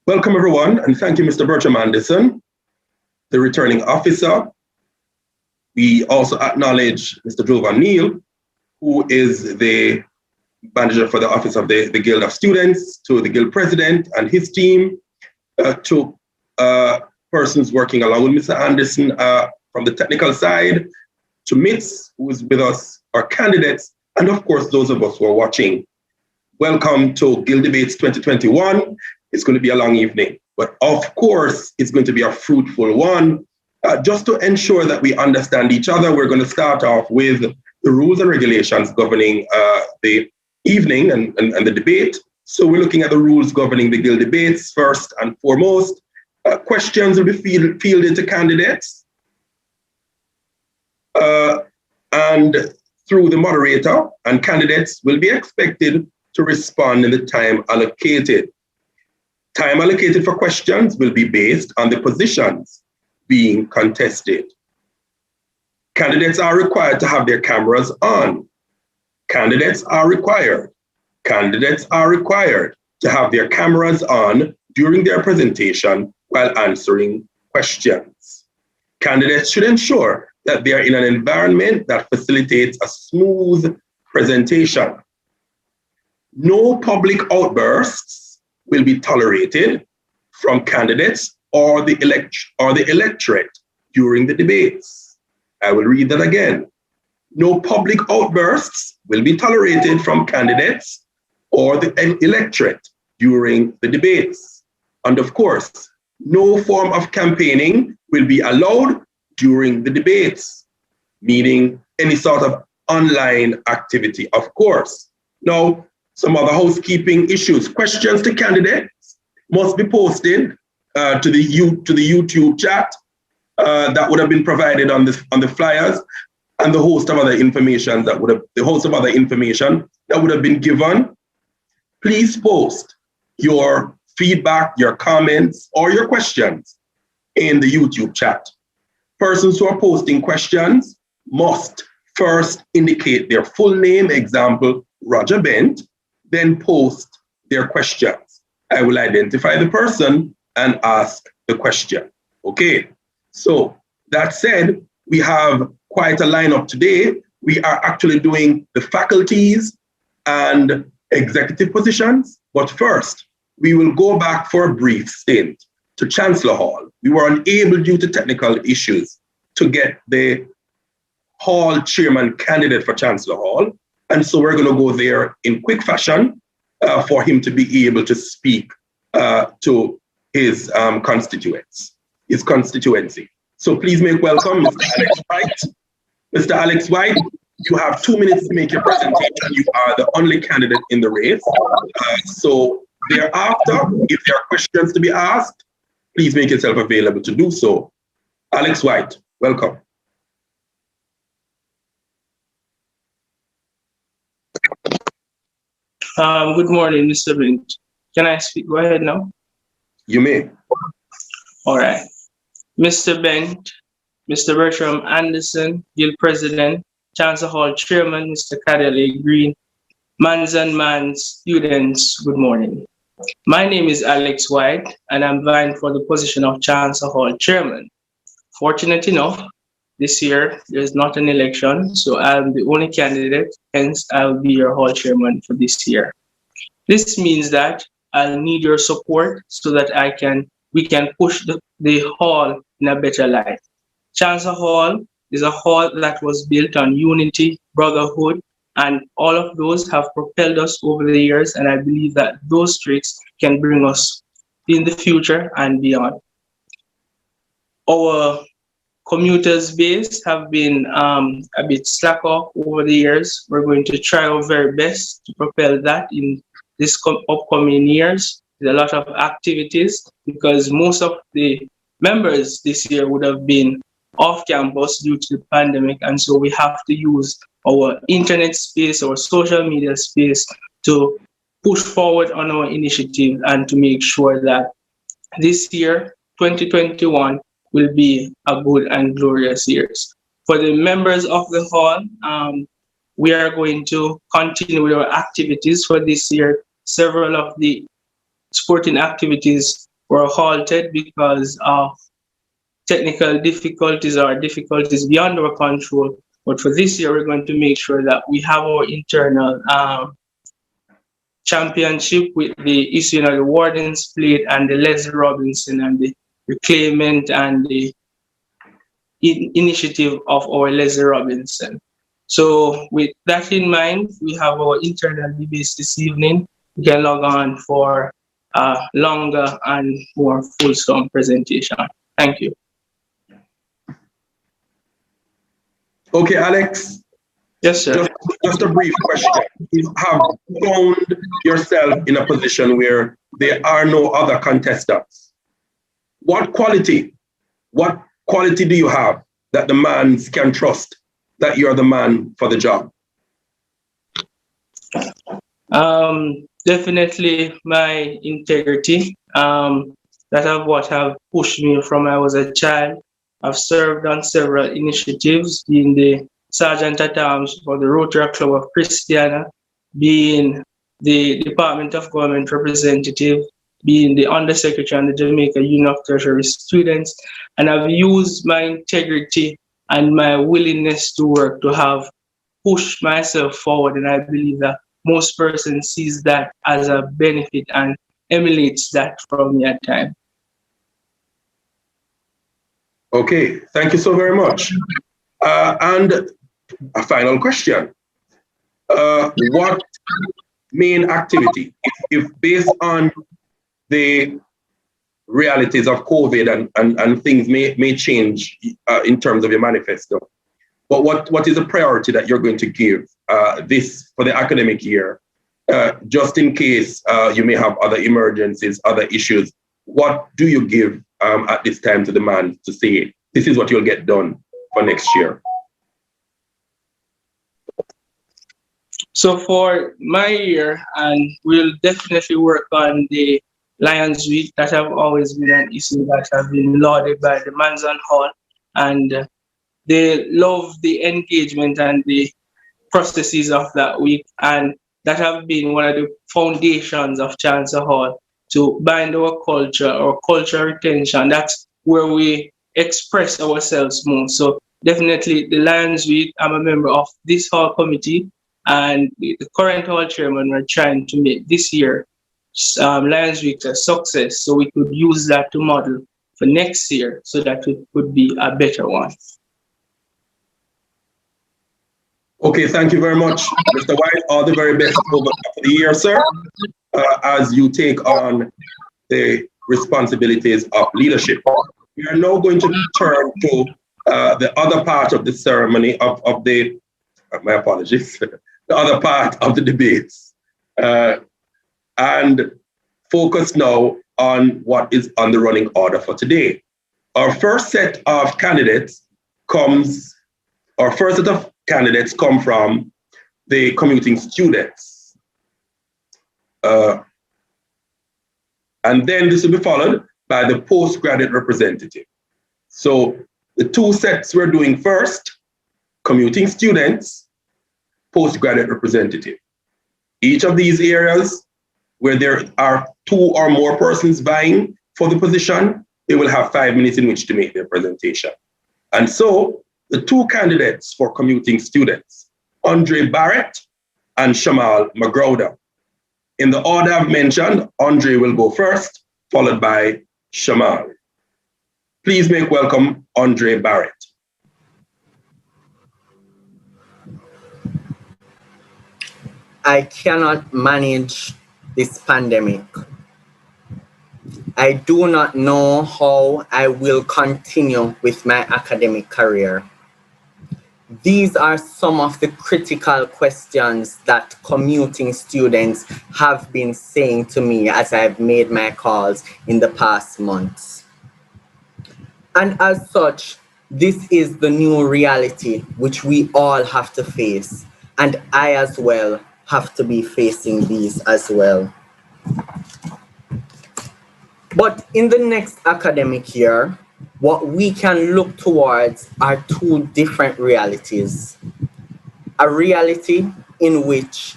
Welcome everyone, and thank you, Mr. Bertram Anderson, the returning officer. We also acknowledge Mr. Jovan Neal, who is the manager for the Office of the Guild of Students, to the Guild President and his team, to persons working along with Mr. Anderson from the technical side, to MITS, who is with us, our candidates, and of course, those of us who are watching. Welcome to Guild Debates 2021. It's going to be a long evening, but of course, it's going to be a fruitful one. Just to ensure that we understand each other, we're going to start off with the rules and regulations governing the evening and the debate. So we're looking at the rules governing the Guild debates first and foremost. Questions will be fielded to candidates and through the moderator, and candidates will be expected to respond in the time allocated. Time allocated for questions will be based on the positions being contested. Candidates are required to have their cameras on. Candidates are required to have their cameras on during their presentation while answering questions. Candidates should ensure that they are in an environment that facilitates a smooth presentation. No public outbursts will be tolerated from candidates or the electorate during the debates. I will read that again. No public outbursts will be tolerated from candidates or the electorate during the debates. And of course, no form of campaigning will be allowed during the debates, meaning any sort of online activity, of course. Now, some other housekeeping issues. Questions to candidates must be posted to the YouTube chat that would have been provided on the flyers, and the host of other information that would have been given. Please post your feedback, your comments, or your questions in the YouTube chat. Persons who are posting questions must first indicate their full name, example, Roger Bent, then post their questions. I will identify the person and ask the question. Okay, so that said, we have quite a lineup today. We are actually doing the faculties and executive positions, but first, we will go back for a brief stint to Chancellor Hall. We were unable due to technical issues to get the Hall Chairman candidate for Chancellor Hall. And so we're going to go there in quick fashion for him to be able to speak to his constituency. So please make welcome Mr. Alex White. Mr. Alex White, you have 2 minutes to make your presentation. You are the only candidate in the race. So thereafter, if there are questions to be asked, please make yourself available to do so. Alex White, welcome. Good morning, Mr. Bent. Can I speak? Go ahead now. You may. All right. Mr. Bent, Mr. Bertram Anderson, Guild President, Chancellor Hall Chairman, Mr. Cadillac Green, mans and mans, students, good morning. My name is Alex White, and I'm vying for the position of Chancellor Hall Chairman. Fortunate enough, this year, there's not an election, so I'm the only candidate, hence I'll be your Hall Chairman for this year. This means that I'll need your support so that we can push the Hall in a better light. Chancellor Hall is a hall that was built on unity, brotherhood, and all of those have propelled us over the years, and I believe that those traits can bring us in the future and beyond. Our commuters base have been a bit slack off over the years. We're going to try our very best to propel that in this upcoming years. There's a lot of activities because most of the members this year would have been off campus due to the pandemic, and so we have to use our internet space, our social media space to push forward on our initiative and to make sure that this year, 2021, will be a good and glorious year. For the members of the hall, we are going to continue with our activities for this year. Several of the sporting activities were halted because of technical difficulties or difficulties beyond our control. But for this year, we're going to make sure that we have our internal championship with the issuing of the Warden's Plate and the Leslie Robinson and the reclaimment and the initiative of our Leslie Robinson. So with that in mind, we have our internal debates this evening. You can log on for a longer and more fulsome presentation. Thank you. Okay, Alex. Yes, sir. Just a brief question. You have found yourself in a position where there are no other contestants. What quality do you have that the man can trust that you're the man for the job? Definitely my integrity. That have what have pushed me from I was a child. I've served on several initiatives, being the Sergeant at Arms for the Rotary Club of Christiana, being the Department of Government representative, being the Undersecretary on the Jamaica Union of Tertiary Students, and I've used my integrity and my willingness to work to have pushed myself forward, and I believe that most persons sees that as a benefit and emulates that from me at times. Okay, thank you so very much. And a final question. What main activity, if based on the realities of COVID and things may change in terms of your manifesto, but what is a priority that you're going to give this for the academic year, just in case you may have other emergencies, other issues? What do you give at this time to the man to say, this is what you'll get done for next year? So for my year, and we'll definitely work on the Lions Week, that have always been an issue that have been lauded by the Manzan Hall, and they love the engagement and the processes of that week, and that have been one of the foundations of Chancellor Hall to bind our culture or cultural retention. That's where we express ourselves more. So definitely the Lions Week, I'm a member of this hall committee, and the current hall chairman are trying to make this year Lions Week a success, so we could use that to model for next year so that it could be a better one. Okay, thank you very much, Mr. White. All the very best for the year, sir, as you take on the responsibilities of leadership. We are now going to turn to the other part of the ceremony of the, my apologies, the other part of the debates, and focus now on what is on the running order for today. Our first set of candidates come from the commuting students. And then this will be followed by the postgraduate representative. So the two sets we're doing first, commuting students, postgraduate representative. Each of these areas where there are two or more persons vying for the position, they will have 5 minutes in which to make their presentation. And so the two candidates for commuting students, Andre Barrett and Shamal Magrouda. In the order I've mentioned, Andre will go first, followed by Shamal. Please make welcome Andre Barrett. I cannot manage this pandemic. I do not know how I will continue with my academic career. These are some of the critical questions that commuting students have been saying to me as I've made my calls in the past months. And as such, this is the new reality which we all have to face. And I as well have to be facing these as well. But in the next academic year, what we can look towards are two different realities. A reality in which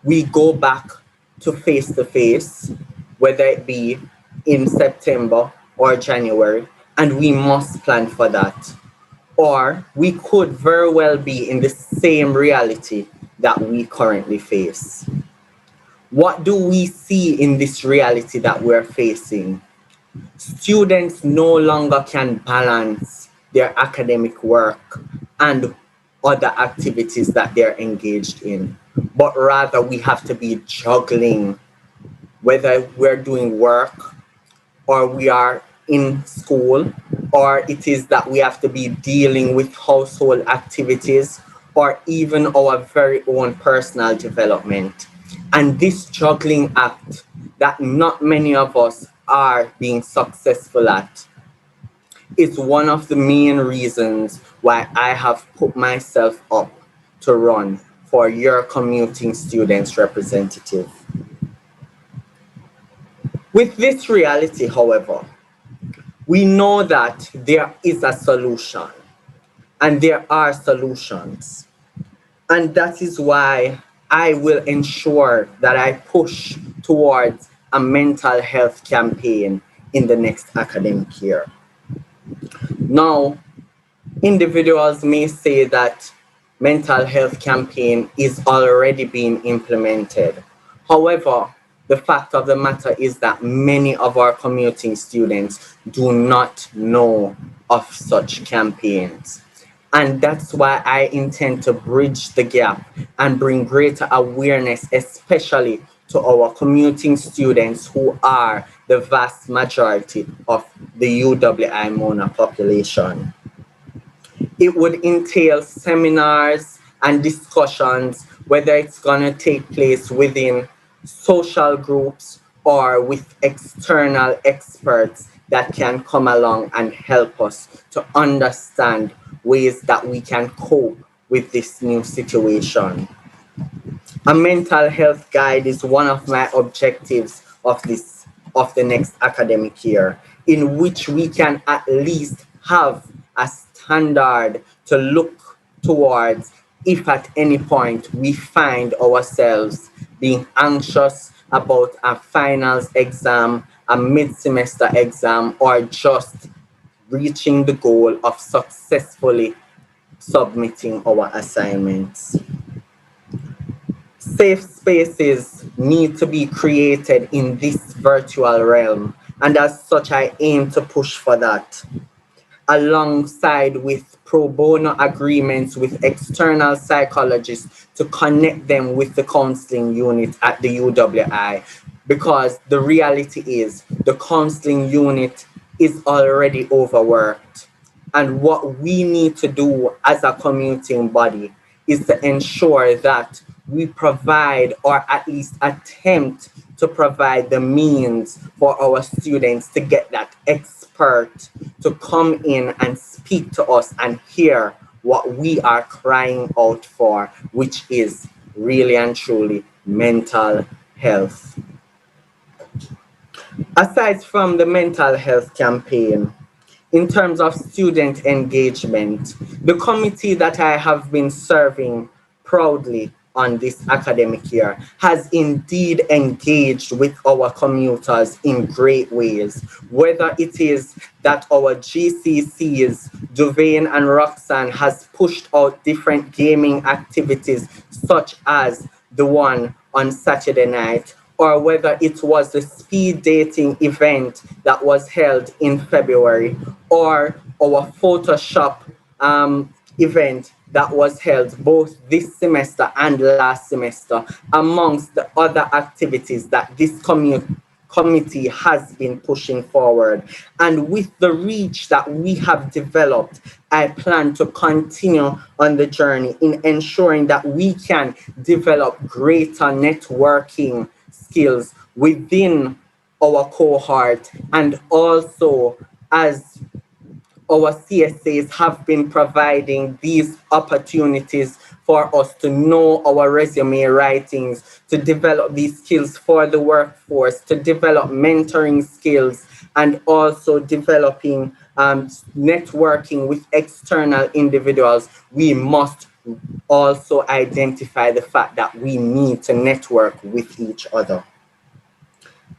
we go back to face-to-face, whether it be in September or January, and we must plan for that. Or we could very well be in the same reality that we currently face. What do we see in this reality that we're facing? Students no longer can balance their academic work and other activities that they're engaged in, but rather we have to be juggling whether we're doing work or we are in school, or it is that we have to be dealing with household activities or even our very own personal development. And this juggling act that not many of us are being successful at is one of the main reasons why I have put myself up to run for your commuting students representative. With this reality, however, we know that there is a solution and there are solutions. And that is why I will ensure that I push towards a mental health campaign in the next academic year. Now, individuals may say that mental health campaign is already being implemented. However, the fact of the matter is that many of our commuting students do not know of such campaigns. And that's why I intend to bridge the gap and bring greater awareness, especially to our commuting students who are the vast majority of the UWI Mona population. It would entail seminars and discussions, whether it's going to take place within social groups or with external experts that can come along and help us to understand ways that we can cope with this new situation. A mental health guide is one of my objectives of the next academic year, in which we can at least have a standard to look towards if at any point we find ourselves being anxious about a finals exam, a mid-semester exam, or just reaching the goal of successfully submitting our assignments. Safe spaces need to be created in this virtual realm, and as such, I aim to push for that, alongside with pro bono agreements with external psychologists to connect them with the counseling unit at the UWI, because the reality is the counseling unit is already overworked. And what we need to do as a commuting body is to ensure that we provide, or at least attempt to provide, the means for our students to get that expert to come in and speak to us and hear what we are crying out for, which is really and truly mental health. Aside from the mental health campaign, in terms of student engagement, the committee that I have been serving proudly on this academic year has indeed engaged with our commuters in great ways, whether it is that our GCCs, Duvain and Roxanne, has pushed out different gaming activities such as the one on Saturday night, or whether it was the speed dating event that was held in February, or our Photoshop event that was held both this semester and last semester, amongst the other activities that this committee has been pushing forward. And with the reach that we have developed, I plan to continue on the journey in ensuring that we can develop greater networking skills within our cohort, and also as our CSAs have been providing these opportunities for us to know our resume writings, to develop these skills for the workforce, to develop mentoring skills, and also developing networking with external individuals. We must also identify the fact that we need to network with each other.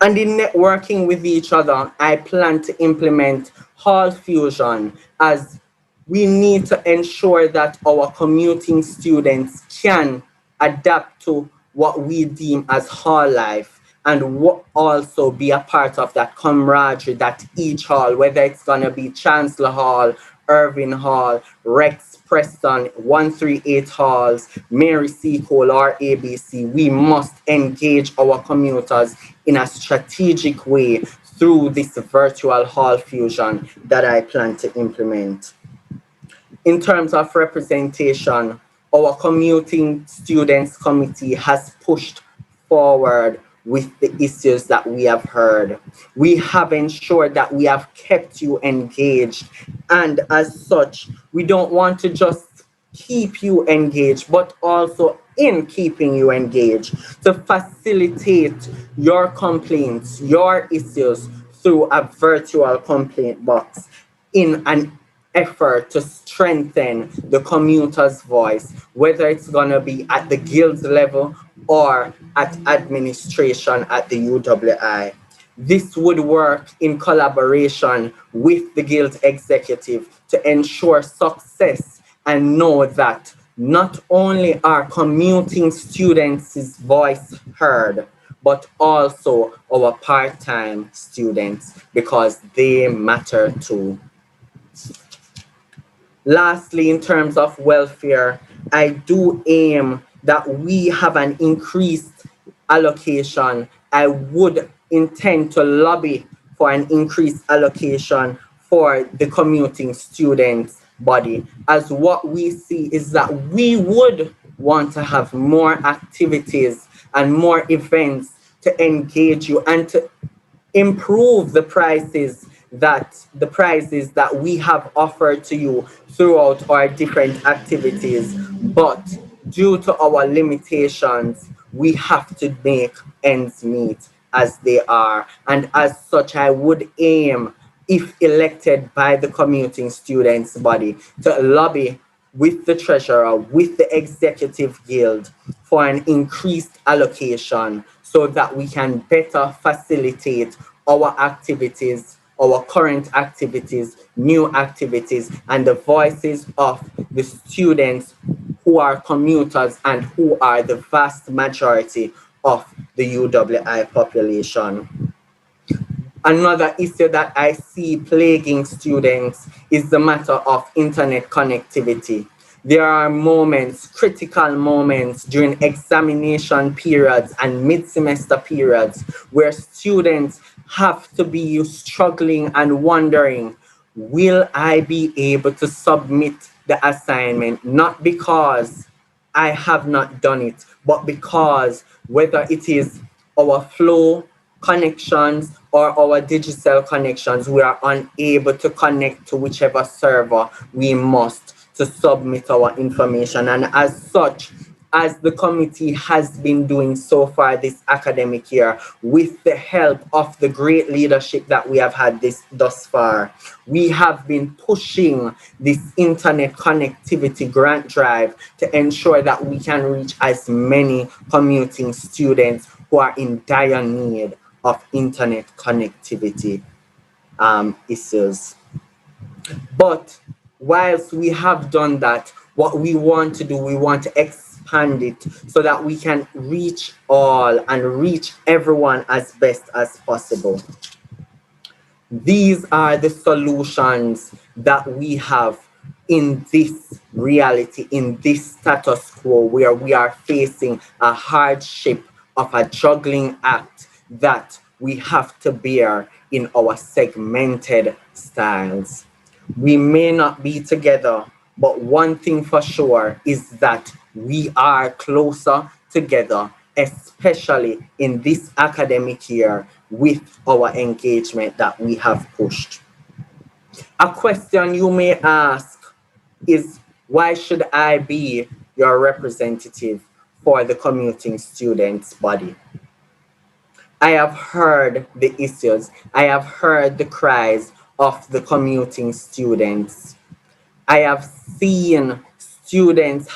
And in networking with each other, I plan to implement Hall Fusion, as we need to ensure that our commuting students can adapt to what we deem as hall life, and also be a part of that camaraderie that each hall, whether it's going to be Chancellor Hall, Irving Hall, Rex Preston, 138 Halls, Mary C. Cole, or ABC, we must engage our commuters in a strategic way through this virtual hall fusion that I plan to implement. In terms of representation, our Commuting Students Committee has pushed forward with the issues that we have heard. We have ensured that we have kept you engaged, and as such, we don't want to just keep you engaged, but also in keeping you engaged, to facilitate your complaints, your issues through a virtual complaint box in an effort to strengthen the commuter's voice, whether it's going to be at the guild level or at administration at the UWI. This would work in collaboration with the guild executive to ensure success, and know that not only are commuting students' voice heard, but also our part-time students, because they matter too. Lastly, in terms of welfare, I do aim that we have an increased allocation. I would intend to lobby for an increased allocation for the commuting students body, as what we see is that we would want to have more activities and more events to engage you and to improve the prizes that we have offered to you throughout our different activities. But due to our limitations, we have to make ends meet as they are. And as such, I would aim, if elected by the commuting students body, to lobby with the treasurer, with the executive guild, for an increased allocation so that we can better facilitate our activities, our current activities, new activities, and the voices of the students who are commuters and who are the vast majority of the UWI population. Another issue that I see plaguing students is the matter of internet connectivity. There are moments, critical moments during examination periods and mid-semester periods where students have to be struggling and wondering, will I be able to submit the assignment? Not because I have not done it, but because whether it is our flow connections or our digital connections, we are unable to connect to whichever server we must to submit our information. And as such, as the committee has been doing so far this academic year, with the help of the great leadership that we have had thus far, we have been pushing this internet connectivity grant drive to ensure that we can reach as many commuting students who are in dire need of internet connectivity issues. But whilst we have done that, what we want to do, we want to expand it so that we can reach all and reach everyone as best as possible. These are the solutions that we have in this reality, in this status quo, where we are facing a hardship of a juggling act that we have to bear in our segmented styles. We may not be together, but one thing for sure is that we are closer together, especially in this academic year, with our engagement that we have pushed. A question you may ask is, why should I be your representative for the commuting students body? I have heard the issues. I have heard the cries of the commuting students. I have seen students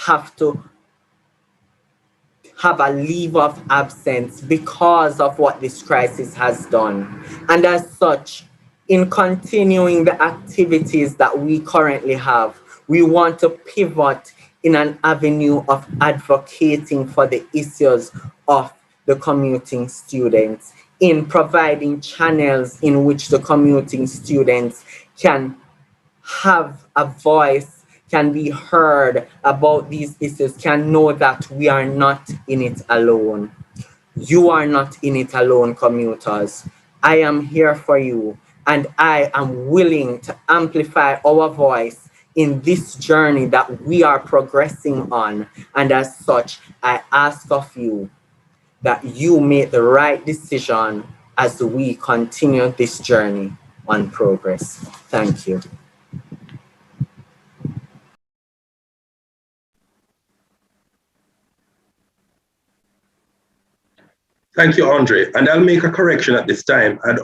have a leave of absence because of what this crisis has done. And as such, in continuing the activities that we currently have, we want to pivot in an avenue of advocating for the issues of the commuting students, in providing channels in which the commuting students can have a voice, can be heard about these issues, can know that we are not in it alone. You are not in it alone, commuters. I am here for you, and I am willing to amplify our voice in this journey that we are progressing on. And as such, I ask of you that you make the right decision as we continue this journey on progress. Thank you. Thank you, Andre. And I'll make a correction at this time. I'd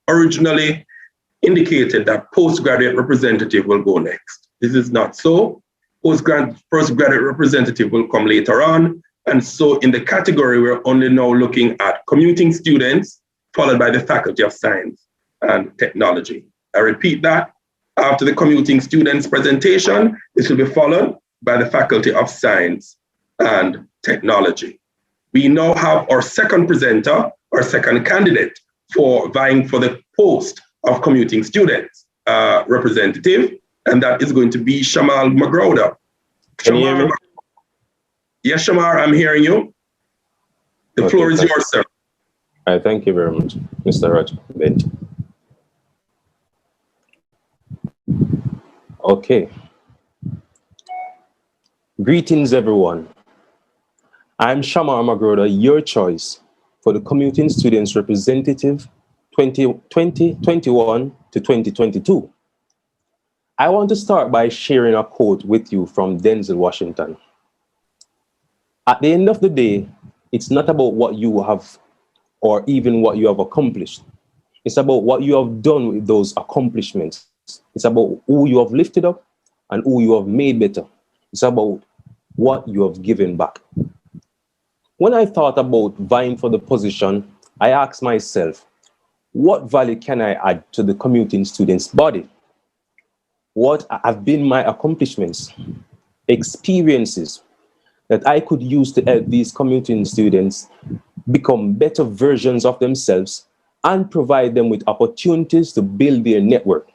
originally indicated that postgraduate representative will go next. This is not so. Postgraduate representative will come later on. And so in the category, we're only now looking at commuting students, followed by the Faculty of Science and Technology. I repeat that. After the commuting students presentation, this will be followed by the Faculty of Science and Technology. We now have our second presenter, our second candidate for vying for the post of commuting students representative, and that is going to be Shamal Magroda. Can you hear me? Yes, Shamar, I'm hearing you. The floor is yours, sir. All right, thank you very much, Mr. Roger Bent. Okay. Greetings, everyone. I'm Shamar Magroda, your choice for the Commuting Students Representative 2021 to 2022. I want to start by sharing a quote with you from Denzel Washington. At the end of the day, it's not about what you have or even what you have accomplished. It's about what you have done with those accomplishments. It's about who you have lifted up and who you have made better. It's about what you have given back. When I thought about vying for the position, I asked myself, what value can I add to the commuting students' body? What have been my accomplishments, experiences that I could use to help these commuting students become better versions of themselves and provide them with opportunities to build their network?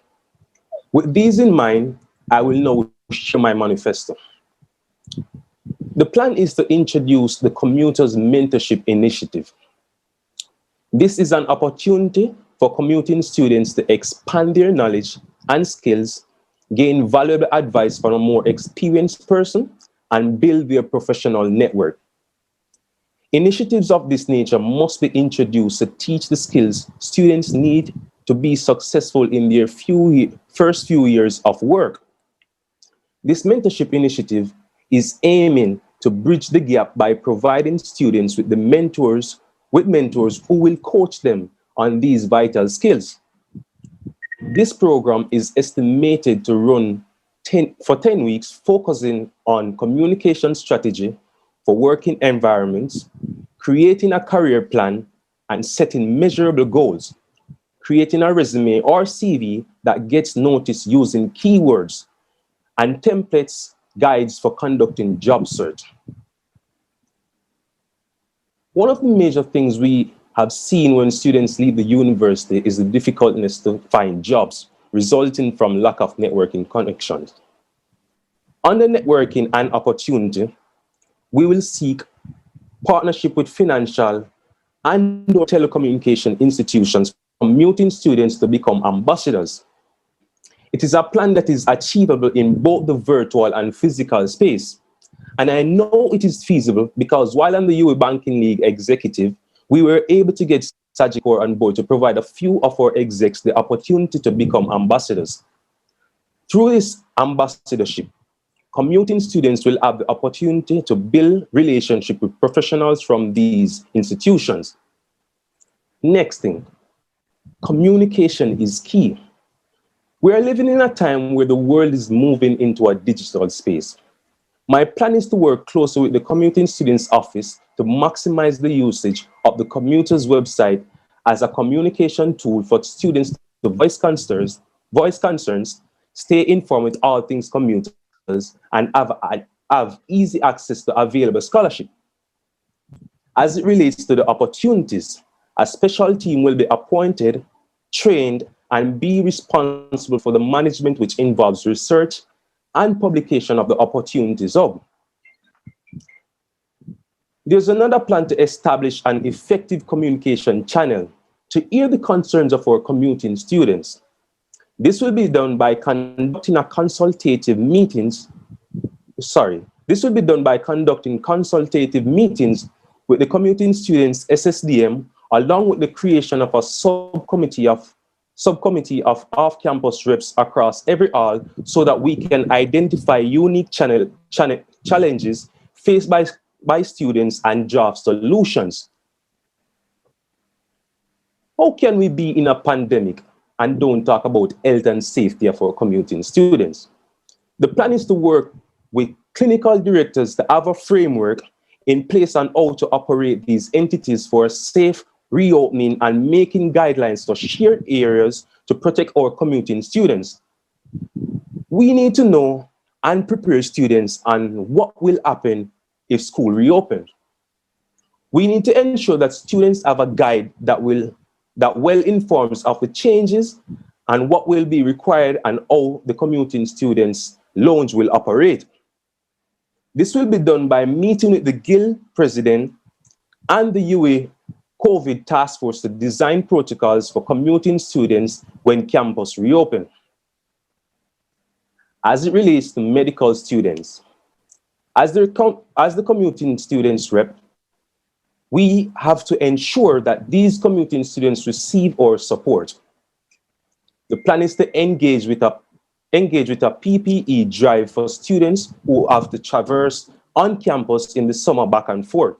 With these in mind, I will now share my manifesto. The plan is to introduce the Commuters Mentorship Initiative. This is an opportunity for commuting students to expand their knowledge and skills, gain valuable advice from a more experienced person, and build their professional network. Initiatives of this nature must be introduced to teach the skills students need to be successful in their first few years of work. This mentorship initiative is aiming to bridge the gap by providing students with mentors who will coach them on these vital skills. This program is estimated to run for 10 weeks, focusing on communication strategy for working environments, creating a career plan, and setting measurable goals, creating a resume or CV that gets noticed using keywords, and templates, guides for conducting job search. One of the major things we have seen when students leave the university is the difficultness to find jobs, resulting from lack of networking connections. Under networking and opportunity, we will seek partnership with financial and telecommunication institutions, commuting students to become ambassadors. It is a plan that is achievable in both the virtual and physical space. And I know it is feasible because while I'm the UWI Banking League executive, we were able to get Sagicor on board to provide a few of our execs the opportunity to become ambassadors. Through this ambassadorship, commuting students will have the opportunity to build relationships with professionals from these institutions. Next thing, communication is key. We are living in a time where the world is moving into a digital space. My plan is to work closely with the Commuting Students Office to to maximize the usage of the Commuter's website as a communication tool for students to voice concerns, stay informed with all things commuters, and have easy access to available scholarship. As it relates to the opportunities, a special team will be appointed, trained, and be responsible for the management, which involves research and publication of the Opportunities Hub. There's another plan to establish an effective communication channel to hear the concerns of our commuting students. This will be done by conducting consultative meetings with the commuting students SSDM, along with the creation of a subcommittee of off-campus reps across every hall, so that we can identify unique challenges faced by students and draft solutions. How can we be in a pandemic and don't talk about health and safety of our commuting students? The plan is to work with clinical directors to have a framework in place on how to operate these entities for a safe reopening and making guidelines for shared areas to protect our commuting students. We need to know and prepare students on what will happen if school reopens. We need to ensure that students have a guide that well informs of the changes and what will be required and how the commuting students' lounge will operate. This will be done by meeting with the Guild President and the UWI COVID Task Force to design protocols for commuting students when campus reopen. As it relates to medical students, as the commuting students rep, we have to ensure that these commuting students receive our support. The plan is to engage with a PPE drive for students who have to traverse on campus in the summer back and forth.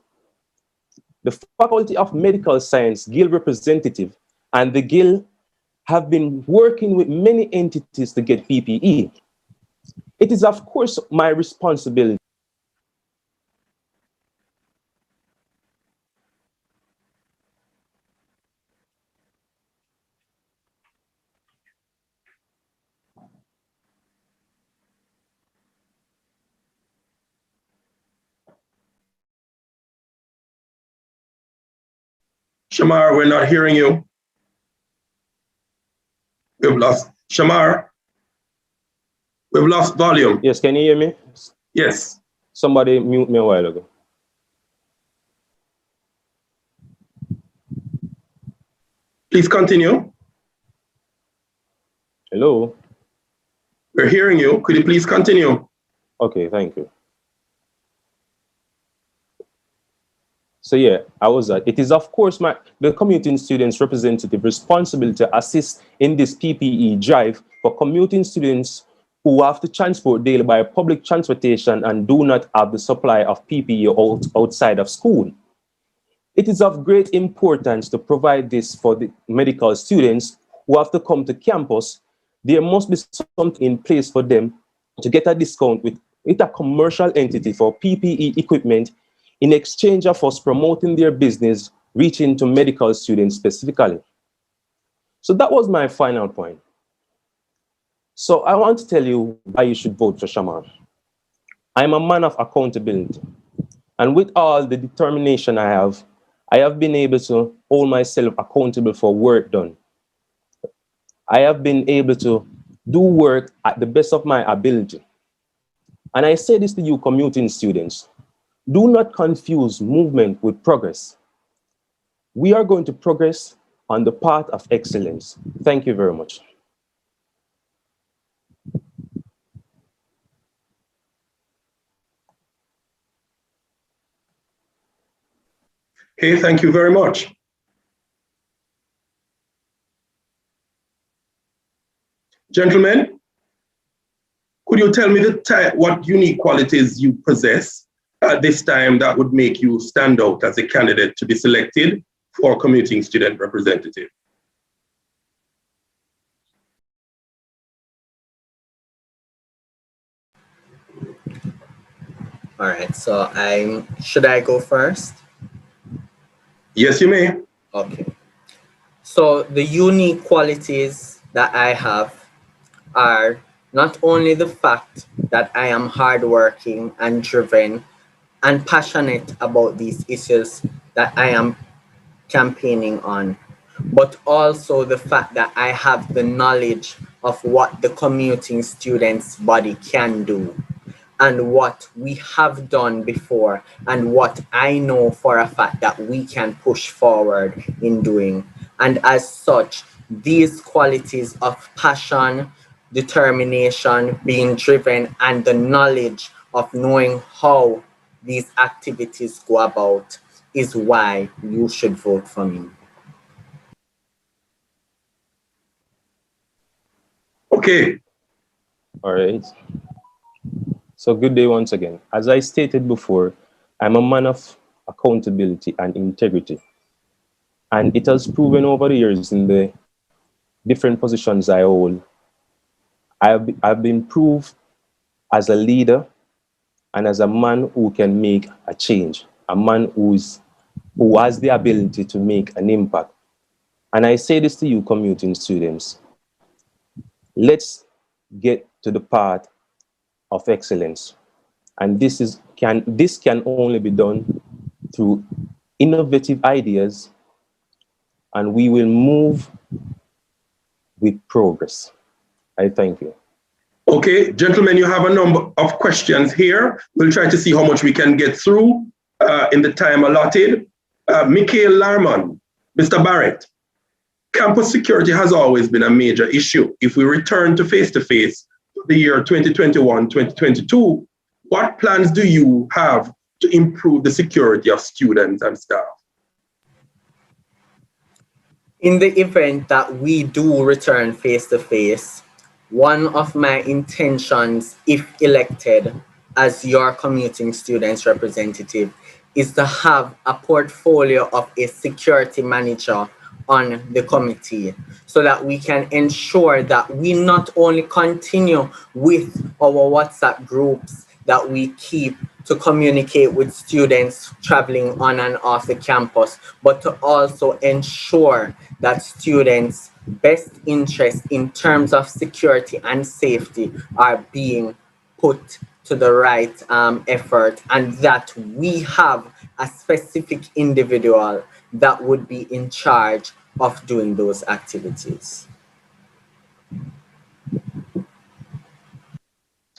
The Faculty of Medical Science Guild representative and the Guild have been working with many entities to get PPE. It is, of course, my responsibility Shamar, we're not hearing you. We've lost Shamar. We've lost volume. Yes, can you hear me? Yes. Somebody mute me a while ago. Please continue. Hello? We're hearing you. Could you please continue? Okay, thank you. So yeah, it is of course the commuting students' representative responsibility to assist in this PPE drive for commuting students who have to transport daily by public transportation and do not have the supply of PPE outside of school. It is of great importance to provide this for the medical students who have to come to campus. There must be something in place for them to get a discount with a commercial entity for PPE equipment in exchange of us promoting their business, reaching to medical students specifically. So that was my final point. So I want to tell you why you should vote for Shamar. I'm a man of accountability. And with all the determination I have been able to hold myself accountable for work done. I have been able to do work at the best of my ability. And I say this to you commuting students, do not confuse movement with progress. We are going to progress on the path of excellence. Thank you very much. Okay, thank you very much. Gentlemen, could you tell me what unique qualities you possess at this time that would make you stand out as a candidate to be selected for commuting student representative? All right, so should I go first? Yes, you may. Okay. So the unique qualities that I have are not only the fact that I am hardworking and driven and passionate about these issues that I am campaigning on, but also the fact that I have the knowledge of what the commuting students body can do and what we have done before and what I know for a fact that we can push forward in doing. And as such, these qualities of passion, determination, being driven, and the knowledge of knowing how these activities go about is why you should vote for me. Okay. All right. So good day once again. As I stated before, I'm a man of accountability and integrity. And it has proven over the years in the different positions I hold. I've been proved as a leader and as a man who can make a change, a man who has the ability to make an impact. And I say this to you, commuting students. Let's get to the path of excellence. And this can only be done through innovative ideas, and we will move with progress. I thank you. Okay, gentlemen, you have a number of questions here. We'll try to see how much we can get through in the time allotted. Mikhail Larman, Mr. Barrett, campus security has always been a major issue. If we return to face-to-face for the year 2021-2022, what plans do you have to improve the security of students and staff? In the event that we do return face-to-face, one of my intentions, if elected as your commuting students representative, is to have a portfolio of a security manager on the committee so that we can ensure that we not only continue with our WhatsApp groups that we keep to communicate with students traveling on and off the campus, but to also ensure that students' best interests in terms of security and safety are being put to the right effort, and that we have a specific individual that would be in charge of doing those activities.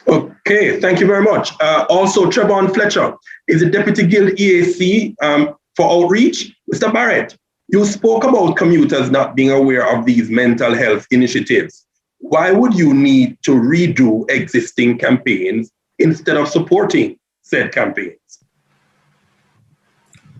Okay, thank you very much. Also, Trevon Fletcher is the Deputy Guild EAC for Outreach. Mr. Barrett, you spoke about commuters not being aware of these mental health initiatives. Why would you need to redo existing campaigns instead of supporting said campaigns?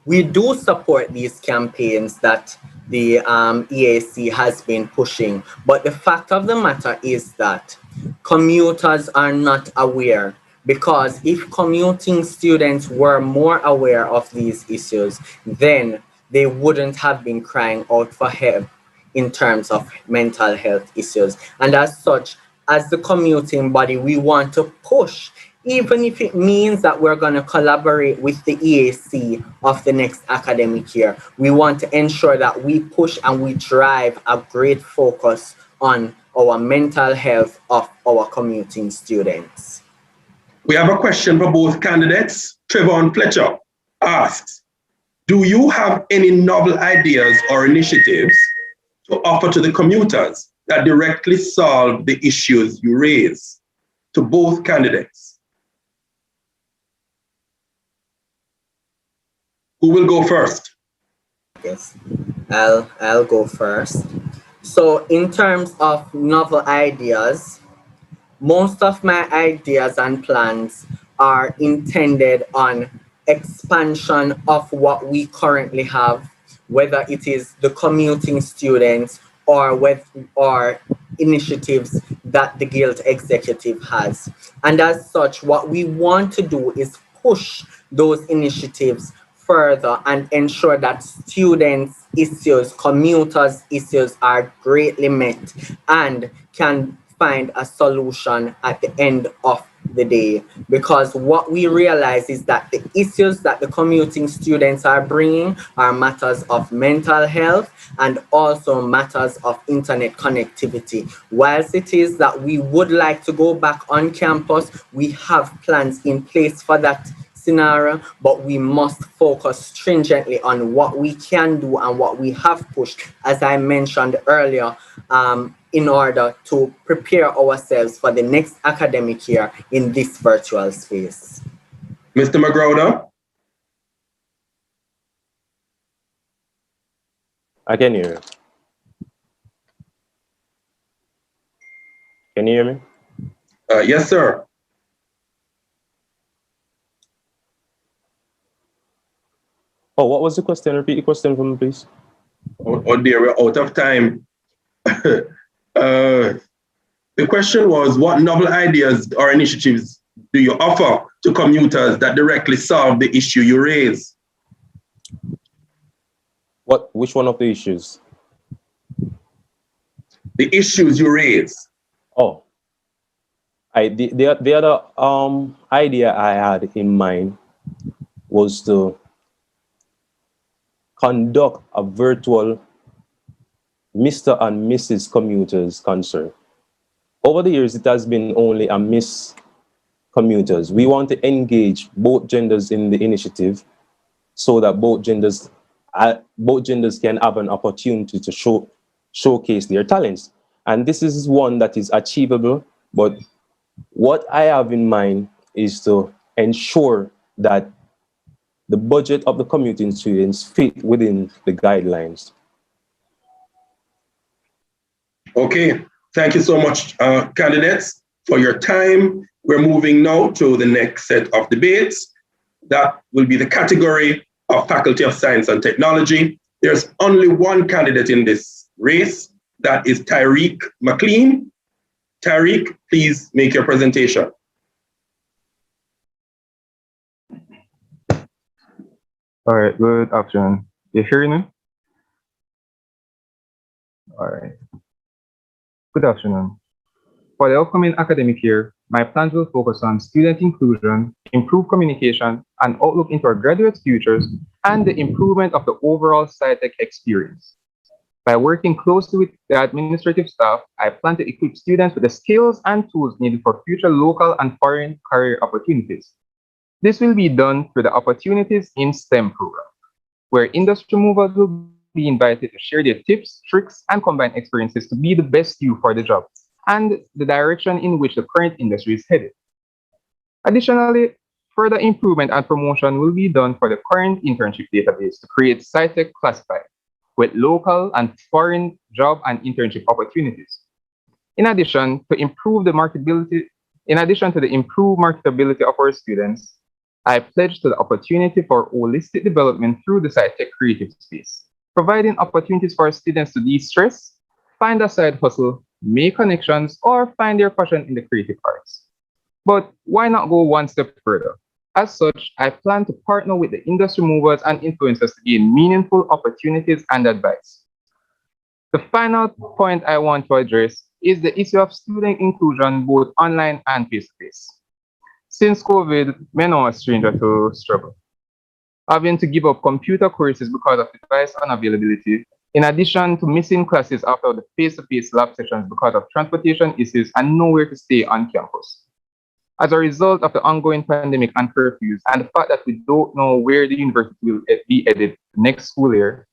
We do support these campaigns that the EAC has been pushing, but the fact of the matter is that commuters are not aware, because if commuting students were more aware of these issues, then they wouldn't have been crying out for help in terms of mental health issues. And as such, as the commuting body, we want to push, even if it means that we're going to collaborate with the EAC of the next academic year. We want to ensure that we push and we drive a great focus on our mental health of our commuting students. We have a question for both candidates. Trevon Fletcher asks, do you have any novel ideas or initiatives to offer to the commuters that directly solve the issues you raise? To both candidates. Who will go first? Yes, I'll go first. So in terms of novel ideas, most of my ideas and plans are intended on expansion of what we currently have, whether it is the commuting students or initiatives that the Guild executive has. And as such, what we want to do is push those initiatives further and ensure that students' issues, commuters' issues are greatly met and can find a solution at the end of the day, because what we realize is that the issues that the commuting students are bringing are matters of mental health and also matters of internet connectivity. Whilst it is that we would like to go back on campus, we have plans in place for that scenario, but we must focus stringently on what we can do and what we have pushed, as I mentioned earlier, in order to prepare ourselves for the next academic year in this virtual space. Mr. Magrona? I can hear you. Can you hear me? Yes, sir. Oh, what was the question? Repeat the question for me, please. Oh dear, we're out of time. The question was, what novel ideas or initiatives do you offer to commuters that directly solve the issue you raise? Which one of the issues? The issues you raise. Oh, the other idea I had in mind was to conduct a virtual Mr. and Mrs. Commuters concert. Over the years, it has been only a Miss Commuters. We want to engage both genders in the initiative so that both genders can have an opportunity to showcase their talents. And this is one that is achievable, but what I have in mind is to ensure that the budget of the commuting students fit within the guidelines. Okay, thank you so much, candidates, for your time. We're moving now to the next set of debates. That will be the category of Faculty of Science and Technology. There's only one candidate in this race, that is Tyreek McLean. Tyreek, please make your presentation. All right, good afternoon. You hear me? All right. Good afternoon. For the upcoming academic year, my plans will focus on student inclusion, improved communication, and outlook into our graduates' futures, and the improvement of the overall SciTech experience. By working closely with the administrative staff, I plan to equip students with the skills and tools needed for future local and foreign career opportunities. This will be done through the Opportunities in STEM program, where industry movers will be invited to share their tips, tricks, and combined experiences to be the best you for the job and the direction in which the current industry is headed. Additionally, further improvement and promotion will be done for the current internship database to create SciTech Classified with local and foreign job and internship opportunities. In addition to the improved marketability of our students, I pledge to the opportunity for holistic development through the SciTech creative space, providing opportunities for students to de-stress, find a side hustle, make connections, or find their passion in the creative arts. But why not go one step further? As such, I plan to partner with the industry movers and influencers to gain meaningful opportunities and advice. The final point I want to address is the issue of student inclusion both online and face-to-face. Since COVID, men are a stranger to struggle. Having to give up computer courses because of device unavailability, in addition to missing classes after the face-to-face lab sessions because of transportation issues and nowhere to stay on campus. As a result of the ongoing pandemic and curfews and the fact that we don't know where the university will be headed next school year,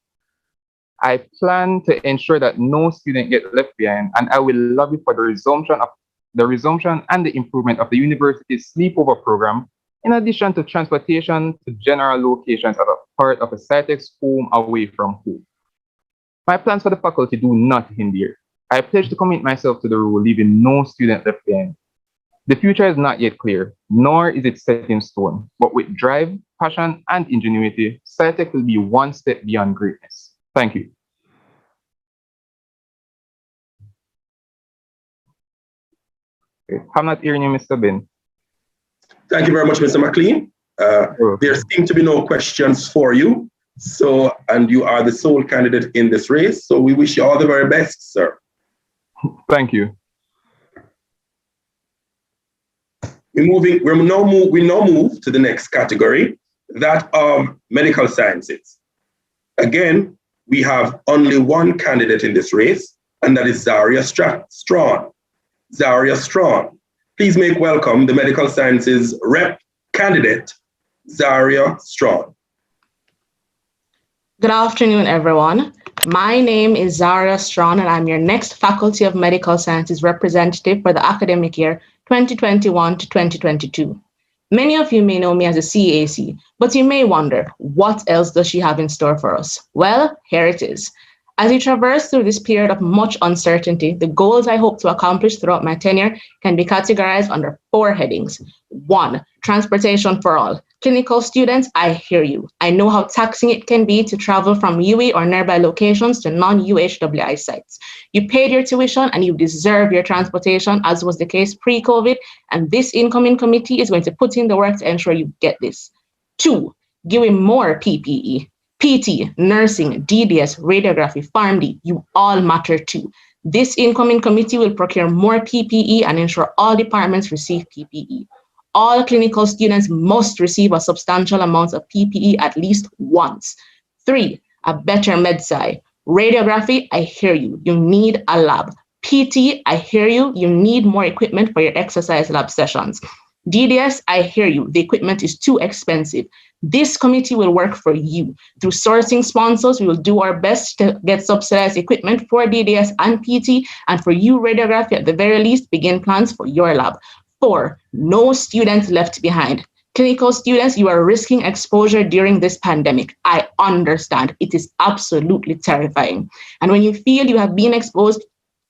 I plan to ensure that no student gets left behind, and I will lobby for the resumption and the improvement of the university's sleepover program, in addition to transportation to general locations as a part of a SciTech's home away from home. My plans for the faculty do not end here. I pledge to commit myself to the rule, leaving no student left behind. The future is not yet clear, nor is it set in stone, but with drive, passion, and ingenuity, SciTech will be one step beyond greatness. Thank you. Okay. I'm not hearing you, Mr. Ben. Thank you very much, Mr. McLean. There seem to be no questions for you. So, and you are the sole candidate in this race. So we wish you all the very best, sir. Thank you. We now move to the next category, that of medical sciences. Again, we have only one candidate in this race, and that is Zaria Strawn. Zaria Strawn. Please make welcome the medical sciences rep candidate, Zaria Strawn. Good afternoon, everyone. My name is Zaria Strawn, and I'm your next Faculty of Medical Sciences representative for the academic year 2021 to 2022. Many of you may know me as a CAC, but you may wonder, what else does she have in store for us? Well, here it is. As we traverse through this period of much uncertainty, the goals I hope to accomplish throughout my tenure can be categorized under 4 headings. 1, transportation for all. Clinical students, I hear you. I know how taxing it can be to travel from UWI or nearby locations to non-UHWI sites. You paid your tuition and you deserve your transportation, as was the case pre-COVID, and this incoming committee is going to put in the work to ensure you get this. 2, giving more PPE. PT, nursing, DDS, radiography, PharmD, you all matter too. This incoming committee will procure more PPE and ensure all departments receive PPE. All clinical students must receive a substantial amount of PPE at least once. 3, a better MedSci. Radiography, I hear you. You need a lab. PT, I hear you. You need more equipment for your exercise lab sessions. DDS, I hear you. The equipment is too expensive. This committee will work for you. Through sourcing sponsors, we will do our best to get subsidized equipment for DDS and PT, and for you, radiography, at the very least, begin plans for your lab. 4, no students left behind. Clinical students, you are risking exposure during this pandemic. I understand. It is absolutely terrifying. And when you feel you have been exposed,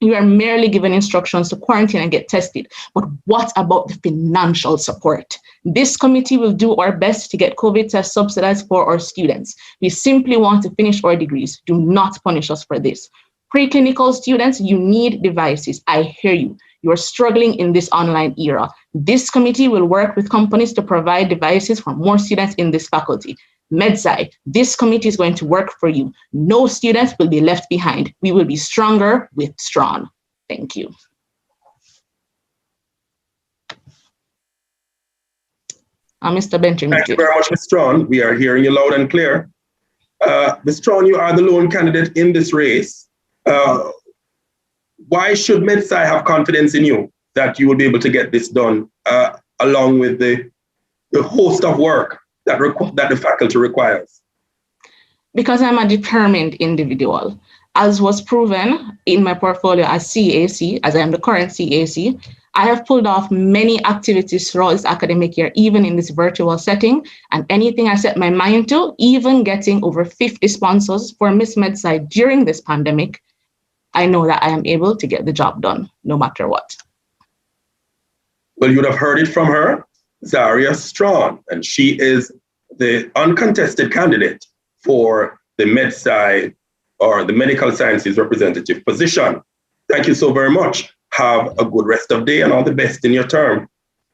you are merely given instructions to quarantine and get tested. But what about the financial support? This committee will do our best to get COVID tests subsidized for our students. We simply want to finish our degrees. Do not punish us for this. Preclinical students, you need devices. I hear you. You are struggling in this online era. This committee will work with companies to provide devices for more students in this faculty. MedSci, this committee is going to work for you. No students will be left behind. We will be stronger with Strawn. Thank you. Mr. Benjamin. Thank you very much, Ms. Strawn. We are hearing you loud and clear. Ms. Strawn, you are the lone candidate in this race. Why should MedSci have confidence in you that you will be able to get this done along with the host of work that the faculty requires? Because I'm a determined individual. As was proven in my portfolio as CAC, as I am the current CAC, I have pulled off many activities throughout this academic year, even in this virtual setting, and anything I set my mind to, even getting over 50 sponsors for Miss MedSci during this pandemic, I know that I am able to get the job done, no matter what. Well, you'd have heard it from her, Zaria Strawn, and she is the uncontested candidate for the MedSci or the medical sciences representative position. Thank you so very much. Have a good rest of the day and all the best in your term.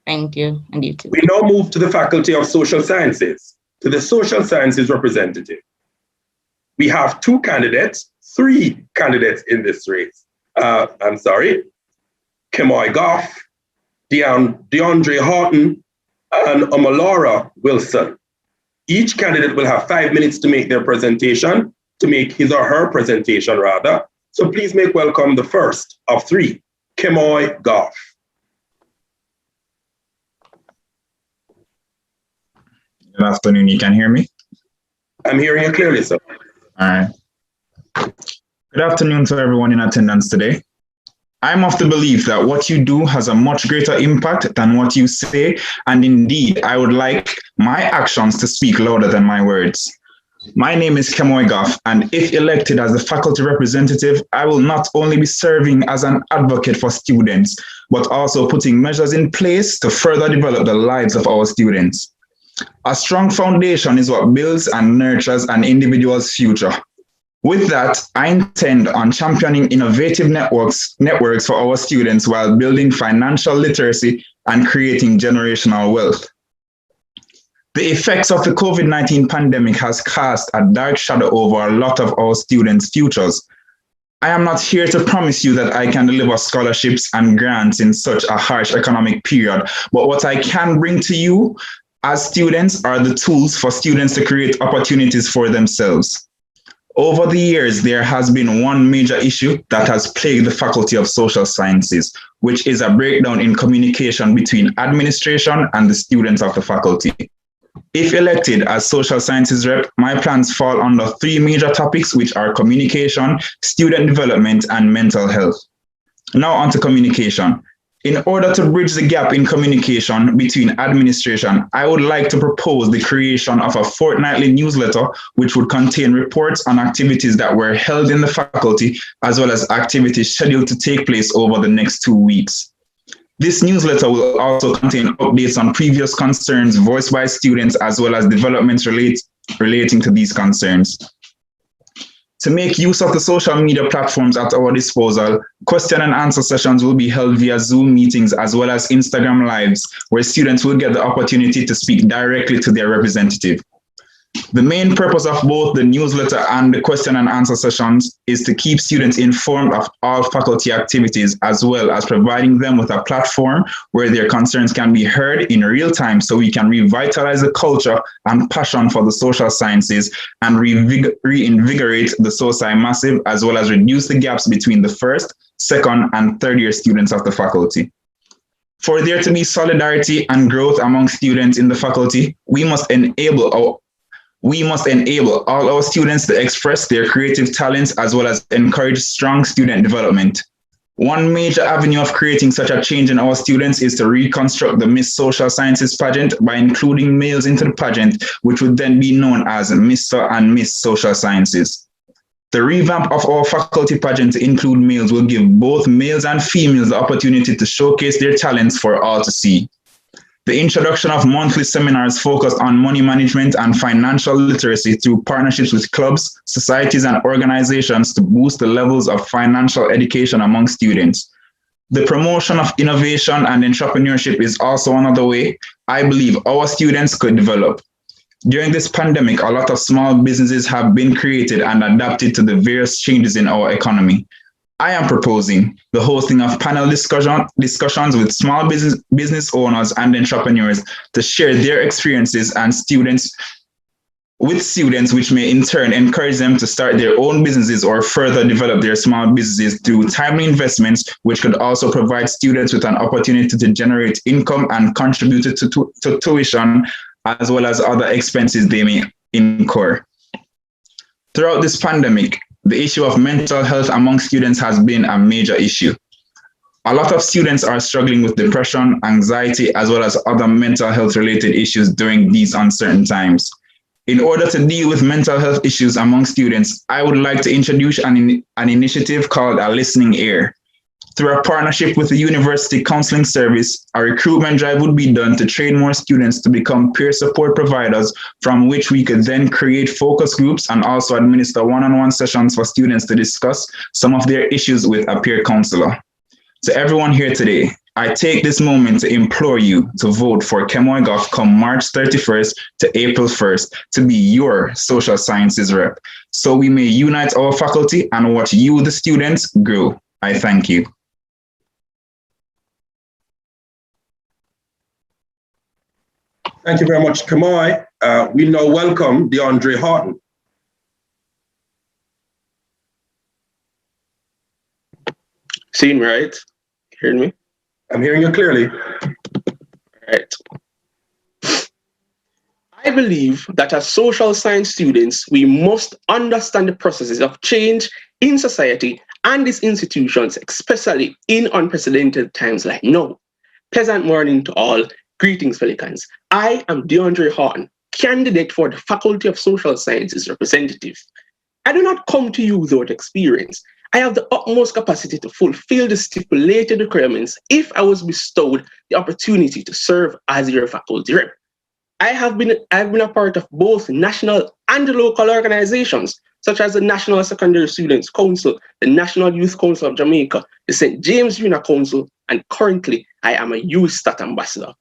Thank you, and you too. We now move to the Faculty of Social Sciences, to the social sciences representative. We have 3 candidates in this race. Kemoy Goff, DeAndre Horton, and Omalora Wilson. Each candidate will have 5 minutes to make their presentation, to make his or her presentation rather. So please make welcome the first of 3, Kemoy Goff. Good afternoon, you can hear me? I'm hearing you clearly, sir. All right. Good afternoon to everyone in attendance today. I'm of the belief that what you do has a much greater impact than what you say, and indeed, I would like my actions to speak louder than my words. My name is Kemoy Goff, and if elected as the faculty representative, I will not only be serving as an advocate for students, but also putting measures in place to further develop the lives of our students. A strong foundation is what builds and nurtures an individual's future. With that, I intend on championing innovative networks for our students while building financial literacy and creating generational wealth. The effects of the COVID-19 pandemic has cast a dark shadow over a lot of our students' futures. I am not here to promise you that I can deliver scholarships and grants in such a harsh economic period, but what I can bring to you as students are the tools for students to create opportunities for themselves. Over the years, there has been one major issue that has plagued the Faculty of Social Sciences, which is a breakdown in communication between administration and the students of the faculty. If elected as Social Sciences Rep, my plans fall under 3 major topics, which are communication, student development, and mental health. Now on to communication. In order to bridge the gap in communication between administration, I would like to propose the creation of a fortnightly newsletter, which would contain reports on activities that were held in the faculty, as well as activities scheduled to take place over the next 2 weeks. This newsletter will also contain updates on previous concerns voiced by students, as well as developments relating to these concerns. To make use of the social media platforms at our disposal, question and answer sessions will be held via Zoom meetings as well as Instagram Lives, where students will get the opportunity to speak directly to their representative. The main purpose of both the newsletter and the question and answer sessions is to keep students informed of all faculty activities, as well as providing them with a platform where their concerns can be heard in real time, so we can revitalize the culture and passion for the social sciences and reinvigorate the SOSI massive, as well as reduce the gaps between the first, second, and third year students of the faculty. For there to be solidarity and growth among students in the faculty, we must enable all our students to express their creative talents, as well as encourage strong student development. One major avenue of creating such a change in our students is to reconstruct the Miss Social Sciences pageant by including males into the pageant, which would then be known as Mr. and Miss Social Sciences. The revamp of our faculty pageant to include males will give both males and females the opportunity to showcase their talents for all to see. The introduction of monthly seminars focused on money management and financial literacy through partnerships with clubs, societies, and organizations to boost the levels of financial education among students. The promotion of innovation and entrepreneurship is also another way I believe our students could develop. During this pandemic, a lot of small businesses have been created and adapted to the various changes in our economy. I am proposing the hosting of panel discussions with small business owners and entrepreneurs to share their experiences and students, which may in turn encourage them to start their own businesses or further develop their small businesses through timely investments, which could also provide students with an opportunity to generate income and contribute to tuition, as well as other expenses they may incur. Throughout this pandemic, the issue of mental health among students has been a major issue. A lot of students are struggling with depression, anxiety, as well as other mental health related issues during these uncertain times. In order to deal with mental health issues among students, I would like to introduce an initiative called A Listening Ear. Through a partnership with the University Counseling Service, a recruitment drive would be done to train more students to become peer support providers, from which we could then create focus groups and also administer one-on-one sessions for students to discuss some of their issues with a peer counselor. To everyone here today, I take this moment to implore you to vote for Kemoy Goff come March 31st to April 1st to be your social sciences rep, so we may unite our faculty and watch you, the students, grow. I thank you. Thank you very much, Kemoy. We now welcome DeAndre Horton. Seeing me, right? Hearing me? I'm hearing you clearly. Right. I believe that as social science students, we must understand the processes of change in society and its institutions, especially in unprecedented times like now. Pleasant morning to all. Greetings, Pelicans. I am DeAndre Horton, candidate for the Faculty of Social Sciences representative. I do not come to you without experience. I have the utmost capacity to fulfill the stipulated requirements if I was bestowed the opportunity to serve as your faculty rep. I've been a part of both national and local organizations, such as the National Secondary Students Council, the National Youth Council of Jamaica, the St. James Junior Council, and currently I am a youth stat ambassador.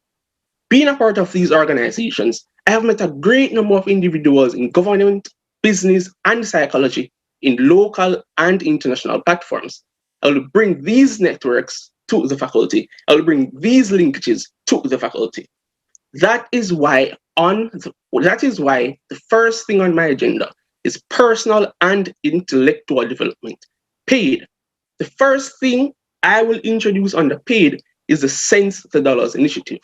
Being a part of these organizations, I have met a great number of individuals in government, business, and psychology, in local and international platforms. I will bring these networks to the faculty. I will bring these linkages to the faculty. That is why the first thing on my agenda is personal and intellectual development, paid. The first thing I will introduce under paid is the Cents to Dollars initiative.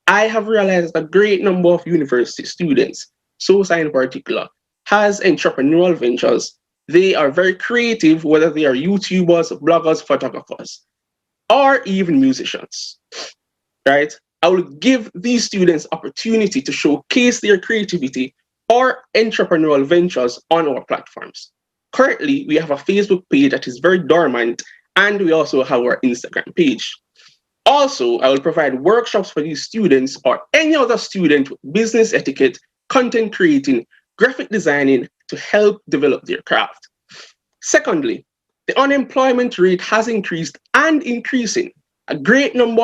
I have realized a great number of university students, SOSI in particular, has entrepreneurial ventures. They are very creative, whether they are YouTubers, bloggers, photographers, or even musicians, right? I will give these students opportunity to showcase their creativity or entrepreneurial ventures on our platforms. Currently, we have a Facebook page that is very dormant, and we also have our Instagram page. Also, I will provide workshops for these students or any other student with business etiquette, content creating, graphic designing to help develop their craft. Secondly, the unemployment rate has increased and increasing. A great number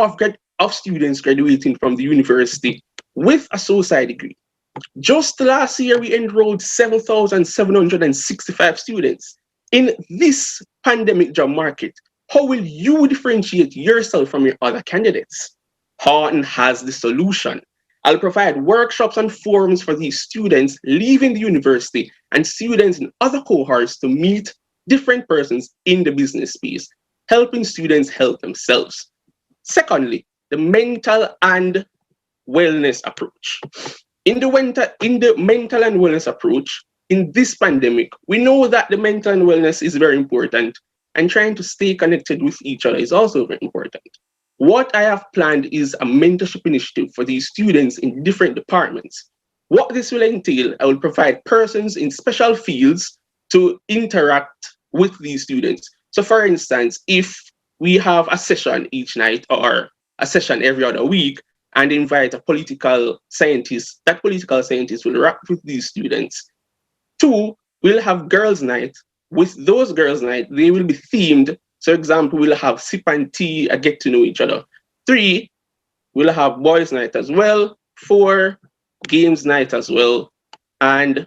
of students graduating from the university with a SOSI degree. Just last year, we enrolled 7,765 students. In this pandemic job market, how will you differentiate yourself from your other candidates? Horton has the solution. I'll provide workshops and forums for these students leaving the university and students in other cohorts to meet different persons in the business space, helping students help themselves. Secondly, the mental and wellness approach. In the mental and wellness approach, in this pandemic, we know that the mental and wellness is very important, and trying to stay connected with each other is also very important. What I have planned is a mentorship initiative for these students in different departments. What this will entail, I will provide persons in special fields to interact with these students. So for instance, if we have a session each night or a session every other week and invite a political scientist, that political scientist will interact with these students. 2, we'll have girls' night. With those girls' night, they will be themed. So example, we'll have sip and tea, a get to know each other. 3, we'll have boys' night as well. 4, games night as well. And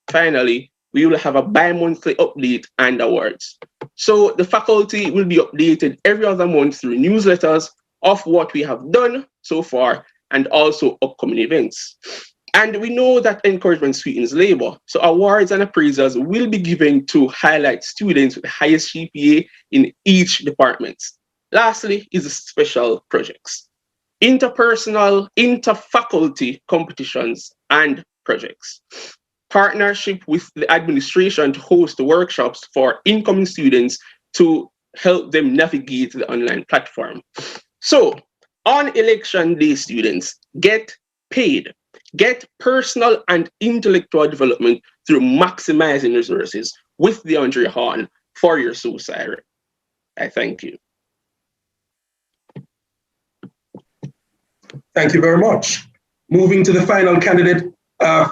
finally, we will have a bi-monthly update and awards. So the faculty will be updated every other month through newsletters of what we have done so far and also upcoming events. And we know that encouragement sweetens labor. So awards and appraisals will be given to highlight students with the highest GPA in each department. Lastly is the special projects, interpersonal, interfaculty competitions and projects. Partnership with the administration to host the workshops for incoming students to help them navigate the online platform. So on election day, students, get paid. Get personal and intellectual development through maximizing resources with the Andre Horn for your SOSI. I thank you. Thank you very much. Moving to the final candidate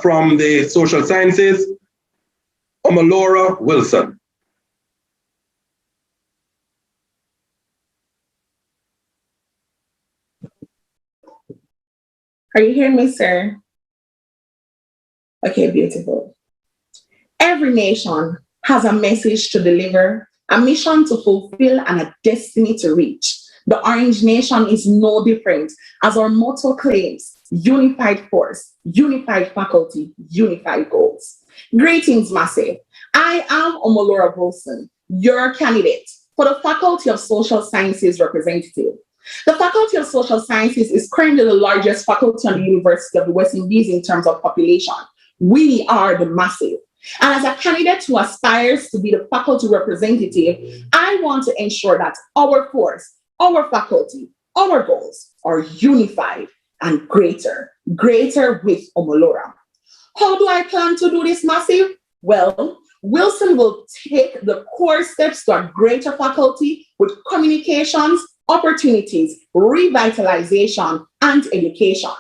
from the social sciences, Omalora Wilson. Are you hearing me, sir? Okay, beautiful. Every nation has a message to deliver, a mission to fulfill, and a destiny to reach. The Orange Nation is no different, as our motto claims: unified force, unified faculty, unified goals. Greetings, Massive. I am Omalora Wilson, your candidate for the Faculty of Social Sciences representative. The Faculty of Social Sciences is currently the largest faculty on the University of the West Indies in terms of population. We are the Massive. And as a candidate who aspires to be the faculty representative, I want to ensure that our force, our faculty, our goals are unified and greater with Omalora. How do I plan to do this, Massive? Well, Wilson will take the core steps to a greater faculty with communications, opportunities, revitalization, and education.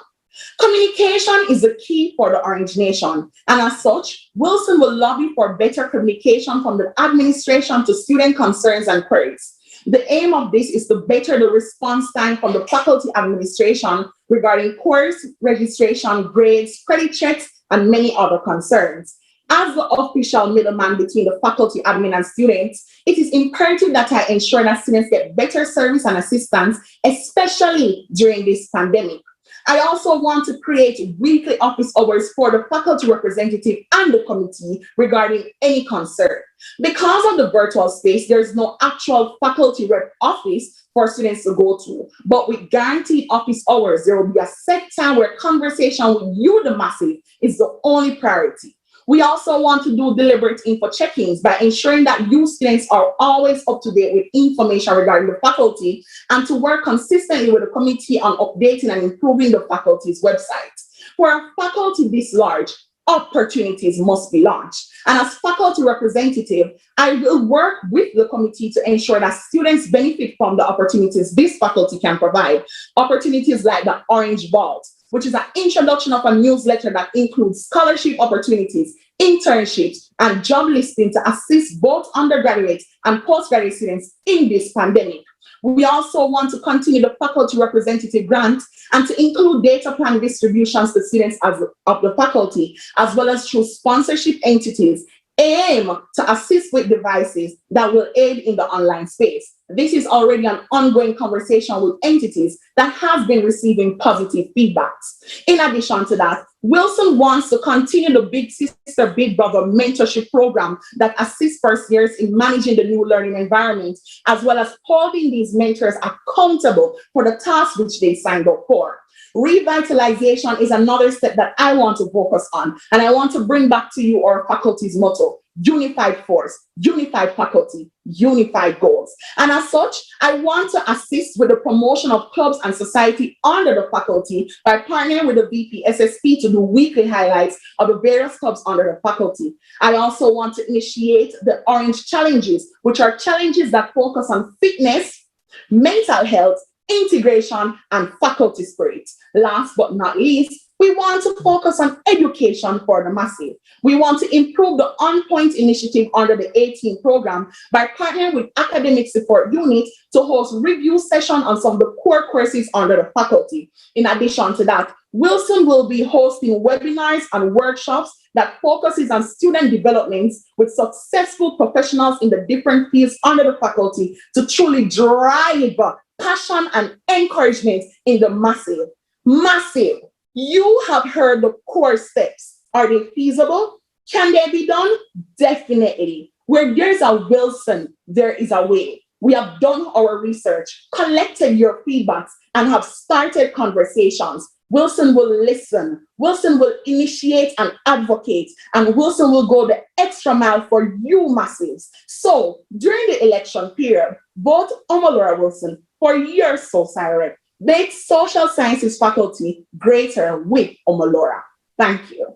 Communication is the key for the Orange Nation, and as such, Wilson will lobby for better communication from the administration to student concerns and queries. The aim of this is to better the response time from the faculty administration regarding course registration, grades, credit checks, and many other concerns. As the official middleman between the faculty, admin, and students, it is imperative that I ensure that students get better service and assistance, especially during this pandemic. I also want to create weekly office hours for the faculty representative and the committee regarding any concern. Because of the virtual space, there's no actual faculty rep office for students to go to. But with guaranteed office hours, there will be a set time where conversation with you, the massive, is the only priority. We also want to do deliberate info check-ins by ensuring that you students are always up to date with information regarding the faculty and to work consistently with the committee on updating and improving the faculty's website. For a faculty this large, opportunities must be launched. And as faculty representative, I will work with the committee to ensure that students benefit from the opportunities this faculty can provide. Opportunities like the Orange Vault, which is an introduction of a newsletter that includes scholarship opportunities, internships, and job listing to assist both undergraduate and postgraduate students in this pandemic. We also want to continue the faculty representative grant and to include data plan distributions to students of the faculty, as well as through sponsorship entities, aim to assist with devices that will aid in the online space. This is already an ongoing conversation with entities that have been receiving positive feedbacks. In addition to that, Wilson wants to continue the Big Sister, Big Brother mentorship program that assists first years in managing the new learning environment, as well as holding these mentors accountable for the tasks which they signed up for. Revitalization is another step that I want to focus on, and I want to bring back to you our faculty's motto: unified force, unified faculty, unified goals. And as such, I want to assist with the promotion of clubs and society under the faculty by partnering with the VP SSP to do weekly highlights of the various clubs under the faculty. I also want to initiate the Orange Challenges, which are challenges that focus on fitness, mental health, integration, and faculty spirit. Last but not least, we want to focus on education for the massive. We want to improve the On Point initiative under the 18 program by partnering with Academic Support Unit to host review session on some of the core courses under the faculty. In addition to that, Wilson will be hosting webinars and workshops that focuses on student developments with successful professionals in the different fields under the faculty to truly drive passion and encouragement in the massive. Massive. You have heard the core steps. Are they feasible? Can they be done? Definitely. Where there's a Wilson, there is a way. We have done our research, collected your feedbacks, and have started conversations. Wilson will listen. Wilson will initiate and advocate, and Wilson will go the extra mile for you massives. So during the election period, vote Omolora Wilson for your SOSI. Make social sciences faculty greater with Omolora. Thank you.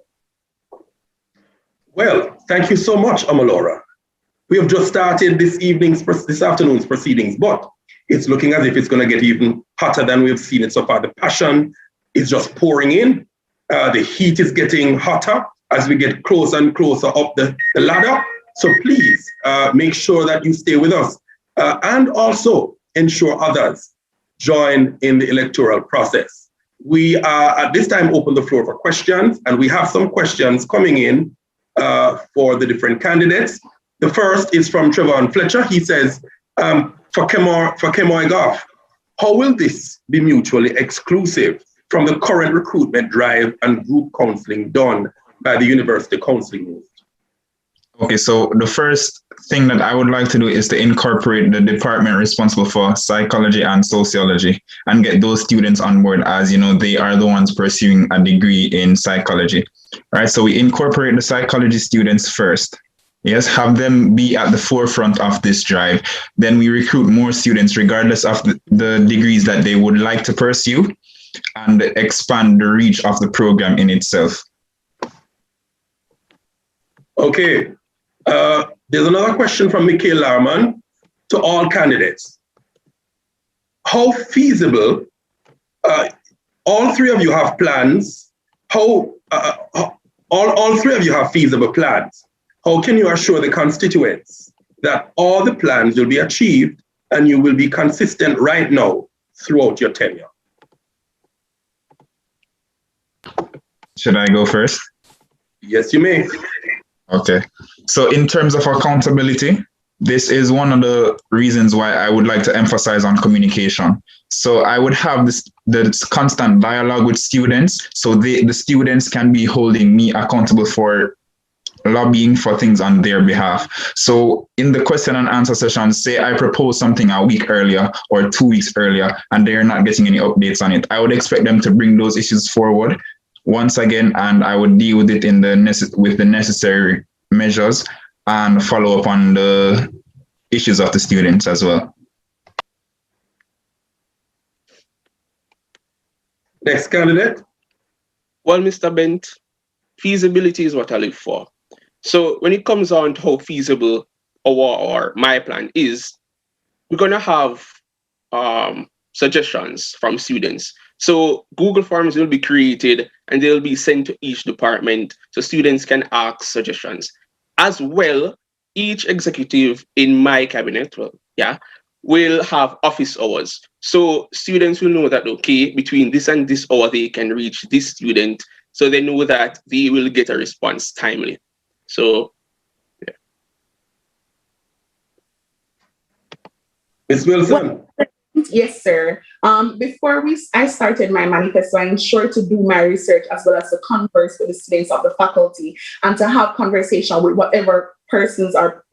Well, thank you so much, Omolora. We have just started this afternoon's proceedings, but it's looking as if it's going to get even hotter than we've seen it so far. The passion is just pouring in. The heat is getting hotter as we get closer and closer up the ladder. So please make sure that you stay with us and also ensure others join in the electoral process. We are at this time open the floor for questions, and we have some questions coming in for the different candidates. The first is from Trevor Fletcher. He says, for Kemoy Goff, how will this be mutually exclusive from the current recruitment drive and group counseling done by the University Counseling Unit? Okay, so the first thing that I would like to do is to incorporate the department responsible for psychology and sociology and get those students on board, as you know, they are the ones pursuing a degree in psychology. All right, so we incorporate the psychology students first. Yes, have them be at the forefront of this drive. Then we recruit more students regardless of the degrees that they would like to pursue and expand the reach of the program in itself. Okay. There's another question from Mikhail Larman to all candidates. How feasible, all three of you have plans, all three of you have feasible plans. How can you assure the constituents that all the plans will be achieved and you will be consistent right now throughout your tenure? Should I go first? Yes, you may. Okay. So in terms of accountability, this is one of the reasons why I would like to emphasize on communication. So I would have this constant dialogue with students, so the students can be holding me accountable for lobbying for things on their behalf. So in the question and answer session, say I propose something a week earlier or 2 weeks earlier, and they're not getting any updates on it, I would expect them to bring those issues forward once again, and I would deal with it with the necessary measures and follow up on the issues of the students as well. Next candidate. Well, Mr. Bent, feasibility is what I live for. So when it comes on to how feasible or my plan is, we're going to have suggestions from students. So Google Forms will be created and they'll be sent to each department so students can ask suggestions. As well, each executive in my cabinet, will have office hours. So students will know that, okay, between this and this hour, they can reach this student. So they know that they will get a response timely. So, yeah. Ms. Wilson. Yes, sir. Before I started my manifesto, I ensured to do my research as well as to converse with the students of the faculty and to have conversation with whatever persons are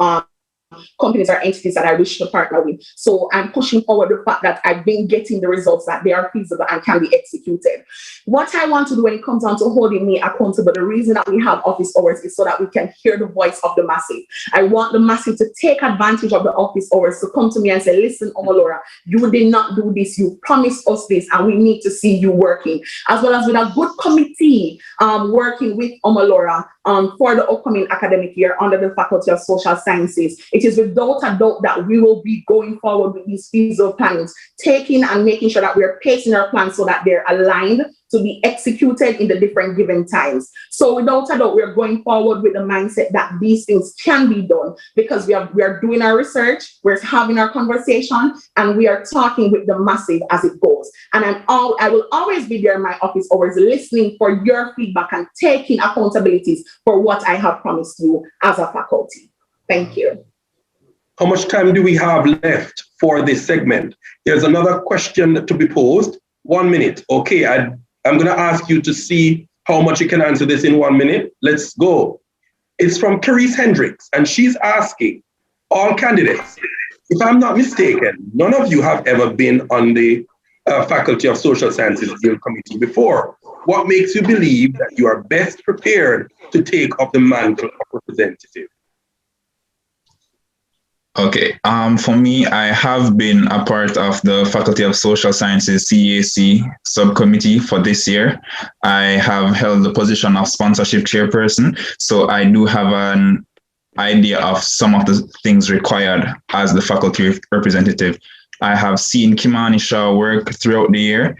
companies or entities that I wish to partner with. So I'm pushing forward the fact that I've been getting the results that they are feasible and can be executed. What I want to do when it comes down to holding me accountable, the reason that we have office hours is so that we can hear the voice of the masses. I want the masses to take advantage of the office hours to come to me and say, listen, Omalora, you did not do this. You promised us this and we need to see you working. As well as with a good committee working with Omalora for the upcoming academic year under the Faculty of Social Sciences. It is without a doubt that we will be going forward with these feasible plans, taking and making sure that we're pacing our plans so that they're aligned to be executed in the different given times. So without a doubt, we're going forward with the mindset that these things can be done because we are doing our research, we're having our conversation, and we are talking with the masses as it goes. And I will always be there in my office hours listening for your feedback and taking accountabilities for what I have promised you as a faculty. Thank you. How much time do we have left for this segment? There's another question to be posed. 1 minute. Okay, I'm going to ask you to see how much you can answer this in 1 minute. Let's go. It's from Carice Hendricks, and she's asking all candidates, if I'm not mistaken, none of you have ever been on the Faculty of Social Sciences Field Committee before. What makes you believe that you are best prepared to take up the mantle of representative? Okay, for me, I have been a part of the Faculty of Social Sciences CAC subcommittee for this year. I have held the position of sponsorship chairperson, so I do have an idea of some of the things required as the faculty representative. I have seen Kimani Shaw work throughout the year.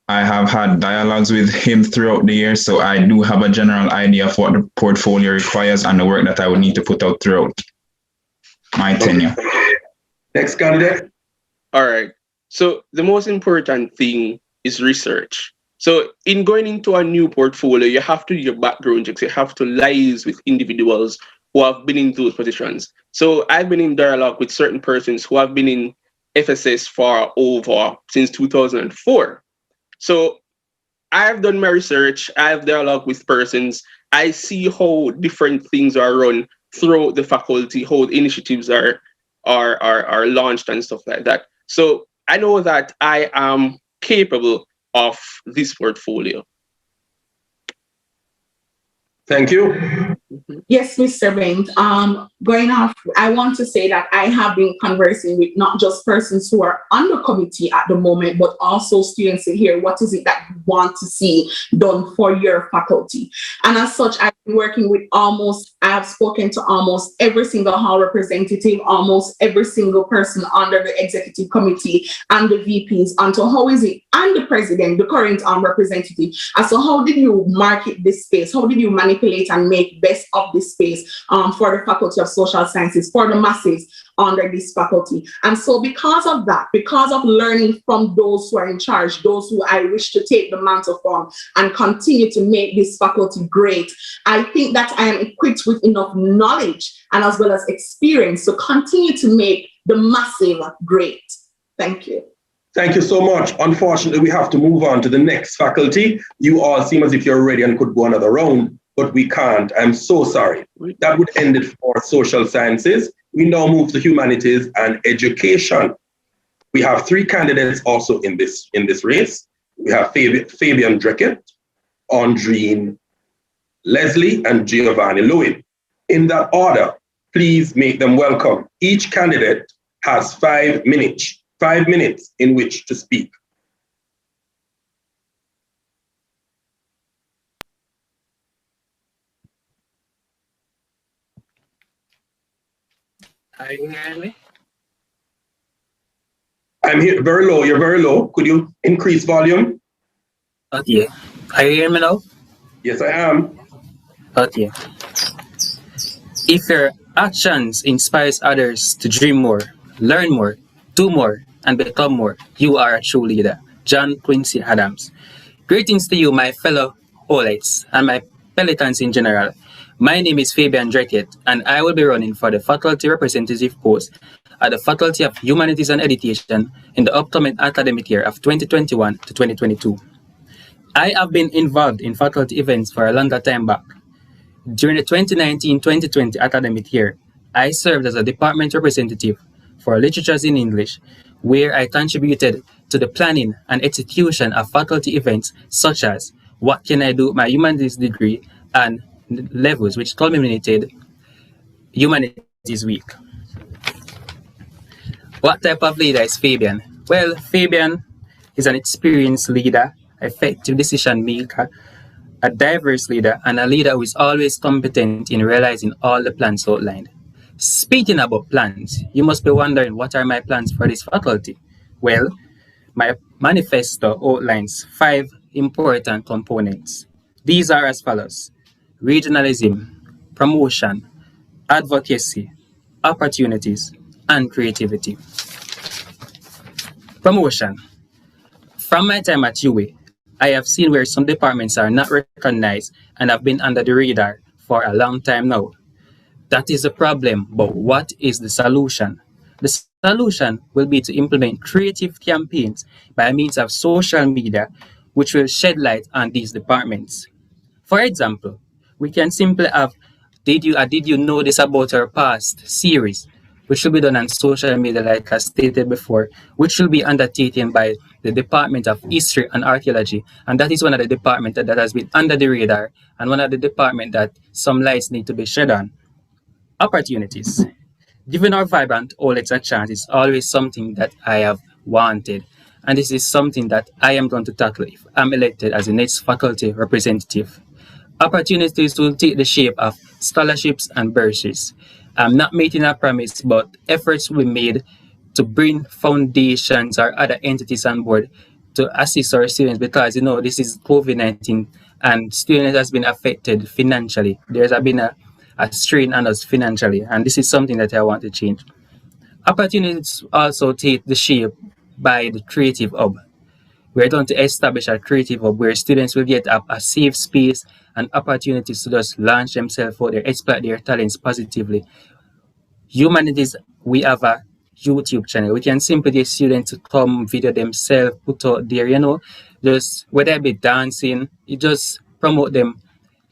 I have had dialogues with him throughout the year, so I do have a general idea of what the portfolio requires and the work that I would need to put out throughout my tenure. Next candidate. All right. So the most important thing is research. So in going into a new portfolio, you have to do your background checks. You have to liaise with individuals who have been in those positions. So I've been in dialogue with certain persons who have been in FSS for since 2004. So I've done my research. I've dialogued with persons. I see how different things are run throughout the faculty, how the initiatives are launched and stuff like that. So I know that I am capable of this portfolio. Thank you. Yes, Mr. Bent. Going off, I want to say that I have been conversing with not just persons who are on the committee at the moment, but also students to hear what is it that you want to see done for your faculty. And as such, I've been working with I have spoken to almost every single hall representative, almost every single person under the executive committee and the VPs onto how is it, and the president, the current representative, as to how did you market this space? How did you manipulate and make best of this space for the Faculty of of Social Sciences for the masses under this faculty. And so because of that, because of learning from those who are in charge, those who I wish to take the mantle from and continue to make this faculty great, I think that I am equipped with enough knowledge and as well as experience to continue to make the massive great. Thank you. Thank you so much. Unfortunately, we have to move on to the next faculty. You all seem as if you're ready and could go another round, but we can't. I'm so sorry. That would end it for social sciences. We now move to humanities and education. We have 3 candidates also in this race. We have Fabian Dreckett, Andreen Leslie, and Giovanni Lewin. In that order, please make them welcome. Each candidate has 5 minutes. 5 minutes in which to speak. Are you hearing me? I'm here very low. You're very low. Could you increase volume? Okay. Are you hearing me now? Yes, I am. Okay. If your actions inspires others to dream more, learn more, do more, and become more, you are a true leader. John Quincy Adams. Greetings to you, my fellow Olites and my Pelotons in general. My name is Fabian Dreckett, and I will be running for the faculty representative post at the Faculty of Humanities and Education in the upcoming academic year of 2021 to 2022. I have been involved in faculty events for a longer time back. During the 2019-2020 academic year, I served as a department representative for Literatures in English, where I contributed to the planning and execution of faculty events such as What Can I Do with My Humanities Degree and Levels, which culminated Humanities Week. What type of leader is Fabian? Well, Fabian is an experienced leader, effective decision maker, a diverse leader, and a leader who is always competent in realizing all the plans outlined. Speaking about plans, you must be wondering, what are my plans for this faculty? Well, my manifesto outlines 5 important components. These are as follows: regionalism, promotion, advocacy, opportunities, and creativity. Promotion. From my time at UWI, I have seen where some departments are not recognized and have been under the radar for a long time now. That is the problem, but what is the solution? The solution will be to implement creative campaigns by means of social media, which will shed light on these departments. For example, we can simply have did you know this about our past series, which will be done on social media, like I stated before, which will be undertaken by the Department of History and Archaeology. And that is one of the departments that has been under the radar and one of the departments that some lights need to be shed on. Opportunities. Giving our vibrant Olets a chance is always something that I have wanted. And this is something that I am going to tackle if I'm elected as the next faculty representative. Opportunities will take the shape of scholarships and bursaries. I'm not making a promise, but efforts will be made to bring foundations or other entities on board to assist our students, because this is COVID-19 and students has been affected financially. There's been a strain on us financially, and this is something that I want to change. Opportunities also take the shape by the Creative Hub. We're going to establish a Creative Hub where students will get a safe space and opportunities to just launch themselves out there, exploit their talents positively. Humanities, we have a YouTube channel. We can simply get students to come video themselves, put out there, just whether it be dancing, you just promote them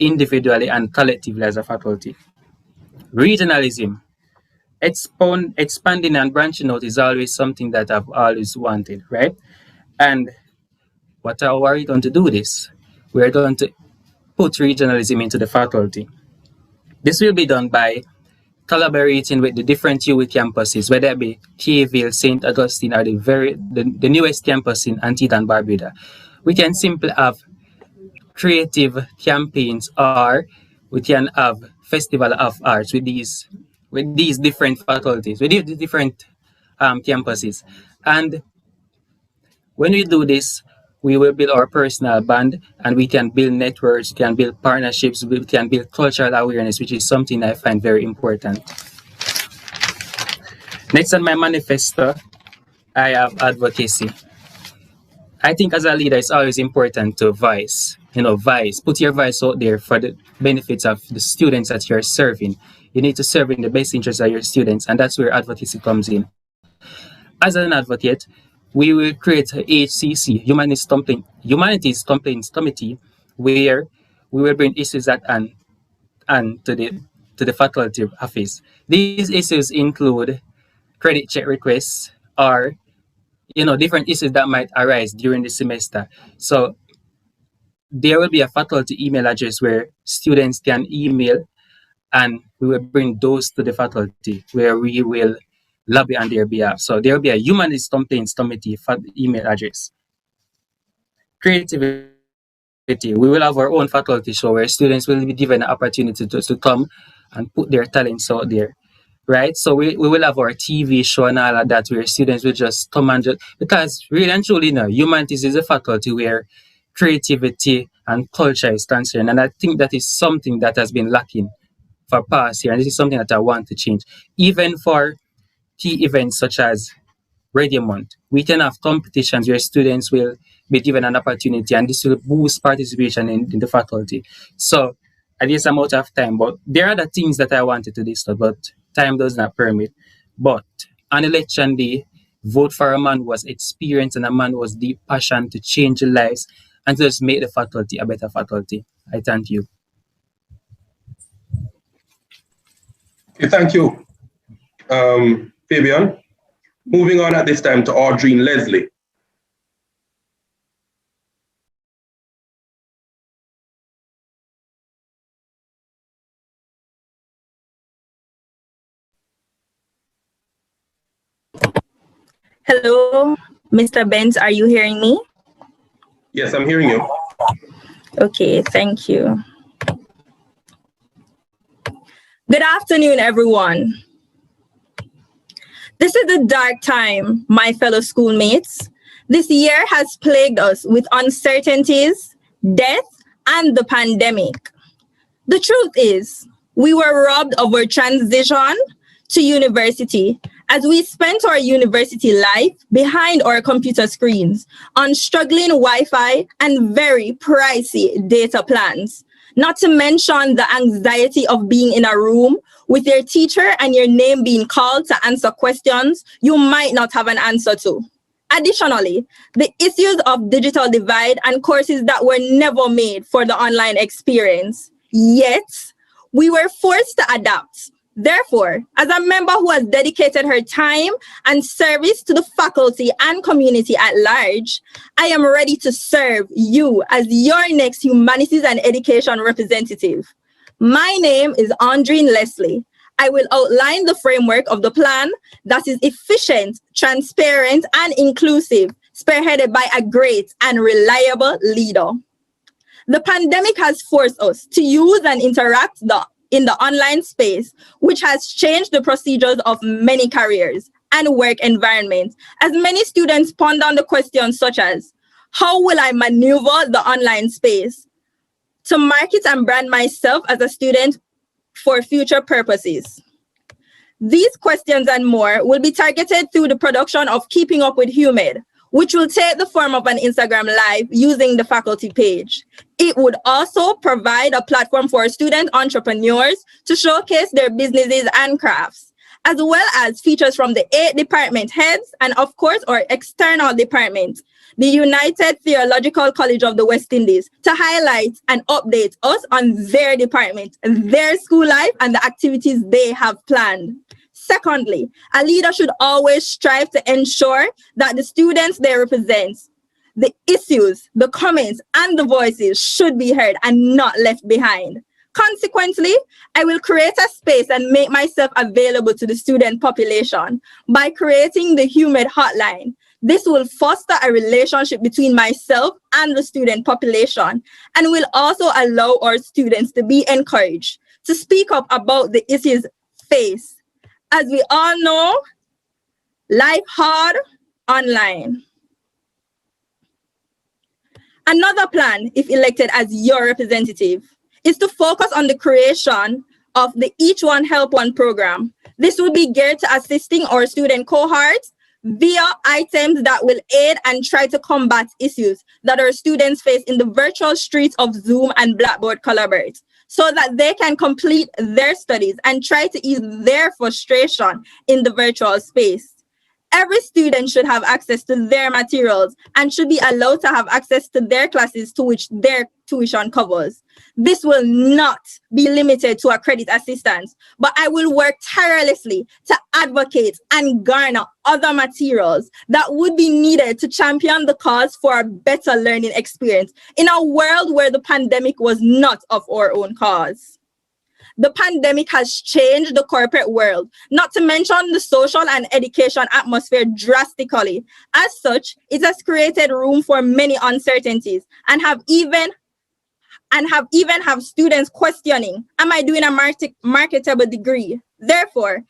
individually and collectively as a faculty. Regionalism. Expanding and branching out is always something that I've always wanted, right? And what are we going to do this? We're going to put regionalism into the faculty. This will be done by collaborating with the different UWI campuses, whether it be Kayville, St. Augustine, or the newest campus in Antigua and Barbuda. We can simply have creative campaigns, or we can have festival of arts with these different faculties, with these different campuses. And when we do this, we will build our personal band, and we can build networks, we can build partnerships, we can build cultural awareness, which is something I find very important. Next on my manifesto, I have advocacy. I think as a leader, it's always important to voice, put your voice out there for the benefits of the students that you're serving. You need to serve in the best interest of your students, and that's where advocacy comes in. As an advocate, we will create a HCC, Humanities Complaints Committee, where we will bring issues at and to the faculty office. These issues include credit check requests or different issues that might arise during the semester. So there will be a faculty email address where students can email, and we will bring those to the faculty where we will lobby on their behalf. So there will be a Humanities Complaints Committee email address. Creativity. We will have our own faculty show where students will be given an opportunity to come and put their talents out there. Right? So we will have our TV show and all of that where students will just come and because really and truly, humanities is a faculty where creativity and culture is concerned. And I think that is something that has been lacking for past year. And this is something that I want to change. Even for key events such as Radio Month, we can have competitions where students will be given an opportunity, and this will boost participation in the faculty. So I guess I'm out of time, but there are other things that I wanted to discuss, but time does not permit. But on election day, vote for a man who was experienced and a man who was deep passion to change lives and to just make the faculty a better faculty. I thank you. Okay, thank you, Fabian. Moving on at this time to Audrine Leslie. Hello, Mr. Benz, are you hearing me? Yes, I'm hearing you. Okay, thank you. Good afternoon, everyone. This is a dark time, my fellow schoolmates. This year has plagued us with uncertainties, death, and the pandemic. The truth is, we were robbed of our transition to university as we spent our university life behind our computer screens on struggling Wi-Fi and very pricey data plans. Not to mention the anxiety of being in a room with your teacher and your name being called to answer questions you might not have an answer to. Additionally, the issues of digital divide and courses that were never made for the online experience. Yet, we were forced to adapt. Therefore, as a member who has dedicated her time and service to the faculty and community at large, I am ready to serve you as your next Humanities and Education representative. My name is Audrine Leslie. I will outline the framework of the plan that is efficient, transparent, and inclusive, spearheaded by a great and reliable leader. The pandemic has forced us to use and interact in the online space, which has changed the procedures of many careers and work environments, as many students ponder on the questions such as, how will I maneuver the online space to market and brand myself as a student for future purposes? These questions and more will be targeted through the production of Keeping Up with Humid, which will take the form of an Instagram Live using the faculty page. It would also provide a platform for student entrepreneurs to showcase their businesses and crafts, as well as features from the 8 department heads and, of course, our external department, the United Theological College of the West Indies, to highlight and update us on their department, their school life, and the activities they have planned. Secondly, a leader should always strive to ensure that the students they represent, the issues, the comments, and the voices should be heard and not left behind. Consequently, I will create a space and make myself available to the student population by creating the Humid Hotline. This will foster a relationship between myself and the student population and will also allow our students to be encouraged to speak up about the issues faced. As we all know, life hard online. Another plan, if elected as your representative, is to focus on the creation of the Each One Help One program. This would be geared to assisting our student cohorts via items that will aid and try to combat issues that our students face in the virtual streets of Zoom and Blackboard Collaborate, so that they can complete their studies and try to ease their frustration in the virtual space. Every student should have access to their materials and should be allowed to have access to their classes to which their tuition covers. This will not be limited to accredited assistance, but I will work tirelessly to advocate and garner other materials that would be needed to champion the cause for a better learning experience in a world where the pandemic was not of our own cause. The pandemic has changed the corporate world, not to mention the social and education atmosphere drastically. As such, it has created room for many uncertainties and have even students questioning, am I doing a marketable degree? Therefore,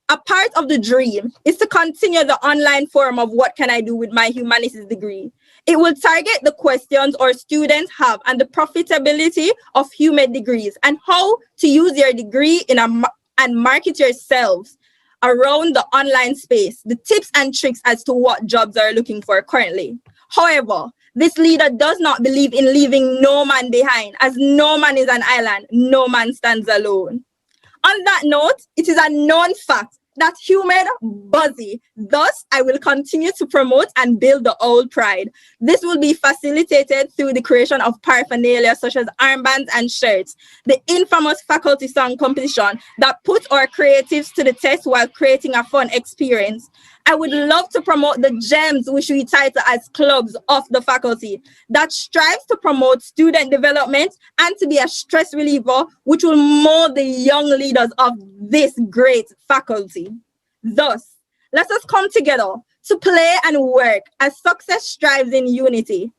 a part of the dream is to continue the online forum of what can I do with my humanities degree. It will target the questions our students have and the profitability of human degrees and how to use your degree and market yourselves around the online space, the tips and tricks as to what jobs are looking for currently. However, this leader does not believe in leaving no man behind, as no man is an island, no man stands alone. On that note, it is a known fact that human buzzy. Thus, I will continue to promote and build the old pride. This will be facilitated through the creation of paraphernalia such as armbands and shirts, the infamous faculty song competition that puts our creatives to the test while creating a fun experience. I would love to promote the GEMS, which we title as clubs of the faculty, that strives to promote student development and to be a stress reliever, which will mold the young leaders of this great faculty. Thus, let us come together to play and work as success strives in unity.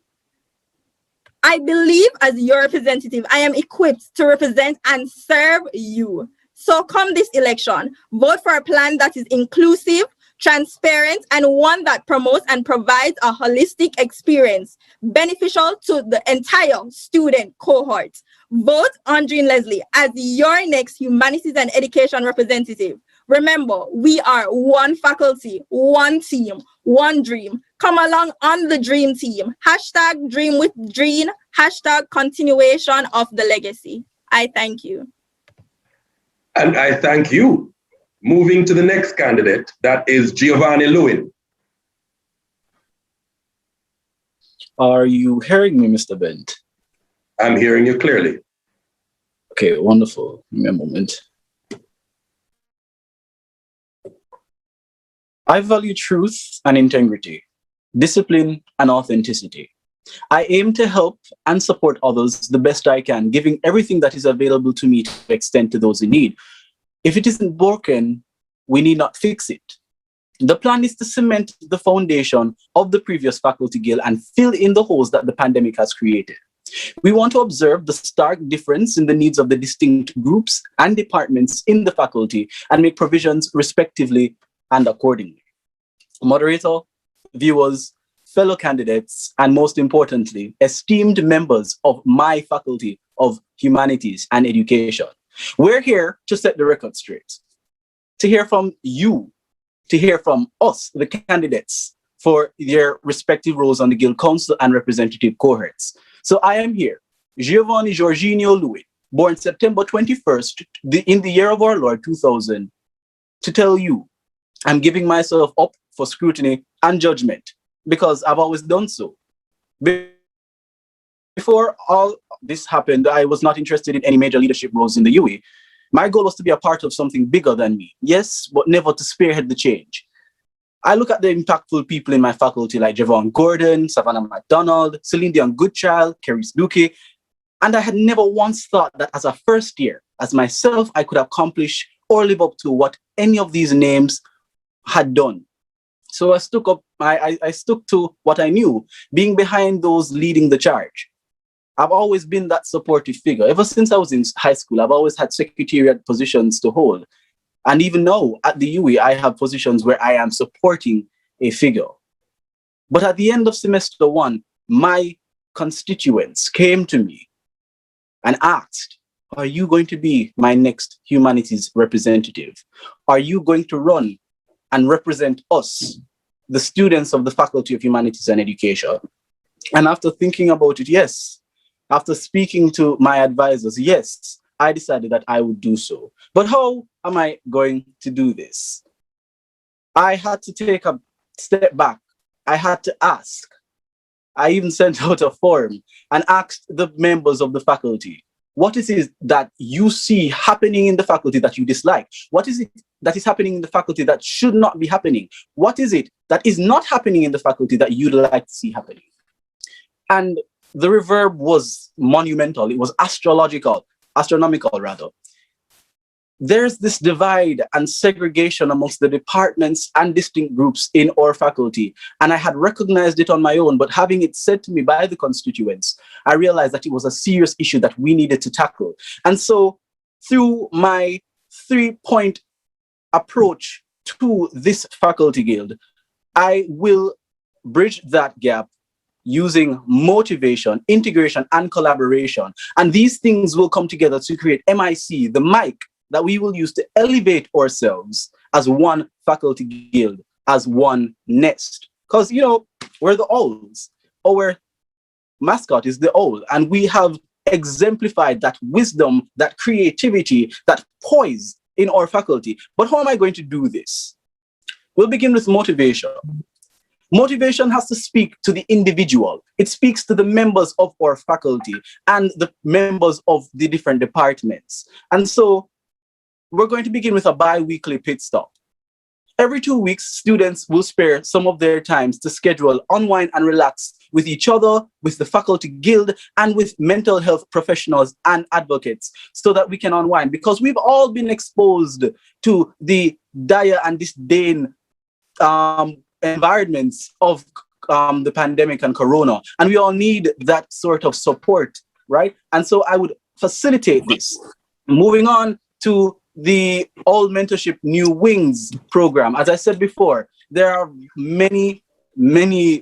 I believe as your representative, I am equipped to represent and serve you. So come this election, vote for a plan that is inclusive, transparent, and one that promotes and provides a holistic experience beneficial to the entire student cohort. Vote Andreen Leslie as your next Humanities and Education representative. Remember, we are one faculty, one team, one dream. Come along on the dream team. Hashtag dream with Dreen. Hashtag continuation of the legacy. I thank you. And I thank you. Moving to the next candidate, that is Giovanni Lewin. Are you hearing me, Mr. Bent? I'm hearing you clearly. Okay, wonderful. Give me a moment. I value truth and integrity, discipline and authenticity. I aim to help and support others the best I can, giving everything that is available to me to extend to those in need. If it isn't broken, we need not fix it. The plan is to cement the foundation of the previous faculty guild and fill in the holes that the pandemic has created. We want to observe the stark difference in the needs of the distinct groups and departments in the faculty and make provisions respectively and accordingly. Moderator, viewers, fellow candidates, and most importantly, esteemed members of my faculty of Humanities and Education. We're here to set the record straight, to hear from you, to hear from us, the candidates, for their respective roles on the Guild Council and representative cohorts. So I am here, Giovanni Jorginho Lewin, born September 21st, in the year of our Lord 2000, to tell you I'm giving myself up for scrutiny and judgment because I've always done so. Before all this happened, I was not interested in any major leadership roles in the UWI. My goal was to be a part of something bigger than me, yes, but never to spearhead the change. I look at the impactful people in my faculty like Javon Gordon, Savannah McDonald, Celine Dion Goodchild, Keris Duque, and I had never once thought that as a first year, as myself, I could accomplish or live up to what any of these names had done. So I stuck to what I knew, being behind those leading the charge. I've always been that supportive figure. Ever since I was in high school, I've always had secretariat positions to hold. And even now at the UWI, I have positions where I am supporting a figure. But at the end of semester one, my constituents came to me and asked, are you going to be my next humanities representative? Are you going to run and represent us, the students of the Faculty of Humanities and Education? And after thinking about it, yes. After speaking to my advisors, yes, I decided that I would do so. But how am I going to do this? I had to take a step back. I had to ask. I even sent out a form and asked the members of the faculty, what is it that you see happening in the faculty that you dislike? What is it that is happening in the faculty that should not be happening? What is it that is not happening in the faculty that you'd like to see happening? And the reverb was monumental. It was astronomical rather. There's this divide and segregation amongst the departments and distinct groups in our faculty. And I had recognized it on my own, but having it said to me by the constituents, I realized that it was a serious issue that we needed to tackle. And so through my 3-point approach to this faculty guild, I will bridge that gap using motivation, integration, and collaboration. And these things will come together to create MIC, the mic that we will use to elevate ourselves as one faculty guild, as one nest. Because, you know, we're the owls. Our mascot is the owl. And we have exemplified that wisdom, that creativity, that poise in our faculty. But how am I going to do this? We'll begin with motivation. Motivation has to speak to the individual. It speaks to the members of our faculty and the members of the different departments. And so we're going to begin with a bi-weekly pit stop. Every 2 weeks, students will spare some of their times to schedule, unwind and relax with each other, with the faculty guild, and with mental health professionals and advocates so that we can unwind. Because we've all been exposed to the dire and disdain environments of the pandemic and corona, and we all need that sort of support, right? And so I would facilitate this. Moving on to the All Mentorship New Wings program. As I said before, there are many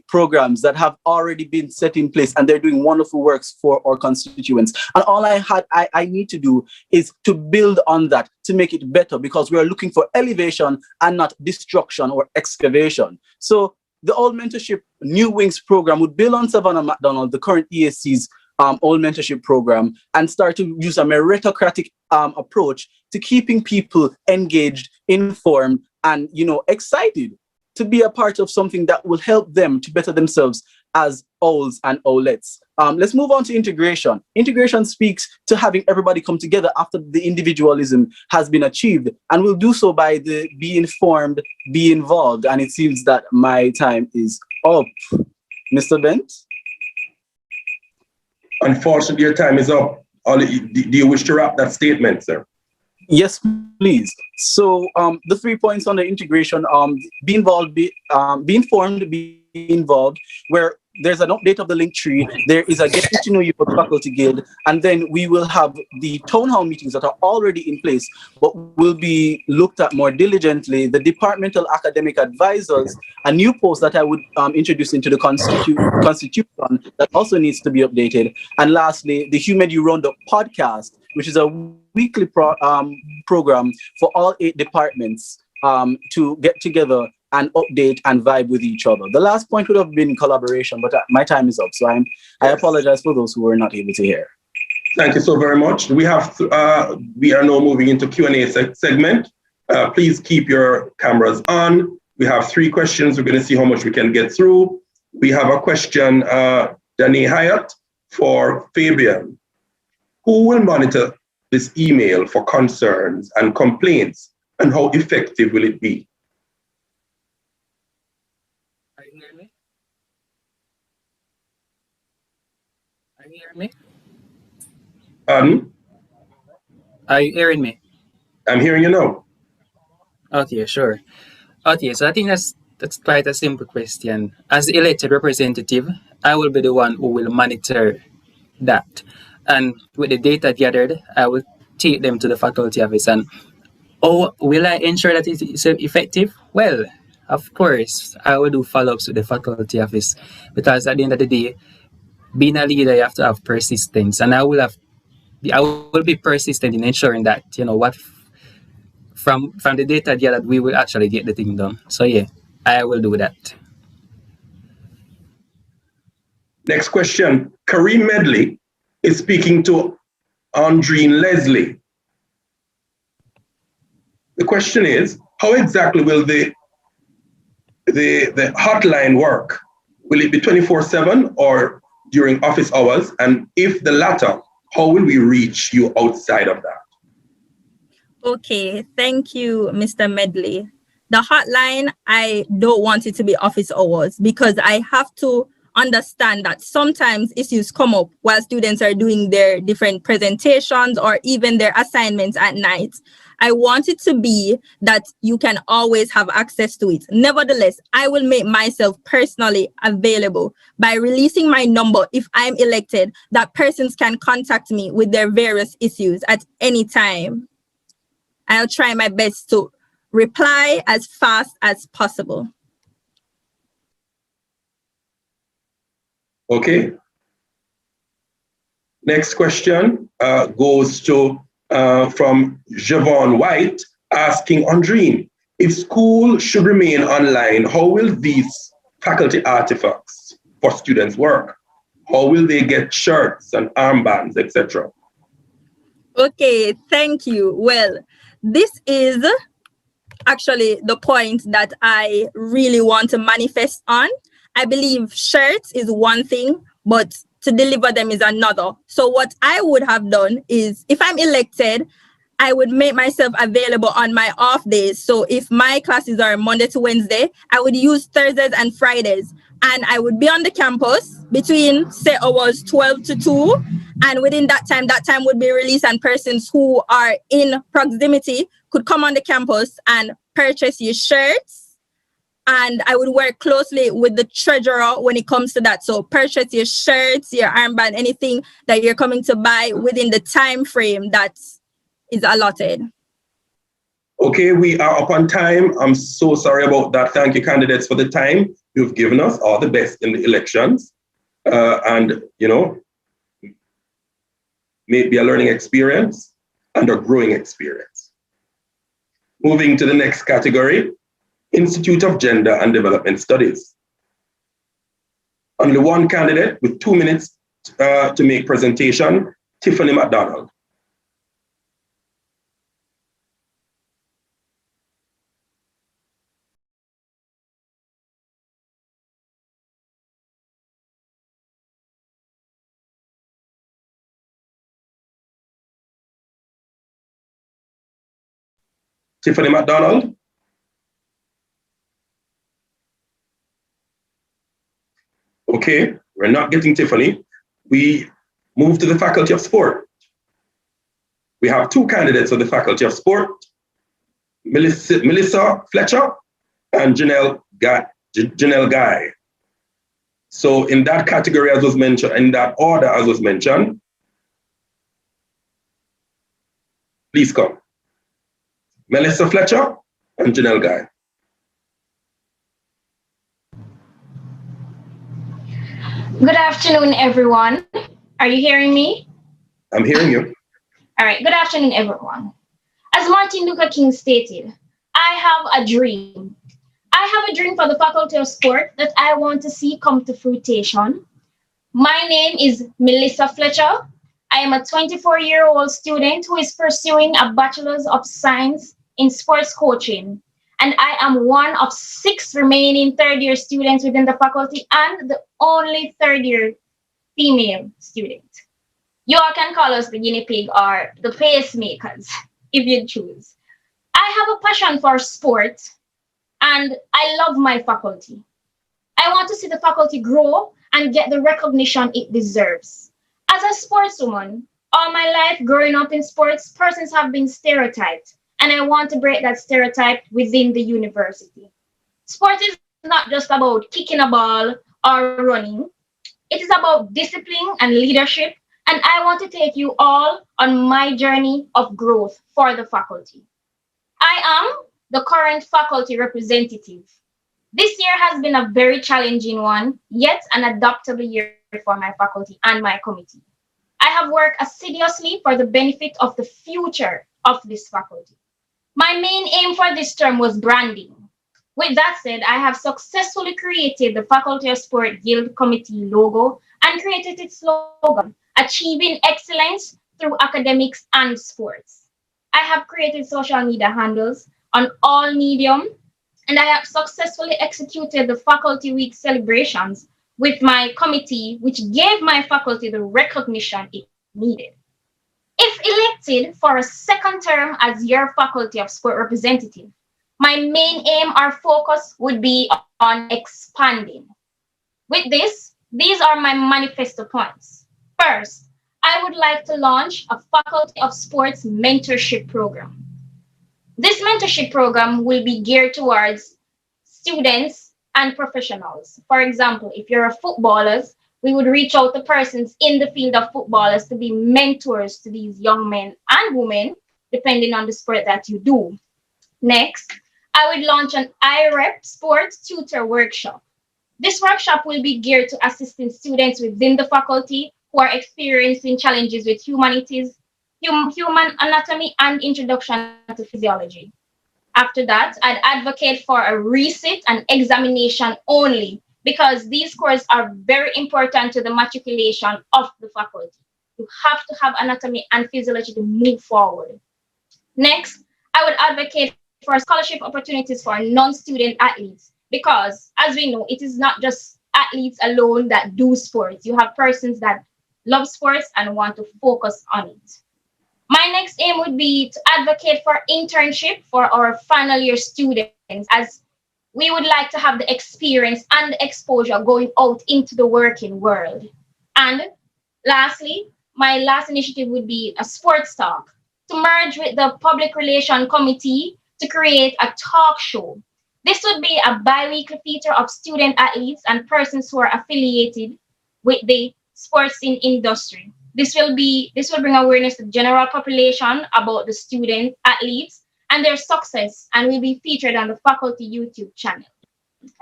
programs that have already been set in place, and they're doing wonderful works for our constituents. And all I need to do is to build on that to make it better, because we are looking for elevation and not destruction or excavation. So the All Mentorship New Wings program would build on Savannah McDonald, the current ESC's All Mentorship program, and start to use a meritocratic approach to keeping people engaged, informed, and, you know, excited to be a part of something that will help them to better themselves as owls and owlets. Let's move on to integration. Integration speaks to having everybody come together after the individualism has been achieved, and we'll do so by the be informed, be involved. And it seems that my time is up. Mr. Bent? Unfortunately, your time is up. Do you wish to wrap that statement, sir? Yes, please. So the 3 points on the integration, be involved, be informed, be involved, where there's an update of the link tree, there is a get to know you for the faculty guild, and then we will have the town hall meetings that are already in place, but will be looked at more diligently. The departmental academic advisors, a new post that I would introduce into the constitution that also needs to be updated. And lastly, the Humanities Roundup podcast, which is a weekly program for all 8 departments to get together and update and vibe with each other. The last point would have been collaboration, but my time is up, so I apologize for those who were not able to hear. Thank you so very much. We are now moving into Q&A segment. Please keep your cameras on. We have 3 questions. We're going to see how much we can get through. We have a question, Danae Hyatt, for Fabian. Who will monitor this email for concerns and complaints, and how effective will it be? Are you hearing me? Are you hearing me? Are you hearing me? I'm hearing you now. Okay, sure. Okay, so I think that's quite a simple question. As the elected representative, I will be the one who will monitor that. And with the data gathered, I will take them to the faculty office. And will I ensure that it is effective? Well, of course, I will do follow-ups with the faculty office, because at the end of the day, being a leader, you have to have persistence, and I will be persistent in ensuring that from the data gathered, we will actually get the thing done. So yeah, I will do that. Next question. Kareem Medley is speaking to Andreen Leslie. The question is, how exactly will the hotline work? Will it be 24/7 or during office hours? And if the latter, how will we reach you outside of that? Okay, thank you, Mr. Medley. The hotline, I don't want it to be office hours because I have to understand that sometimes issues come up while students are doing their different presentations or even their assignments at night. I want it to be that you can always have access to it. Nevertheless, I will make myself personally available by releasing my number. If I'm elected, that persons can contact me with their various issues at any time. I'll try my best to reply as fast as possible. Okay. Next question goes to from Javon White, asking Andreen, if school should remain online, how will these faculty artifacts for students work? How will they get shirts and armbands, etc.? Okay, thank you. Well, this is actually the point that I really want to manifest on. I believe shirts is one thing, but to deliver them is another. So what I would have done is, if I'm elected, I would make myself available on my off days. So if my classes are Monday to Wednesday, I would use Thursdays and Fridays. And I would be on the campus between, say, hours 12 to 2. And within that time would be released, and persons who are in proximity could come on the campus and purchase your shirts. And I would work closely with the treasurer when it comes to that. So purchase your shirts, your armband, anything that you're coming to buy within the time frame that is allotted. Okay, we are up on time. I'm so sorry about that. Thank you, candidates, for the time you've given us. All the best in the elections. And, may it be a learning experience and a growing experience. Moving to the next category, Institute of Gender and Development Studies. Only one candidate with 2 minutes to make presentation, Tiffany McDonald. Tiffany McDonald. Okay, we're not getting Tiffany. We move to the Faculty of Sport. We have 2 candidates for the Faculty of Sport, Melissa Fletcher and Janelle Guy. So in that category, as was mentioned, in that order, as was mentioned, please come. Melissa Fletcher and Janelle Guy. Good afternoon, everyone. Are you hearing me? I'm hearing you. All right, good afternoon, everyone. As Martin Luther King stated, I have a dream. I have a dream for the Faculty of Sport that I want to see come to fruition. My name is Melissa Fletcher. I am a 24-year-old student who is pursuing a Bachelor's of Science in Sports Coaching. And I am one of 6 remaining third-year students within the faculty and the only third-year female student. You all can call us the guinea pig or the pacemakers, if you choose. I have a passion for sport, and I love my faculty. I want to see the faculty grow and get the recognition it deserves. As a sportswoman, all my life growing up in sports, persons have been stereotyped, and I want to break that stereotype within the university. Sport is not just about kicking a ball or running. It is about discipline and leadership, and I want to take you all on my journey of growth for the faculty. I am the current faculty representative. This year has been a very challenging one, yet an adaptable year for my faculty and my committee. I have worked assiduously for the benefit of the future of this faculty. My main aim for this term was branding. With that said, I have successfully created the Faculty of Sport Guild Committee logo and created its slogan, achieving excellence through academics and sports. I have created social media handles on all medium, and I have successfully executed the Faculty Week celebrations with my committee, which gave my faculty the recognition it needed. If elected for a second term as your Faculty of Sport representative, my main aim or focus would be on expanding. With this, these are my manifesto points. First, I would like to launch a Faculty of Sports mentorship program. This mentorship program will be geared towards students and professionals. For example, if you're a footballer, we would reach out to persons in the field of footballers to be mentors to these young men and women, depending on the sport that you do. Next, I would launch an IREP sports tutor workshop. This workshop will be geared to assisting students within the faculty who are experiencing challenges with humanities, human anatomy, and introduction to physiology. After that, I'd advocate for a resit and examination only, because these scores are very important to the matriculation of the faculty. You have to have anatomy and physiology to move forward. Next, I would advocate for scholarship opportunities for non-student athletes, because as we know, it is not just athletes alone that do sports. You have persons that love sports and want to focus on it. My next aim would be to advocate for internship for our final year students, as we would like to have the experience and the exposure going out into the working world. And lastly, my last initiative would be a sports talk, to merge with the public relation committee to create a talk show. This would be a bi-weekly feature of student athletes and persons who are affiliated with the sports industry. This will bring awareness to the general population about the student athletes and their success, and will be featured on the faculty YouTube channel.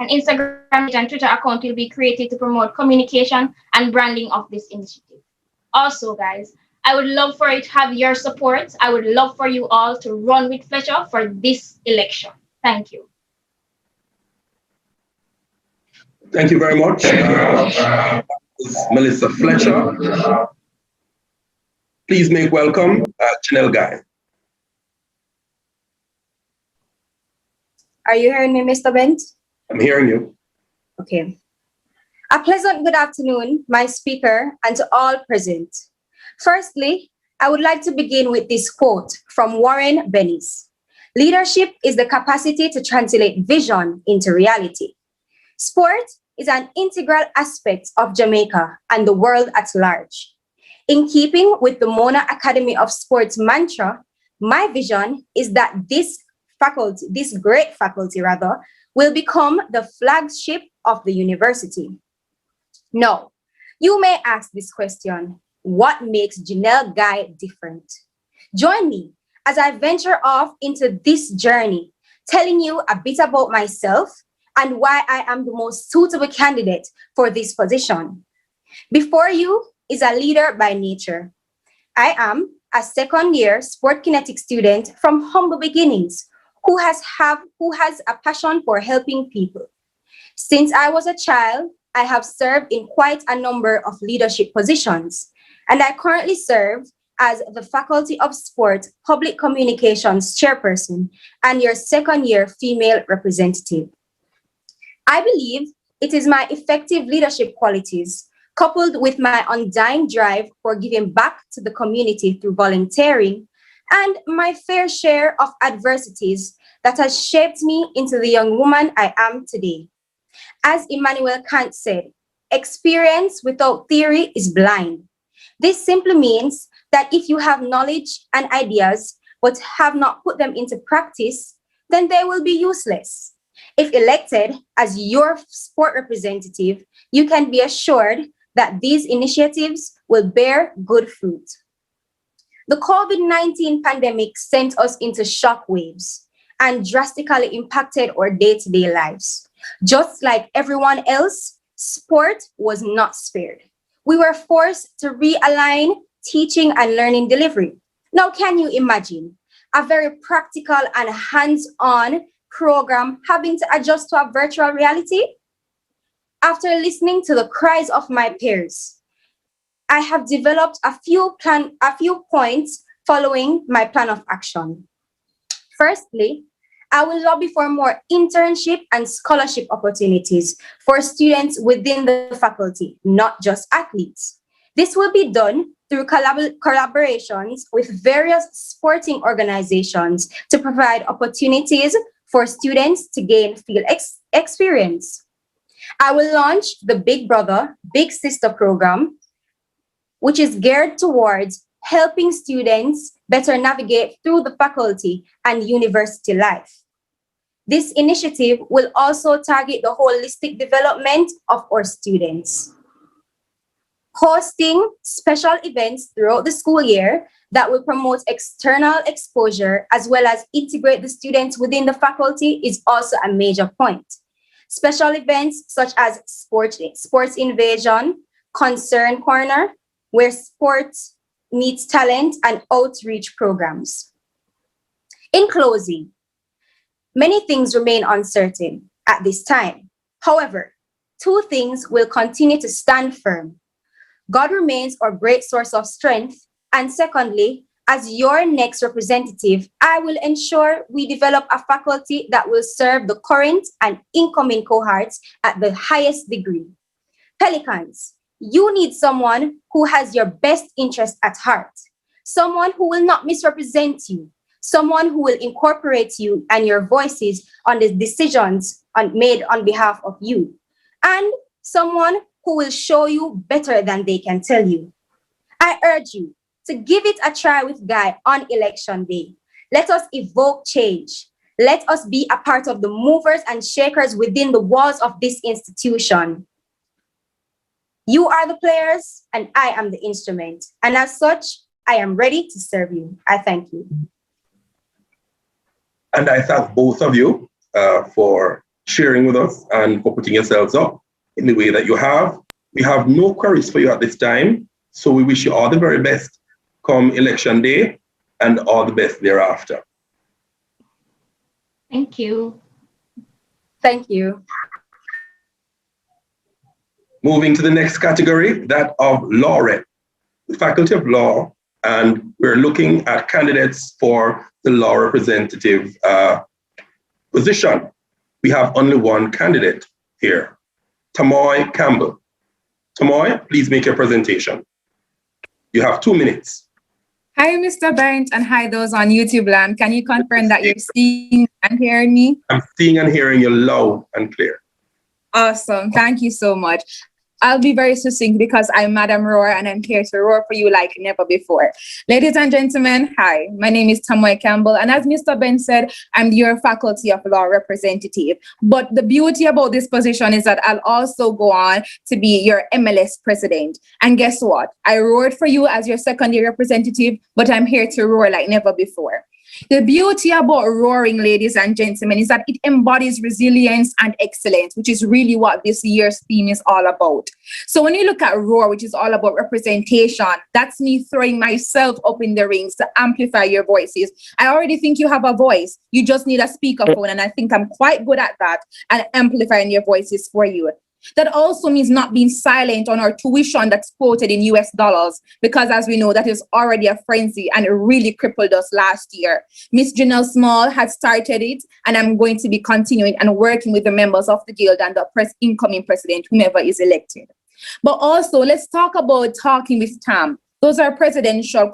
An Instagram and Twitter account will be created to promote communication and branding of this initiative. Also, guys, I would love for it to have your support. I would love for you all to run with Fletcher for this election. Thank you. Thank you very much, Melissa Fletcher. Please make welcome Janelle Guy. Are you hearing me, Mr. Bent? I'm hearing you. Okay. A pleasant good afternoon, my speaker, and to all present. Firstly, I would like to begin with this quote from Warren Bennis. Leadership is the capacity to translate vision into reality. Sport is an integral aspect of Jamaica and the world at large. In keeping with the Mona Academy of Sports mantra, my vision is that this great faculty, will become the flagship of the university. Now, you may ask this question: what makes Janelle Guy different? Join me as I venture off into this journey, telling you a bit about myself and why I am the most suitable candidate for this position. Before you is a leader by nature. I am a second-year sport kinetic student from humble beginnings who has a passion for helping people. Since I was a child, I have served in quite a number of leadership positions, and I currently serve as the Faculty of Sport Public Communications Chairperson and your second-year female representative. I believe it is my effective leadership qualities, coupled with my undying drive for giving back to the community through volunteering, and my fair share of adversities that has shaped me into the young woman I am today. As Immanuel Kant said, experience without theory is blind. This simply means that if you have knowledge and ideas, but have not put them into practice, then they will be useless. If elected as your sport representative, you can be assured that these initiatives will bear good fruit. The COVID-19 pandemic sent us into shockwaves and drastically impacted our day-to-day lives. Just like everyone else, sport was not spared. we were forced to realign teaching and learning delivery. Now, can you imagine a very practical and hands-on program having to adjust to a virtual reality? After listening to the cries of my peers, I have developed a few points following my plan of action. Firstly, I will lobby for more internship and scholarship opportunities for students within the faculty, not just athletes. This will be done through collaborations with various sporting organizations to provide opportunities for students to gain field experience. I will launch the Big Brother, Big Sister program, which is geared towards helping students better navigate through the faculty and university life. This initiative will also target the holistic development of our students. Hosting special events throughout the school year that will promote external exposure as well as integrate the students within the faculty is also a major point. Special events such as sports invasion, concern corner, where sports meets talent, and outreach programs. In closing, many things remain uncertain at this time. However, two things will continue to stand firm. God remains our great source of strength. And secondly, as your next representative, I will ensure we develop a faculty that will serve the current and incoming cohorts at the highest degree. Pelicans, you need someone who has your best interest at heart, someone who will not misrepresent you, someone who will incorporate you and your voices on the decisions made on behalf of you, and someone who will show you better than they can tell you. I urge you to give it a try with Guy on election day. Let us evoke change. Let us be a part of the movers and shakers within the walls of this institution. You are the players and I am the instrument. And as such, I am ready to serve you. I thank you. And I thank both of you for sharing with us and for putting yourselves up in the way that you have. We have no queries for you at this time, so we wish you all the very best come election day and all the best thereafter. Thank you. Thank you. Moving to the next category, that of law rep, the Faculty of Law, and we're looking at candidates for the law representative position. We have only one candidate here, Tamoy Campbell. Tamoy, please make your presentation. You have 2 minutes. Hi, Mr. Bent, and hi, those on YouTube land. Can you confirm that you're seeing and hearing me? I'm seeing and hearing you loud and clear. Awesome. Thank you so much. I'll be very succinct because I'm Madam Roar and I'm here to roar for you like never before. Ladies and gentlemen, hi, my name is Tamoy Campbell. And as Mr. Ben said, I'm your Faculty of Law representative. But the beauty about this position is that I'll also go on to be your MLS president. And guess what? I roared for you as your second year representative, but I'm here to roar like never before. The beauty about roaring, ladies and gentlemen, is that it embodies resilience and excellence, which is really what this year's theme is all about. So when you look at roar, which is all about representation, that's me throwing myself up in the rings to amplify your voices. I already think you have a voice. You just need a speakerphone, and I think I'm quite good at that and amplifying your voices for you. That also means not being silent on our tuition that's quoted in US dollars, because as we know, that is already a frenzy and it really crippled us last year. Miss Janelle Small had started it, and I'm going to be continuing and working with the members of the guild and the incoming president, whomever is elected. But also, let's talk about talking with Tam. Those are presidential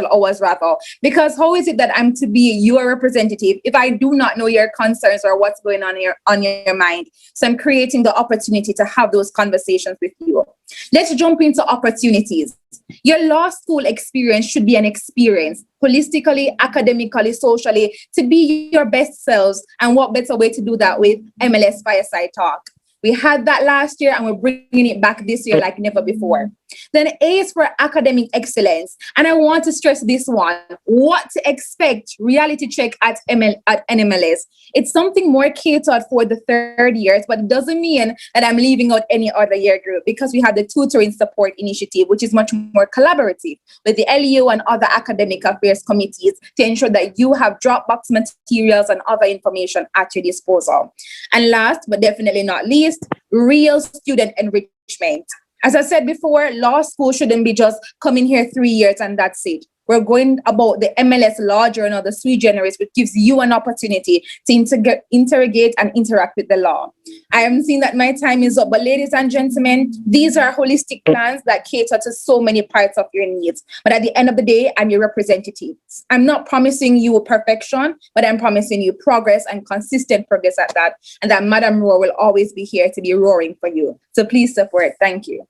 hours rather, because how is it that I'm to be your representative if I do not know your concerns or what's going on your mind? So I'm creating the opportunity to have those conversations with you. Let's jump into opportunities. Your law school experience should be an experience, holistically, academically, socially, to be your best selves. And what better way to do that with MLS Fireside Talk? We had that last year and we're bringing it back this year like never before. Then A is for academic excellence. And I want to stress this one, what to expect, reality check at NMLS. It's something more catered for the third years, but it doesn't mean that I'm leaving out any other year group, because we have the tutoring support initiative, which is much more collaborative with the LU and other academic affairs committees to ensure that you have Dropbox materials and other information at your disposal. And last, but definitely not least, real student enrichment. As I said before, law school shouldn't be just coming here 3 years and that's it. We're going about the MLS Law Journal, the sui generis, which gives you an opportunity to interrogate and interact with the law. I am seeing that my time is up, but ladies and gentlemen, these are holistic plans that cater to so many parts of your needs. But at the end of the day, I'm your representative. I'm not promising you perfection, but I'm promising you progress and consistent progress at that. And that Madam Roar will always be here to be roaring for you. So please support. Thank you.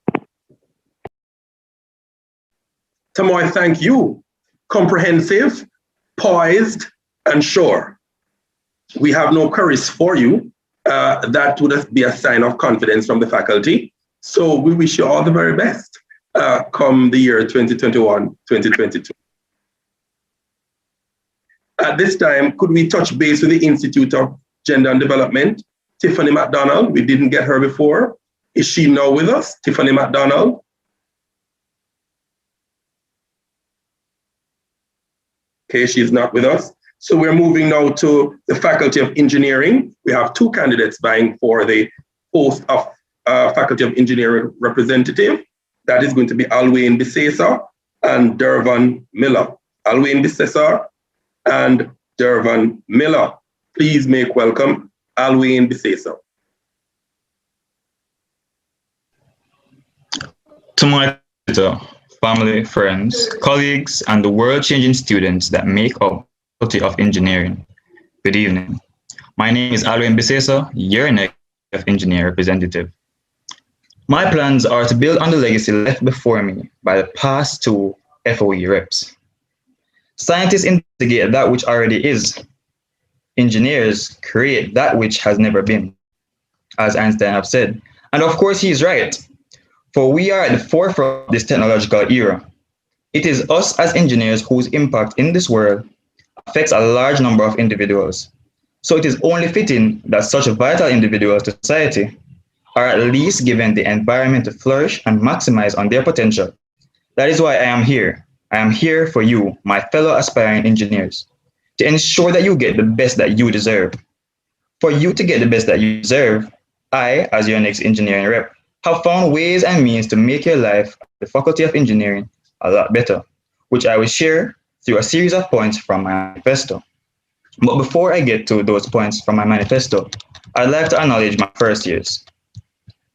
Tamoy, thank you. Comprehensive, poised, and sure. We have no queries for you. That would be a sign of confidence from the faculty. So we wish you all the very best come the year 2021-2022. At this time, could we touch base with the Institute of Gender and Development? Tiffany McDonald, we didn't get her before. Is she now with us? Tiffany McDonald? Okay, she's not with us. So we're moving now to the Faculty of Engineering. We have two candidates vying for the post of Faculty of Engineering representative. That is going to be Alwayne Bisesa and Dervan Miller. Alwayne Bisesa and Dervan Miller. Please make welcome Alwayne Bisesa. To my family, friends, colleagues, and the world-changing students that make up the Faculty of Engineering. Good evening. My name is Alwayne Bisesa, your next of Engineer representative. My plans are to build on the legacy left before me by the past two FOE reps. Scientists investigate that which already is. Engineers create that which has never been, as Einstein have said. And of course, he is right. For we are at the forefront of this technological era. It is us as engineers whose impact in this world affects a large number of individuals. So it is only fitting that such vital individuals to society are at least given the environment to flourish and maximize on their potential. That is why I am here. I am here for you, my fellow aspiring engineers, to ensure that you get the best that you deserve. For you to get the best that you deserve, I, as your next engineering rep, have found ways and means to make your life at the Faculty of Engineering a lot better, which I will share through a series of points from my manifesto. But before I get to those points from my manifesto, I'd like to acknowledge my first years.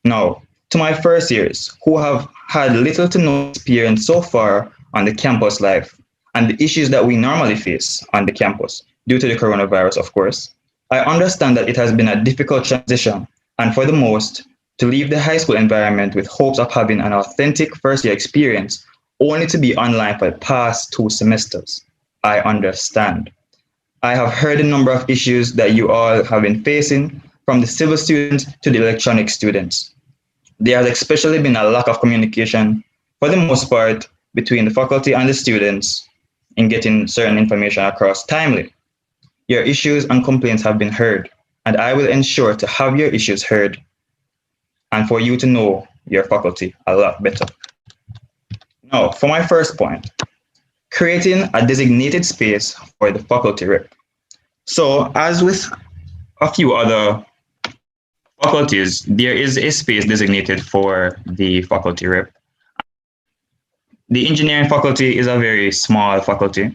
Now, to my first years, who have had little to no experience so far on the campus life and the issues that we normally face on the campus, due to the coronavirus, of course, I understand that it has been a difficult transition, and for the most, to leave the high school environment with hopes of having an authentic first-year experience only to be online for the past 2 semesters. I understand. I have heard a number of issues that you all have been facing, from the civil students to the electronic students. There has especially been a lack of communication, for the most part, between the faculty and the students in getting certain information across timely. Your issues and complaints have been heard, and I will ensure to have your issues heard and for you to know your faculty a lot better. Now, for my first point, creating a designated space for the faculty rep. So, as with a few other faculties, there is a space designated for the faculty rep. The engineering faculty is a very small faculty,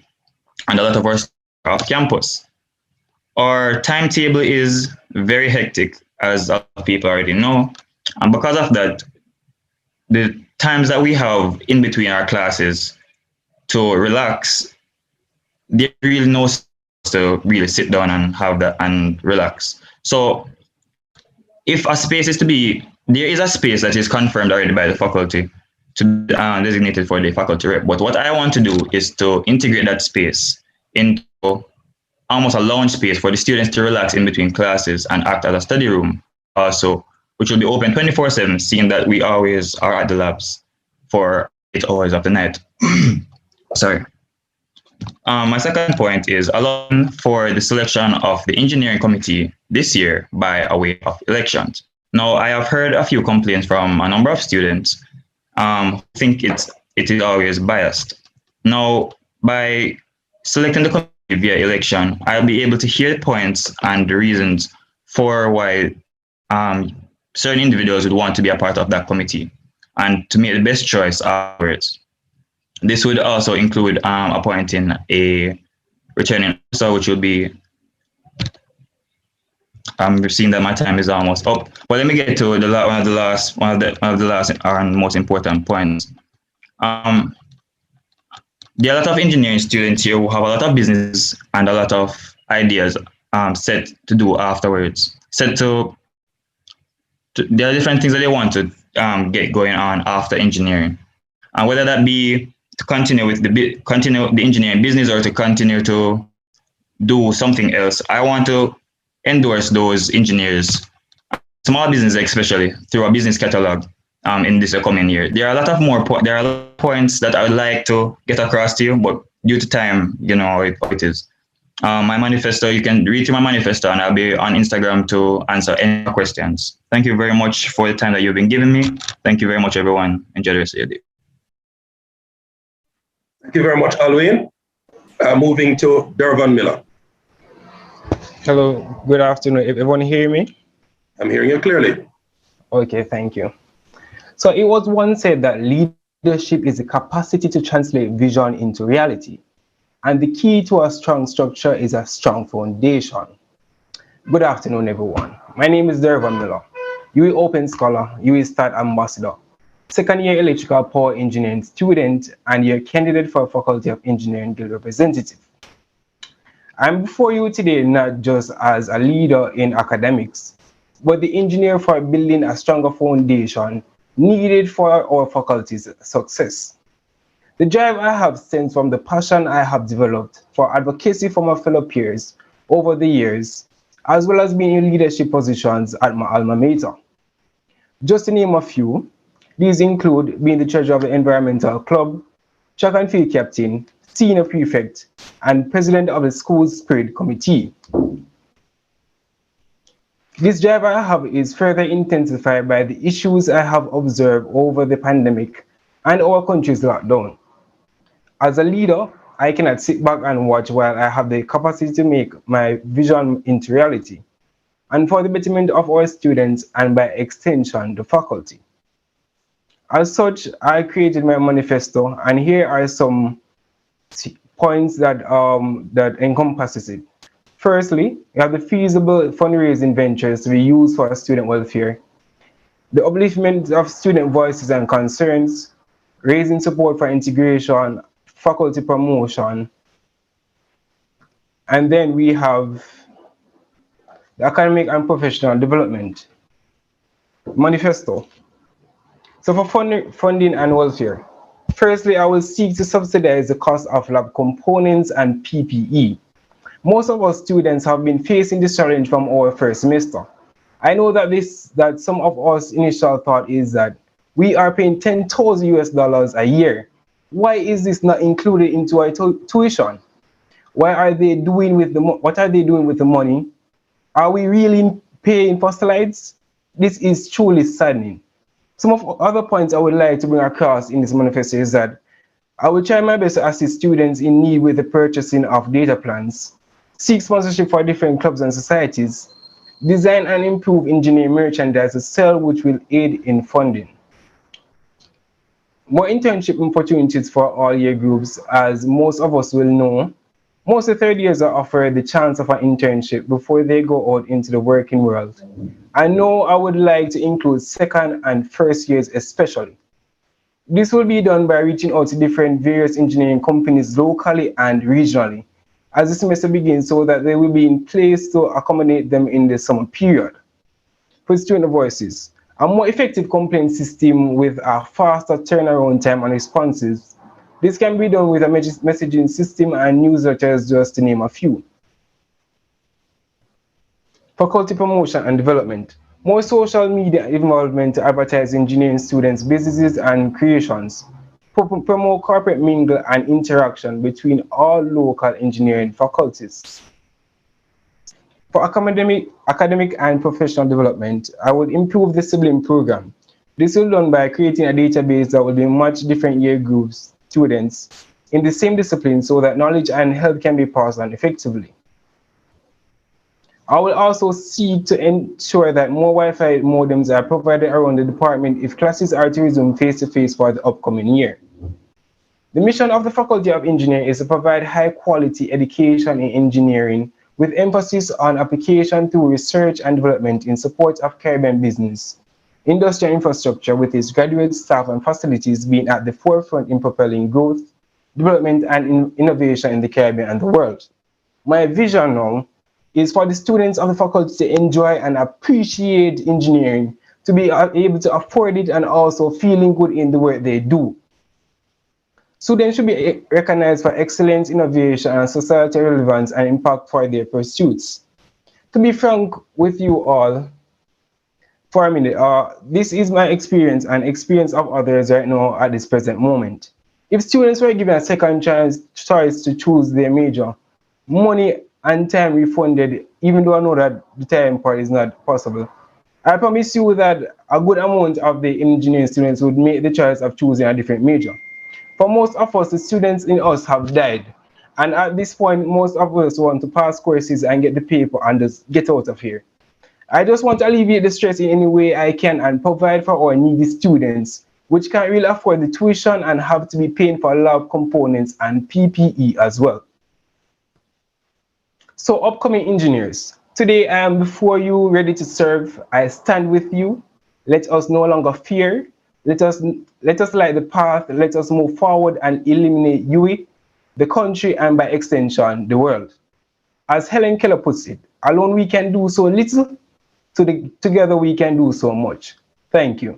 and a lot of us are off campus. Our timetable is very hectic, as a lot of people already know. And because of that, the times that we have in between our classes to relax, there's really no space to really sit down and have that and relax. So if a space is to be, there is a space that is confirmed already by the faculty to be designated for the faculty rep. But what I want to do is to integrate that space into almost a lounge space for the students to relax in between classes and act as a study room also, which will be open 24/7, seeing that we always are at the labs for 8 hours of the night. Sorry. My second point is allowing for the selection of the engineering committee this year by a way of elections. Now, I have heard a few complaints from a number of students who think it is always biased. Now, by selecting the committee via election, I'll be able to hear the points and the reasons for why certain individuals would want to be a part of that committee and to make the best choice afterwards. This would also include appointing a returning officer, which will be, I'm seeing that my time is almost up. But let me get to one of the last and most important points. There are a lot of engineering students here who have a lot of business and a lot of ideas set to do afterwards. There are different things that they want to get going on after engineering, and whether that be to continue the engineering business or to continue to do something else. I want to endorse those engineers, small business especially, through a business catalog in this coming year. There are a lot of points that I would like to get across to you, but due to time, you know how it is. My manifesto, you can read through my manifesto, and I'll be on Instagram to answer any questions. Thank you very much for the time that you've been giving me. Thank you very much, everyone. Enjoy the rest of your day. Thank you very much, Alwyn. Moving to Dervan Miller. Hello, good afternoon. Everyone hear me? I'm hearing you clearly. Okay, thank you. So it was once said that leadership is the capacity to translate vision into reality. And the key to a strong structure is a strong foundation. Good afternoon, everyone. My name is Dervan Miller. UWI Open Scholar, UWI Start Ambassador, second year electrical power engineering student, and your candidate for Faculty of Engineering Guild representative. I'm before you today not just as a leader in academics, but the engineer for building a stronger foundation needed for our faculty's success. The drive I have stems from the passion I have developed for advocacy for my fellow peers over the years, as well as being in leadership positions at my alma mater. Just to name a few, these include being the treasurer of the environmental club, track and field captain, senior prefect, and president of the school spirit committee. This drive I have is further intensified by the issues I have observed over the pandemic and our country's lockdown. As a leader, I cannot sit back and watch while I have the capacity to make my vision into reality, and for the betterment of our students and by extension, the faculty. As such, I created my manifesto, and here are some points that encompasses it. Firstly, we have the feasible fundraising ventures to be used for student welfare, the upliftment of student voices and concerns, raising support for integration, faculty promotion, and then we have the academic and professional development manifesto. So for funding and welfare, firstly, I will seek to subsidize the cost of lab components and PPE. Most of our students have been facing this challenge from our first semester. I know that some of us initial thought is that we are paying $10,000 a year. Why is this not included into our tuition? What are they doing with the money? Are we really paying for slides? This is truly saddening. Some of other points I would like to bring across in this manifesto is that I will try my best to assist students in need with the purchasing of data plans, seek sponsorship for different clubs and societies, design and improve engineering merchandise to sell, which will aid in funding. More internship opportunities for all year groups. As most of us will know, most of the third years are offered the chance of an internship before they go out into the working world. I know I would like to include second and first years especially. This will be done by reaching out to different various engineering companies locally and regionally as the semester begins, so that they will be in place to accommodate them in the summer period. For student voices, a more effective complaint system with a faster turnaround time and responses. This can be done with a messaging system and newsletters, just to name a few. Faculty promotion and development. more social media involvement to advertise engineering students' businesses and creations, promote corporate mingle and interaction between all local engineering faculties. For academic and professional development, I would improve the sibling program. This will be done by creating a database that will be much different year groups, students in the same discipline so that knowledge and help can be passed on effectively. I will also seek to ensure that more Wi-Fi modems are provided around the department if classes are to resume face-to-face for the upcoming year. The mission of the Faculty of Engineering is to provide high-quality education in engineering with emphasis on application through research and development in support of Caribbean business, industrial infrastructure with its graduate staff and facilities being at the forefront in propelling growth, development, and innovation in the Caribbean and the world. My vision now is for the students of the faculty to enjoy and appreciate engineering, to be able to afford it and also feeling good in the work they do. Students should be recognized for excellence, innovation, and societal relevance and impact for their pursuits. To be frank with you all, for a minute, this is my experience and experience of others right now at this present moment. If students were given a second choice to choose their major, money and time refunded, even though I know that the time part is not possible, I promise you that a good amount of the engineering students would make the choice of choosing a different major. For most of us, the students in us have died. And at this point, most of us want to pass courses and get the paper and just get out of here. I just want to alleviate the stress in any way I can and provide for our needy students, which can't really afford the tuition and have to be paying for lab components and PPE as well. So upcoming engineers, today I am before you ready to serve. I stand with you. Let us no longer fear. Let us light the path. Let us move forward and eliminate UWI, the country, and by extension, the world. As Helen Keller puts it, alone we can do so little, together we can do so much. Thank you.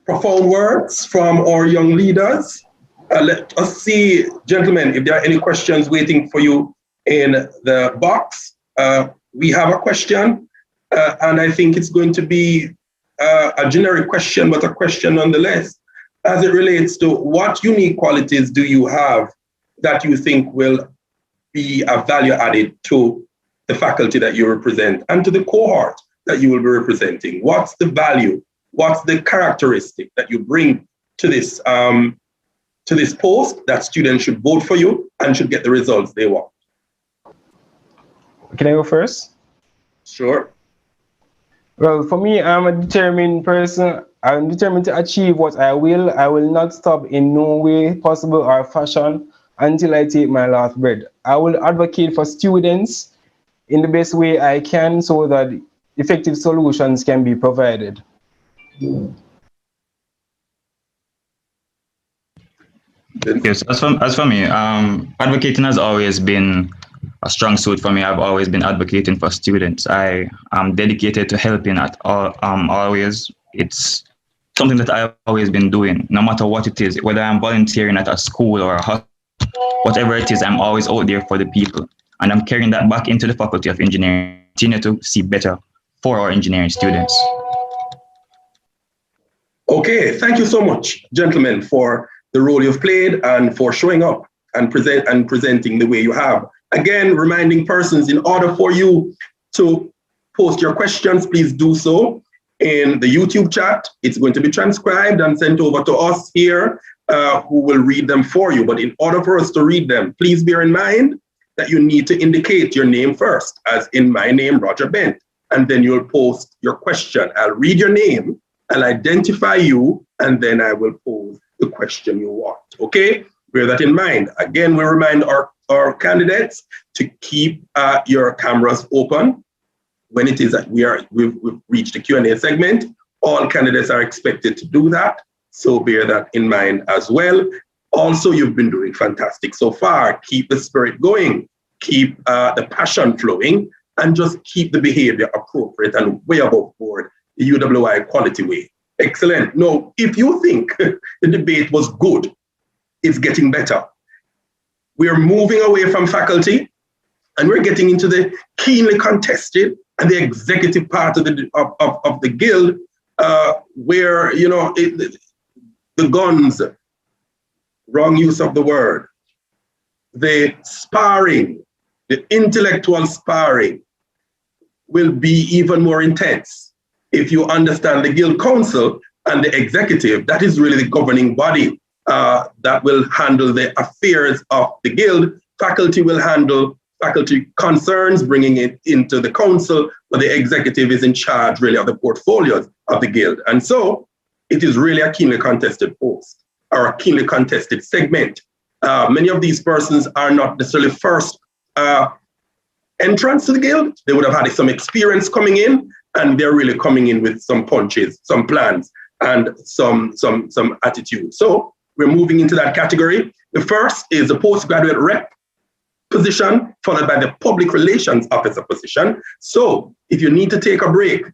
Profound words from our young leaders. Let us see, gentlemen, if there are any questions waiting for you in the box. We have a question, and I think it's going to be a generic question, but a question nonetheless, as it relates to what unique qualities do you have that you think will be a value added to the faculty that you represent and to the cohort that you will be representing? What's the value? What's the characteristic that you bring to this post that students should vote for you and should get the results they want? Can I go first? Sure. Well, for me, I'm a determined person. I'm determined to achieve what I will. I will not stop in no way possible or fashion until I take my last breath. I will advocate for students in the best way I can so that effective solutions can be provided. Yes, as for me, advocating has always been a strong suit for me. I've always been advocating for students. I am dedicated to helping at all, always. It's something that I've always been doing, no matter what it is, whether I'm volunteering at a school or a hospital, whatever it is, I'm always out there for the people. And I'm carrying that back into the Faculty of Engineering, continue to see better for our engineering students. Okay, thank you so much, gentlemen, for the role you've played and for showing up and presenting the way you have. Again, reminding persons, in order for you to post your questions, please do so in the YouTube chat. It's going to be transcribed and sent over to us here, who will read them for you. But in order for us to read them, please bear in mind that you need to indicate your name first, as in my name, Roger Bent, and then you'll post your question. I'll read your name, I'll identify you, and then I will pose the question you want, okay? Bear that in mind. Again, we remind our candidates to keep your cameras open. When it is that we've reached the Q&A segment, all candidates are expected to do that, so bear that in mind as well. Also, you've been doing fantastic so far. Keep the spirit going, keep the passion flowing, and just keep the behavior appropriate and way above board, the UWI quality way. Excellent. Now, if you think the debate was good, it's getting better. We're moving away from faculty. And we're getting into the keenly contested and the executive part of the guild, where, you know, the guns, wrong use of the word, the sparring, the intellectual sparring will be even more intense. If you understand the Guild Council and the executive, that is really the governing body that will handle the affairs of the Guild. Faculty will handle faculty concerns, bringing it into the council, but the executive is in charge really of the portfolios of the Guild. And so it is really a keenly contested post or a keenly contested segment. Many of these persons are not necessarily first entrance to the Guild. They would have had some experience coming in, and they're really coming in with some punches, some plans, and some attitude. So we're moving into that category. The first is the postgraduate rep position, followed by the public relations officer position. So if you need to take a break,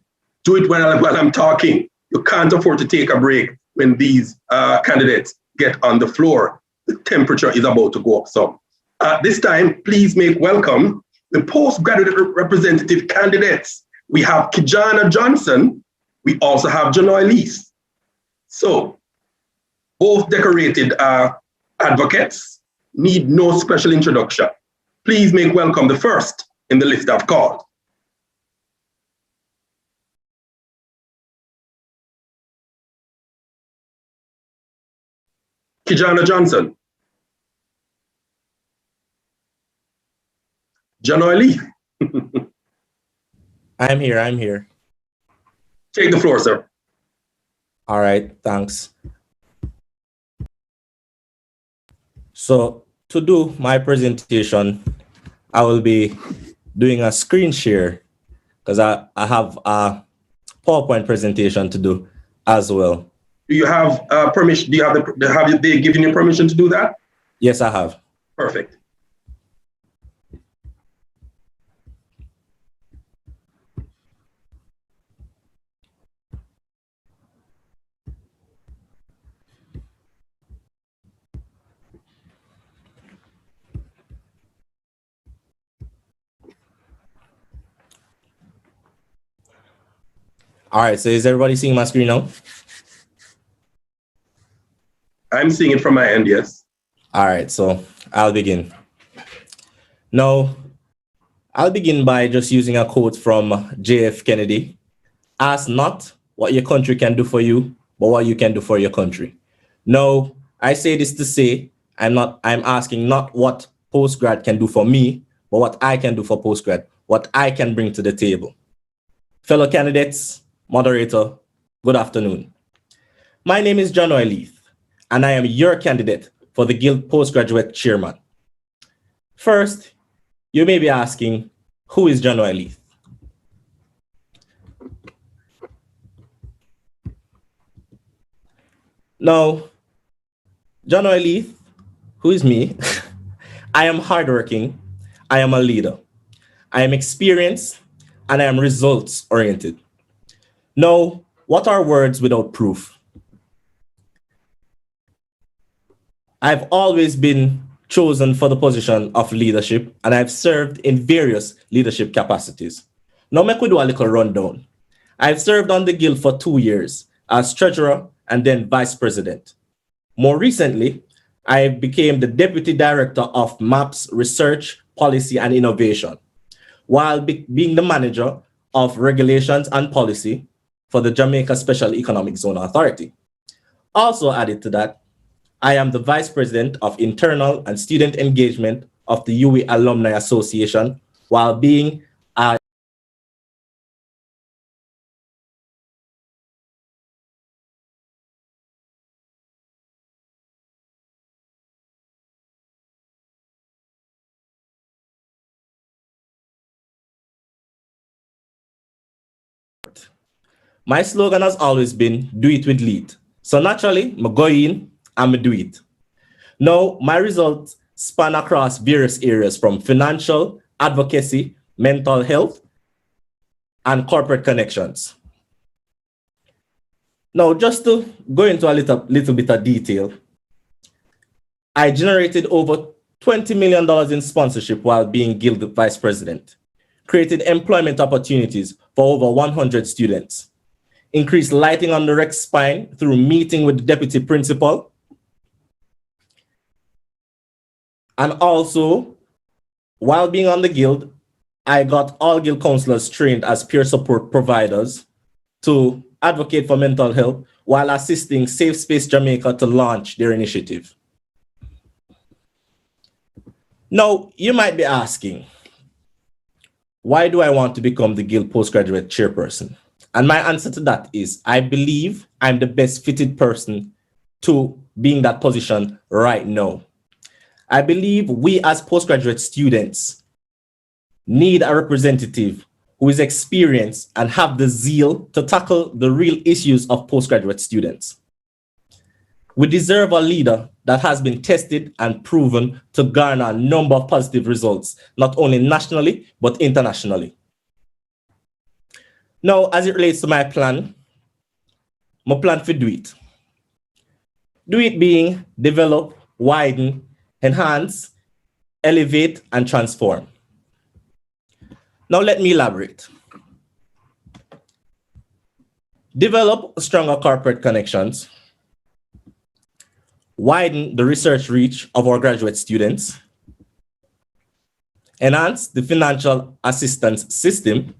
do it while I'm talking. You can't afford to take a break when these candidates get on the floor. The temperature is about to go up some. This time, please make welcome the postgraduate representative candidates. We have Kijana Johnson. We also have Janoy Lees. So both decorated advocates need no special introduction. Please make welcome the first in the list I've called. Kijana Johnson. Janoy Lee. I'm here. Take the floor, sir. All right, thanks. So to do my presentation, I will be doing a screen share because I have a PowerPoint presentation to do as well. Do you have permission? Have they given you permission to do that? Yes, I have. Perfect. All right, so is everybody seeing my screen now? I'm seeing it from my end, yes. All right, so I'll begin. Now, I'll begin by just using a quote from JF Kennedy. Ask not what your country can do for you, but what you can do for your country. Now, I say this to say, I'm asking not what postgrad can do for me, but what I can do for postgrad, what I can bring to the table. Fellow candidates, moderator, good afternoon. My name is Janoy Leith, and I am your candidate for the Guild Postgraduate Chairman. First, you may be asking, who is Janoy Leith? Now, Janoy Leith, who is me? I am hardworking, I am a leader, I am experienced, and I am results-oriented. Now, what are words without proof? I've always been chosen for the position of leadership, and I've served in various leadership capacities. Now, make we do a little rundown. I've served on the Guild for 2 years as treasurer and then vice president. More recently, I became the deputy director of MAPS Research, Policy, and Innovation, while being the manager of regulations and policy for the Jamaica Special Economic Zone Authority. Also added to that, I am the vice president of internal and student engagement of the UWI Alumni Association, while being a My slogan has always been, do it with lead. So naturally, I go in and I do it. Now, my results span across various areas from financial, advocacy, mental health, and corporate connections. Now, just to go into a little bit of detail, I generated over $20 million in sponsorship while being Guild Vice President, created employment opportunities for over 100 students, increased lighting on the rec spine through meeting with the deputy principal, and also, while being on the Guild, I got all Guild counselors trained as peer support providers to advocate for mental health while assisting Safe Space Jamaica to launch their initiative. Now, you might be asking, why do I want to become the Guild Postgraduate Chairperson? And my answer to that is, I believe I'm the best fitted person to be in that position right now. I believe we as postgraduate students need a representative who is experienced and have the zeal to tackle the real issues of postgraduate students. We deserve a leader that has been tested and proven to garner a number of positive results, not only nationally, but internationally. Now, as it relates to my plan for do it. Do it being develop, widen, enhance, elevate, and transform. Now let me elaborate. Develop stronger corporate connections. Widen the research reach of our graduate students. Enhance the financial assistance system.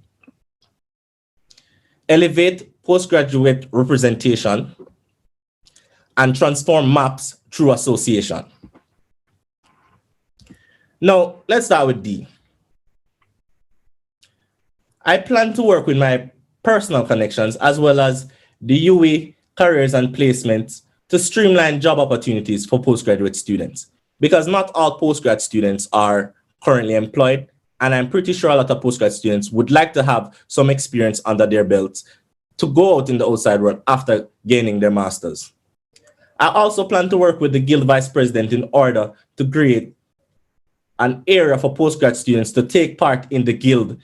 Elevate postgraduate representation. And transform MAPS through association. Now, let's start with D. I plan to work with my personal connections as well as the UWI careers and placements to streamline job opportunities for postgraduate students, because not all postgrad students are currently employed, and I'm pretty sure a lot of postgrad students would like to have some experience under their belts to go out in the outside world after gaining their masters. I also plan to work with the Guild Vice President in order to create an area for postgrad students to take part in the Guild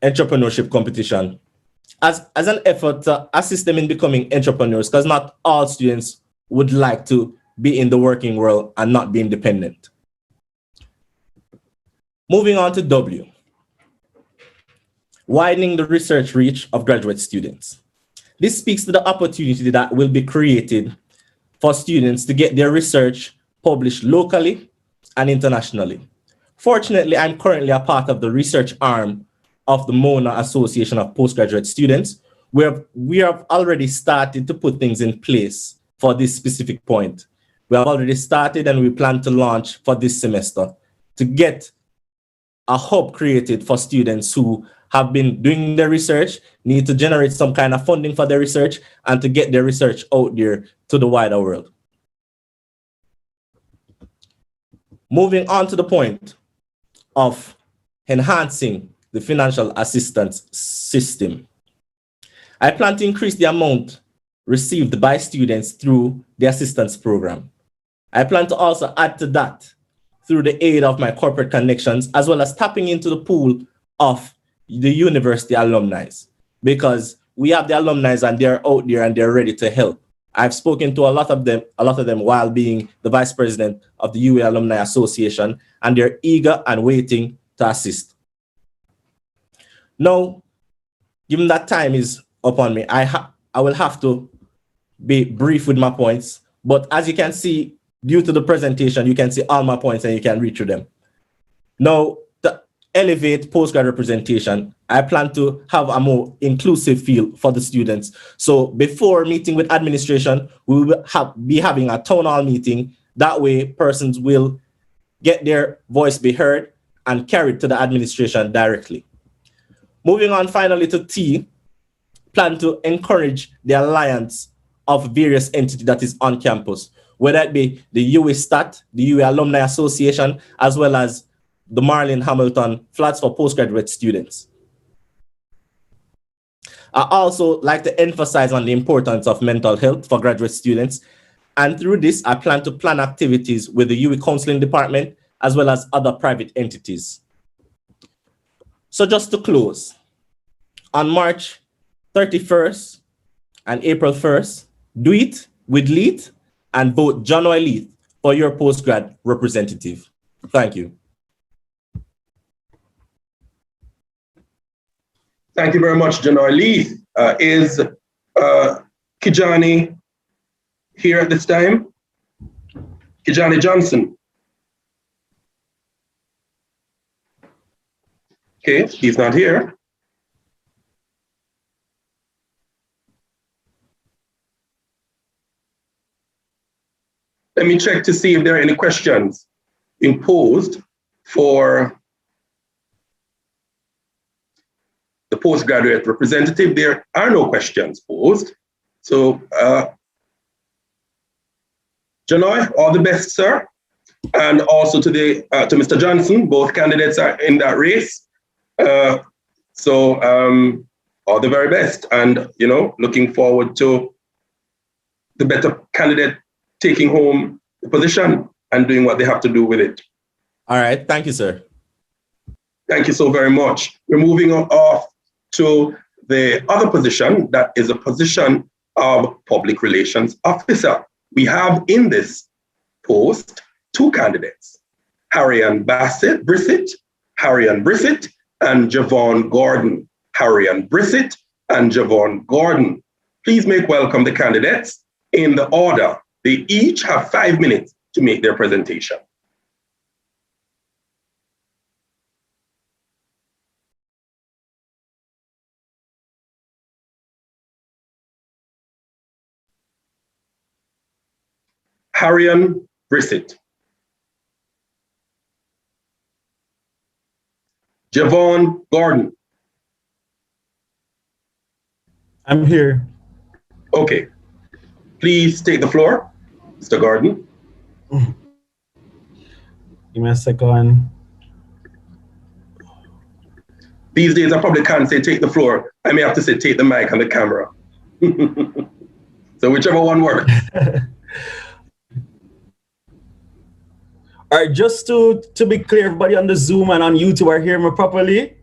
entrepreneurship competition as an effort to assist them in becoming entrepreneurs, because not all students would like to be in the working world and not be independent. Moving on to W, widening the research reach of graduate students. This speaks to the opportunity that will be created for students to get their research published locally and internationally. Fortunately, I'm currently a part of the research arm of the MONA Association of Postgraduate Students, where we have already started to put things in place for this specific point. We have already started and we plan to launch for this semester to get a hub created for students who have been doing their research, need to generate some kind of funding for their research, and to get their research out there to the wider world. Moving on to the point of enhancing the financial assistance system. I plan to increase the amount received by students through the assistance program. I plan to also add to that through the aid of my corporate connections, as well as tapping into the pool of the university alumni, because we have the alumni and they're out there and they're ready to help. I've spoken to a lot of them while being the vice president of the UWI Alumni Association, and they're eager and waiting to assist. Now, given that time is upon me, I will have to be brief with my points, but as you can see, due to the presentation, you can see all my points and you can read through them. Now, to elevate postgrad representation, I plan to have a more inclusive feel for the students. So before meeting with administration, we will be having a town hall meeting. That way, persons will get their voice be heard and carried to the administration directly. Moving on finally to T, plan to encourage the alliance of various entities that is on campus, whether it be the UWI STAT, the UWI Alumni Association, as well as the Marlin Hamilton Flats for postgraduate students. I also like to emphasize on the importance of mental health for graduate students. And through this, I plan to plan activities with the UWI Counseling Department, as well as other private entities. So just to close, on March 31st and April 1st, do it with Leith and vote John Leith for your postgrad representative. Thank you. Thank you very much, Janoy Lee. Is Kijani here at this time? Kijani Johnson. Okay, he's not here. Let me check to see if there are any questions imposed for the postgraduate representative. There are no questions posed. So, Janoy, all the best, sir. And also to Mr. Johnson, both candidates are in that race. All the very best. And, looking forward to the better candidate taking home the position and doing what they have to do with it. All right. Thank you, sir. Thank you so very much. We're moving off to the other position, that is a position of public relations officer. We have in this post two candidates, Harrian Brissett, and Javon Gordon. Harrian Brissett and Javon Gordon. Please make welcome the candidates in the order. They each have 5 minutes to make their presentation. Harrian Brissett. Javon Gordon. I'm here. Okay. Please take the floor, Mr. Gordon. Give me a second. These days, I probably can't say take the floor. I may have to say take the mic and the camera. So whichever one works. All right, just to be clear, everybody on the Zoom and on YouTube are hearing me properly?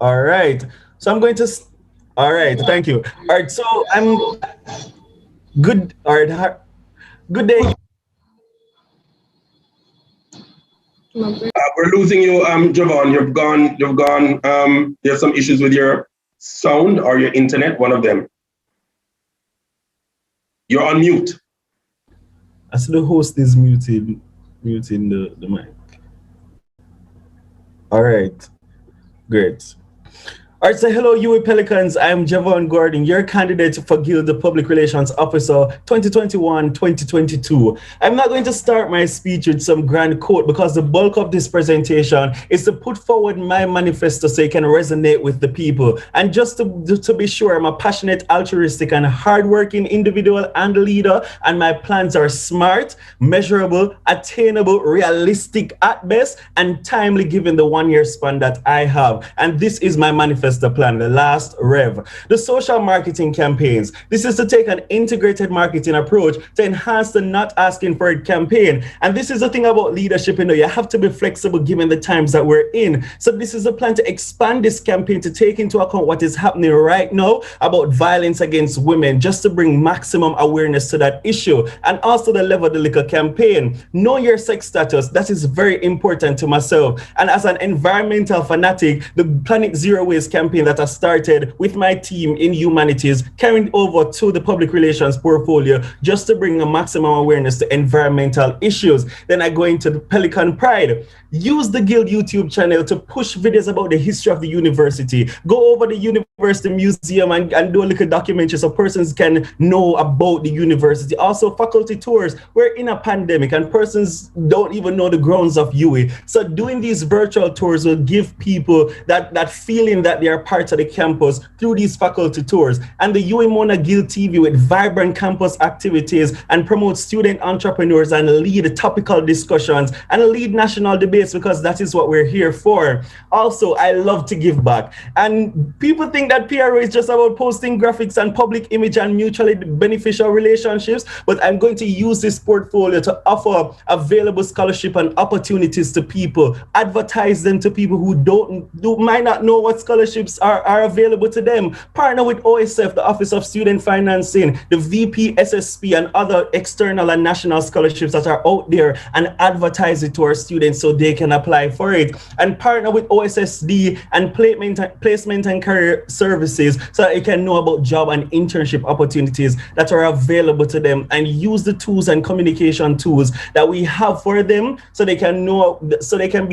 All right, so I'm going to, all right, thank you. All right, so I'm good, all right, good day. We're losing you, Javon. You've gone, there's some issues with your sound or your internet, one of them. You're on mute. I see the host is muting the mic. All right, great. All right, so hello, UWI Pelicans. I'm Javon Gordon, your candidate for Guild Public Relations Officer 2021-2022. I'm not going to start my speech with some grand quote because the bulk of this presentation is to put forward my manifesto so it can resonate with the people. And just to be sure, I'm a passionate, altruistic, and hardworking individual and leader, and my plans are smart, measurable, attainable, realistic at best, and timely given the 1 year span that I have. And this is my manifesto plan, the last rev. The social marketing campaigns. This is to take an integrated marketing approach to enhance the not asking for it campaign. And this is the thing about leadership, you have to be flexible given the times that we're in. So this is a plan to expand this campaign to take into account what is happening right now about violence against women, just to bring maximum awareness to that issue. And also the Level the Liquor campaign. Know your sex status. That is very important to myself. And as an environmental fanatic, the Planet Zero Waste campaign that I started with my team in Humanities, carrying over to the public relations portfolio just to bring a maximum awareness to environmental issues. Then I go into the Pelican Pride. Use the Guild YouTube channel to push videos about the history of the university. Go over the university museum and do a little documentary so persons can know about the university. Also faculty tours. We're in a pandemic and persons don't even know the grounds of UWI. So doing these virtual tours will give people that feeling that they are part of the campus through these faculty tours. And the UWI Mona Guild TV with vibrant campus activities and promote student entrepreneurs and lead topical discussions and lead national debates, because that is what we're here for. Also, I love to give back. And people think that PRO is just about posting graphics and public image and mutually beneficial relationships, but I'm going to use this portfolio to offer available scholarship and opportunities to people, advertise them to people who might not know what scholarship scholarships are available to them. Partner with OSF, the Office of Student Financing, the VPSSP, and other external and national scholarships that are out there, and advertise it to our students so they can apply for it. And partner with OSSD and placement and career services so that they can know about job and internship opportunities that are available to them, and use the tools and communication tools that we have for them so they can know, so they can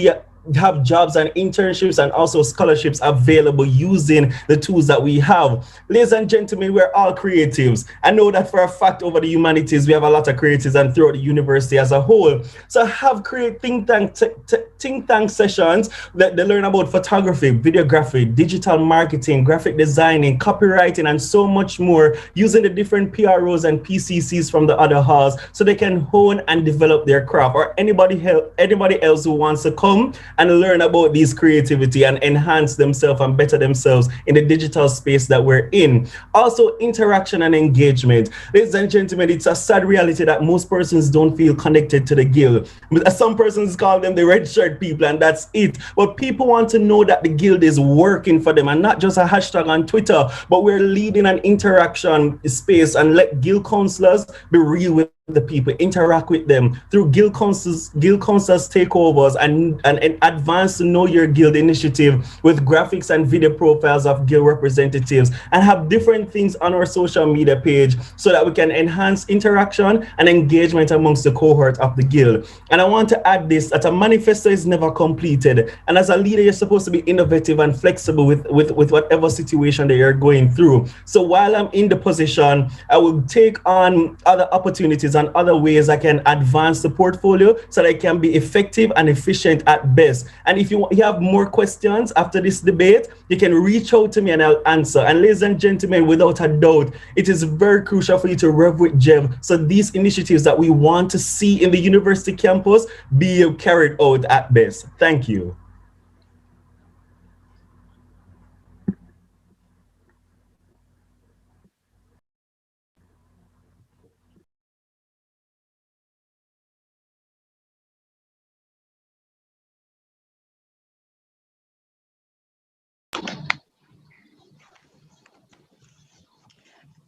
have jobs and internships and also scholarships available using the tools that we have. Ladies and gentlemen, we're all creatives. I know that for a fact over the humanities, we have a lot of creatives and throughout the university as a whole. So have think tank sessions that they learn about photography, videography, digital marketing, graphic designing, copywriting, and so much more, using the different PROs and PCCs from the other halls so they can hone and develop their craft. Or anybody else who wants to come and learn about these creativity and enhance themselves and better themselves in the digital space that we're in. Also, interaction and engagement. Ladies and gentlemen, it's a sad reality that most persons don't feel connected to the guild. Some persons call them the red shirt people, and that's it. But people want to know that the guild is working for them, and not just a hashtag on Twitter, but we're leading an interaction space, and let guild counselors be real with the people, interact with them through guild councils takeovers, and advance to know your guild initiative with graphics and video profiles of guild representatives, and have different things on our social media page so that we can enhance interaction and engagement amongst the cohort of the guild. And I want to add this, that a manifesto is never completed, and as a leader you're supposed to be innovative and flexible with whatever situation that you're going through. So while I'm in the position, I will take on other opportunities and other ways I can advance the portfolio so that I can be effective and efficient at best. And if you have more questions after this debate, you can reach out to me and I'll answer. And ladies and gentlemen, without a doubt, it is very crucial for you to rev with Jeff so these initiatives that we want to see in the university campus be carried out at best. Thank you.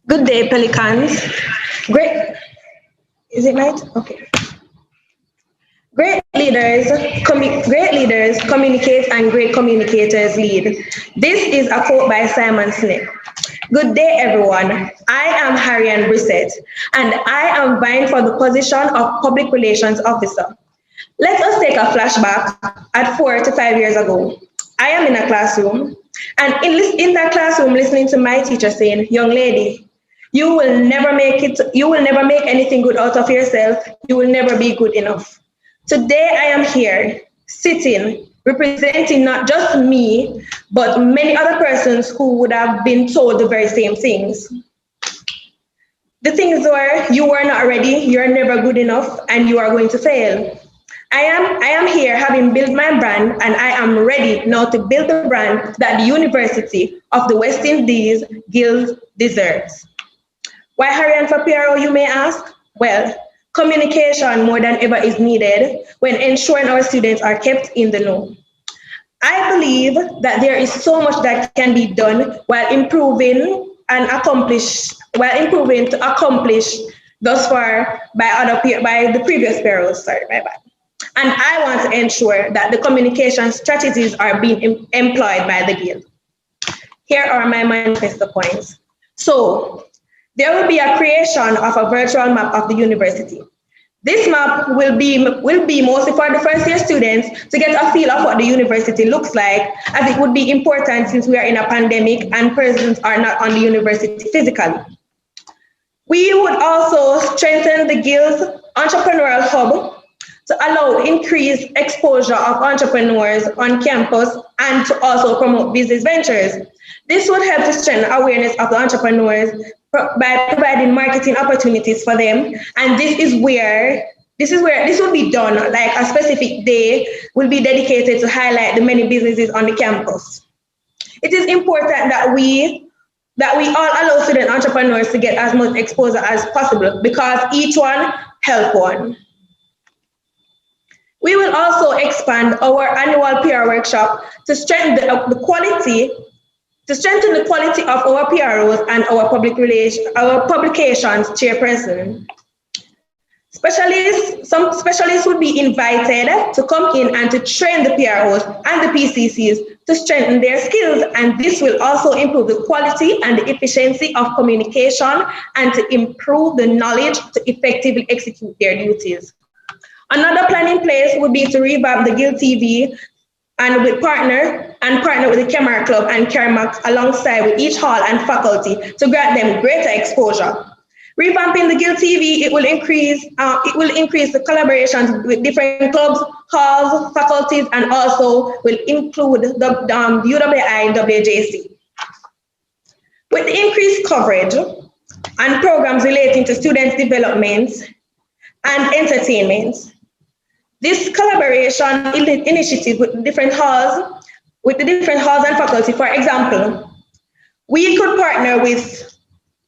Good day, Pelicans. Great. Is it right? Okay. Great leaders communicate, and great communicators lead. This is a quote by Simon Sinek. Good day, everyone. I am Harrian Brissett, and I am vying for the position of Public Relations Officer. Let us take a flashback at 4 to 5 years ago. I am in a classroom, and in that classroom listening to my teacher saying, "Young lady, you will never make anything good out of yourself. You will never be good enough." Today, I am here, sitting, representing not just me, but many other persons who would have been told the very same things. The things were, you are not ready, you're never good enough, and you are going to fail. I am here having built my brand, and I am ready now to build the brand that the University of the West Indies Guild deserves. Why Harrian for PRO, you may ask? Well, communication more than ever is needed when ensuring our students are kept in the know. I believe that there is so much that can be done while improving to accomplish thus far by the previous PROs. Sorry, my bad. And I want to ensure that the communication strategies are being employed by the Guild. Here are my manifesto points. So, there will be a creation of a virtual map of the university. This map will be mostly for the first year students to get a feel of what the university looks like, as it would be important since we are in a pandemic and persons are not on the university physically. We would also strengthen the Guild's entrepreneurial hub to allow increased exposure of entrepreneurs on campus and to also promote business ventures. This would help to strengthen awareness of the entrepreneurs by providing marketing opportunities for them. And this will be done, like a specific day will be dedicated to highlight the many businesses on the campus. It is important that we all allow student entrepreneurs to get as much exposure as possible, because each one help one. We will also expand our annual PR workshop to strengthen the quality To strengthen the quality of our PROs and our publications chairperson, some specialists would be invited to come in and to train the PROs and the PCCs to strengthen their skills, and this will also improve the quality and the efficiency of communication and to improve the knowledge to effectively execute their duties. Another plan in place would be to revamp the Guild TV and partner with the Camera Club and CARMAX alongside with each hall and faculty to grant them greater exposure. Revamping the Guild TV, it will increase the collaborations with different clubs, halls, faculties, and also will include the UWI and WJC. With the increased coverage and programs relating to students' development and entertainment, this collaboration initiative with the different halls and faculty, for example, we could partner with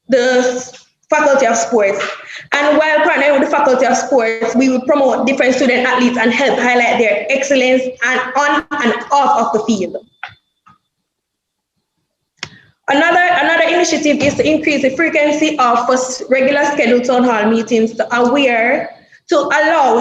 the Faculty of Sports, and while partnering with the Faculty of Sports, we would promote different student athletes and help highlight their excellence and on and off of the field. Another initiative is to increase the frequency of regular scheduled town hall meetings to allow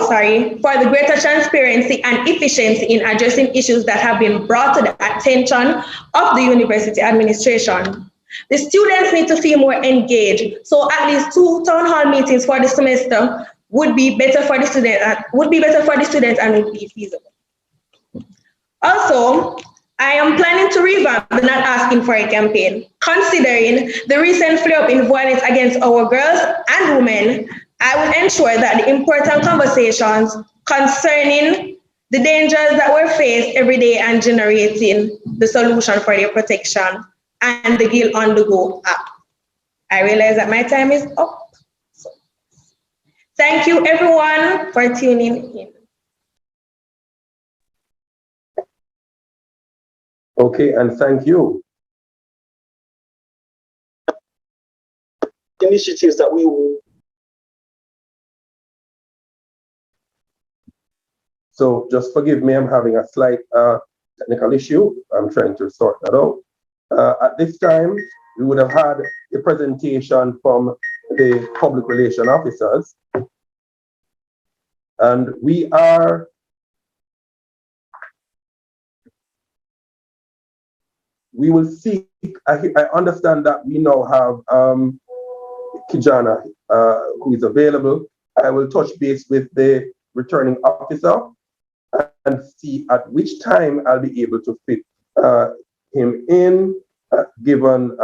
for the greater transparency and efficiency in addressing issues that have been brought to the attention of the university administration. The students need to feel more engaged, so at least 2 town hall meetings for the semester would be better for the students and would be feasible. Also, I am planning to revamp the Not Asking for a campaign. Considering the recent flare-up in violence against our girls and women, I will ensure that the important conversations concerning the dangers that we're faced every day and generating the solution for their protection and the Guild on the Go app. I realize that my time is up. So, thank you everyone for tuning in. Okay, and thank you. Initiatives that we will. So just forgive me, I'm having a slight technical issue. I'm trying to sort that out. At this time, we would have had a presentation from the public relation officers. And we will seek, I understand that we now have Kijana who is available. I will touch base with the returning officer and see at which time I'll be able to fit him in, given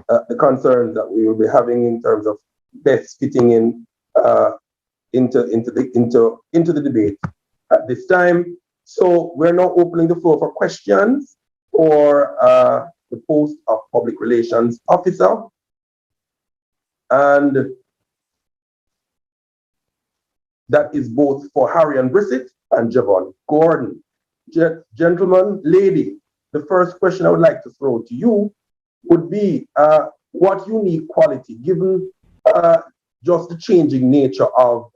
the concerns that we will be having in terms of best fitting in into the debate at this time. So we're now opening the floor for questions for the post of public relations officer. And that is both for Harry and Brissett and Javon Gordon. Gentlemen, lady, the first question I would like to throw to you would be what unique quality, given just the changing nature of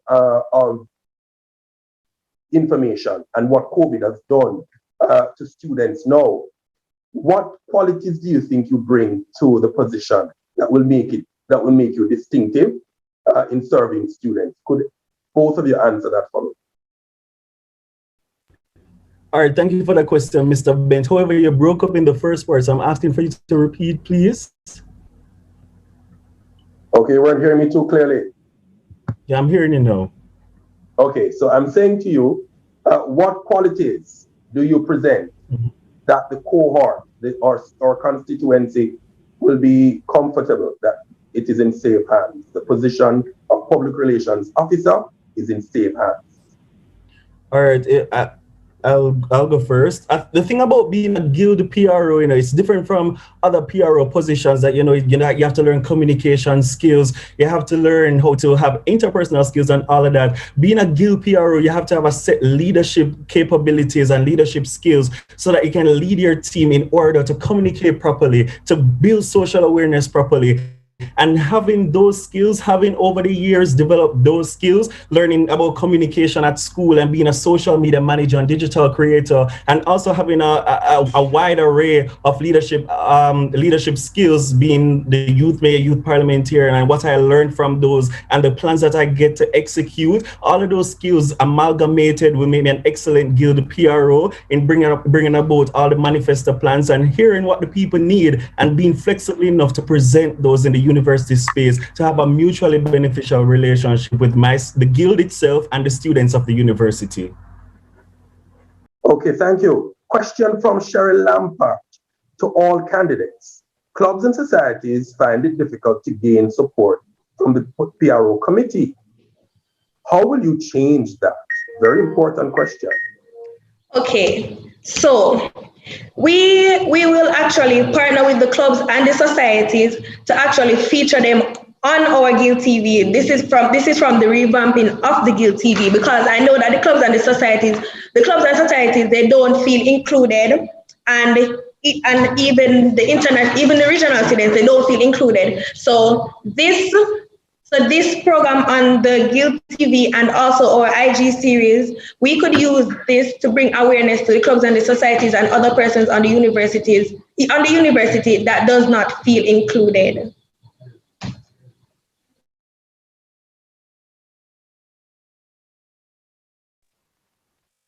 information and what COVID has done to students now, what qualities do you think you bring to the position that will make you distinctive in serving students? Could both of you answer that for me? All right, thank you for that question, Mr. Bent. However, you broke up in the first part, so I'm asking for you to repeat, please. Okay, you weren't hearing me too clearly. Yeah, I'm hearing you now. Okay, so I'm saying to you, what qualities do you present that the cohort or constituency will be comfortable that it is in safe hands? The position of public relations officer is in safe hands. All right, I'll go first. The thing about being a guild PRO, it's different from other PRO positions that, you have to learn communication skills. You have to learn how to have interpersonal skills and all of that. Being a guild PRO, you have to have a set leadership capabilities and leadership skills so that you can lead your team in order to communicate properly, to build social awareness properly, And having those skills, having over the years developed those skills, learning about communication at school and being a social media manager and digital creator, and also having a wide array of leadership skills, being the youth mayor, youth parliamentarian, and what I learned from those and the plans that I get to execute, all of those skills amalgamated will make me an excellent guild PRO in bringing about all the manifesto plans and hearing what the people need and being flexible enough to present those in the university space to have a mutually beneficial relationship with the guild itself and the students of the university. Okay, thank you. Question from Cheryl Lampart to all candidates. Clubs and societies find it difficult to gain support from the PRO committee. How will you change that? Very important question. Okay, so we will actually partner with the clubs and the societies to actually feature them on our Guild TV. This is from the revamping of the Guild TV, because I know that the clubs and societies, they don't feel included, and even the regional students, they don't feel included. So this program on the Guild TV and also our IG series, we could use this to bring awareness to the clubs and the societies and other persons on the university that does not feel included.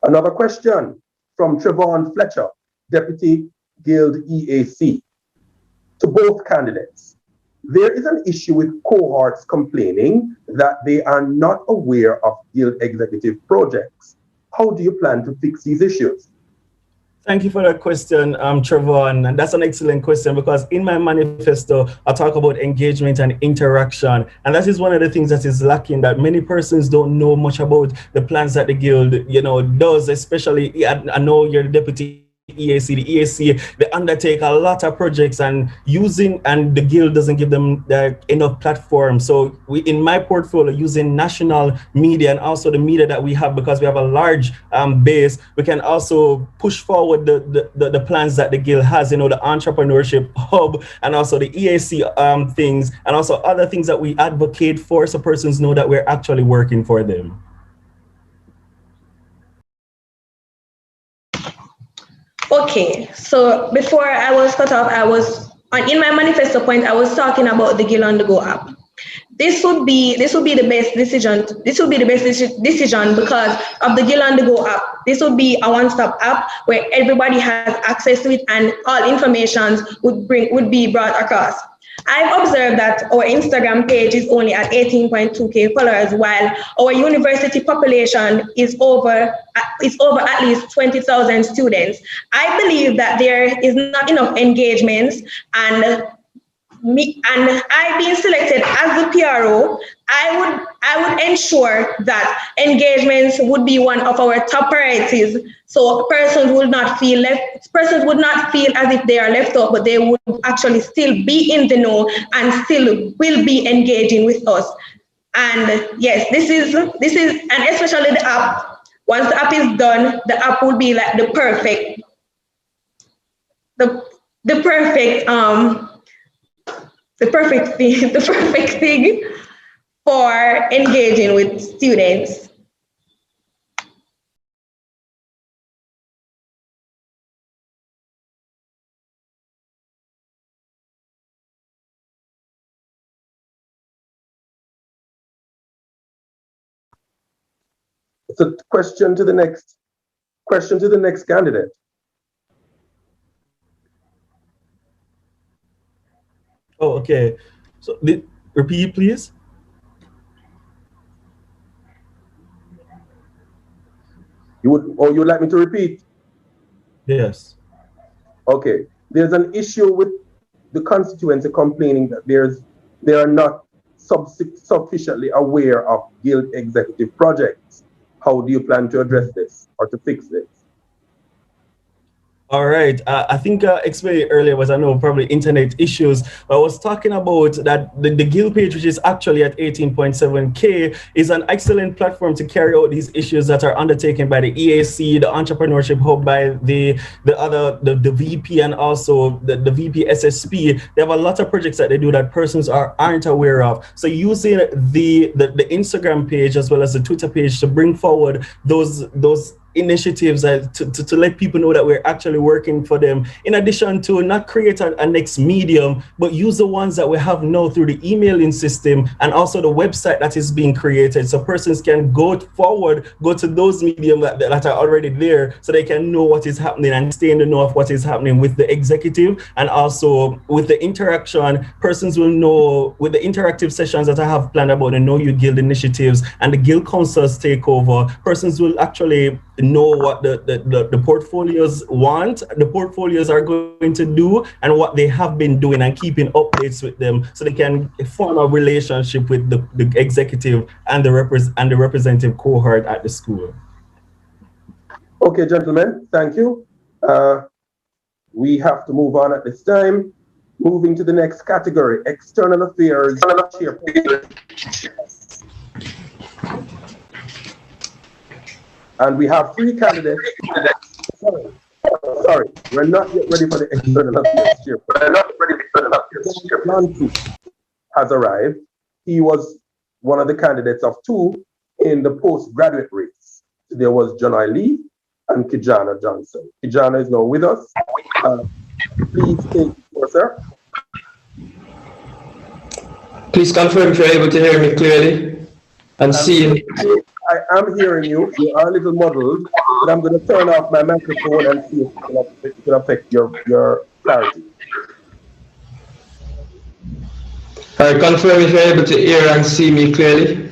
Another question from Trevon Fletcher, Deputy Guild EAC. To both candidates, there is an issue with cohorts complaining that they are not aware of Guild executive projects. How do you plan to fix these issues? Thank you for that question, Trevon. And that's an excellent question, because in my manifesto, I talk about engagement and interaction. And that is one of the things that is lacking, that many persons don't know much about the plans that the Guild, does, especially, I know you're the deputy EAC, the EAC, they undertake a lot of projects and the Guild doesn't give them enough platform. So in my portfolio, using national media and also the media that we have, because we have a large base, we can also push forward the plans that the Guild has, the entrepreneurship hub, and also the EAC things, and also other things that we advocate for, so persons know that we're actually working for them. Okay, so before I was cut off, in my manifesto point, I was talking about the Guild on the Go app. This would be the best decision. This would be the best decision because of the Guild on the Go app. This would be a one-stop app where everybody has access to it and all information would be brought across. I've observed that our Instagram page is only at 18.2K followers, while our university population is over at least 20,000 students. I believe that there is not enough engagements, and I being selected as the PRO, I would ensure that engagements would be one of our top priorities. So persons would not feel as if they are left out, but they would actually still be in the know and still will be engaging with us. And yes, this is, and especially the app. Once the app is done, the app will be like the perfect thing for engaging with students. It's a question to the next candidate. Oh, okay. So repeat, please. You would like me to repeat? Yes. Okay. There's an issue with the constituency complaining that they are not sufficiently aware of Guild executive projects. How do you plan to address this or to fix this? All right. I think I explained it earlier, was I know probably internet issues. I was talking about that the Guild page, which is actually at 18.7K, is an excellent platform to carry out these issues that are undertaken by the EAC, the Entrepreneurship Hub, by the VP, and also the VP SSP. They have a lot of projects that they do that persons aren't aware of. So using the Instagram page as well as the Twitter page to bring forward those initiatives to let people know that we're actually working for them, in addition to not create a next medium, but use the ones that we have now through the emailing system and also the website that is being created, so persons can go to those mediums that are already there, so they can know what is happening and stay in the know of what is happening with the executive, and also with the interaction. Persons will know with the interactive sessions that I have planned about the Know You Guild initiatives and the Guild Councils takeover. Persons will actually know what the portfolios want, the portfolios are going to do, and what they have been doing, and keeping updates with them, so they can form a relationship with the executive and the representative cohort at the school. Okay, gentlemen, thank you. We have to move on at this time. Moving to the next category, External Affairs Chairperson. And we have 3 candidates. Sorry, we're not yet ready for the External Affairs Chairperson. Has arrived. He was one of the candidates of 2 in the postgraduate race. There was John Lee and Kijana Johnson. Kijana is now with us. Please take the floor, sir. Please confirm if you're able to hear me clearly and see me. I am hearing you. You are a little muddled, but I'm going to turn off my microphone and see if it can affect your clarity. All right, confirm if you're able to hear and see me clearly.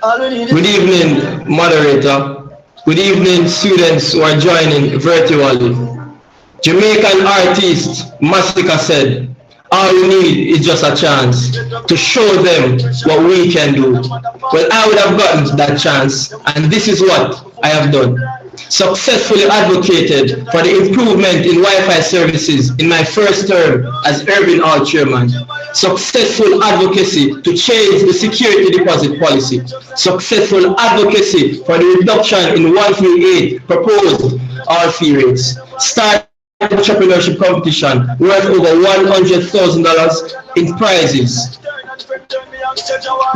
Good evening, moderator. Good evening, students who are joining virtually. Jamaican artist Masika said, all we need is just a chance to show them what we can do. Well, I would have gotten that chance, and this is what I have done. Successfully advocated for the improvement in Wi-Fi services in my first term as Urban Hall Chairman. Successful advocacy to change the security deposit policy. Successful advocacy for the reduction in 138 proposed all fee rates. Start entrepreneurship competition worth over $100,000 in prizes.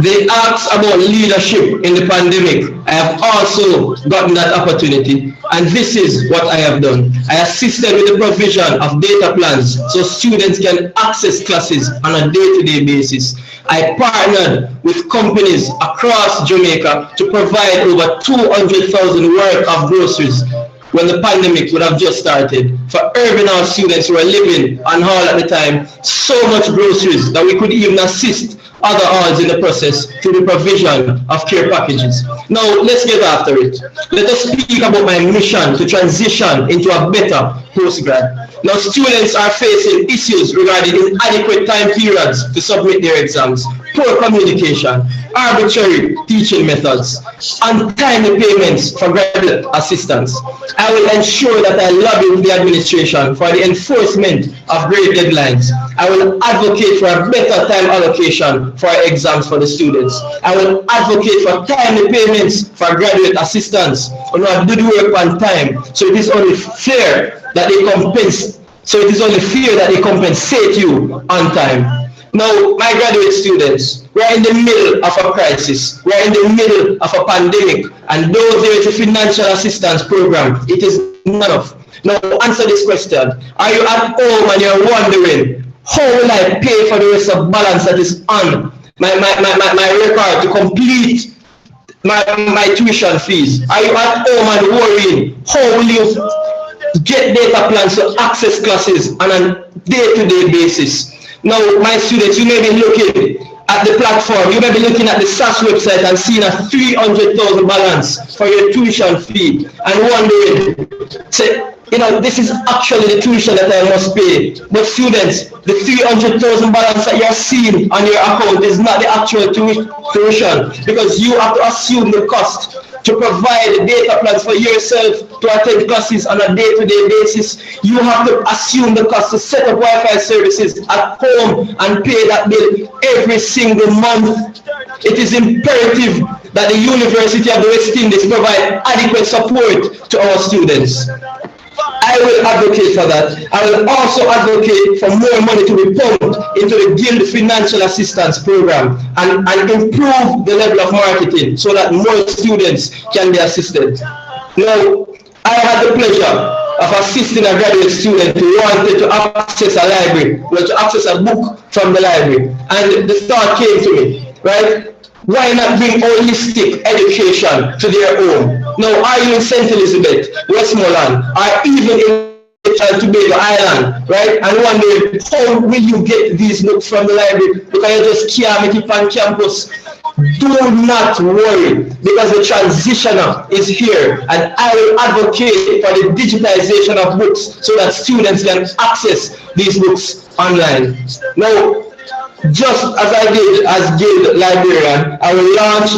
They asked about leadership in the pandemic. I have also gotten that opportunity, and this is what I have done. I assisted with the provision of data plans so students can access classes on a day-to-day basis. I partnered with companies across Jamaica to provide over 200,000 worth of groceries when the pandemic would have just started. For Urban Hall students who were living on hall at the time, so much groceries that we could even assist other halls in the process through the provision of care packages. Now, let's get after it. Let us speak about my mission to transition into a better postgrad. Now, students are facing issues regarding inadequate time periods to submit their exams, poor communication, arbitrary teaching methods, untimely payments for graduate assistance. I will ensure that I lobby with the administration for the enforcement of grade deadlines. I will advocate for a better time allocation for exams for the students. I will advocate for timely payments for graduate assistants who do the work on time. So it is only fair that they compensate you on time. Now, my graduate students, we're in the middle of a crisis. We're in the middle of a pandemic, and though there is a financial assistance program, it is not enough. Now, answer this question. Are you at home and you're wondering, how will I pay for the rest of balance that is on my record to complete my tuition fees? Are you at home and worrying, how will you get data plans to access classes on a day-to-day basis? Now, my students, you may be looking at the platform, you may be looking at the SAS website and seeing a 300,000 balance for your tuition fee, and wondering, say, you know, this is actually the tuition that I must pay. But students, the 300,000 balance that you're seeing on your account is not the actual tuition, because you have to assume the cost to provide data plans for yourself to attend classes on a day-to-day basis. You have to assume the cost to set up Wi-Fi services at home and pay that bill every single month. It is imperative that the University of the West Indies provide adequate support to our students. I will advocate for that. I will also advocate for more money to be pumped into the Guild Financial Assistance Program and improve the level of marketing so that more students can be assisted. Now, I had the pleasure of assisting a graduate student who wanted to access a library, to access a book from the library. And the thought came to me, right? Why not bring holistic education to their home? Now, are you in St. Elizabeth, Westmoreland, or even in Tobago Island, right? And wondering, how will you get these books from the library? Because you just can't make it on campus. Do not worry, because the transitioner is here, and I will advocate for the digitization of books so that students can access these books online. Now, just as I did as Guild Librarian, I will launch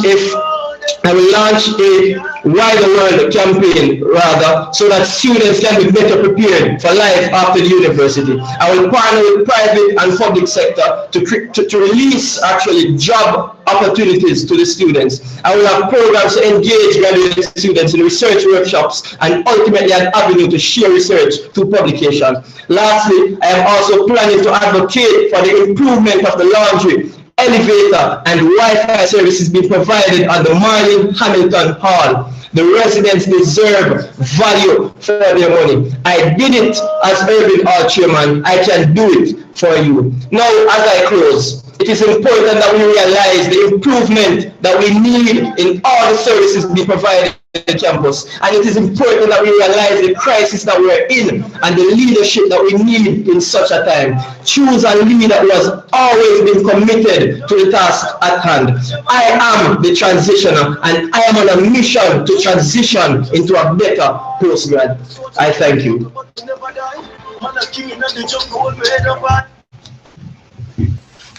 a wider world campaign, rather, so that students can be better prepared for life after the university. I will partner with private and public sector to release actually job opportunities to the students. I will have programs to engage graduate students in research workshops and ultimately an avenue to share research through publication. Lastly, I am also planning to advocate for the improvement of the laundry, elevator, and Wi-Fi services being provided at the Marlin Hamilton Hall. The residents deserve value for their money. I did it as Urban Hall Chairman. I can do it for you. Now, as I close, it is important that we realize the improvement that we need in all the services being provided on the campus. And it is important that we realize the crisis that we are in and the leadership that we need in such a time. Choose a leader who has always been committed to the task at hand. I am the transitioner, and I am on a mission to transition into a better postgrad. I thank you.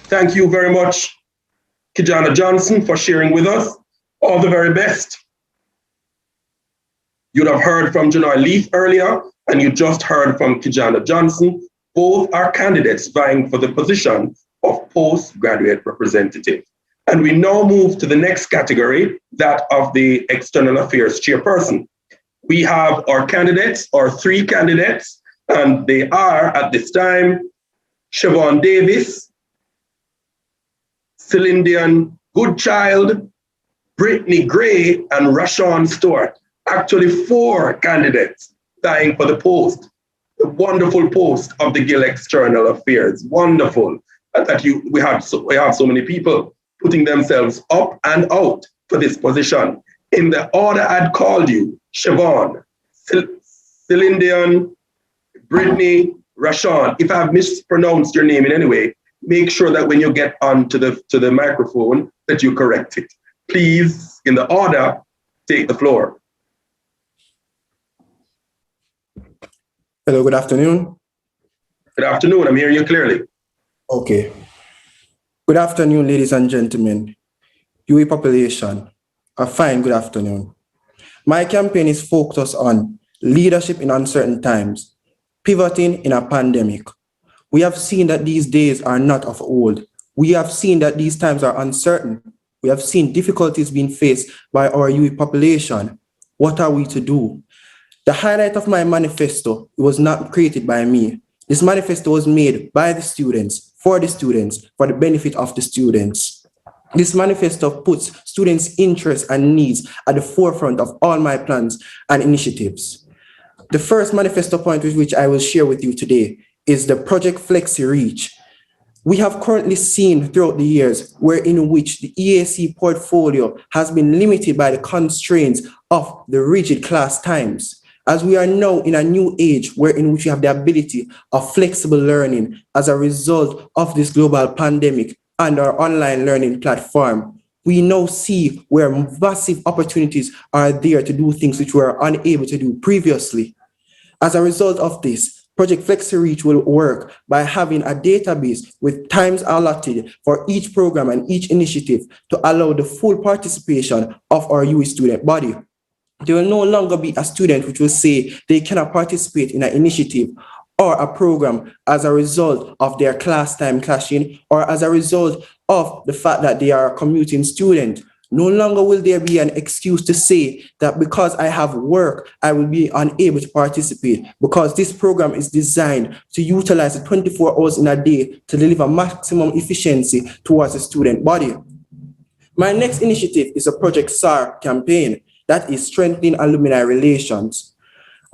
Thank you very much, Kijana Johnson, for sharing with us. All the very best. You'd have heard from Janor Leaf earlier, and you just heard from Kijana Johnson. Both are candidates vying for the position of postgraduate representative. And we now move to the next category, that of the External Affairs Chairperson. We have our candidates, our three candidates, and they are at this time Siobhan Davis, Celindian Goodchild, Brittany Gray, and Rashawn Stewart. Actually, four candidates vying for the post, the wonderful post of the Guild External Affairs. Wonderful that we have so many people putting themselves up and out for this position. In the order I'd called you, Siobhan, Celindian, Brittany, Rashawn. If I've mispronounced your name in any way, make sure that when you get onto the microphone that you correct it. Please, in the order, take the floor. Hello, good afternoon. Good afternoon, I'm hearing you clearly. Okay. Good afternoon, ladies and gentlemen. UWI population, a fine good afternoon. My campaign is focused on leadership in uncertain times, pivoting in a pandemic. We have seen that these days are not of old. We have seen that these times are uncertain. We have seen difficulties being faced by our UWI population. What are we to do? The highlight of my manifesto was not created by me. This manifesto was made by the students, for the benefit of the students. This manifesto puts students' interests and needs at the forefront of all my plans and initiatives. The first manifesto point with which I will share with you today is the Project Flexi Reach. We have currently seen throughout the years in which the EAC portfolio has been limited by the constraints of the rigid class times. As we are now in a new age in which we have the ability of flexible learning as a result of this global pandemic, and our online learning platform, we now see where massive opportunities are there to do things which we were unable to do previously. As a result of this, Project FlexiReach will work by having a database with times allotted for each program and each initiative to allow the full participation of our UWI student body. There will no longer be a student which will say they cannot participate in an initiative or a program as a result of their class time clashing or as a result of the fact that they are a commuting student. No longer will there be an excuse to say that because I have work, I will be unable to participate, because this program is designed to utilize the 24 hours in a day to deliver maximum efficiency towards the student body. My next initiative is a Project SAR campaign that is strengthening alumni relations.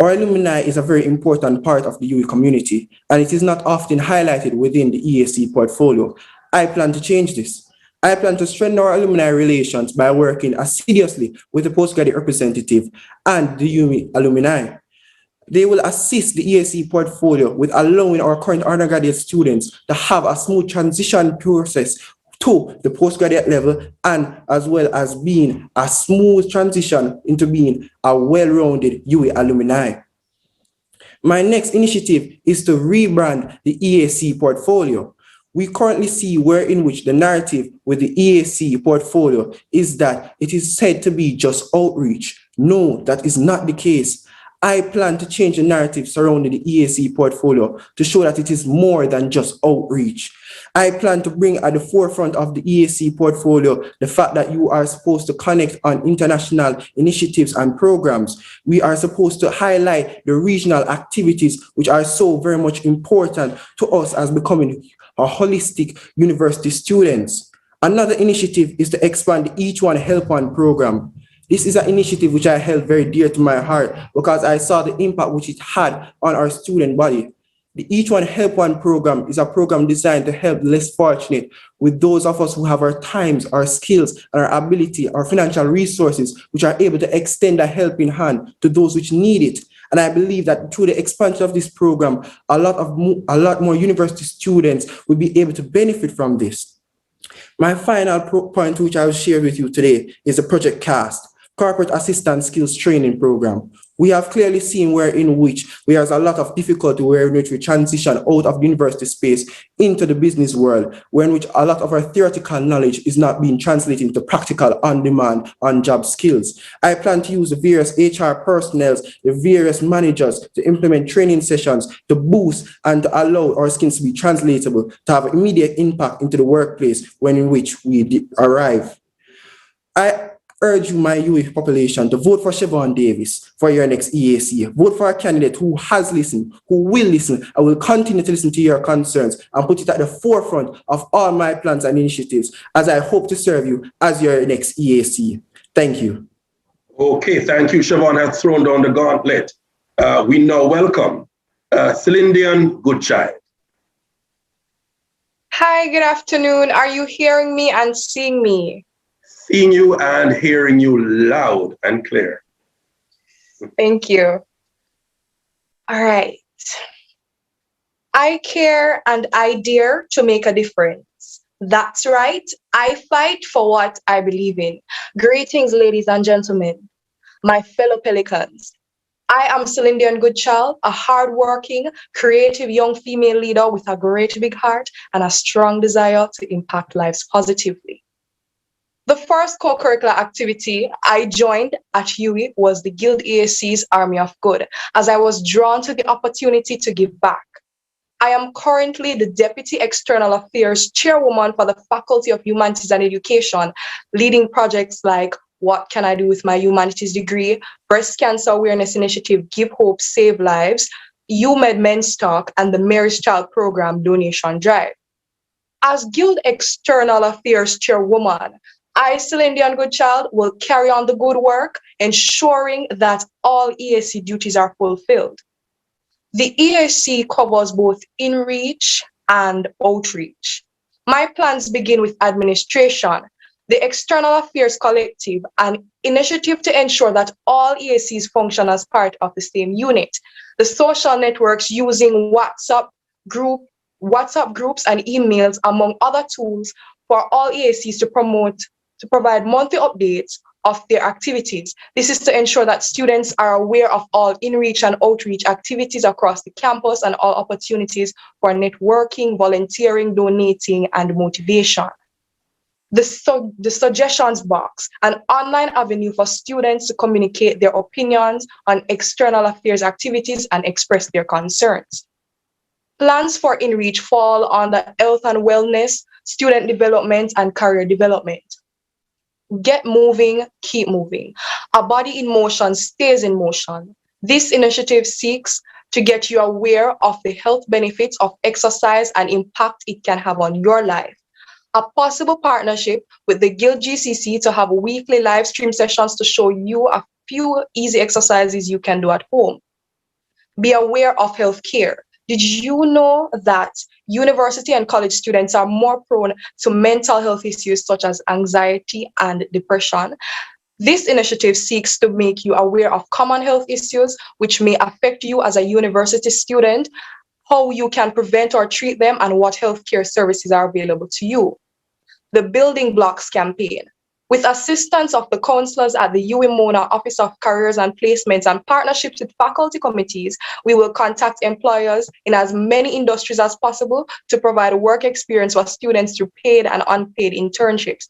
Our alumni is a very important part of the UWI community, and it is not often highlighted within the EAC portfolio. I plan to change this. I plan to strengthen our alumni relations by working assiduously with the postgraduate representative and the UWI alumni. They will assist the EAC portfolio with allowing our current undergraduate students to have a smooth transition process to the postgraduate level, and as well as being a smooth transition into being a well-rounded UWI alumni. My next initiative is to rebrand the EAC portfolio. We currently see where in which the narrative with the EAC portfolio is that it is said to be just outreach. No, that is not the case. I plan to change the narrative surrounding the EAC portfolio to show that it is more than just outreach. I plan to bring at the forefront of the EAC portfolio the fact that you are supposed to connect on international initiatives and programs. We are supposed to highlight the regional activities which are so very much important to us as becoming a holistic university students. Another initiative is to expand the Each One Help One program. This is an initiative which I held very dear to my heart because I saw the impact which it had on our student body. The Each One Help One program is a program designed to help the less fortunate with those of us who have our times, our skills, and our ability, our financial resources, which are able to extend a helping hand to those which need it. And I believe that through the expansion of this program, a lot more university students will be able to benefit from this. My final point, which I will share with you today, is the Project CAST, Corporate Assistance Skills Training Program. We have clearly seen where in which there's a lot of difficulty where in which we transition out of the university space into the business world, where in which a lot of our theoretical knowledge is not being translated into practical, on-demand, on-job skills. I plan to use the various HR personnel, the various managers to implement training sessions to boost and to allow our skills to be translatable, to have immediate impact into the workplace when in which we arrive. I urge you, my UWI population, to vote for Siobhan Davis for your next EAC. Vote for a candidate who has listened, who will listen, and will continue to listen to your concerns and put it at the forefront of all my plans and initiatives, as I hope to serve you as your next EAC. Thank you. Okay, thank you. Siobhan has thrown down the gauntlet. We now welcome Celindian Goodchild. Hi, good afternoon. Are you hearing me and seeing me? Seeing you and hearing you loud and clear. Thank you. All right. I care and I dare to make a difference. That's right. I fight for what I believe in. Greetings, ladies and gentlemen, my fellow Pelicans. I am Celindian Goodchild, a hardworking, creative young female leader with a great big heart and a strong desire to impact lives positively. The first co-curricular activity I joined at UWI was the Guild EAC's Army of Good, as I was drawn to the opportunity to give back. I am currently the Deputy External Affairs Chairwoman for the Faculty of Humanities and Education, leading projects like What Can I Do with My Humanities Degree, Breast Cancer Awareness Initiative, Give Hope, Save Lives, UMed Men's Talk, and the Mary's Child Program Donation Drive. As Guild External Affairs Chairwoman, I, Celindian Goodchild, will carry on the good work, ensuring that all EAC duties are fulfilled. The EAC covers both in-reach and outreach. My plans begin with administration, the External Affairs Collective, an initiative to ensure that all EACs function as part of the same unit. The social networks using WhatsApp groups and emails, among other tools, for all EACs to provide monthly updates of their activities. This is to ensure that students are aware of all in-reach and outreach activities across the campus and all opportunities for networking, volunteering, donating, and motivation. The suggestions box, an online avenue for students to communicate their opinions on external affairs activities and express their concerns. Plans for in-reach fall under health and wellness, student development, and career development. Get moving, keep moving. A body in motion stays in motion. This initiative seeks to get you aware of the health benefits of exercise and impact it can have on your life. A possible partnership with the Guild GCC to have weekly live stream sessions to show you a few easy exercises you can do at home. Be aware of healthcare. Did you know that university and college students are more prone to mental health issues such as anxiety and depression? This initiative seeks to make you aware of common health issues which may affect you as a university student, how you can prevent or treat them, and what healthcare services are available to you. The Building Blocks campaign. With assistance of the counselors at the UWI Office of Careers and Placements and partnerships with faculty committees, we will contact employers in as many industries as possible to provide work experience for students through paid and unpaid internships.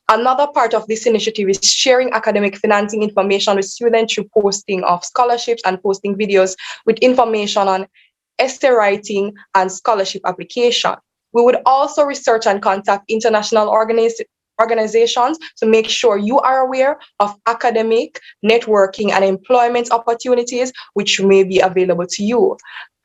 Another part of this initiative is sharing academic financing information with students through posting of scholarships and posting videos with information on essay writing and scholarship application. We would also research and contact international organizations to make sure you are aware of academic, networking, and employment opportunities which may be available to you.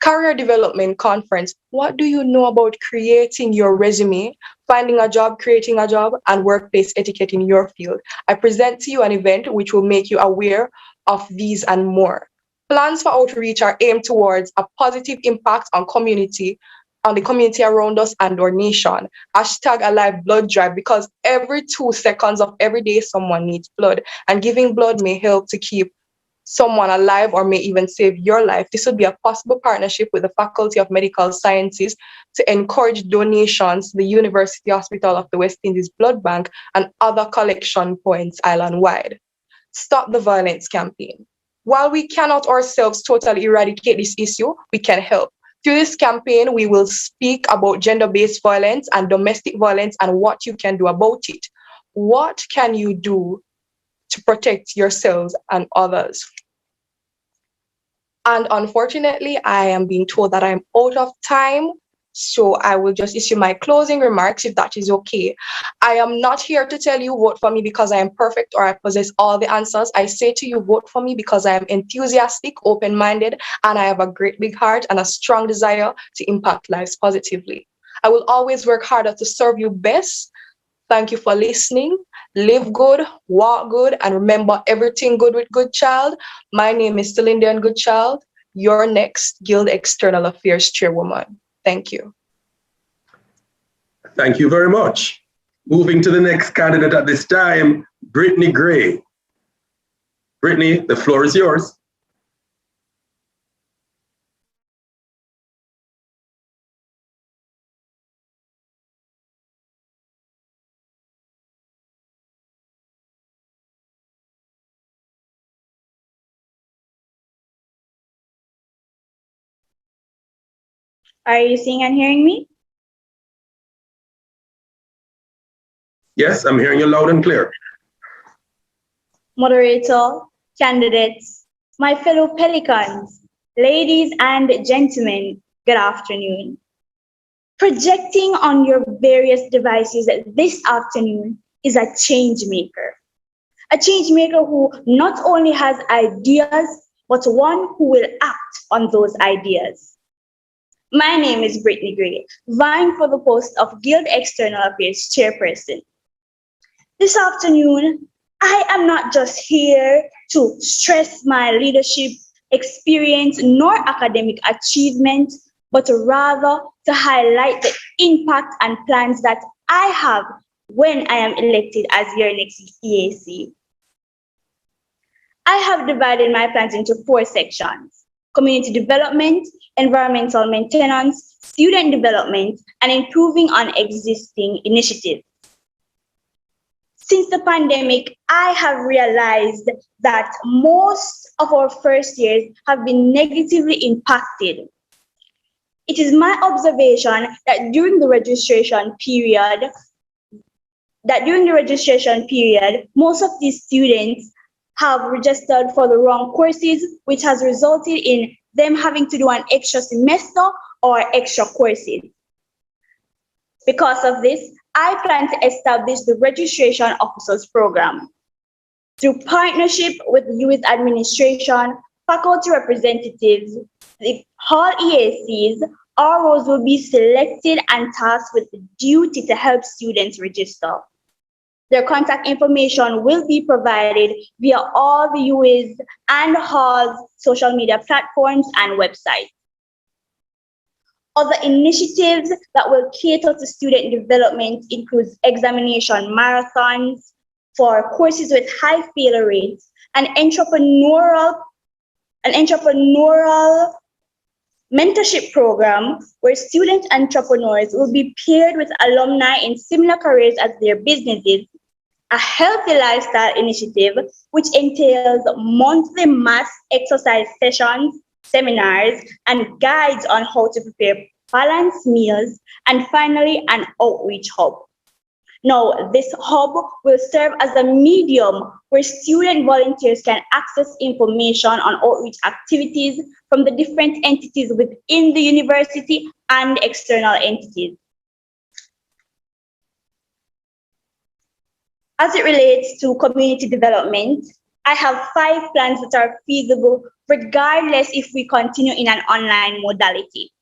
Career Development Conference. What do you know about creating your resume, finding a job, creating a job, and workplace etiquette in your field? I present to you an event which will make you aware of these and more. Plans for outreach are aimed towards a positive impact on the community around us and our nation. #Alive Blood Drive, because every 2 seconds of every day someone needs blood, and giving blood may help to keep someone alive or may even save your life. This would be a possible partnership with the Faculty of Medical Sciences to encourage donations to the University Hospital of the West Indies Blood Bank and other collection points island-wide. Stop the Violence campaign. While we cannot ourselves totally eradicate this issue, we can help. Through this campaign, we will speak about gender-based violence and domestic violence and what you can do about it. What can you do to protect yourselves and others? And unfortunately, I am being told that I'm out of time, so I will just issue my closing remarks if that is okay. I am not here to tell you vote for me because I am perfect or I possess all the answers. I say to you, vote for me because I am enthusiastic, open-minded, and I have a great big heart and a strong desire to impact lives positively. I will always work harder to serve you best. Thank you for listening. Live good, walk good, and remember everything good with Good Child. My name is Celinda Goodchild, your next Guild External Affairs Chairwoman. Thank you. Thank you very much. Moving to the next candidate at this time, Brittany Gray. Brittany, the floor is yours. Are you seeing and hearing me? Yes, I'm hearing you loud and clear. Moderator, candidates, my fellow Pelicans, ladies and gentlemen, good afternoon. Projecting on your various devices this afternoon is a change maker. A change maker who not only has ideas, but one who will act on those ideas. My name is Brittany Gray, vying for the post of Guild External Affairs Chairperson. This afternoon, I am not just here to stress my leadership experience nor academic achievement, but rather to highlight the impact and plans that I have when I am elected as your next EAC. I have divided my plans into 4 sections: community development, environmental maintenance, student development, and improving on existing initiatives. Since the pandemic, I have realized that most of our first years have been negatively impacted. It is my observation that during the registration period, most of these students have registered for the wrong courses, which has resulted in them having to do an extra semester or extra courses. Because of this, I plan to establish the Registration Officers Program. Through partnership with the youth administration, faculty representatives, the Hall EACs, ROs will be selected and tasked with the duty to help students register. Their contact information will be provided via all the UWI's and Hall's social media platforms and websites. Other initiatives that will cater to student development include examination marathons for courses with high failure rates, an entrepreneurial mentorship program where student entrepreneurs will be paired with alumni in similar careers as their businesses, a healthy lifestyle initiative which entails monthly mass exercise sessions, seminars, and guides on how to prepare balanced meals, and finally, an outreach hub. Now, this hub will serve as a medium where student volunteers can access information on outreach activities from the different entities within the university and external entities. As it relates to community development, I have 5 plans that are feasible regardless if we continue in an online modality.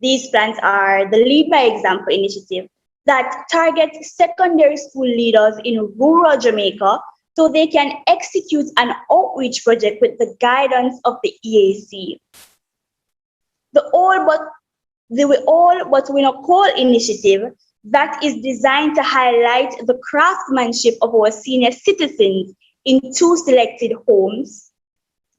These plans are the Lead by Example initiative that targets secondary school leaders in rural Jamaica so they can execute an outreach project with the guidance of the EAC. The All But We Not Call initiative that is designed to highlight the craftsmanship of our senior citizens in 2 selected homes,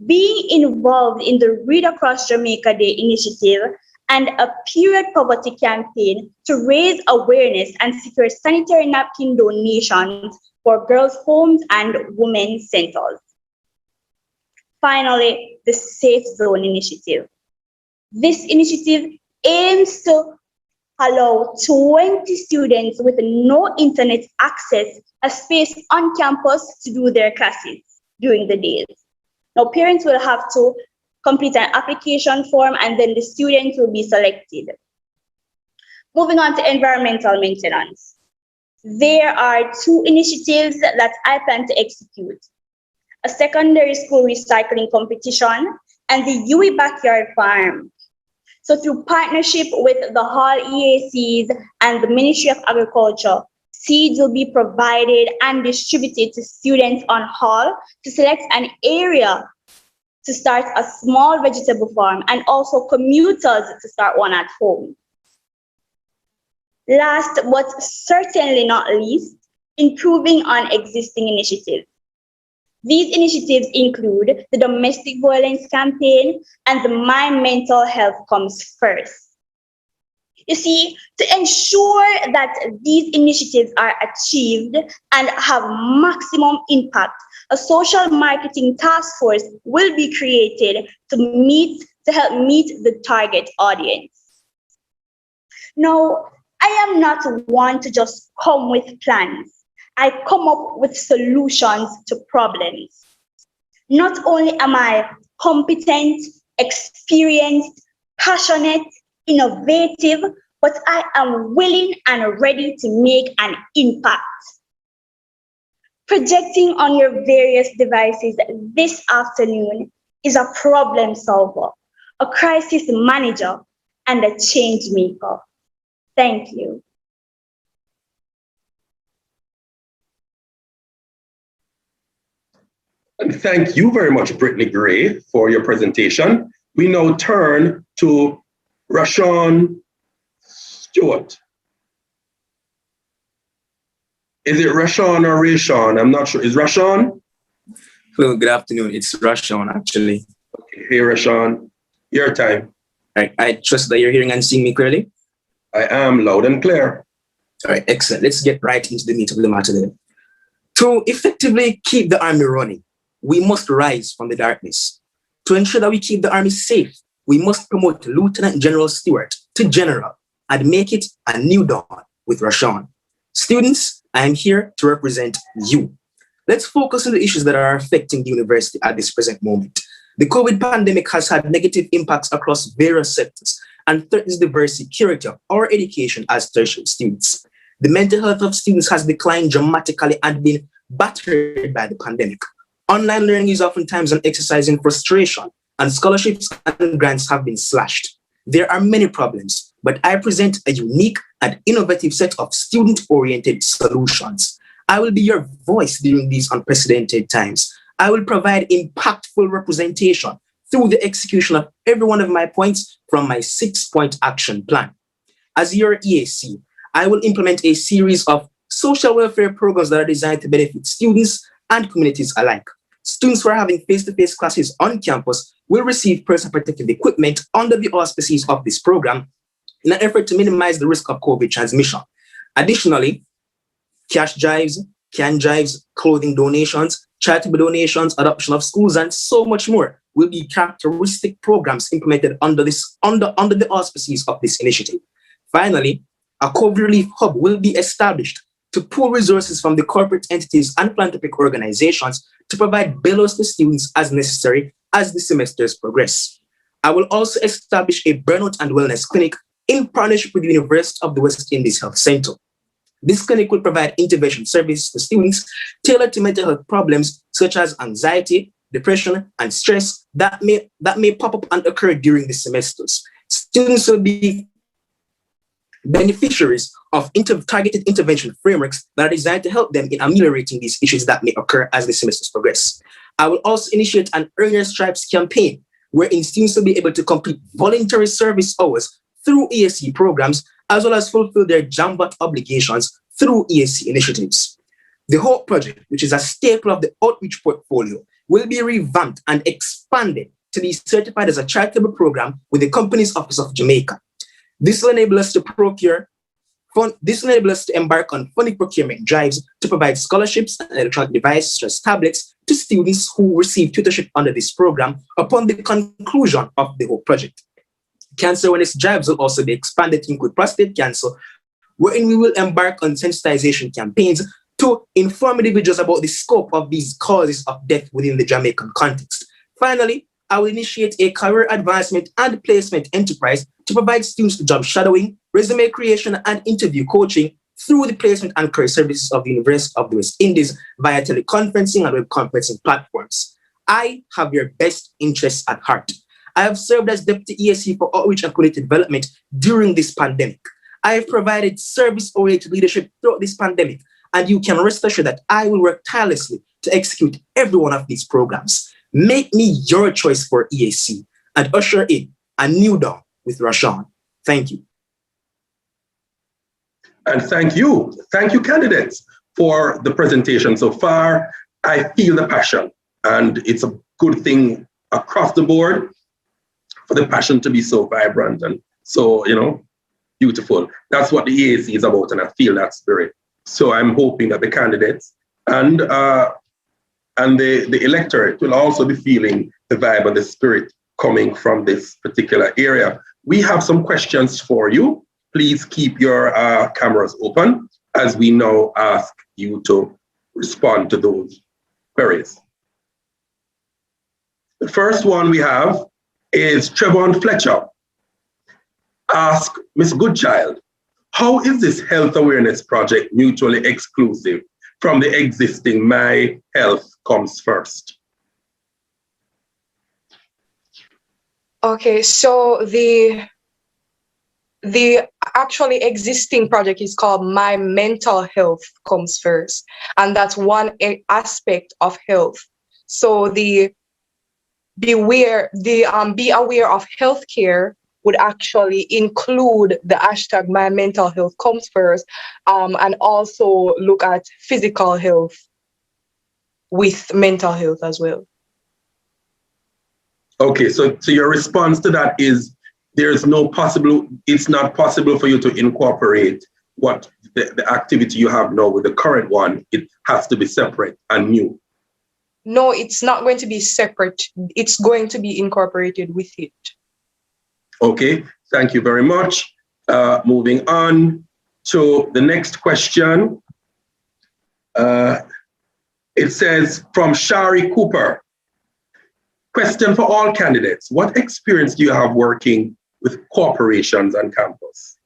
being involved in the Read Across Jamaica Day initiative and a period poverty campaign to raise awareness and secure sanitary napkin donations for girls' homes and women's centers. Finally, the Safe Zone initiative. This initiative aims to allow 20 students with no internet access a space on campus to do their classes during the days. Now, parents will have to complete an application form and then the students will be selected. Moving on to environmental maintenance. There are 2 initiatives that I plan to execute: a secondary school recycling competition and the UWI Backyard Farm. So through partnership with the Hall EACs and the Ministry of Agriculture, seeds will be provided and distributed to students on Hall to select an area to start a small vegetable farm and also commuters to start one at home. Last but certainly not least, improving on existing initiatives. These initiatives include the domestic violence campaign and the My Mental Health Comes First. You see, to ensure that these initiatives are achieved and have maximum impact, a social marketing task force will be created to help meet the target audience. Now, I am not one to just come with plans. I come up with solutions to problems. Not only am I competent, experienced, passionate, innovative, but I am willing and ready to make an impact. Projecting on your various devices this afternoon is a problem solver, a crisis manager, and a change maker. Thank you. And thank you very much, Brittany Gray, for your presentation. We now turn to Rashawn Stewart. Is it Rashawn or Rashawn? I'm not sure. Is Rashawn? Well, good afternoon. It's Rashawn, actually. Okay. Hey, Rashawn. Your time. All right. I trust that you're hearing and seeing me clearly. I am loud and clear. All right. Excellent. Let's get right into the meat of the matter then. To effectively keep the army running, we must rise from the darkness. To ensure that we keep the army safe, we must promote Lieutenant General Stewart to General and make it a new dawn with Rashawn. Students, I am here to represent you. Let's focus on the issues that are affecting the university at this present moment. The COVID pandemic has had negative impacts across various sectors and threatens the very security of our education as tertiary students. The mental health of students has declined dramatically and been battered by the pandemic. Online learning is oftentimes an exercise in frustration, and scholarships and grants have been slashed. There are many problems, but I present a unique and innovative set of student-oriented solutions. I will be your voice during these unprecedented times. I will provide impactful representation through the execution of every one of my points from my 6-point action plan. As your EAC, I will implement a series of social welfare programs that are designed to benefit students and communities alike. Students who are having face-to-face classes on campus will receive personal protective equipment under the auspices of this program in an effort to minimize the risk of COVID transmission. Additionally, cash drives, can drives, clothing donations, charitable donations, adoption of schools, and so much more will be characteristic programs implemented under the auspices of this initiative. Finally, a COVID relief hub will be established to pool resources from the corporate entities and philanthropic organizations to provide bailouts to students as necessary as the semesters progress. I will also establish a burnout and wellness clinic in partnership with the University of the West Indies Health Center. This clinic will provide intervention services to students tailored to mental health problems such as anxiety, depression, and stress that may pop up and occur during the semesters. Students will be beneficiaries of targeted intervention frameworks that are designed to help them in ameliorating these issues that may occur as the semesters progress. I will also initiate an Earn Your Stripes campaign wherein students will be able to complete voluntary service hours through ESC programs, as well as fulfill their JAMBOT obligations through ESC initiatives. The HOPE project, which is a staple of the outreach portfolio, will be revamped and expanded to be certified as a charitable program with the Companies Office of Jamaica. This will enable us to embark on funding procurement drives to provide scholarships and electronic devices such as tablets to students who receive tutorship under this program upon the conclusion of the whole project. Cancer awareness drives will also be expanded to include prostate cancer, wherein we will embark on sensitization campaigns to inform individuals about the scope of these causes of death within the Jamaican context. Finally, I will initiate a career advancement and placement enterprise to provide students job shadowing, resume creation, and interview coaching through the placement and career services of the University of the West Indies via teleconferencing and web conferencing platforms. I have your best interests at heart. I have served as Deputy ESC for Outreach and Community Development during this pandemic. I have provided service-oriented leadership throughout this pandemic, and you can rest assured that I will work tirelessly to execute every one of these programs. Make me your choice for EAC and usher in a new dawn with Rashawn. Thank you. And thank you, candidates, for the presentation so far. I feel the passion, and it's a good thing across the board for the passion to be so vibrant and so, beautiful. That's what the EAC is about, and I feel that spirit. So I'm hoping that the candidates and the electorate will also be feeling the vibe and the spirit coming from this particular area. We have some questions for you. Please keep your cameras open as we now ask you to respond to those queries. The first one we have is Trevon Fletcher. Ask Ms. Goodchild, how is this health awareness project mutually exclusive from the existing My Health Comes First? Okay, so the actually existing project is called My Mental Health Comes First, and that's one aspect of health. So be aware of healthcare would actually include the hashtag My Mental Health Comes First, and also look at physical health with mental health as well. Okay, so your response to that is it's not possible for you to incorporate what the activity you have now with the current one, it has to be separate and new? No, it's not going to be separate. It's going to be incorporated with it. Okay, thank you very much. Moving on to the next question. It says from Shari Cooper. Question for all candidates. What experience do you have working with corporations on campus?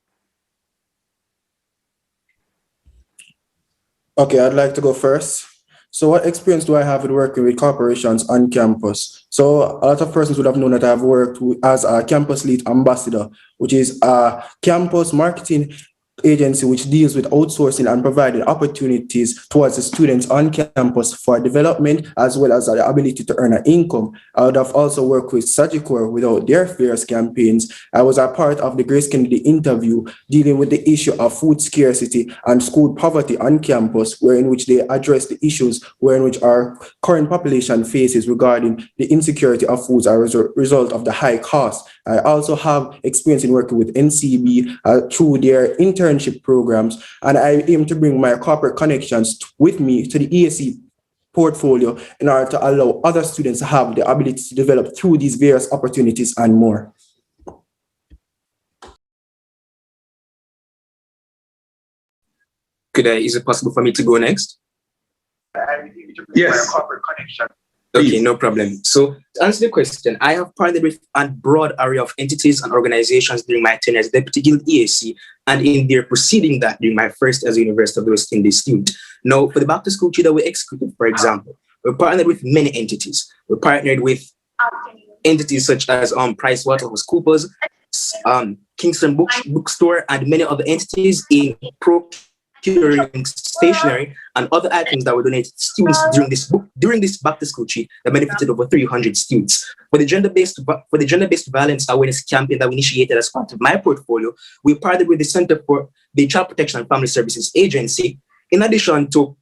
Okay, I'd like to go first. So what experience do I have with working with corporations on campus? So a lot of persons would have known that I've worked as a campus lead ambassador, which is a campus marketing agency which deals with outsourcing and providing opportunities towards the students on campus for development as well as the ability to earn an income. I would have also worked with Sagicor without their fairs campaigns. I was a part of the Grace Kennedy interview dealing with the issue of food scarcity and school poverty on campus, wherein which they address the issues wherein which our current population faces regarding the insecurity of foods as a result of the high cost. I also have experience in working with NCB through their internship programs, and I aim to bring my corporate connections with me to the EAC portfolio in order to allow other students to have the ability to develop through these various opportunities and more. Is it possible for me to go next? Yes. Okay, no problem. So to answer the question, I have partnered with a broad array of entities and organizations during my tenure as Deputy Guild EAC and in their preceding that during my first as a University of the West Indies student. Now, for the Back to School UWI Executive, for example, we partnered with many entities. We partnered with entities such as PricewaterhouseCoopers, Kingston Bookstore, and many other entities in procuring stationery and other items that were donated to students during this back to school trip that benefited over 300 students. For the gender-based violence awareness campaign that we initiated as part of my portfolio, we partnered with the Center for the Child Protection and Family Services Agency, in addition to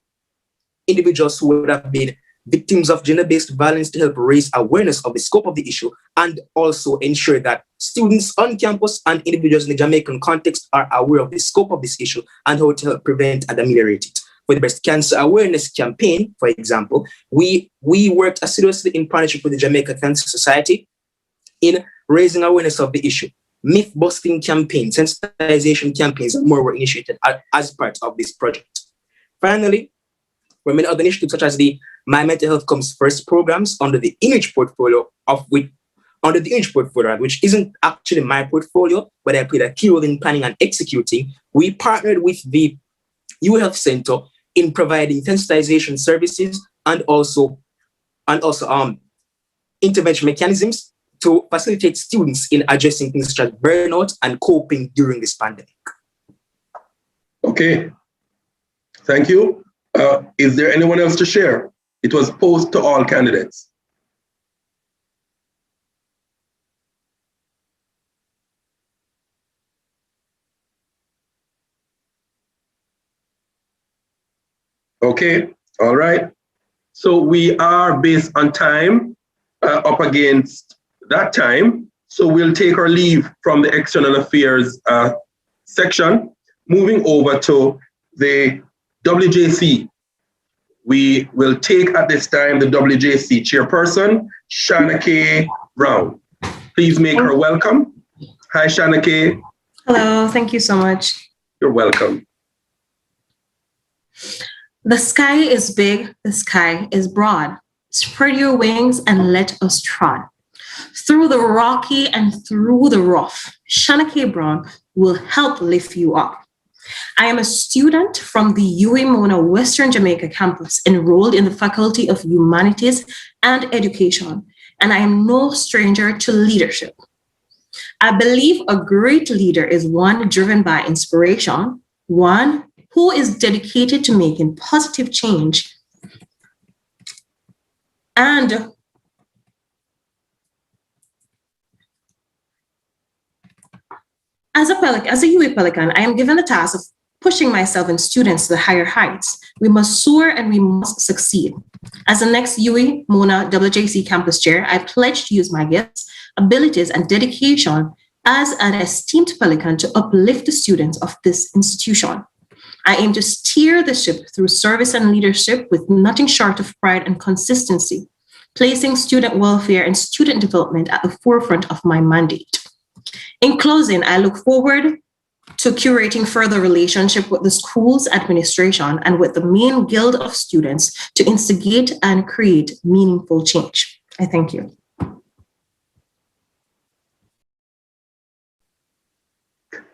individuals who would have been victims of gender-based violence, to help raise awareness of the scope of the issue and also ensure that students on campus and individuals in the Jamaican context are aware of the scope of this issue and how to help prevent and ameliorate it. For the breast cancer awareness campaign, for example, we worked assiduously in partnership with the Jamaica Cancer Society in raising awareness of the issue. Myth-busting campaigns, sensitization campaigns, and more were initiated as part of this project. Finally, for many other initiatives such as the My Mental Health Comes First programs under the Image portfolio, which isn't actually my portfolio, but I played a key role in planning and executing, we partnered with the U Health Center in providing sensitization services and also intervention mechanisms to facilitate students in addressing things such as burnout and coping during this pandemic. Okay, thank you. Is there anyone else to share? It was posed to all candidates. Okay, all right. So we are based on time up against that time. So we'll take our leave from the External Affairs section, moving over to the WJC. We will take at this time the WJC Chairperson, Shanna K. Brown. Please make her welcome. Hi, Shanna K. Hello, thank you so much. You're welcome. The sky is big, the sky is broad. Spread your wings and let us trot. Through the rocky and through the rough, Shanna K. Brown will help lift you up. I am a student from the UWI Western Jamaica campus enrolled in the Faculty of Humanities and Education, and I am no stranger to leadership. I believe a great leader is one driven by inspiration, one who is dedicated to making positive change, and as a UWI Pelican, I am given the task of pushing myself and students to the higher heights. We must soar and we must succeed. As the next UWI Mona WJC Campus Chair, I pledge to use my gifts, abilities, and dedication as an esteemed Pelican to uplift the students of this institution. I aim to steer the ship through service and leadership with nothing short of pride and consistency, placing student welfare and student development at the forefront of my mandate. In closing, I look forward to curating further relationship with the school's administration and with the main guild of students to instigate and create meaningful change. I thank you.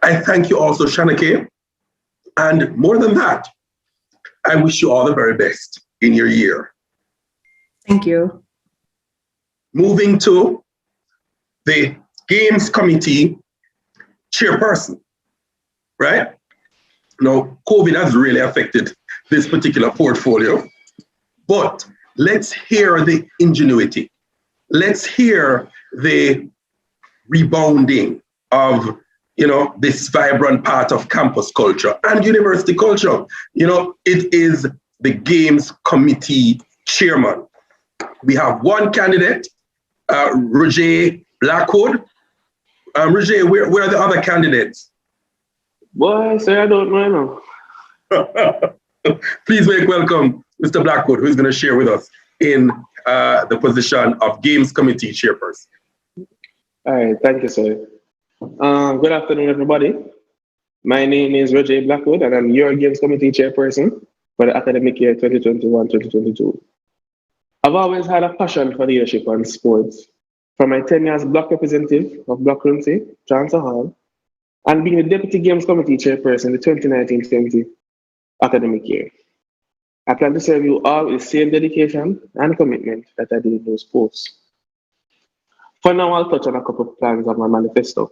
I thank you also, Shanake. And more than that, I wish you all the very best in your year. Thank you. Moving to the Games Committee Chairperson, right? Now, COVID has really affected this particular portfolio, but let's hear the ingenuity. Let's hear the rebounding of this vibrant part of campus culture and university culture. It is the Games Committee Chairman. We have one candidate, Roger Blackwood. Roger, where are the other candidates? Boy, sir, I don't know now. Please make welcome Mr. Blackwood, who is going to share with us in the position of Games Committee Chairperson. All right, thank you, sir. Good afternoon, everybody. My name is Roger Blackwood, and I'm your Games Committee Chairperson for the academic year 2021-2022. I've always had a passion for leadership and sports, from my 10 years block representative of Block Runcie, Chancellor Hall, and being the Deputy Games Committee Chairperson the 2019-20 academic year. I plan to serve you all with the same dedication and commitment that I did in those posts. For now, I'll touch on a couple of plans of my manifesto.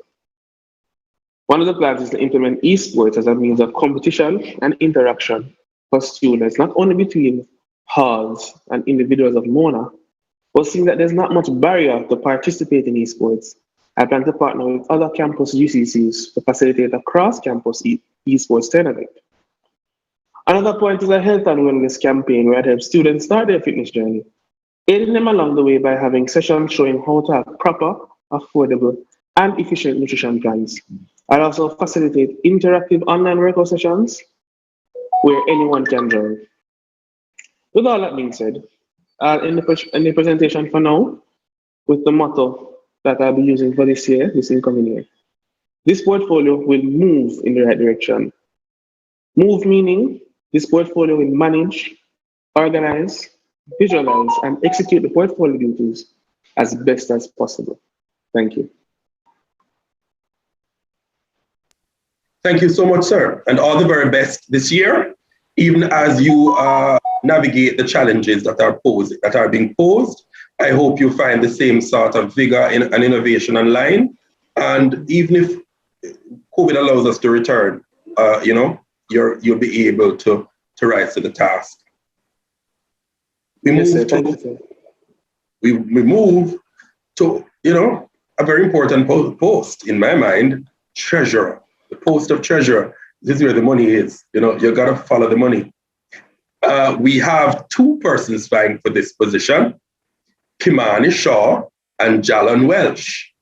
One of the plans is to implement esports as a means of competition and interaction for students, not only between halls and individuals of Mona, but seeing that there's not much barrier to participate in esports, I plan to partner with other campus UCCs to facilitate a cross-campus esports tournament. Another point is a health and wellness campaign where I help students start their fitness journey, aiding them along the way by having sessions showing how to have proper, affordable, and efficient nutrition plans. I also facilitate interactive online workout sessions where anyone can join. With all that being said, in the presentation for now, with the motto that I'll be using for this year, this incoming year, this portfolio will move in the right direction. Move meaning this portfolio will manage, organize, visualize, and execute the portfolio duties as best as possible. Thank you. Thank you so much, sir, and all the very best this year, even as you navigate the challenges that are being posed. I hope you find the same sort of vigor and innovation online. And even if COVID allows us to return, you'll be able to rise to the task. We move to a very important post in my mind, treasurer. The post of treasurer. This is where the money is. You gotta follow the money. We have two persons vying for this position, Kimani Shaw and Jalon Welch.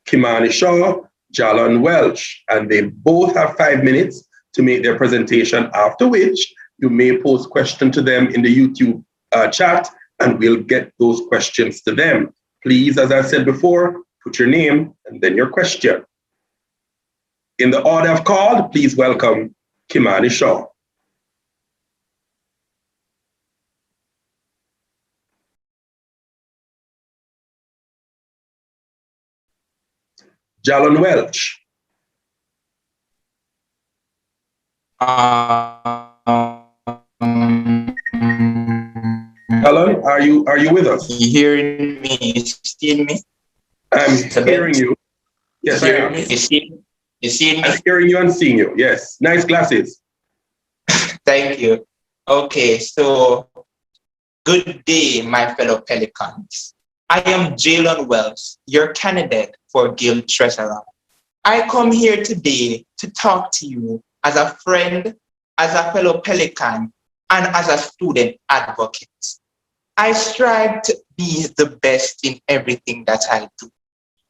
Kimani Shaw, Jalon Welch, and they both have 5 minutes to make their presentation, after which you may pose questions to them in the YouTube chat, and we'll get those questions to them. Please, as I said before, put your name and then your question. In the order I've called, please welcome Kimani Shaw. Jalon Welch. Jalon, are you with us? You hearing me? You seeing me? I'm hearing you. Yes, I am. You see me? I'm hearing you and seeing you. Yes. Nice glasses. Thank you. Okay, so good day, my fellow Pelicans. I am Jalon Wells, your candidate for Guild Treasurer. I come here today to talk to you as a friend, as a fellow Pelican, and as a student advocate. I strive to be the best in everything that I do.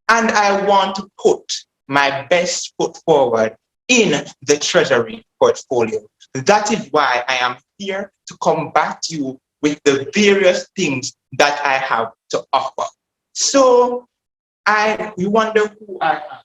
And I want to put my best foot forward in the Treasury portfolio That is why I am here to combat you with the various things that I have to offer. So you wonder who I am.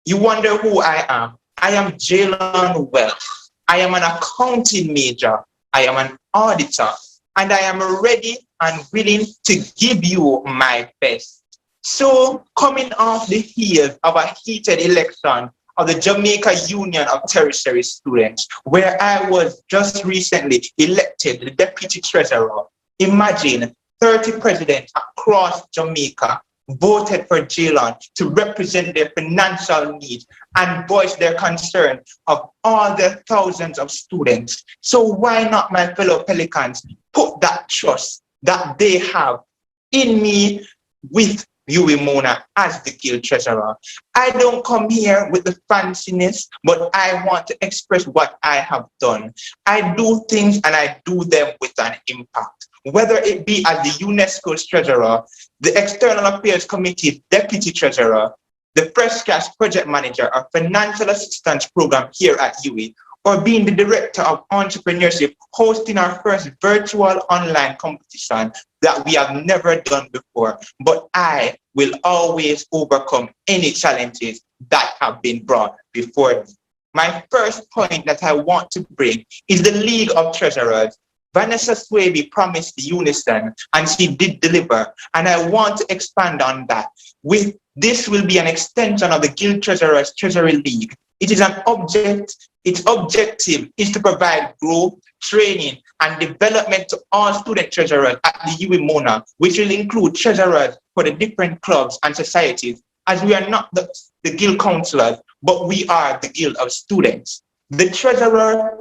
You wonder who I am. I am Jalen Wells. I am an accounting major. I am an auditor. And I am ready and willing to give you my best. So coming off the heels of a heated election of the Jamaica Union of Tertiary Students, where I was just recently elected the deputy treasurer, imagine 30 presidents across Jamaica voted for Jalen to represent their financial needs and voice their concern of all the thousands of students. So why not, my fellow Pelicans, put that trust that they have in me with UWI Mona as the guild treasurer? I don't come here with the fanciness, but I want to express what I have done. I do things and I do them with an impact. Whether it be as the UNESCO's treasurer, the External Affairs Committee deputy treasurer, the Fresh Cash project manager or financial assistance program here at UWI, or being the director of entrepreneurship, hosting our first virtual online competition that we have never done before. But I will always overcome any challenges that have been brought before me. My first point that I want to bring is the League of Treasurers. Vanessa Swaby promised unison and she did deliver, and I want to expand on that. This will be an extension of the Guild Treasurers Treasury League. It is its objective is to provide growth, training, and development to all student treasurers at the UWI Mona, which will include treasurers for the different clubs and societies, as we are not the guild councillors, but we are the guild of students. The Treasurer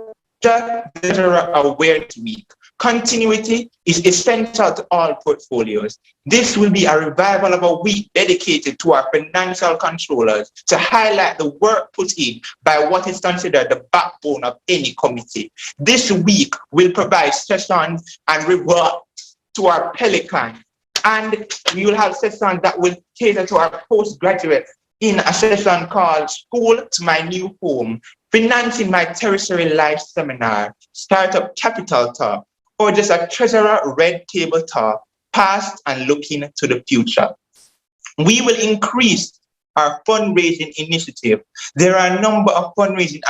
Awareness Week. Continuity is essential to all portfolios. This will be a revival of a week dedicated to our financial controllers to highlight the work put in by what is considered the backbone of any committee. This week will provide sessions and rewards to our Pelicans, and we will have sessions that will cater to our postgraduates in a session called School to My New Home, Financing My Tertiary Life Seminar, Startup Capital Talk, or just a Treasurer Red Table Talk, Past and Looking to the Future. We will increase our fundraising initiative. There are a number of fundraising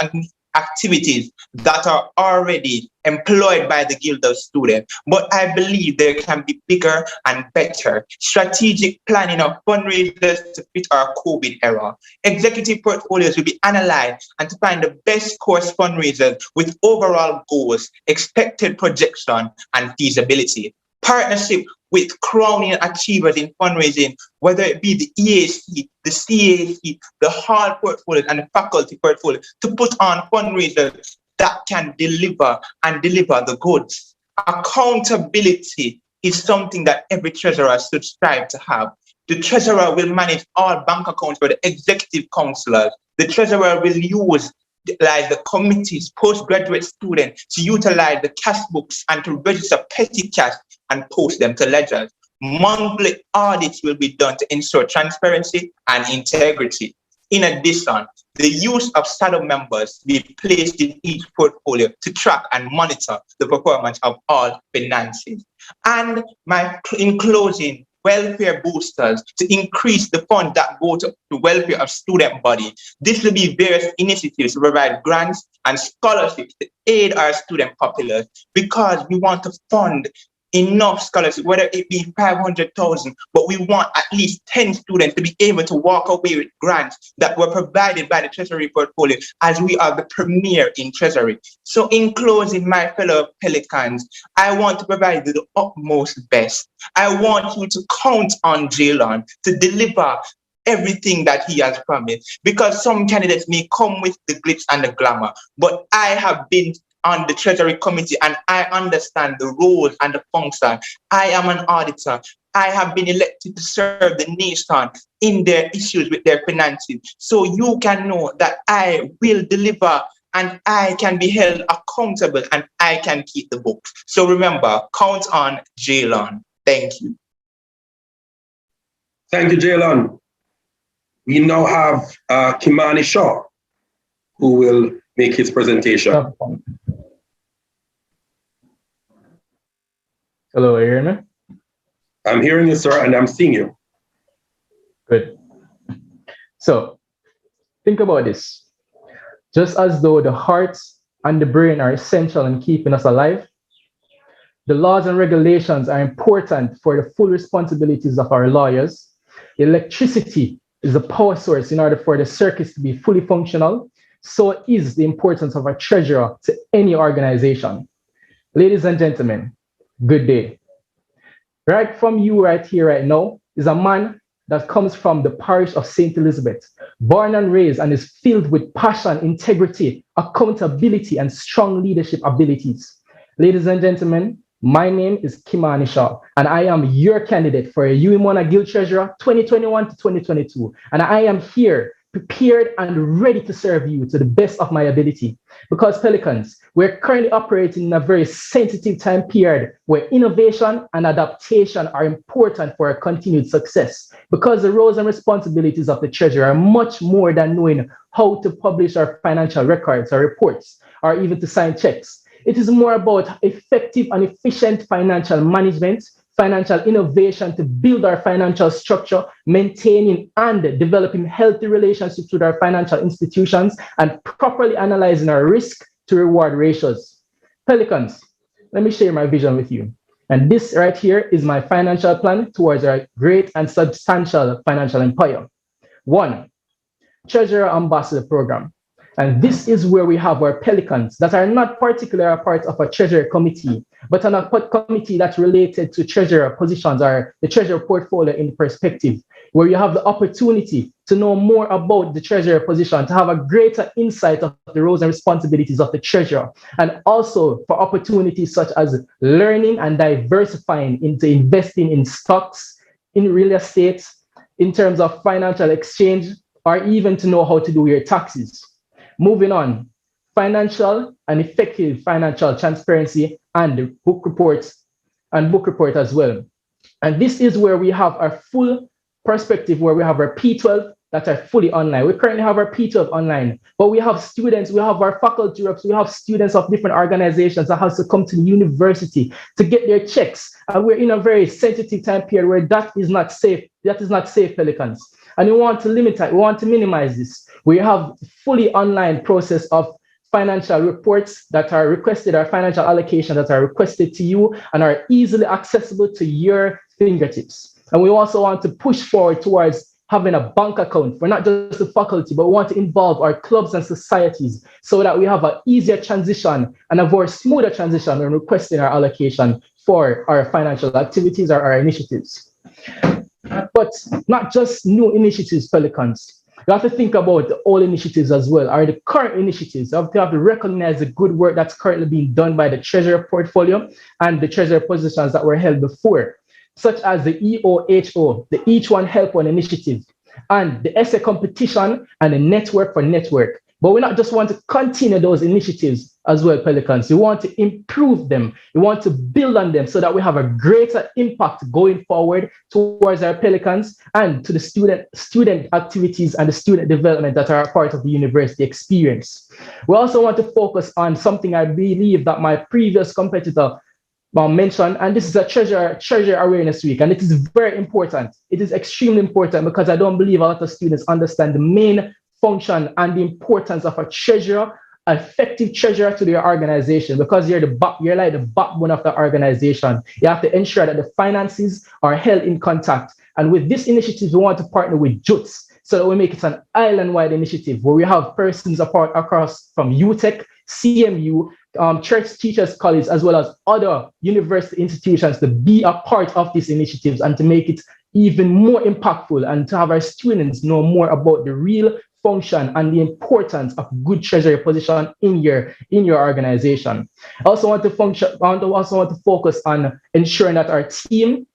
activities that are already employed by the Guild of Students, but I believe there can be bigger and better strategic planning of fundraisers to fit our COVID era. Executive portfolios will be analyzed and to find the best course fundraisers with overall goals, expected projection, and feasibility. Partnership with crowning achievers in fundraising, whether it be the EAC, the CAC, the hall portfolios, and the faculty portfolio, to put on fundraisers that can deliver the goods. Accountability is something that every treasurer should strive to have. The treasurer will manage all bank accounts for the executive councillors. The treasurer will use the committees, postgraduate students to utilize the cash books and to register petty cash and post them to ledgers. Monthly audits will be done to ensure transparency and integrity. In addition, the use of shadow members will be placed in each portfolio to track and monitor the performance of all finances. And in closing, welfare boosters to increase the funds that go to the welfare of student body. This will be various initiatives to provide grants and scholarships to aid our student populace, because we want to fund enough scholarships, whether it be 500,000, but we want at least 10 students to be able to walk away with grants that were provided by the Treasury portfolio, as we are the premier in Treasury. So in closing, my fellow Pelicans, I want to provide you the utmost best. I want you to count on Jalen to deliver everything that he has promised, because some candidates may come with the glitz and the glamour, but I have been on the Treasury Committee and I understand the roles and the function. I am an auditor. I have been elected to serve the nation in their issues with their finances. So you can know that I will deliver and I can be held accountable and I can keep the books. So remember, count on Jalen. Thank you. Thank you, Jalen. We now have Kimani Shaw, who will make his presentation. Hello, are you hearing me? I'm hearing you, sir, and I'm seeing you. Good. So, think about this. Just as though the heart and the brain are essential in keeping us alive, the laws and regulations are important for the full responsibilities of our lawyers. Electricity is the power source in order for the circuits to be fully functional. So is the importance of a treasurer to any organization. Ladies and gentlemen, good day. Right from you right here, right now, is a man that comes from the parish of St. Elizabeth, born and raised, and is filled with passion, integrity, accountability, and strong leadership abilities. Ladies and gentlemen, my name is Kimani Shaw, and I am your candidate for a UWI Guild Treasurer 2021 to 2022. And I am here, prepared and ready to serve you to the best of my ability. Because Pelicans, we're currently operating in a very sensitive time period where innovation and adaptation are important for our continued success. Because the roles and responsibilities of the treasurer are much more than knowing how to publish our financial records or reports, or even to sign checks. It is more about effective and efficient financial management, financial innovation to build our financial structure, maintaining and developing healthy relationships with our financial institutions, and properly analyzing our risk to reward ratios. Pelicans, let me share my vision with you. And this right here is my financial plan towards our great and substantial financial empire. 1, Treasurer Ambassador Program. And this is where we have our Pelicans that are not particularly a part of a treasurer committee, but on a committee that's related to treasurer positions or the treasurer portfolio in perspective, where you have the opportunity to know more about the treasurer position, to have a greater insight of the roles and responsibilities of the treasurer, and also for opportunities such as learning and diversifying into investing in stocks, in real estate, in terms of financial exchange, or even to know how to do your taxes. Moving on, financial and effective financial transparency and book reports and book report as well. And this is where we have our full perspective, where we have our P12 that are fully online. We currently have our P12 online, but we have students, we have our faculty reps, we have students of different organizations that have to come to the university to get their checks. And we're in a very sensitive time period where that is not safe. That is not safe, Pelicans. And we want to limit it, we want to minimize this. We have fully online process of financial reports that are requested, or financial allocations that are requested to you and are easily accessible to your fingertips. And we also want to push forward towards having a bank account for not just the faculty, but we want to involve our clubs and societies so that we have an easier transition and a more smoother transition when requesting our allocation for our financial activities or our initiatives. But not just new initiatives, Pelicans. You have to think about the old initiatives as well, or the current initiatives. You have to recognize the good work that's currently being done by the treasurer portfolio and the treasurer positions that were held before, such as the EOHO, the Each One Help One initiative, and the essay competition and the network for network. But we not just want to continue those initiatives as well, Pelicans. We want to improve them. We want to build on them so that we have a greater impact going forward towards our Pelicans and to the student activities and the student development that are a part of the university experience. We also want to focus on something I believe that my previous competitor mentioned, and this is a treasure awareness week, and it is very important. It is extremely important because I don't believe a lot of students understand the main function and the importance of a treasurer, an effective treasurer to their organization, because you're like the backbone of the organization. You have to ensure that the finances are held in contact. And with this initiative, we want to partner with JUTS so that we make it an island-wide initiative where we have persons across from UTEC, CMU, Church Teachers College, as well as other university institutions to be a part of these initiatives and to make it even more impactful and to have our students know more about the real function and the importance of good treasury position in your organization. I also want to focus on ensuring that our team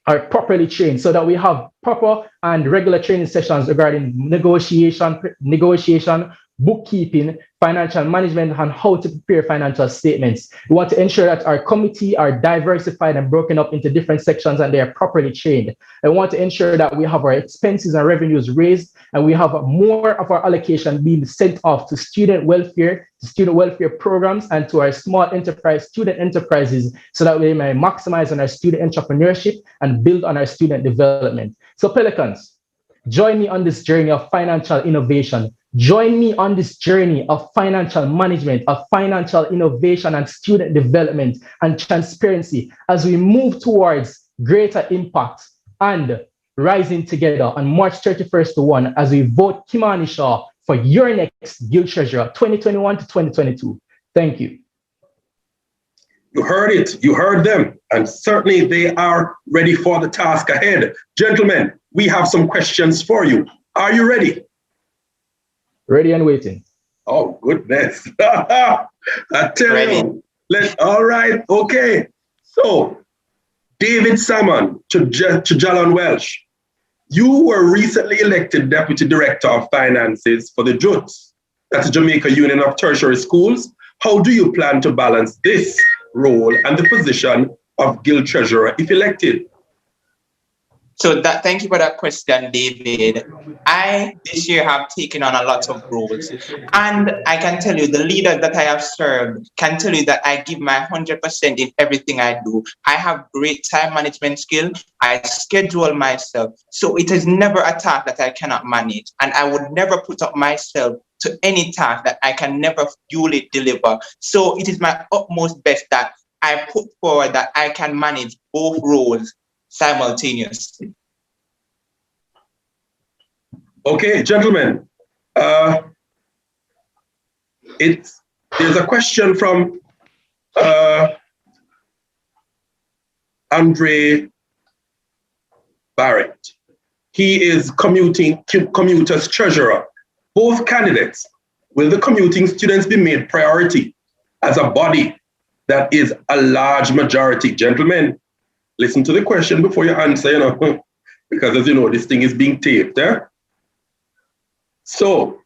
are properly trained so that we have proper and regular training sessions regarding negotiation, bookkeeping, financial management, and how to prepare financial statements. We want to ensure that our committee are diversified and broken up into different sections and they are properly trained. I want to ensure that we have our expenses and revenues raised and we have more of our allocation being sent off to student welfare programs, and to our small enterprise, student enterprises, so that we may maximize on our student entrepreneurship and build on our student development. So Pelicans, join me on this journey of financial innovation. Join me on this journey of financial management, of financial innovation and student development and transparency as we move towards greater impact and rising together on March 31st to 1 as we vote Kimani Shaw for your next Guild Treasurer 2021 to 2022. Thank you. You heard it, you heard them, and certainly they are ready for the task ahead. Gentlemen, we have some questions for you. Are you ready? Ready and waiting. Oh, goodness. I tell you. All right, okay. So, David Salmon to Jalon Welsh. You were recently elected Deputy Director of Finances for the JUTS, that's the Jamaica Union of Tertiary Schools. How do you plan to balance this role and the position of Guild Treasurer if elected? So thank you for that question, David. I this year have taken on a lot of roles, and I can tell you the leaders that I have served can tell you that I give my 100% in everything I do. I have great time management skill. I schedule myself. So it is never a task that I cannot manage, and I would never put up myself to any task that I can never duly deliver. So it is my utmost best that I put forward that I can manage both roles simultaneously. Okay, gentlemen, there's a question from Andre Barrett. He is Commuter's treasurer. Both candidates, will the commuting students be made priority as a body that is a large majority? Gentlemen, listen to the question before you answer, because as you know, this thing is being taped. So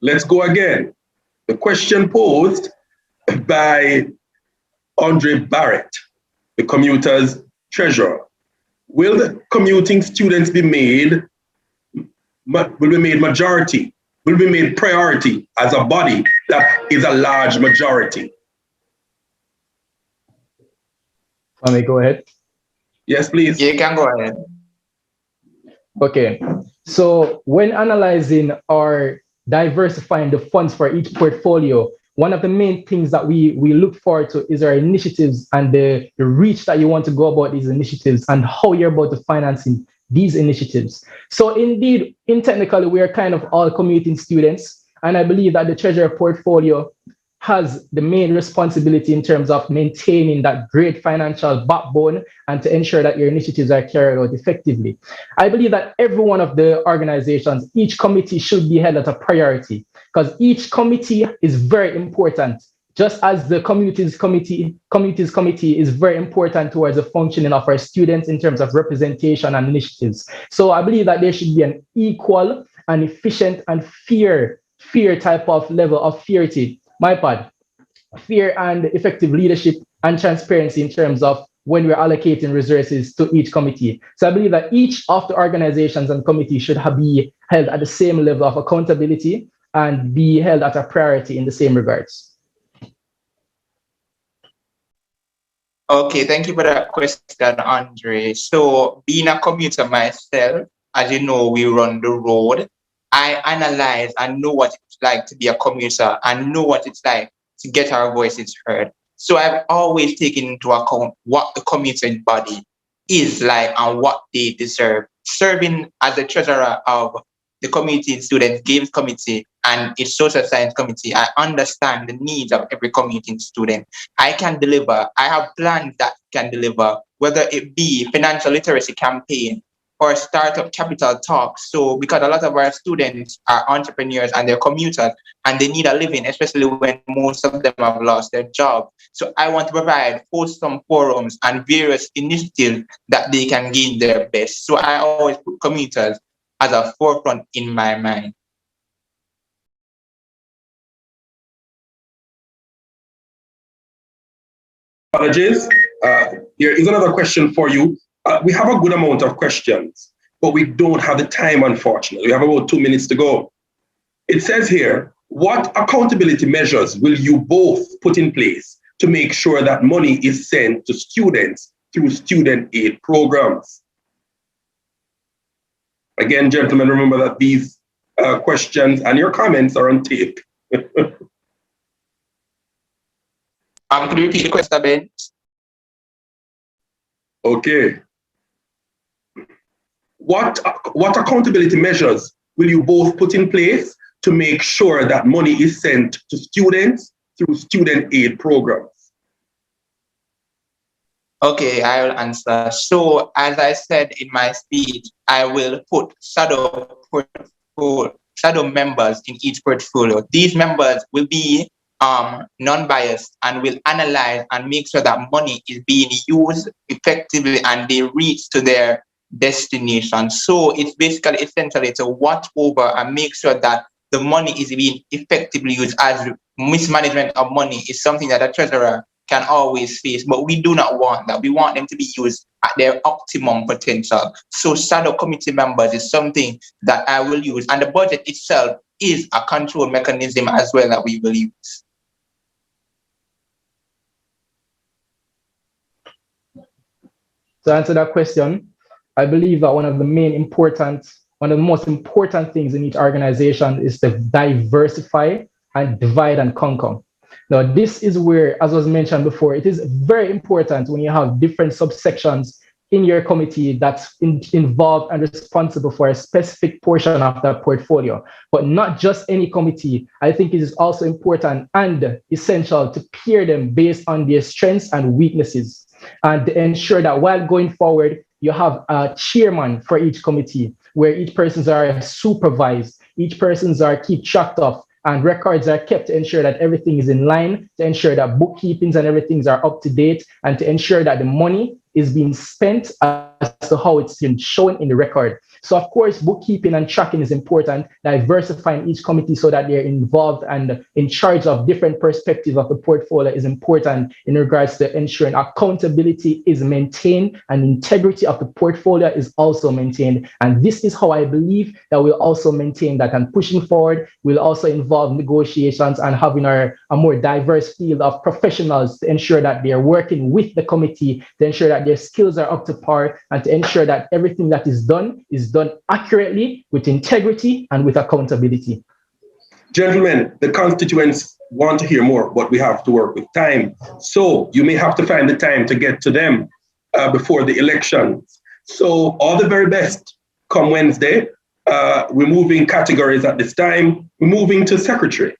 let's go again. The question posed by Andre Barrett, the Commuter's treasurer. Will the commuting students be made majority, will be made priority as a body that is a large majority? Let me go ahead. Yes, please. You can go ahead. Okay. So when analyzing or diversifying the funds for each portfolio, one of the main things that we look forward to is our initiatives and the reach that you want to go about these initiatives and how you're about to financing these initiatives. So indeed, in technically, we are kind of all commuting students. And I believe that the treasurer portfolio has the main responsibility in terms of maintaining that great financial backbone and to ensure that your initiatives are carried out effectively. I believe that every one of the organizations, each committee should be held at a priority because each committee is very important. Just as the communities committee is very important towards the functioning of our students in terms of representation and initiatives. So I believe that there should be an equal and efficient and fair type of level of fairity. Fair and effective leadership and transparency in terms of when we're allocating resources to each committee. So I believe that each of the organizations and committees should be held at the same level of accountability and be held at a priority in the same regards. Okay, thank you for that question, Andre. So being a commuter myself, as you know, we run the road. I analyze and know what it's like to be a commuter and know what it's like to get our voices heard. So I've always taken into account what the commuting body is like and what they deserve. Serving as the treasurer of the Community Student Games Committee and its Social Science Committee, I understand the needs of every commuting student. I can deliver. I have plans that can deliver, whether it be financial literacy campaign or startup capital talks. So because a lot of our students are entrepreneurs and they're commuters and they need a living, especially when most of them have lost their job. So I want to provide wholesome forums and various initiatives that they can gain their best. So I always put commuters as a forefront in my mind. Apologies. Here is another question for you. We have a good amount of questions, but we don't have the time, unfortunately. We have about 2 minutes to go. It says here, what accountability measures will you both put in place to make sure that money is sent to students through student aid programs? Again, gentlemen, remember that these questions and your comments are on tape. Could you repeat the question, Ben? Okay. What accountability measures will you both put in place to make sure that money is sent to students through student aid programs? Okay, I will answer. So, as I said in my speech, I will put shadow members in each portfolio. These members will be non-biased and will analyze and make sure that money is being used effectively and they reach to their destination. So it's basically essentially to watch over and make sure that the money is being effectively used, as mismanagement of money is something that a treasurer can always face, but we do not want that. We want them to be used at their optimum potential. So shadow committee members is something that I will use, and the budget itself is a control mechanism as well that we will use. To answer that question, I believe that one of the most important things in each organization is to diversify and divide and conquer. Now, this is where, as was mentioned before, it is very important when you have different subsections in your committee that's involved and responsible for a specific portion of that portfolio, but not just any committee. I think it is also important and essential to peer them based on their strengths and weaknesses, and to ensure that while going forward, you have a chairman for each committee, where each persons are supervised, each persons are kept track of, and records are kept to ensure that everything is in line, to ensure that bookkeepings and everything are up to date, and to ensure that the money is being spent as to how it's been shown in the record. So of course, bookkeeping and tracking is important, diversifying each committee so that they're involved and in charge of different perspectives of the portfolio is important in regards to ensuring accountability is maintained and integrity of the portfolio is also maintained. And this is how I believe that we'll also maintain that, and pushing forward, we'll also involve negotiations and having a more diverse field of professionals to ensure that they're working with the committee, to ensure that their skills are up to par, and to ensure that everything that is done accurately, with integrity, and with accountability. Gentlemen, the constituents want to hear more, but we have to work with time. So you may have to find the time to get to them before the elections. So all the very best come Wednesday. We're moving categories at this time. We're moving to secretary.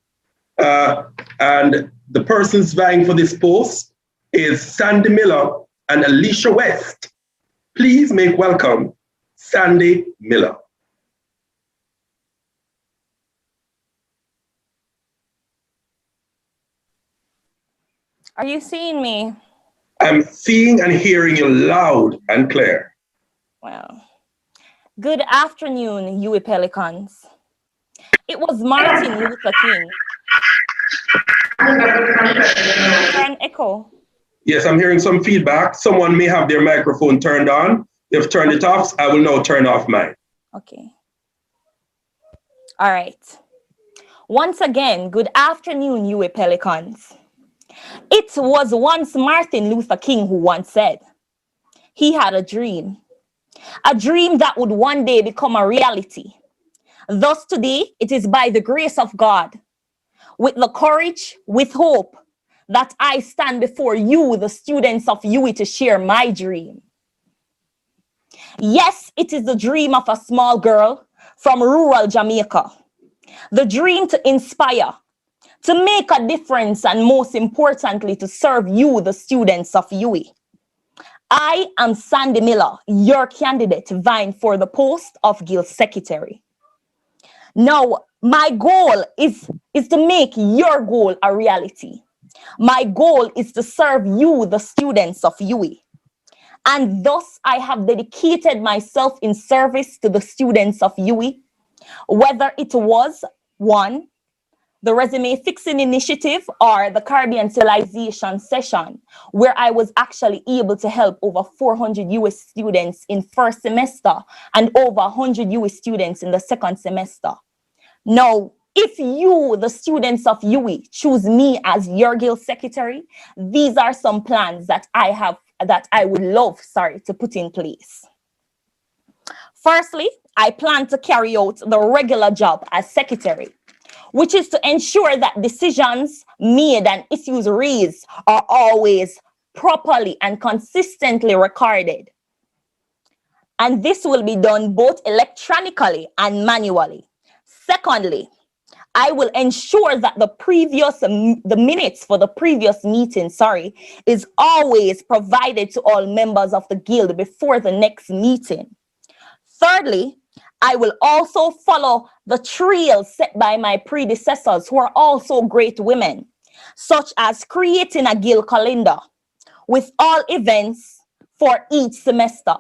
And the persons vying for this post is Sandy Miller and Alicia West. Please make welcome Sandy Miller. Are you seeing me? I'm seeing and hearing you loud and clear. Well, good afternoon, UWI Pelicans. It was Martin Luther King. An echo. Yes, I'm hearing some feedback. Someone may have their microphone turned on. They've turned it off. I will now turn off mine. Okay. All right. Once again, good afternoon, UWI Pelicans. It was once Martin Luther King who once said he had a dream that would one day become a reality. Thus today, it is by the grace of God, with the courage, with hope, that I stand before you, the students of UWI, to share my dream. Yes, it is the dream of a small girl from rural Jamaica. The dream to inspire, to make a difference, and most importantly, to serve you, the students of UWI. I am Sandy Miller, your candidate vying for the post of Guild Secretary. Now, my goal is to make your goal a reality. My goal is to serve you, the students of UWI. And thus, I have dedicated myself in service to the students of UWI, whether it was, one, the Resume Fixing Initiative, or the Caribbean Civilization session, where I was actually able to help over 400 US students in first semester and over 100 US students in the second semester. Now, if you, the students of UWI, choose me as your guild secretary, these are some plans that I would love, to put in place. Firstly, I plan to carry out the regular job as secretary, which is to ensure that decisions made and issues raised are always properly and consistently recorded. And this will be done both electronically and manually. Secondly, I will ensure that the minutes for the previous meeting, is always provided to all members of the guild before the next meeting. Thirdly, I will also follow the trail set by my predecessors, who are also great women, such as creating a guild calendar with all events for each semester.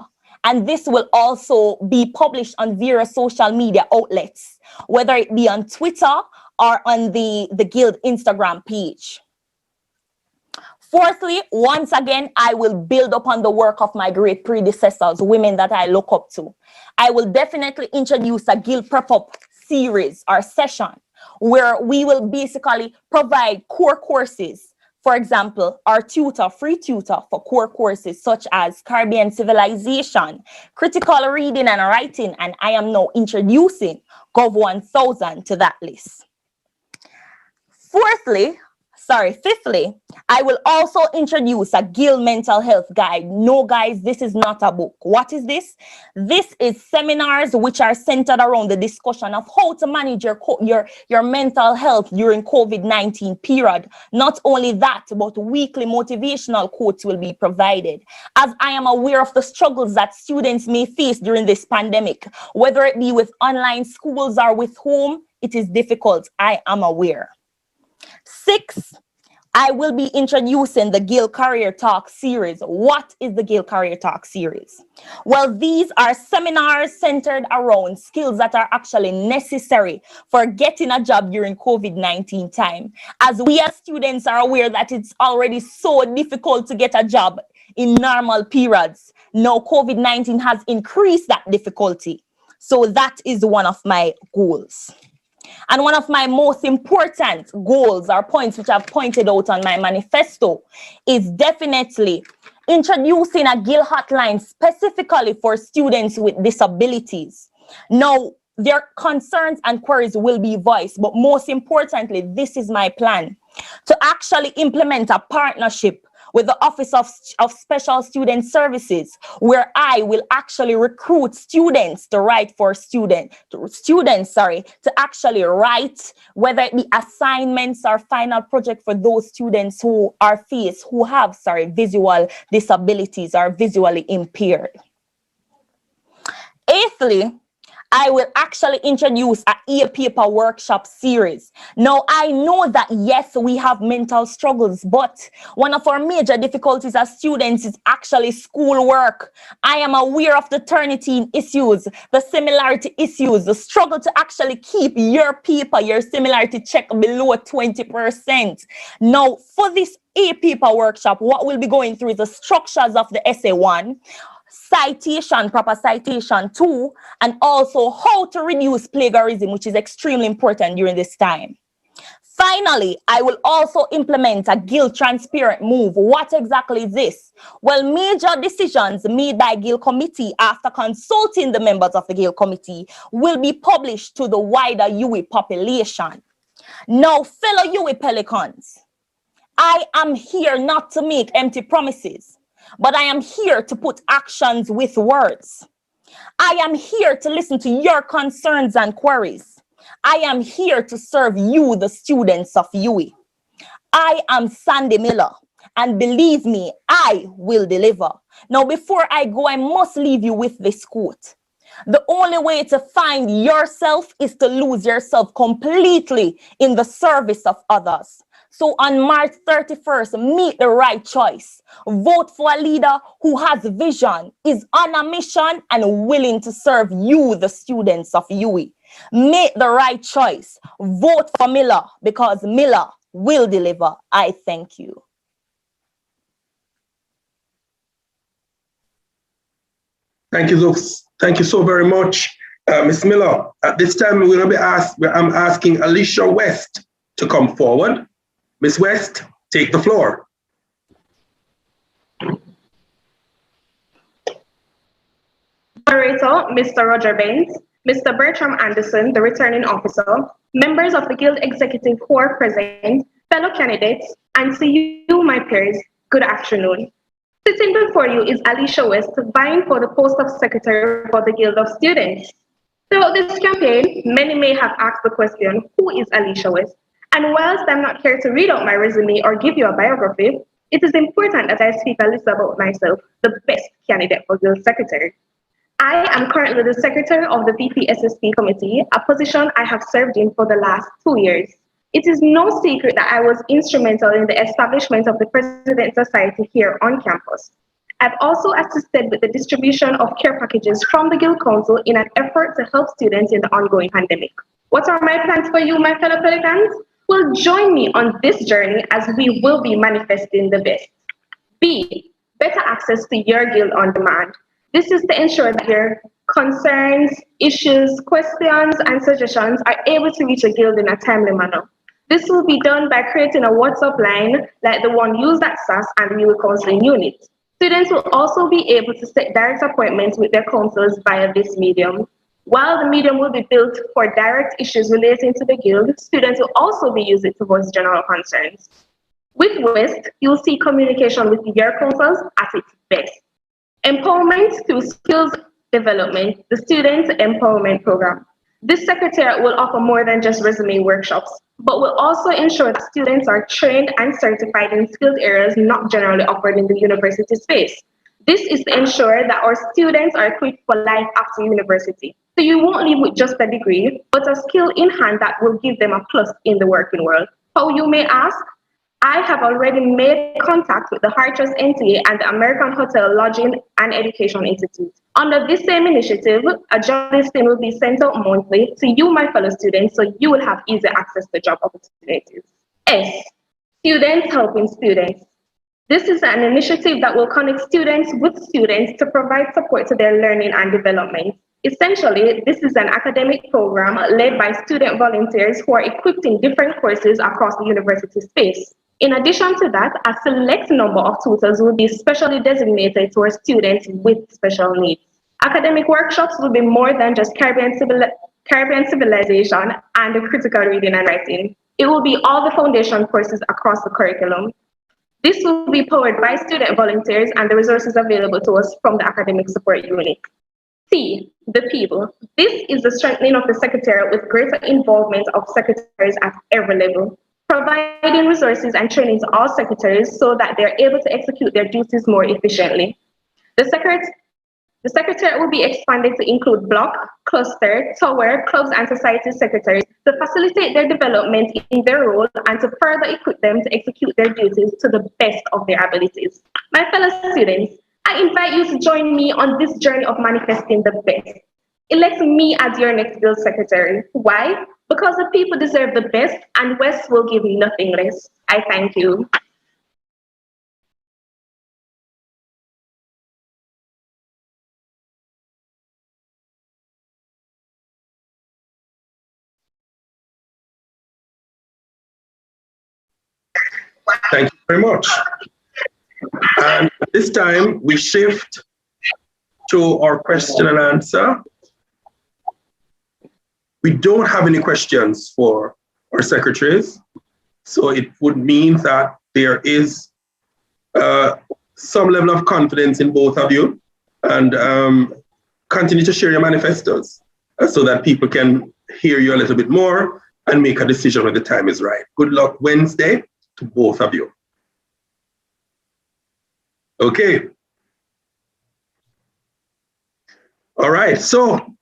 And this will also be published on various social media outlets, whether it be on Twitter or on the guild Instagram page. Fourthly, once again, I will build upon the work of my great predecessors, women that I look up to. I will definitely introduce a guild prep-up series or session where we will basically provide core courses. For example, our free tutor for core courses such as Caribbean Civilization, critical reading and writing, and I am now introducing Gov 1000 to that list. Fifthly, I will also introduce a guild mental health guide. No, guys, this is not a book. What is this? This is seminars which are centered around the discussion of how to manage your mental health during COVID-19 period. Not only that, but weekly motivational quotes will be provided. As I am aware of the struggles that students may face during this pandemic, whether it be with online schools or with home, it is difficult. I am aware. 6, I will be introducing the Guild Career Talk series. What is the Guild Career Talk series? Well, these are seminars centered around skills that are actually necessary for getting a job during COVID-19 time. As we as students are aware that it's already so difficult to get a job in normal periods. Now, COVID-19 has increased that difficulty. So that is one of my goals. And one of my most important goals or points which I've pointed out on my manifesto is definitely introducing a guild hotline specifically for students with disabilities. Now, their concerns and queries will be voiced, but most importantly, this is my plan to actually implement a partnership with the Office of Special Student Services, where I will actually recruit students to write for to actually write, whether it be assignments or final project for those students who have visual disabilities or visually impaired. Eighthly, I will actually introduce an e-paper workshop series. Now, I know that, yes, we have mental struggles, but one of our major difficulties as students is actually schoolwork. I am aware of the Turnitin issues, the similarity issues, the struggle to actually keep your paper, your similarity check below 20%. Now, for this e-paper workshop, what we'll be going through is the structures of the essay 1, proper citation 2, and also how to reduce plagiarism, which is extremely important during this time. Finally, I will also implement a guild transparent move. What exactly is this? Well, major decisions made by guild committee after consulting the members of the guild committee will be published to the wider UWI population. Now, fellow UWI Pelicans, I am here not to make empty promises, but I am here to put actions with words. I am here to listen to your concerns and queries. I am here to serve you, the students of UWI. I am Sandy Miller, and believe me, I will deliver. Now, before I go, I must leave you with this quote. The only way to find yourself is to lose yourself completely in the service of others. So on March 31st, make the right choice. Vote for a leader who has vision, is on a mission, and willing to serve you, the students of UWI. Make the right choice. Vote for Miller because Miller will deliver. I thank you. Thank you so very much, Ms. Miller. At this time, I'm asking Alicia West to come forward. Ms. West, take the floor. Moderator, Mr. Roger Baines, Mr. Bertram Anderson, the returning officer, members of the Guild Executive who are present, fellow candidates, and see you, my peers, good afternoon. Sitting before you is Alicia West, vying for the post of Secretary for the Guild of Students. Throughout this campaign, many may have asked the question, who is Alicia West? And whilst I'm not here to read out my resume or give you a biography, it is important that I speak a little about myself, the best candidate for Guild Secretary. I am currently the Secretary of the VPSSP Committee, a position I have served in for the last 2 years. It is no secret that I was instrumental in the establishment of the President Society here on campus. I've also assisted with the distribution of care packages from the Guild Council in an effort to help students in the ongoing pandemic. What are my plans for you, my fellow Pelicans? Well, join me on this journey as we will be manifesting the best. B, better access to your Guild on demand. This is to ensure that your concerns, issues, questions, and suggestions are able to reach a Guild in a timely manner. This will be done by creating a WhatsApp line like the one used at SAS and Guild Counseling Unit. Students will also be able to set direct appointments with their counselors via this medium. While the medium will be built for direct issues relating to the Guild, students will also be using it to voice general concerns. With WEST, you'll see communication with your counselors at its best. Empowerment through skills development, the Student Empowerment Program. This secretariat will offer more than just resume workshops, but will also ensure that students are trained and certified in skilled areas not generally offered in the university space. This is to ensure that our students are equipped for life after university. So you won't leave with just a degree, but a skill in hand that will give them a plus in the working world. How, you may ask? I have already made contact with the Hartress NTA and the American Hotel Lodging and Education Institute. Under this same initiative, a job listing will be sent out monthly to you, my fellow students, so you will have easy access to job opportunities. S, Students Helping Students. This is an initiative that will connect students with students to provide support to their learning and development. Essentially, this is an academic program led by student volunteers who are equipped in different courses across the university space. In addition to that, a select number of tutors will be specially designated to our students with special needs. Academic workshops will be more than just Caribbean civilization and critical reading and writing. It will be all the foundation courses across the curriculum. This will be powered by student volunteers and the resources available to us from the Academic Support Unit. C, the people. This is the strengthening of the Secretariat with greater involvement of secretaries at every level, providing resources and training to all secretaries so that they're able to execute their duties more efficiently. The Secretariat will be expanded to include block, cluster, tower, clubs, and society secretaries to facilitate their development in their role and to further equip them to execute their duties to the best of their abilities. My fellow students, I invite you to join me on this journey of manifesting the best. Elect me as your next Guild Secretary. Why? Because the people deserve the best and West will give nothing less. I thank you. Thank you very much. And this time we shift to our question and answer. We don't have any questions for our secretaries, so it would mean that there is some level of confidence in both of you, and continue to share your manifestos so that people can hear you a little bit more and make a decision when the time is right. Good luck Wednesday to both of you. Okay. All right, so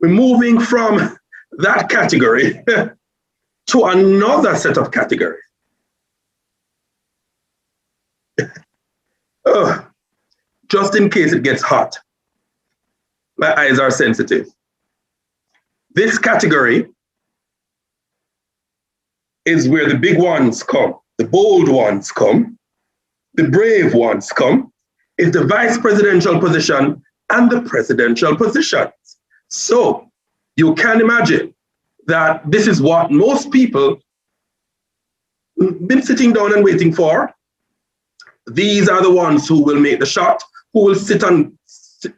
we're moving from that category to another set of categories. Oh, just in case it gets hot. My eyes are sensitive. This category is where the big ones come, the bold ones come, the brave ones come. It's the vice presidential position and the presidential positions. So you can imagine that this is what most people been sitting down and waiting for. These are the ones who will make the shot, who will sit on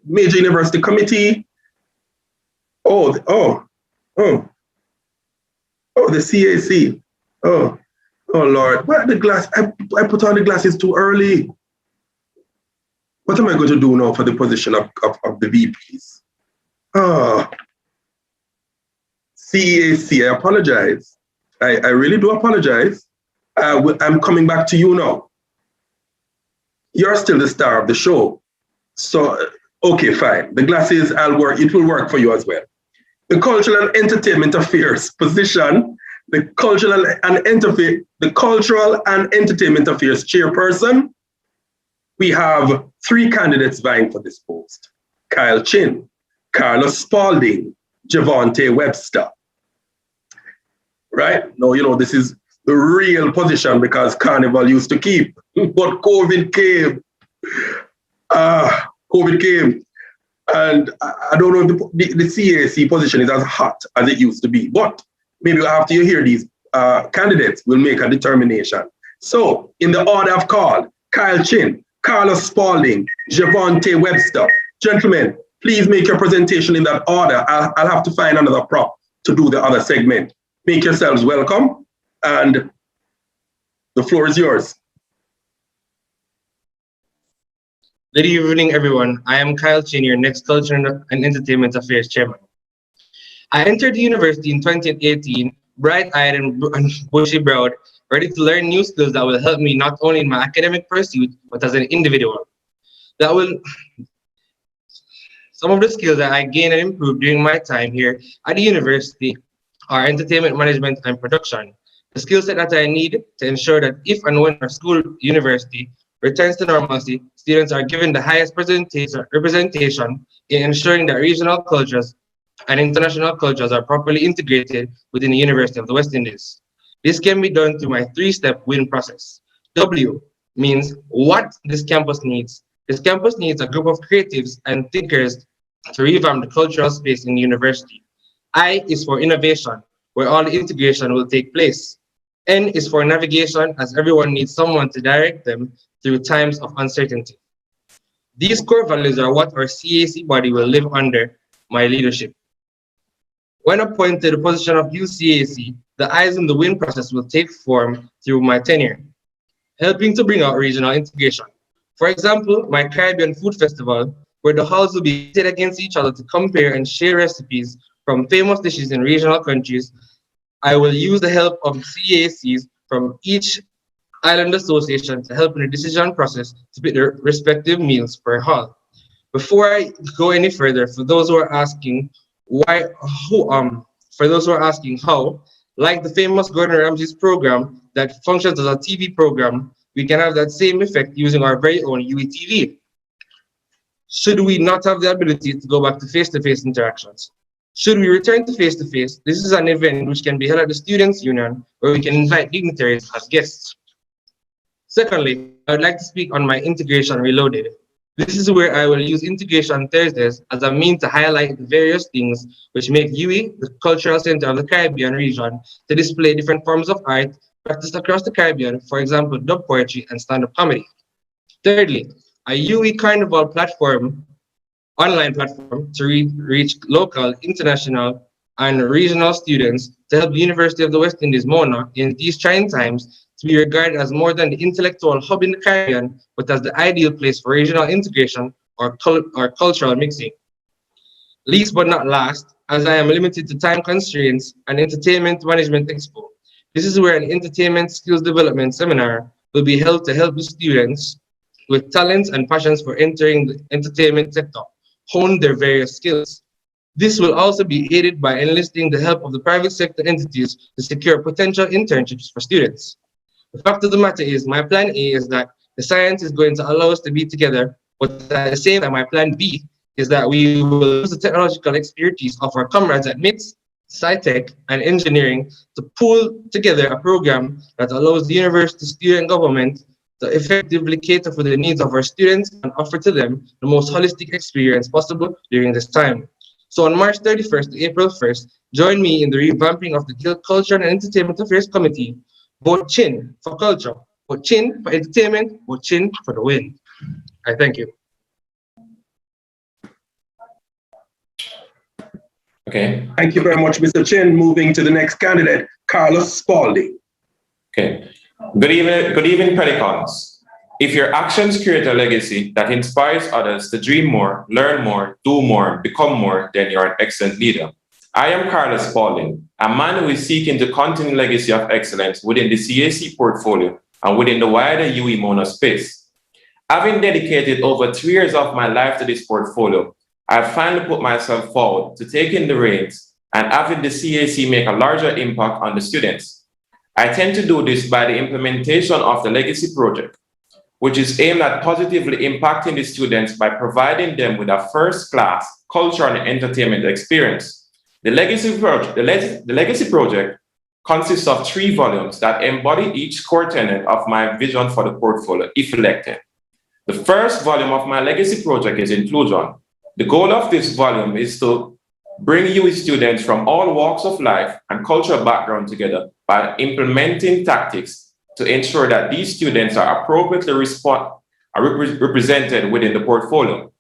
major university committee. The CAC. Oh Lord, where are the glass? I put on the glasses too early. What am I going to do now for the position of the VPs? CAC, I apologize. I really do apologize. I'm coming back to you now. You're still the star of the show. So, okay, fine. The glasses, I'll work. It will work for you as well. The Cultural and Entertainment Affairs position, the Cultural and Entertainment Affairs Chairperson. We have 3 candidates vying for this post: Kyle Chin, Carlos Spalding, Javonte Webster. Right? Now, you know, this is the real position because Carnival used to keep, but COVID came. And I don't know if the CAC position is as hot as it used to be, but maybe after you hear these candidates, we'll make a determination. So, in the order of call, Kyle Chin, Carlos Spalding, Javonte Webster. Gentlemen, please make your presentation in that order. I'll have to find another prop to do the other segment. Make yourselves welcome, and the floor is yours. Good evening, everyone. I am Kyle Chin, your next Cultural and Entertainment Affairs Chairman. I entered the university in 2018, bright-eyed and bushy-browed, ready to learn new skills that will help me not only in my academic pursuit, but as an individual. Some of the skills that I gained and improved during my time here at the university are entertainment management and production. The skill set that I need to ensure that if and when our university returns to normalcy, students are given the highest representation in ensuring that regional cultures and international cultures are properly integrated within the University of the West Indies. This can be done through my 3-step WIN process. W means what this campus needs. This campus needs a group of creatives and thinkers to revamp the cultural space in the university. I is for innovation, where all the integration will take place. N is for navigation, as everyone needs someone to direct them through times of uncertainty. These core values are what our CAC body will live under my leadership. When appointed to the position of UCAC, the I's in the WIN process will take form through my tenure, helping to bring out regional integration. For example, my Caribbean Food Festival, where the halls will be pitted against each other to compare and share recipes from famous dishes in regional countries. I will use the help of CACs from each island association to help in the decision process to pick their respective meals per hall. Before I go any further, for those who are asking how, like the famous Gordon Ramsay's program that functions as a TV program, we can have that same effect using our very own UWI. Should we not have the ability to go back to face-to-face interactions? Should we return to face-to-face, this is an event which can be held at the Students' Union, where we can invite dignitaries as guests. Secondly, I would like to speak on my Integration Reloaded. This is where I will use Integration Thursdays as a means to highlight the various things which make UWI, the cultural center of the Caribbean region, to display different forms of art practiced across the Caribbean, for example, dub poetry and stand-up comedy. Thirdly, a UWI Carnival platform, online platform to reach local, international, and regional students to help the University of the West Indies, MONA, in these trying times to be regarded as more than the intellectual hub in the Caribbean, but as the ideal place for regional integration or cultural mixing. Least but not last, as I am limited to time constraints, an Entertainment Management Expo. This is where an entertainment skills development seminar will be held to help the students with talents and passions for entering the entertainment sector hone their various skills. This will also be aided by enlisting the help of the private sector entities to secure potential internships for students. The fact of the matter is, my plan A is that the science is going to allow us to be together, but at the same time, my plan B is that we will use the technological expertise of our comrades at MITS sci-tech, and engineering to pull together a program that allows the university, student government to effectively cater for the needs of our students and offer to them the most holistic experience possible during this time. So on March 31st to April 1st, join me in the revamping of the Guild Culture and Entertainment Affairs Committee. Vote Chin for culture, vote Chin for entertainment, vote Chin for the win. I thank you. Okay. Thank you very much, Mr. Chin. Moving to the next candidate, Carlos Spalding. Okay. Good evening, Pelicans. If your actions create a legacy that inspires others to dream more, learn more, do more, become more, then you're an excellent leader. I am Carlos Spalding, a man who is seeking to continue legacy of excellence within the CAC portfolio and within the wider UE Mona space. Having dedicated over 3 years of my life to this portfolio, I've finally put myself forward to taking the reins and having the CAC make a larger impact on the students. I tend to do this by the implementation of the Legacy Project, which is aimed at positively impacting the students by providing them with a first-class culture and entertainment experience. The Legacy Project consists of 3 volumes that embody each core tenet of my vision for the portfolio, if elected. The first volume of my Legacy Project is inclusion. The goal of this volume is to bring UE students from all walks of life and cultural background together by implementing tactics to ensure that these students are appropriately represented within the portfolio.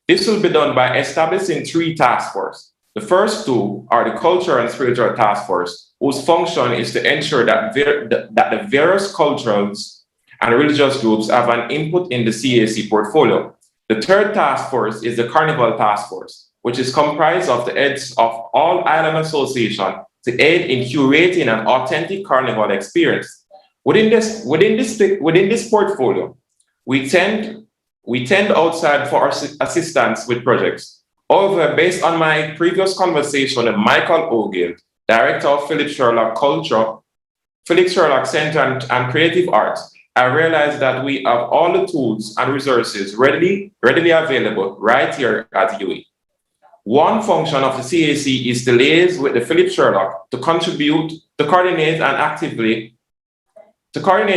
This will be done by establishing 3 task forces. The first 2 are the Culture and Spiritual Task Force, whose function is to ensure that the various cultures and religious groups have an input in the CAC portfolio. The third task force is the Carnival Task Force, which is comprised of the heads of all island associations to aid in curating an authentic carnival experience. Within this portfolio, we tend outside for our assistance with projects. However, based on my previous conversation with Michael Ogill, Director of Philip Sherlock Center and Creative Arts, I realized that we have all the tools and resources readily available right here at UE. One function of the CAC is to liaise with the Philip Sherlock to coordinate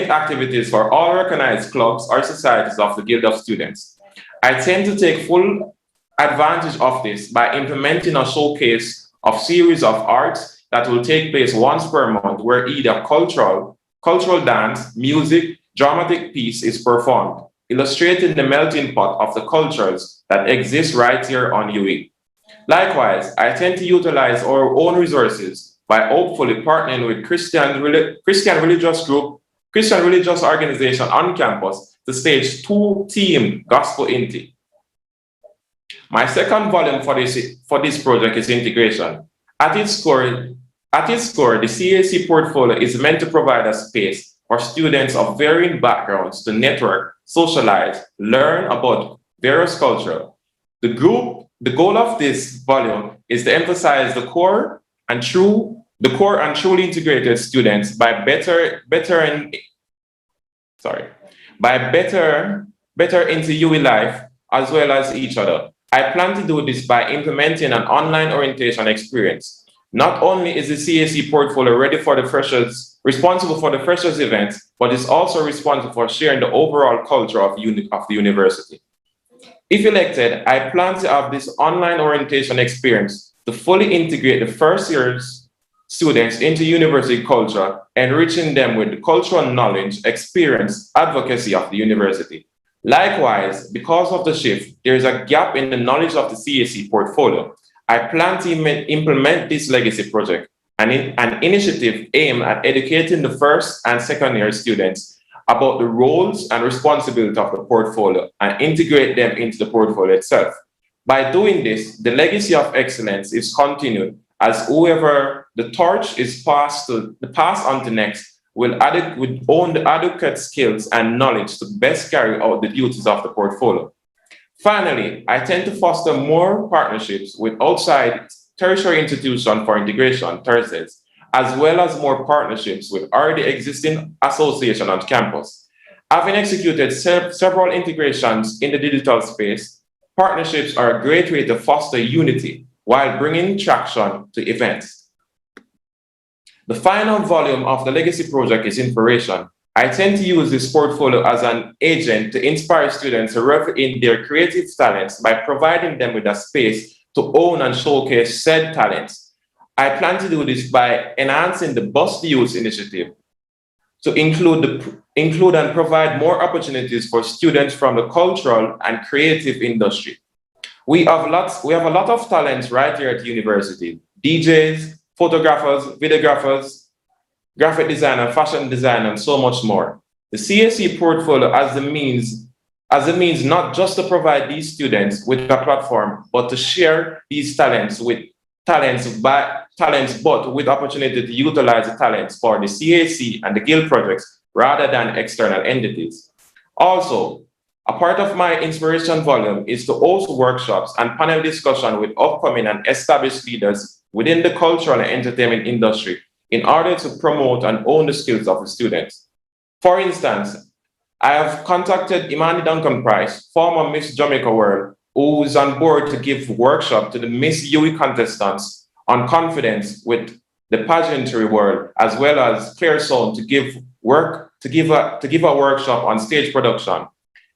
activities for all recognized clubs or societies of the Guild of Students. I tend to take full advantage of this by implementing a showcase of series of arts that will take place once per month, where either cultural dance, music, dramatic piece is performed, illustrating the melting pot of the cultures that exist right here on UE. Likewise, I tend to utilize our own resources by hopefully partnering with Christian religious organization on campus to stage 2 team gospel inti. My second volume for this project is integration. At its core, the CAC portfolio is meant to provide a space for students of varying backgrounds to network, socialize, learn about various cultures. The goal of this volume is to emphasize the core and truly integrated students by better into UE life as well as each other. I plan to do this by implementing an online orientation experience. Not only is the CAC portfolio responsible for the freshers events, but is also responsible for sharing the overall culture of the university. If elected, I plan to have this online orientation experience to fully integrate the first year's students into university culture, enriching them with the cultural knowledge, experience, advocacy of the university. Likewise, because of the shift, there is a gap in the knowledge of the CAC portfolio. I plan to implement this legacy project, an initiative aimed at educating the first and second year students about the roles and responsibilities of the portfolio and integrate them into the portfolio itself. By doing this, the legacy of excellence is continued, as whoever the torch is passed on to next will own the adequate skills and knowledge to best carry out the duties of the portfolio. Finally, I tend to foster more partnerships with outside tertiary institutions for integration, Thursdays, as well as more partnerships with already existing associations on campus. Having executed several integrations in the digital space, partnerships are a great way to foster unity while bringing traction to events. The final volume of the legacy project is Inspiration. I tend to use this portfolio as an agent to inspire students to revel in their creative talents by providing them with a space to own and showcase said talents. I plan to do this by enhancing the Bus the Youth initiative to include and provide more opportunities for students from the cultural and creative industry. We have a lot of talents right here at the university: DJs, photographers, videographers, graphic designer, fashion design, and so much more. The CSE portfolio as a means not just to provide these students with a platform, but to share these talents, but with opportunity to utilize the talents for the CAC and the Guild projects rather than external entities. Also, a part of my inspiration volume is to host workshops and panel discussion with upcoming and established leaders within the cultural and entertainment industry in order to promote and own the skills of the students. For instance, I have contacted Imani Duncan Price, former Miss Jamaica World, who is on board to give workshop to the Miss UWI contestants on confidence with the pageantry world, as well as Claire Sound to give a workshop on stage production.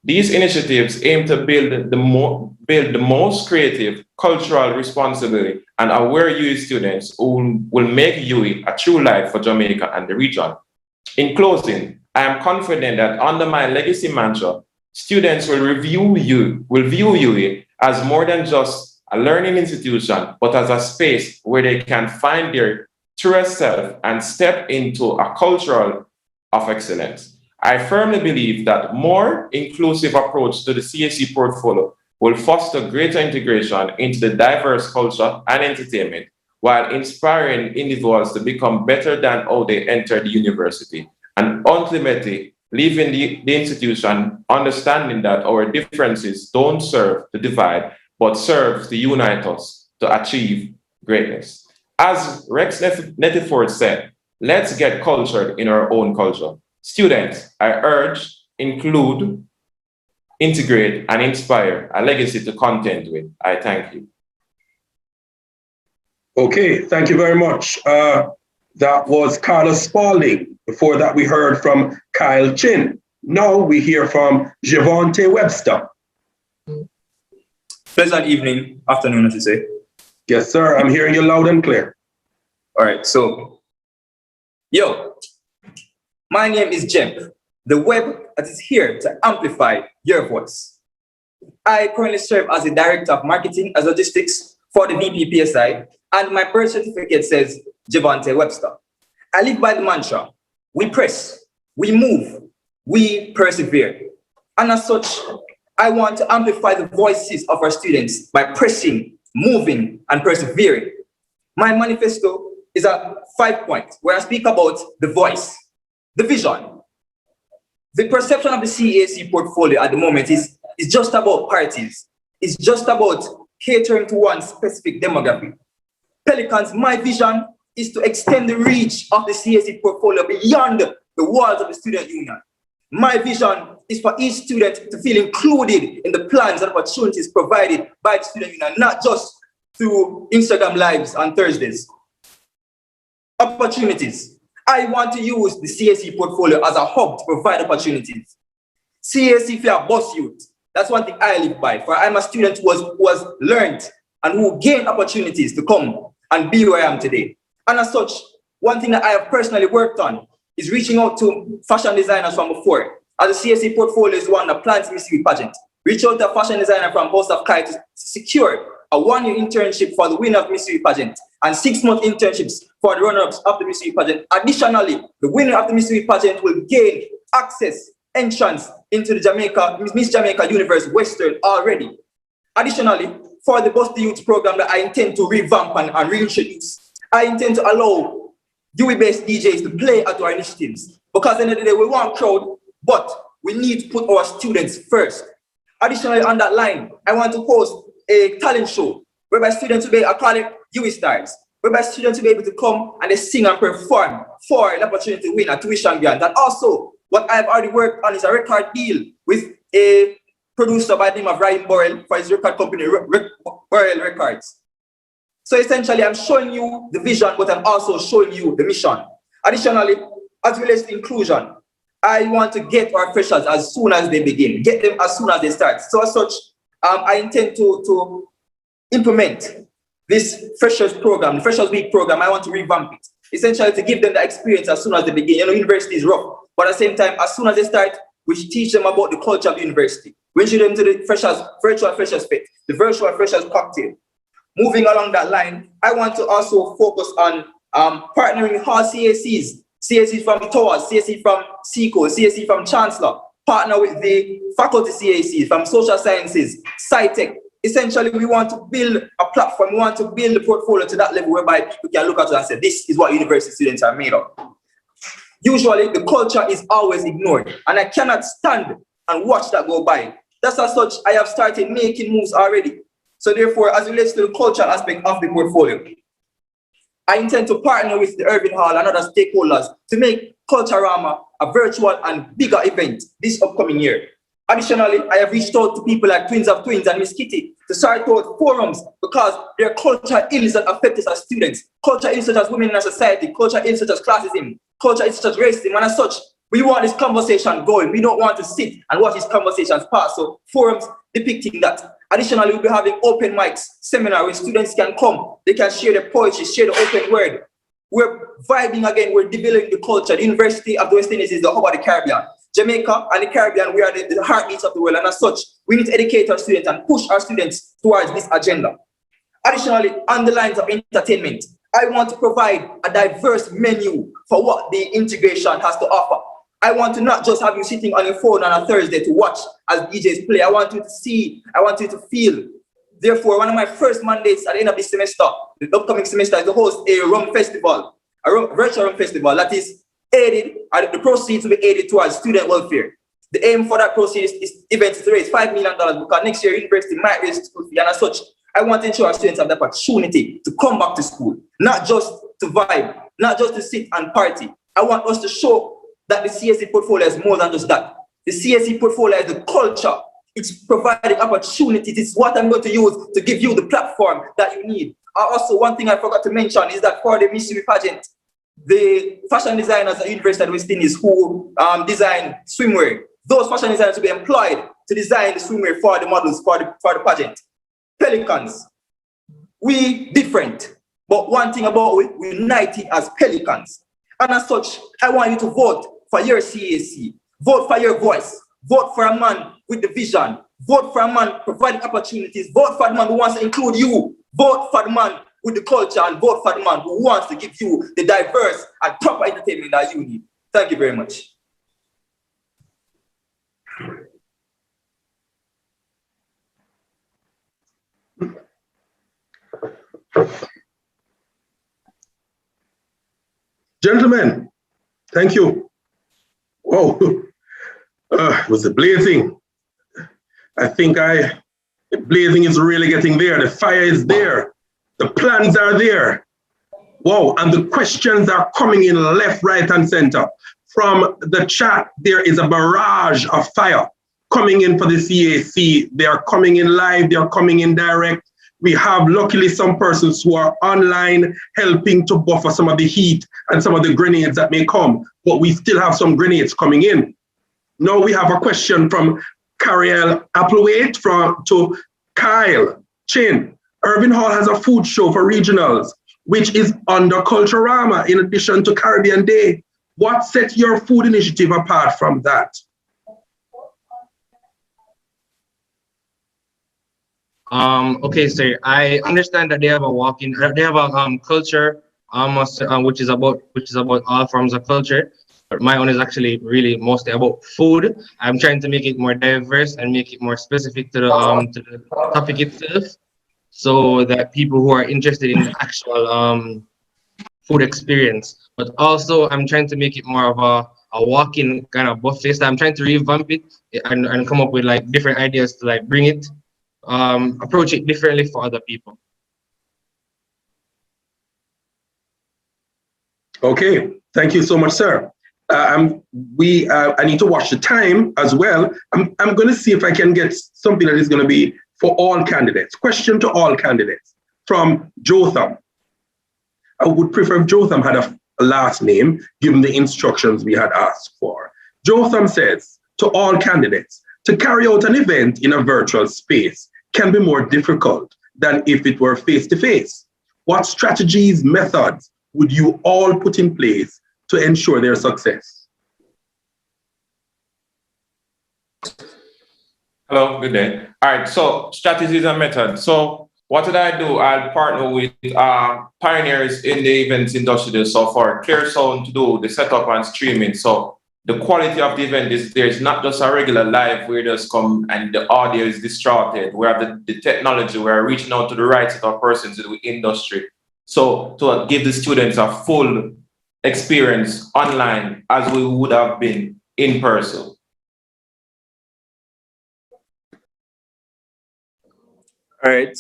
These initiatives aim to build the most creative, cultural responsibility and aware UWI students who will make UWI a true light for Jamaica and the region. In closing, I am confident that under my legacy mantra, students will view UWI as more than just a learning institution, but as a space where they can find their truest self and step into a culture of excellence. I firmly believe that more inclusive approach to the CSE portfolio will foster greater integration into the diverse culture and entertainment, while inspiring individuals to become better than how they enter the university, and ultimately leaving the institution understanding that our differences don't serve to divide, but serve to unite us to achieve greatness. As Rex Nettiford said, let's get cultured in our own culture. Students, I urge, include, integrate, and inspire a legacy to contend with. I thank you. Okay, thank you very much. That was Carlos Spalding. Before that, we heard from Kyle Chin. Now we hear from Javonte Webster. Pleasant evening, afternoon, as you say. Yes, sir. I'm hearing you loud and clear. All right, so, my name is Jem, the web that is here to amplify your voice. I currently serve as the Director of Marketing and Logistics for the VPPSI, and my birth certificate says Javonte Webster. I live by the mantra, we press, we move, we persevere. And as such, I want to amplify the voices of our students by pressing, moving, and persevering. My manifesto is a 5 point where I speak about the voice, the vision. The perception of the CAC portfolio at the moment is just about parties. It's just about catering to one specific demographic. Pelicans, my vision is to extend the reach of the CAC portfolio beyond the walls of the student union. My vision is for each student to feel included in the plans and opportunities provided by the student union, not just through Instagram lives on Thursdays. Opportunities. I want to use the CAC portfolio as a hub to provide opportunities. CAC for bus youth. That's one thing I live by. For I'm a student who was learned and who gained opportunities to come and be where I am today. And as such, one thing that I have personally worked on is reaching out to fashion designers from before. As the CAC portfolio is one that plans Miss UWI pageant. Reach out to a fashion designer from House of Kai to secure a 1-year internship for the winner of Miss UWI pageant and 6-month internships for the runner-ups of the Miss UWI pageant. Additionally, the winner of the Miss UWI pageant will gain access, entrance into the Miss Jamaica Universe Western already. Additionally, for the Bus the Youth program that I intend to revamp and reintroduce, I intend to allow UWI-based DJs to play at our initiatives, because at the end of the day, we want crowd, but we need to put our students first. Additionally, on that line, I want to host a talent show whereby students will be, I call it UWI Stars, whereby students will be able to come and they sing and perform for an opportunity to win a tuition grant. And also, what I've already worked on is a record deal with a producer by the name of Ryan Burrell for his record company, Burrell Records. So essentially, I'm showing you the vision, but I'm also showing you the mission. Additionally, as it relates to inclusion, I want to get our freshers as soon as they begin, get them as soon as they start. So as such, I intend to implement this Freshers program, the Freshers Week program. I want to revamp it, essentially to give them the experience as soon as they begin. You know, university is rough, but at the same time, as soon as they start, we should teach them about the culture of the university. We introduce them to the freshers, virtual freshers fit, the virtual freshers cocktail. Moving along that line, I want to also focus on partnering with all CACs, CAC from TOAS, CAC from SECO, CAC from Chancellor, partner with the faculty CACs from social sciences, SciTech. Essentially, we want to build a platform, we want to build a portfolio to that level whereby people can look at it and say, this is what university students are made of. Usually, the culture is always ignored, and I cannot stand and watch that go by. That's as such, I have started making moves already. So therefore, as it relates to the cultural aspect of the portfolio, I intend to partner with the Irving Hall and other stakeholders to make Culturama a virtual and bigger event this upcoming year. Additionally, I have reached out to people like Twins of Twins and Miss Kitty to start out forums because there are cultural ills that affect us as students. Cultural ills such as women in our society, cultural ills such as classism, cultural ills such as racism, and as such, we want this conversation going. We don't want to sit and watch these conversations pass. So forums depicting that. Additionally, we'll be having open mics, seminar where students can come. They can share their poetry, share the open word. We're vibing again. We're developing the culture. The University of the West Indies is the hub of the Caribbean. Jamaica and the Caribbean, we are the heartbeats of the world. And as such, we need to educate our students and push our students towards this agenda. Additionally, on the lines of entertainment, I want to provide a diverse menu for what the integration has to offer. I want to not just have you sitting on your phone on a Thursday to watch as DJs play. I want you to see, I want you to feel. Therefore, one of my first mandates at the end of this semester, the upcoming semester, is to host a rum festival, a virtual rum festival that is aided, and the proceeds will be aided towards student welfare. The aim for that proceeds is event is to raise $5 million because next year university might raise school fee, and as such, I want to ensure our students have the opportunity to come back to school, not just to vibe, not just to sit and party. I want us to show that the CSE portfolio is more than just that. The CSE portfolio is the culture. It's providing opportunities. It's what I'm going to use to give you the platform that you need. Also, one thing I forgot to mention is that for the Miss UWI pageant, the fashion designers at University of West Indies who design swimwear, those fashion designers will be employed to design the swimwear for the models for the pageant. Pelicans, we different, but one thing about we united as Pelicans. And as such, I want you to vote for your CAC. Vote for your voice. Vote for a man with the vision. Vote for a man providing opportunities. Vote for the man who wants to include you. Vote for the man with the culture, and vote for the man who wants to give you the diverse and proper entertainment that you need. Thank you very much. Gentlemen, thank you. Whoa, it was a blazing. I think the blazing is really getting there. The fire is there. The plans are there. Wow, and the questions are coming in left, right, and center. From the chat, there is a barrage of fire coming in for the CAC. They are coming in live, they are coming in direct. We have luckily some persons who are online helping to buffer some of the heat and some of the grenades that may come, but we still have some grenades coming in. Now we have a question from Cariel Applewaite to Kyle Chin. Irving Hall has a food show for regionals, which is under Culturama in addition to Caribbean Day. What sets your food initiative apart from that? Okay, sir. I understand that they have a culture, which is about all forms of culture. But my own is actually really mostly about food. I'm trying to make it more diverse and make it more specific to the topic itself, so that people who are interested in the actual food experience. But also, I'm trying to make it more of a walk-in kind of buffet. So I'm trying to revamp it and come up with like different ideas to like bring it. Approach it differently for other people. Okay, thank you so much, sir. I need to watch the time as well. I'm going to see if I can get something that is going to be for all candidates. Question to all candidates. from Jotham. I would prefer if Jotham had a last name, given the instructions we had asked for. Jotham says, to all candidates, to carry out an event in a virtual space can be more difficult than if it were face-to-face. What strategies, methods would you all put in place to ensure their success? Hello, good day. All right, so strategies and methods. So what did I do? I'll partner with pioneers in the events industry. So for ClearSound to do the setup and streaming. So the quality of the event is there's not just a regular live where just come and the audio is distorted. We have the technology, we're reaching out to the right set of persons in the industry. So to give the students a full experience online as we would have been in person. All right,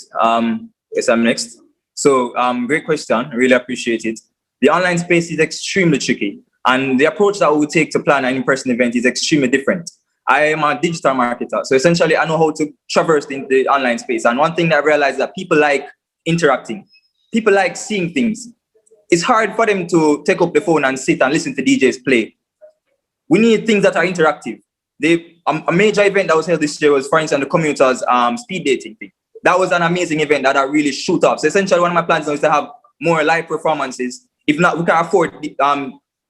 yes, I'm next. So great question, really appreciate it. The online space is extremely tricky, and the approach that we would take to plan an in-person event is extremely different. I am a digital marketer, so essentially I know how to traverse the online space. And one thing that I realized is that people like interacting. People like seeing things. It's hard for them to take up the phone and sit and listen to DJs play. We need things that are interactive. A major event that was held this year was, for instance, the Commuters speed dating thing. That was an amazing event that I really shoot up. So essentially one of my plans now is to have more live performances. If not, we can afford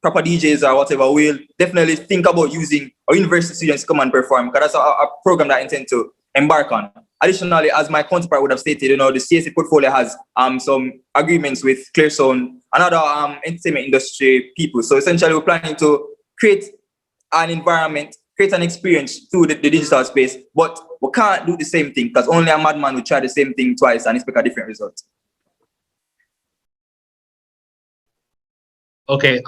proper DJs or whatever. We'll definitely think about using our university students to come and perform, because that's a program that I intend to embark on. Additionally, as my counterpart would have stated, the CSE portfolio has some agreements with ClearSound and other entertainment industry people. So essentially we're planning to create an environment, create an experience through the digital space, but we can't do the same thing because only a madman would try the same thing twice and expect a different result. Okay,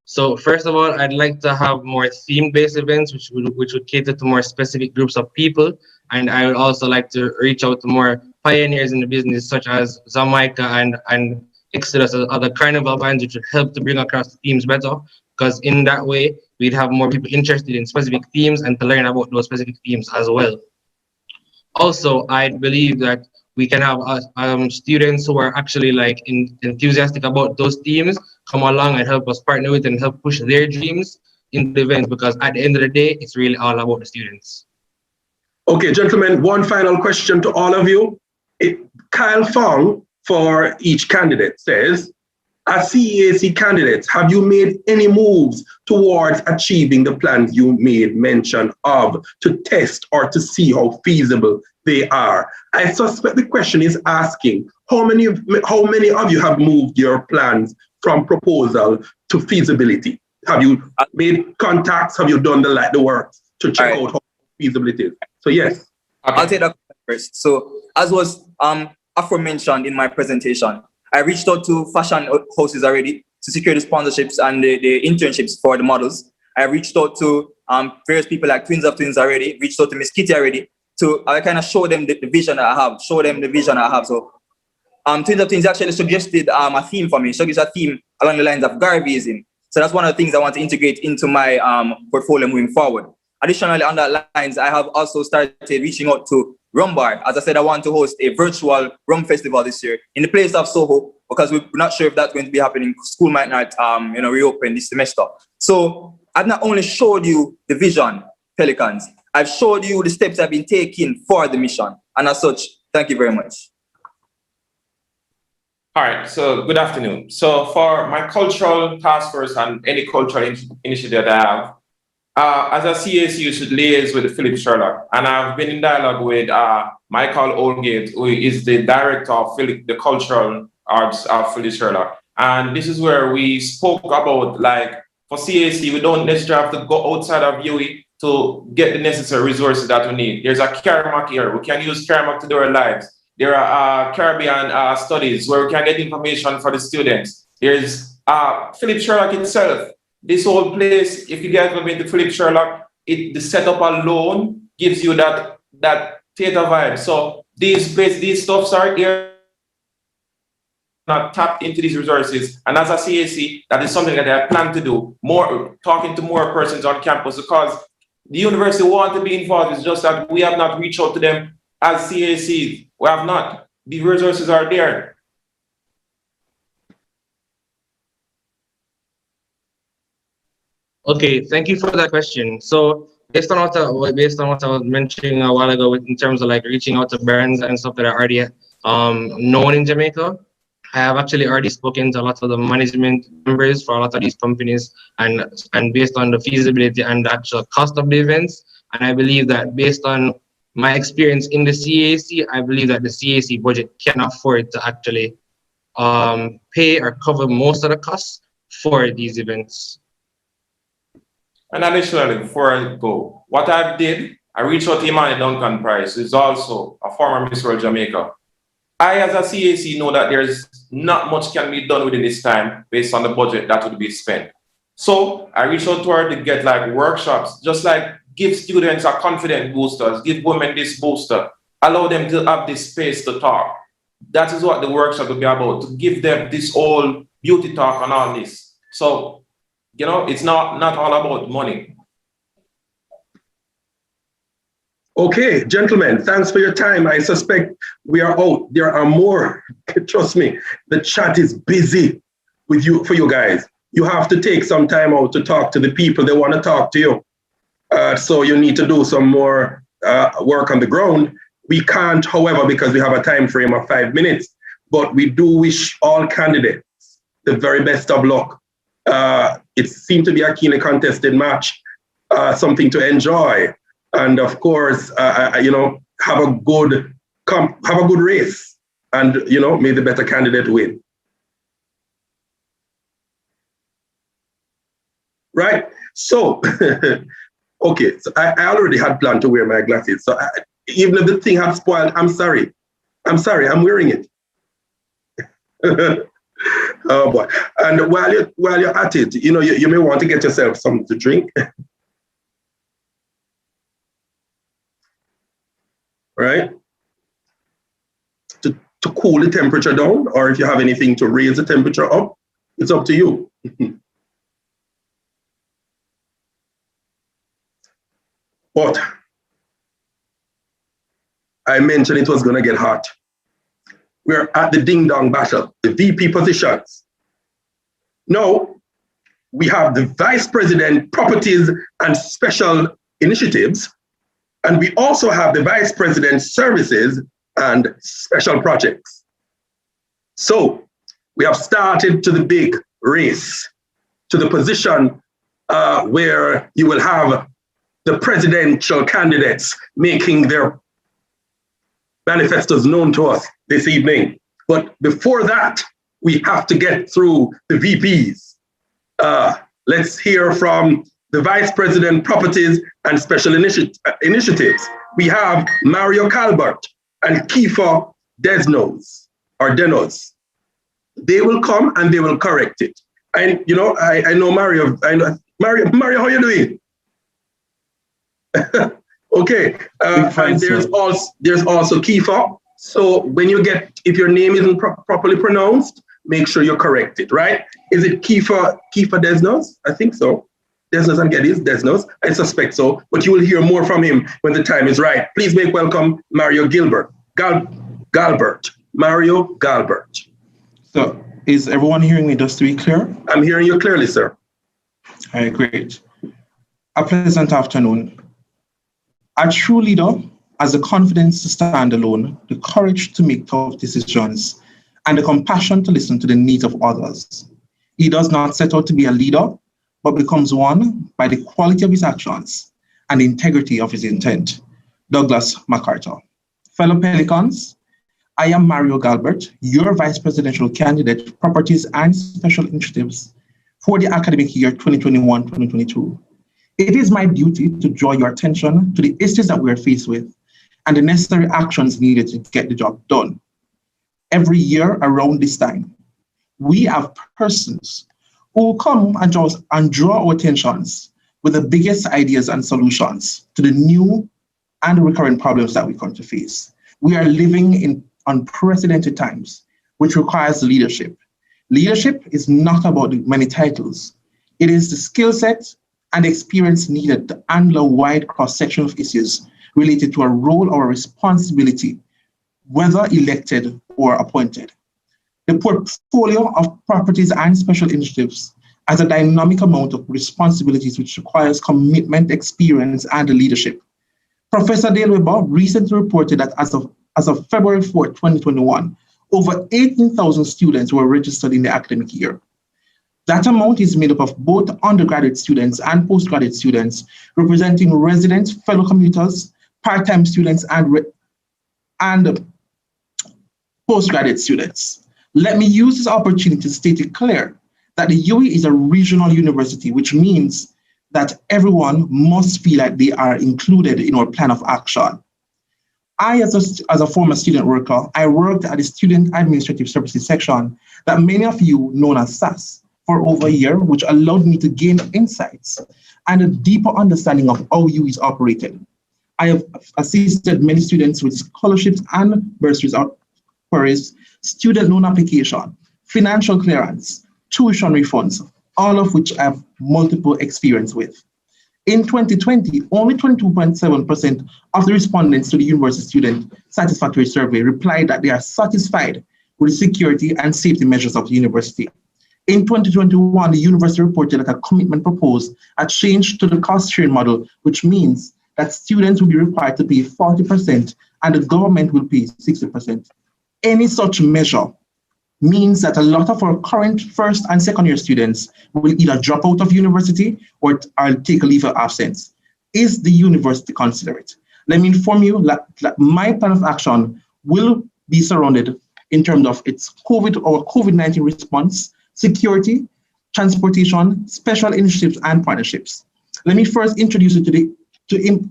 so first of all, I'd like to have more theme-based events, which would cater to more specific groups of people. And I would also like to reach out to more pioneers in the business, such as Jamaica and Exodus, other carnival bands, which would help to bring across the themes better, because in that way, we'd have more people interested in specific themes and to learn about those specific themes as well. Also, I believe that we can have students who are actually enthusiastic about those themes come along and help us partner with and help push their dreams into the event, because at the end of the day, it's really all about the students. Okay, gentlemen, one final question to all of you. Kyle Fong for each candidate says, as CEAC candidates, have you made any moves towards achieving the plans you made mention of to test or to see how feasible they are? I suspect the question is asking, how many of you have moved your plans from proposal to feasibility? Have you made contacts? Have you done the work to check out how feasible it is? So yes. I'll take that first. So as was aforementioned in my presentation, I reached out to fashion houses already to secure the sponsorships and the internships for the models. I reached out to various people like Twins of Twins already, reached out to Miss Kitty already, to kind of show them the vision that I have, So Twins of Twins actually suggested a theme for me, suggested a theme along the lines of Garveyism. So that's one of the things I want to integrate into my portfolio moving forward. Additionally, on that lines, I have also started reaching out to Rum Bar. As I said, I want to host a virtual rum festival this year in the place of Soho, because we're not sure if that's going to be happening. School might not reopen this semester. So I've not only showed you the vision, Pelicans, I've showed you the steps I've been taking for the mission. And as such, thank you very much. All right, so good afternoon. So for my cultural task force and any cultural initiative that I have, as a CAC, you should liaise with Philip Sherlock. And I've been in dialogue with Michael Oldgate, who is the director of the cultural arts of Philip Sherlock. And this is where we spoke about, for CAC, we don't necessarily have to go outside of UWI to get the necessary resources that we need. There's a CARMAC here. We can use CARMAC to do our lives. There are Caribbean studies where we can get information for the students. There's Philip Sherlock itself. This whole place, if you guys have been to Philip Sherlock, the setup alone gives you that theater vibe. So these stuffs are here, not tapped into these resources. And as a CAC, that is something that I plan to do, more talking to more persons on campus, because the university want to be involved. It's just that we have not reached out to them as CACs. We have not. The resources are there. Okay, thank you for that question. So based on what I was mentioning a while ago, in terms of like reaching out to brands and stuff that are already known in Jamaica, I have actually already spoken to a lot of the management members for a lot of these companies, and based on the feasibility and the actual cost of the events, and I believe that based on my experience in the CAC, I believe that the CAC budget can afford to actually pay or cover most of the costs for these events. And additionally, before I go, what I did, I reached out to Imani Duncan Price, who is also a former Miss World Jamaica. I, as a CAC, know that there's not much can be done within this time based on the budget that would be spent. So I reached out to her to get like workshops, just like give students a confident boosters, give women this booster, allow them to have this space to talk. That is what the workshop will be about, to give them this whole beauty talk and all this. So, you know, it's not all about money. Okay, gentlemen, thanks for your time. I suspect we are out. There are more. Trust me, the chat is busy with you for you guys. You have to take some time out to talk to the people that want to talk to you. So you need to do some more work on the ground. We can't, however, because we have a time frame of 5 minutes, but we do wish all candidates the very best of luck. It seemed to be a keenly contested match, something to enjoy. And of course, you know, have a good race, and you know, may the better candidate win. Right. So, okay. So I already had planned to wear my glasses. So even if the thing had spoiled, I'm sorry. I'm wearing it. Oh boy! And while you're at it, you know, you may want to get yourself something to drink. Right? To cool the temperature down, or if you have anything to raise the temperature up, it's up to you. But I mentioned it was going to get hot. We're at the ding-dong battle, the VP positions. Now, we have the Vice President, Properties and Special Initiatives, and we also have the Vice President, Services and Special Projects. So we have started to the big race, to the position where you will have the presidential candidates making their manifestos known to us this evening. But before that, we have to get through the VPs. Let's hear from the Vice President, Properties and Special Initiatives. We have Mario Calvert and Kiefer Denos. They will come and they will correct it. And you know, I know Mario. Mario, how are you doing? Okay. And there's also Kiefer. So when you if your name isn't properly pronounced, make sure you correct it, right? Is it Kiefer Desnos? I think so. Desnos and Geddes, Desnos. I suspect so, but you will hear more from him when the time is right. Please make welcome Mario Galbert. Mario Galbert. So is everyone hearing me, just to be clear? I'm hearing you clearly, sir. All right, great. A pleasant afternoon. A true leader has the confidence to stand alone, the courage to make tough decisions, and the compassion to listen to the needs of others. He does not set out to be a leader, but becomes one by the quality of his actions and the integrity of his intent. Douglas MacArthur. Fellow Pelicans, I am Mario Galbert, your Vice Presidential Candidate, Properties and Special Initiatives for the academic year 2021-2022. It is my duty to draw your attention to the issues that we are faced with and the necessary actions needed to get the job done. Every year around this time, we have persons who come and draw our attentions with the biggest ideas and solutions to the new and recurrent problems that we come to face. We are living in unprecedented times, which requires leadership. Leadership is not about the many titles. It is the skill set and experience needed to handle a wide cross-section of issues related to a role or a responsibility whether elected or appointed. The portfolio of properties and special initiatives has a dynamic amount of responsibilities which requires commitment, experience, and leadership. Professor Dale Weber recently reported that as of February 4, 2021, over 18,000 students were registered in the academic year. That amount is made up of both undergraduate students and postgraduate students, representing residents, fellow commuters, part-time students, and postgraduate students. Let me use this opportunity to state it clear that the UWI is a regional university, which means that everyone must feel like they are included in our plan of action. I, as a former student worker, I worked at the Student Administrative Services section that many of you know as SAS for over a year, which allowed me to gain insights and a deeper understanding of how UWI is operated. I have assisted many students with scholarships and bursaries, queries, student loan application, financial clearance, tuition refunds, all of which I have multiple experience with. In 2020, only 22.7% of the respondents to the University Student Satisfactory Survey replied that they are satisfied with the security and safety measures of the university. In 2021, the university reported that a commitment proposed a change to the cost-sharing model, which means that students will be required to pay 40% and the government will pay 60%. Any such measure means that a lot of our current first and second year students will either drop out of university or take a leave of absence. Is the university considerate? Let me inform you that my plan of action will be surrounded in terms of its COVID-19 response, security, transportation, special initiatives, and partnerships. Let me first introduce you to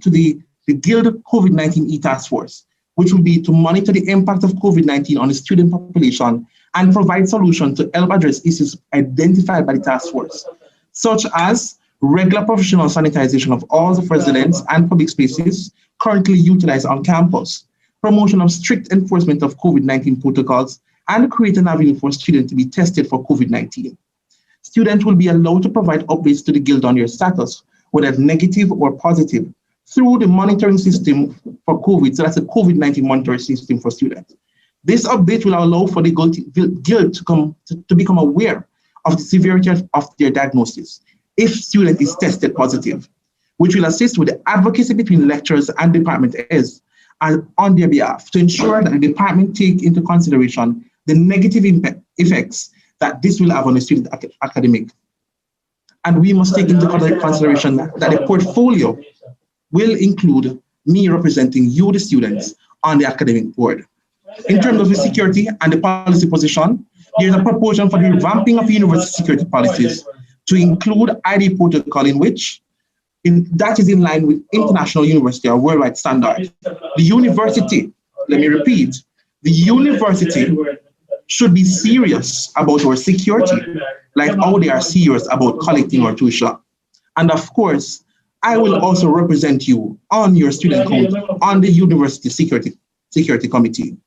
the Guild COVID-19 e-Task Force, which will be to monitor the impact of COVID-19 on the student population and provide solutions to help address issues identified by the task force, such as regular professional sanitization of all the residents and public spaces currently utilized on campus, promotion of strict enforcement of COVID-19 protocols, and create an avenue for students to be tested for COVID-19. Students will be allowed to provide updates to the Guild on their status, whether negative or positive, through the monitoring system for COVID. So that's a COVID-19 monitoring system for students. This update will allow for the Guild to become aware of the severity of their diagnosis if student is tested positive, which will assist with the advocacy between lecturers and department heads and on their behalf to ensure that the department take into consideration the negative effects that this will have on the student academic. And we must take into consideration that the portfolio will include me representing you, the students, on the academic board. In terms of the security and the policy position, there is a proposal for the revamping of university security policies to include ID protocol that is in line with international university or worldwide standards. The university, let me repeat, the university should be serious about our security, like how they are serious about collecting our tuition. And of course, I will also represent you on your student count on the university security committee.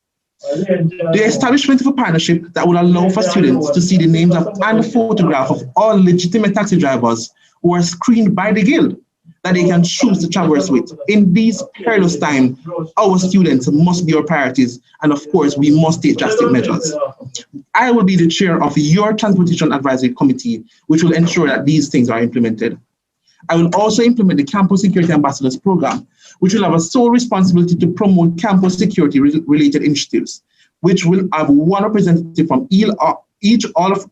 The establishment of a partnership that will allow for students to see the names and photograph of all legitimate taxi drivers who are screened by the Guild that they can choose to traverse with. In these perilous times, our students must be our priorities, and of course, we must take drastic measures. I will be the chair of your Transportation Advisory Committee, which will ensure that these things are implemented. I will also implement the Campus Security Ambassadors Program, which will have a sole responsibility to promote campus security related initiatives, which will have one representative from each all of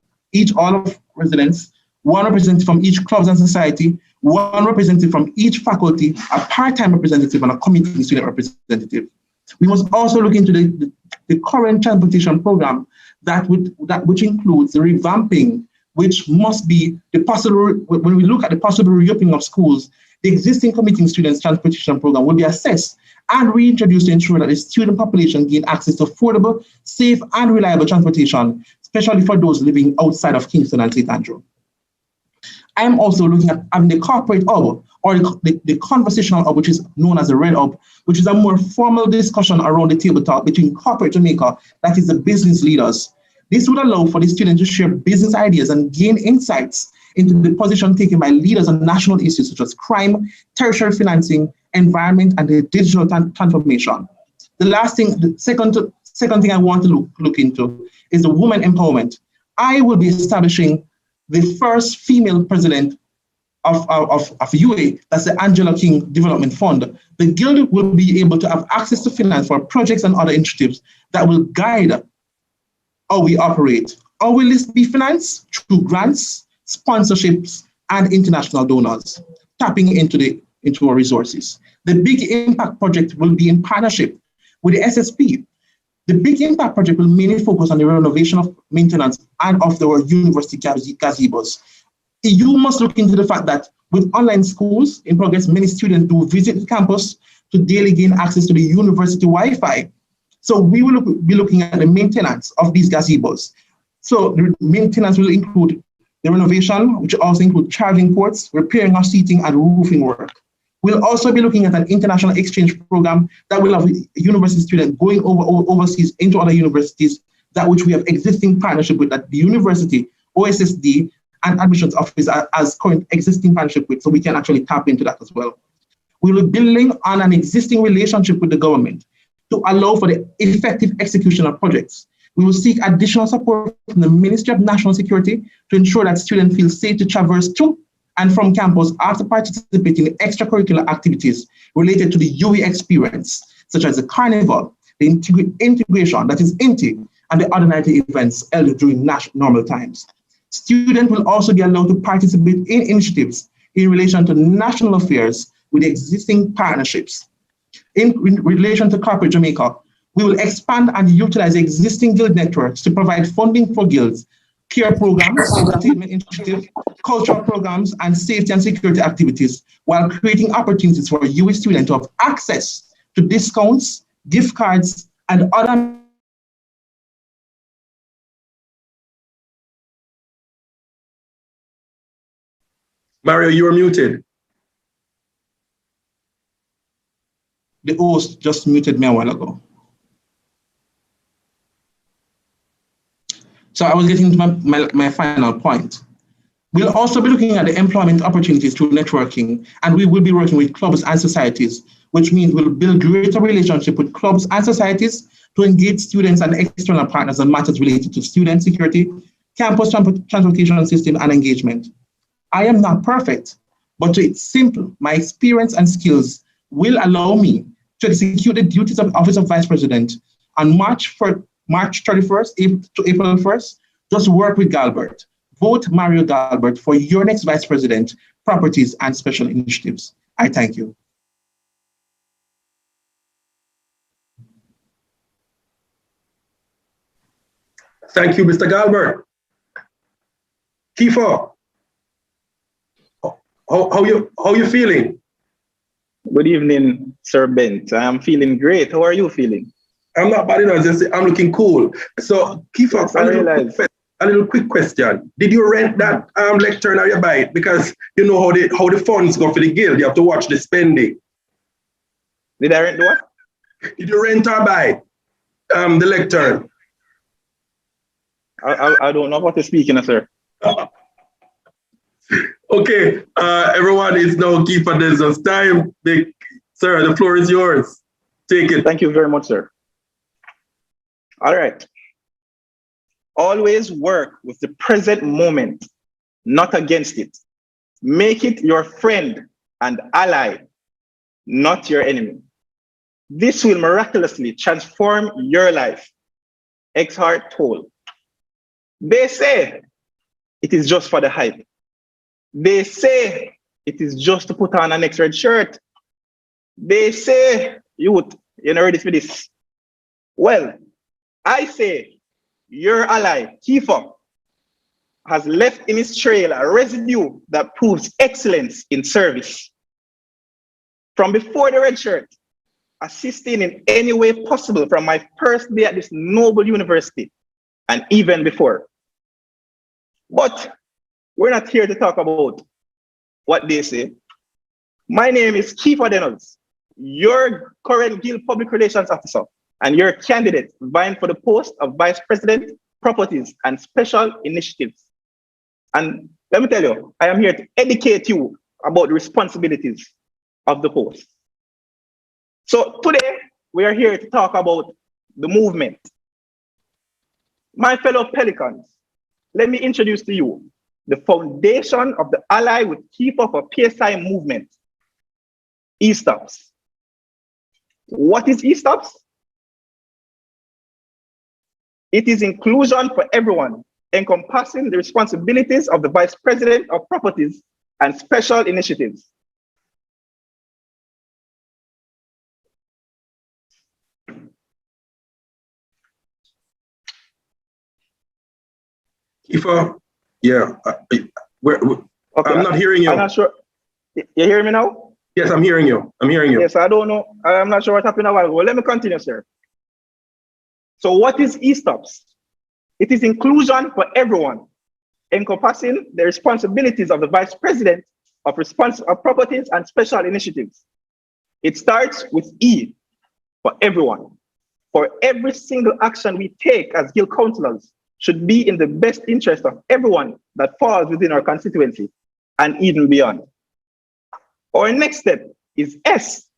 residents, one representative from each clubs and society, one representative from each faculty, a part-time representative, and a community student representative. We must also look into the current transportation program which includes the revamping, which must be the possible, when we look at the possible reopening of schools, the existing commuting students transportation program will be assessed and reintroduced to ensure that the student population gain access to affordable, safe, and reliable transportation, especially for those living outside of Kingston and St. Andrew. I am also looking at having the corporate hub, or the conversational hub, which is known as the Red Hub, which is a more formal discussion around the table talk between corporate Jamaica, that is the business leaders. This would allow for the students to share business ideas and gain insights into the position taken by leaders on national issues such as crime, tertiary financing, environment, and the digital transformation. The second thing I want to look into is the woman empowerment. I will be establishing the first female president of UA, that's the Angela King Development Fund. The Guild will be able to have access to finance for projects and other initiatives that will guide how we operate. How will this be financed? Through grants, sponsorships, and international donors, tapping into our resources. The Big Impact Project will be in partnership with the SSP. The Big Impact Project will mainly focus on the renovation of maintenance and of our university gazebos. You must look into the fact that with online schools in progress, many students do visit the campus to daily gain access to the university Wi-Fi. So we will be looking at the maintenance of these gazebos. So the maintenance will include the renovation, which also include charging ports, repairing our seating, and roofing work. We'll also be looking at an international exchange program that will have university students going overseas into other universities, that which we have existing partnership with, that the university, OSSD, and admissions office as current existing partnership with, so we can actually tap into that as well. We will be building on an existing relationship with the government to allow for the effective execution of projects. We will seek additional support from the Ministry of National Security to ensure that students feel safe to traverse to and from campus after participating in extracurricular activities related to the UE experience, such as the carnival, the integration, that is INTI, and the other night events held during normal times. Students will also be allowed to participate in initiatives in relation to national affairs with existing partnerships. In relation to Corporate Jamaica, we will expand and utilize existing guild networks to provide funding for guilds, care programs, entertainment initiatives, cultural programs, and safety and security activities, while creating opportunities for UWI students to have access to discounts, gift cards, and other Mario, you are muted. The host just muted me a while ago. So I was getting to my final point. We'll also be looking at the employment opportunities through networking, and we will be working with clubs and societies, which means we'll build greater relationship with clubs and societies to engage students and external partners on matters related to student security, campus transportation system, and engagement. I am not perfect, but to it's simple, my experience and skills will allow me to execute the duties of Office of Vice President on March 31st to April 1st. Just work with Galbert. Vote Mario Galbert for your next Vice President, Properties and Special Initiatives. I thank you. Thank you, Mr. Galbert. Kiefer, how you feeling? Good evening, Sir Bent. I am feeling great. How are you feeling? I'm not bad enough. I'm looking cool. So, Kiefer, a little quick question. Did you rent that lectern or you buy it? Because you know how the funds go for the guild. You have to watch the spending. Did I rent what? Did you rent or buy the lectern? I don't know what you're speaking of, sir. Okay, everyone, it's now Kiefer Denzon's time. Sir, the floor is yours. Take it. Thank you very much, sir. All right. Always work with the present moment, not against it. Make it your friend and ally, not your enemy. This will miraculously transform your life. Eckhart Tolle. They say it is just for the hype. They say it is just to put on an next red shirt. They say, youth, you're not ready for this. Well, I say your ally, Kiefer, has left in his trail a residue that proves excellence in service. From before the red shirt, assisting in any way possible from my first day at this noble university, and even before. But we're not here to talk about what they say. My name is Kiefer Denzon, your current Guild Public Relations Officer, and your candidate vying for the post of Vice President, Properties and Special Initiatives. And let me tell you, I am here to educate you about the responsibilities of the post. So today, we are here to talk about the movement. My fellow Pelicans, let me introduce to you the foundation of the Ally with Keep Up a PSI movement, ESTOPS. What is ESTOPS? It is inclusion for everyone, encompassing the responsibilities of the Vice President of Properties and Special Initiatives. Yeah, I'm not hearing you. I'm not sure. You hear me now? Yes, I'm hearing you. I'm hearing you. Yes, I don't know. I'm not sure what happened a while ago. Let me continue, sir. So what is ESTOPS? It is inclusion for everyone, encompassing the responsibilities of the Vice President of Properties and Special Initiatives. It starts with E, for everyone. For every single action we take as Guild councillors should be in the best interest of everyone that falls within our constituency and even beyond. Our next step is S.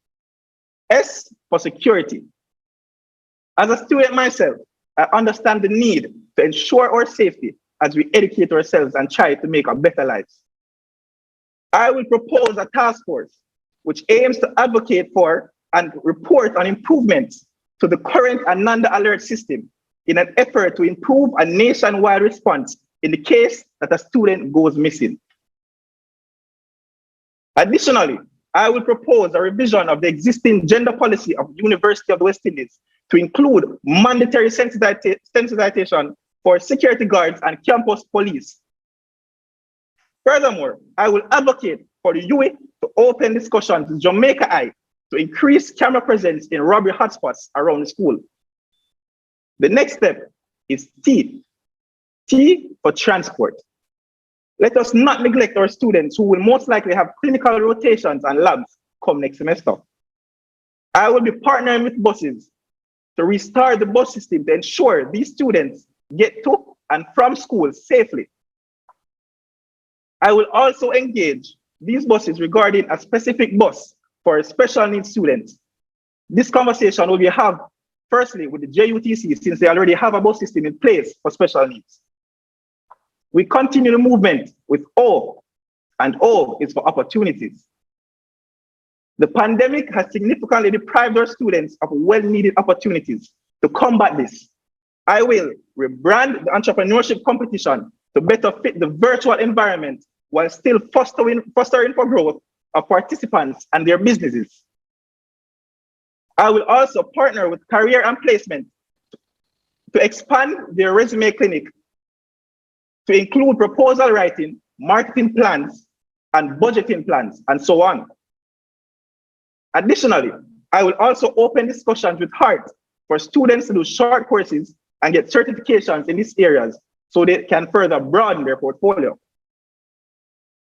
S for security. As a student myself, I understand the need to ensure our safety as we educate ourselves and try to make a better lives. I will propose a task force which aims to advocate for and report on improvements to the current Ananda alert system in an effort to improve a nationwide response in the case that a student goes missing. Additionally, I will propose a revision of the existing gender policy of the University of the West Indies to include mandatory sensitization for security guards and campus police. Furthermore, I will advocate for the UWI to open discussions with Jamaica Eye to increase camera presence in robbery hotspots around the school. The next step is T. T for transport. Let us not neglect our students who will most likely have clinical rotations and labs come next semester. I will be partnering with buses to restart the bus system to ensure these students get to and from school safely. I will also engage these buses regarding a specific bus for special needs students. This conversation will be had firstly with the JUTC since they already have a bus system in place for special needs. We continue the movement with O, and O is for opportunities. The pandemic has significantly deprived our students of well-needed opportunities. To combat this, I will rebrand the entrepreneurship competition to better fit the virtual environment while still fostering for growth of participants and their businesses. I will also partner with Career and Placement to expand their resume clinic to include proposal writing, marketing plans, and budgeting plans, and so on. Additionally, I will also open discussions with HEART for students to do short courses and get certifications in these areas so they can further broaden their portfolio.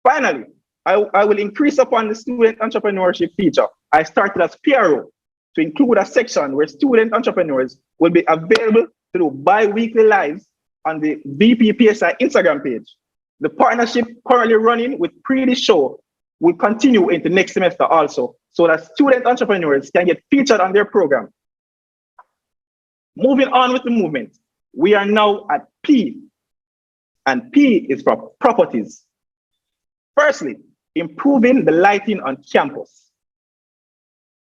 Finally, I will increase upon the student entrepreneurship feature I started as PRO to include a section where student entrepreneurs will be available to do bi-weekly lives on the VPPSI Instagram page. The partnership currently running with Pretty Show will continue into next semester also, so that student entrepreneurs can get featured on their program. Moving on with the movement, we are now at P, and P is for properties. Firstly, improving the lighting on campus.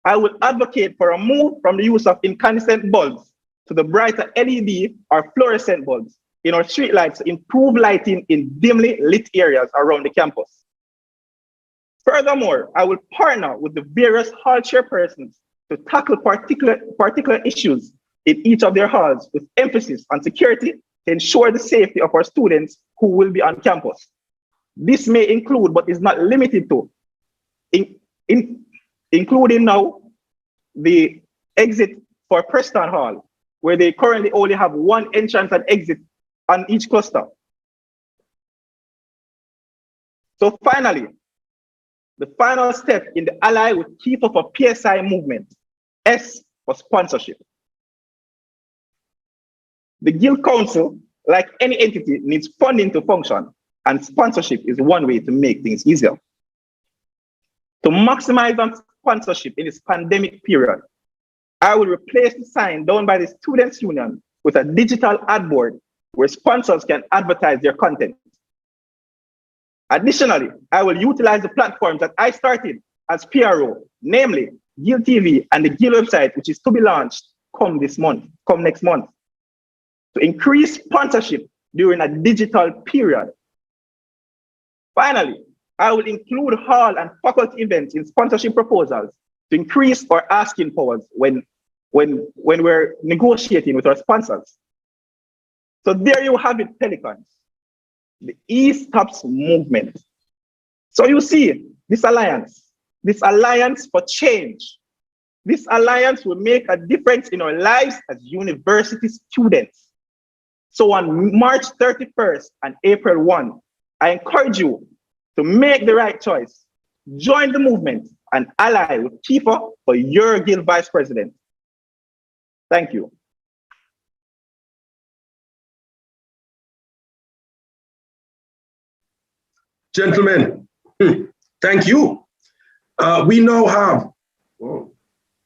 I will advocate for a move from the use of incandescent bulbs to the brighter LED or fluorescent bulbs in our streetlights to improve lighting in dimly lit areas around the campus. Furthermore, I will partner with the various hall chairpersons to tackle particular issues in each of their halls with emphasis on security to ensure the safety of our students who will be on campus. This may include, but is not limited to, including now the exit for Preston Hall, where they currently only have one entrance and exit on each cluster. So finally, the final step in the Ally with Keep Up a PSI movement, S for sponsorship. The Guild Council, like any entity, needs funding to function, and sponsorship is one way to make things easier. To maximize on sponsorship in this pandemic period, I will replace the sign down by the Students' Union with a digital ad board where sponsors can advertise their content. Additionally, I will utilize the platforms that I started as PRO, namely GIL TV and the GIL website, which is to be launched come next month, to increase sponsorship during a digital period. Finally, I will include hall and faculty events in sponsorship proposals to increase our asking powers when we're negotiating with our sponsors. So there you have it, Pelicans, the E-Stops movement. So you see, this alliance for change, this alliance will make a difference in our lives as university students. So on March 31st and April 1, I encourage you to make the right choice, join the movement, and ally with Kiefer for your GIL Vice President. Thank you. Gentlemen, thank you. We now have,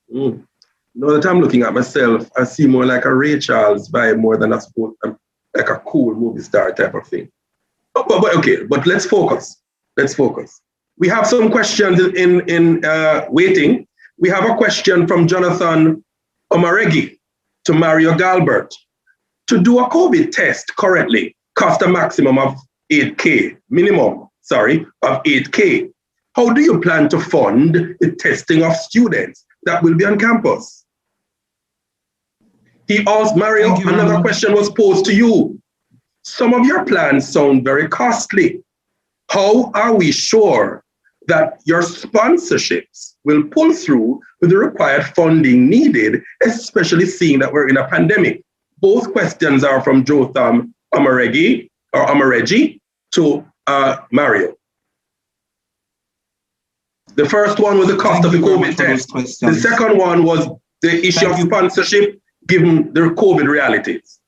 now that I'm looking at myself, I see more like a Ray Charles vibe more than like a cool movie star type of thing. But let's focus. Let's focus. We have some questions in waiting. We have a question from Jonathan Omaregi to Mario Galbert. To do a COVID test currently cost a maximum of 8K, of 8K. How do you plan to fund the testing of students that will be on campus? He asked Mario, another question was posed to you. Some of your plans sound very costly. How are we sure that your sponsorships will pull through with the required funding needed, especially seeing that we're in a pandemic? Both questions are from Jotham Omaregi to Mario. The first one was the cost of the COVID test. The second one was the issue of sponsorship given the COVID realities.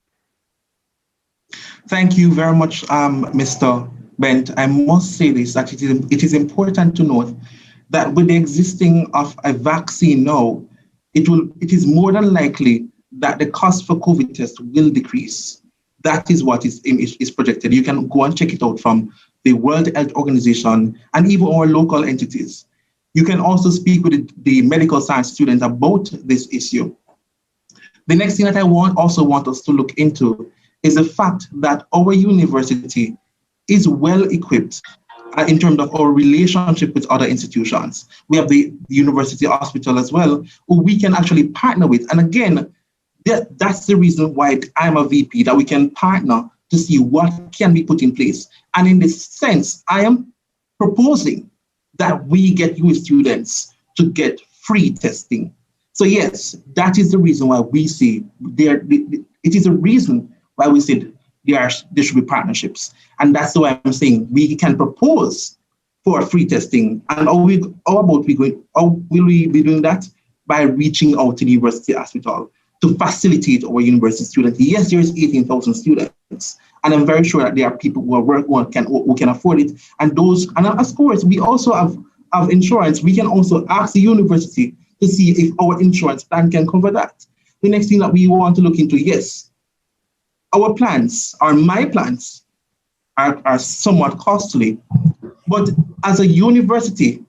Thank you very much, Mr. Bent. I must say this, that it is important to note that with the existing of a vaccine now, it is more than likely that the cost for COVID tests will decrease. That is what is projected. You can go and check it out from the World Health Organization and even our local entities. You can also speak with the medical science students about this issue. The next thing that I also want us to look into is the fact that our university is well equipped in terms of our relationship with other institutions. We have the university hospital as well, who we can actually partner with. And again, that's the reason why I'm a VP, that we can partner to see what can be put in place. And in this sense, I am proposing that we get US students to get free testing. So yes, that is the reason why we say it is a reason why we said there should be partnerships. And that's why I'm saying we can propose for free testing. And how will we be doing that? By reaching out to the university hospital to facilitate our university students. Yes, there is 18,000 students, and I'm very sure that there are people who can afford it. And of course, we also have insurance. We can also ask the university to see if our insurance plan can cover that. The next thing that we want to look into, yes, our plans, or my plans, are somewhat costly, but as a university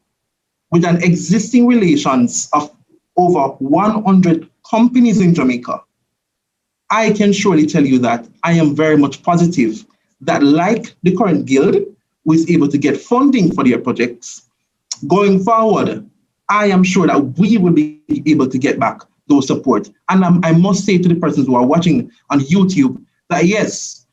with an existing relations of over 100 companies in Jamaica, I can surely tell you that I am very much positive that, like the current guild, who is able to get funding for their projects, going forward, I am sure that we will be able to get back those support. And I must say to the persons who are watching on YouTube that yes,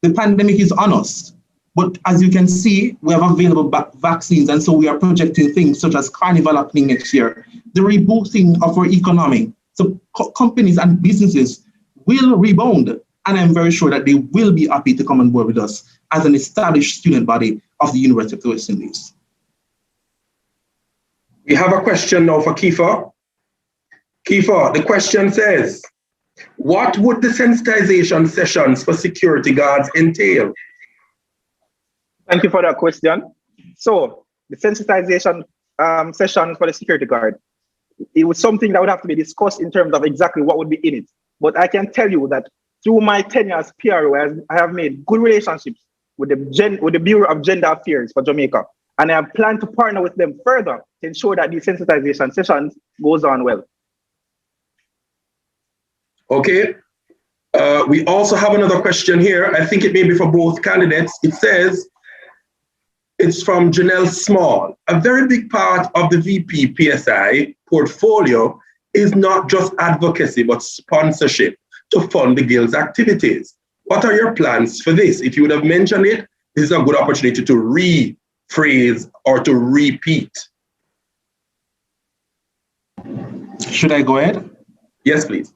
the pandemic is on us, but as you can see, we have available vaccines, and so we are projecting things such as Carnival happening next year, the rebooting of our economy. So companies and businesses will rebound, and I'm very sure that they will be happy to come on board with us as an established student body of the University of the West Indies. We have a question now for Kiefer. Kiefer, the question says, what would the sensitization sessions for security guards entail? Thank you for that question. So the sensitization session for the security guard, it was something that would have to be discussed in terms of exactly what would be in it. But I can tell you that through my tenure as PRO, I have made good relationships with the Bureau of Gender Affairs for Jamaica. And I have planned to partner with them further to ensure that these sensitization sessions goes on well. Okay. We also have another question here. I think it may be for both candidates. It says, it's from Janelle Small. A very big part of the VP PSI portfolio is not just advocacy, but sponsorship to fund the Guild's activities. What are your plans for this? If you would have mentioned it, this is a good opportunity to rephrase or to repeat. Should I go ahead? Yes, please.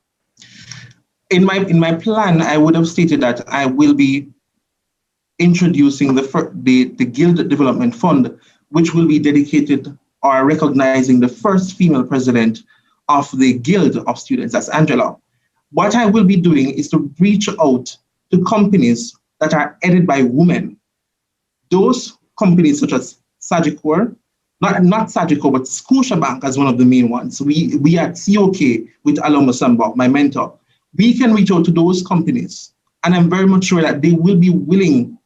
In my plan, I would have stated that I will be introducing the Guild Development Fund, which will be dedicated or recognizing the first female president of the Guild of Students, that's Angela. What I will be doing is to reach out to companies that are headed by women. Those companies such as Sagicor, not Sagicor, but Scotiabank as one of the main ones. We at COK with Aloma Samba, my mentor. We can reach out to those companies, and I'm very much sure that they will be willing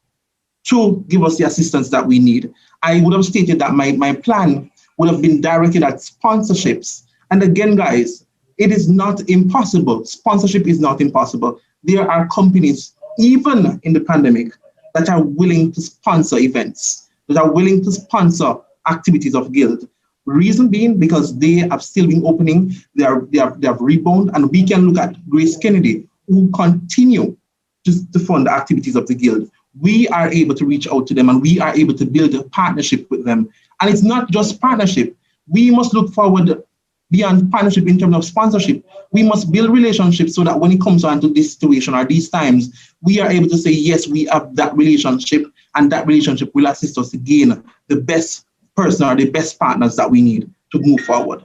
to give us the assistance that we need. I would have stated that my plan would have been directed at sponsorships. And again, guys, it is not impossible. Sponsorship is not impossible. There are companies, even in the pandemic, that are willing to sponsor events, that are willing to sponsor activities of Guild. Reason being, because they have still been opening, they have rebound, and we can look at Grace Kennedy, who continue to fund the activities of the Guild. We are able to reach out to them, and we are able to build a partnership with them. And it's not just partnership. We must look forward beyond partnership in terms of sponsorship. We must build relationships so that when it comes on to this situation or these times, we are able to say, yes, we have that relationship, and that relationship will assist us to gain the best person or the best partners that we need to move forward.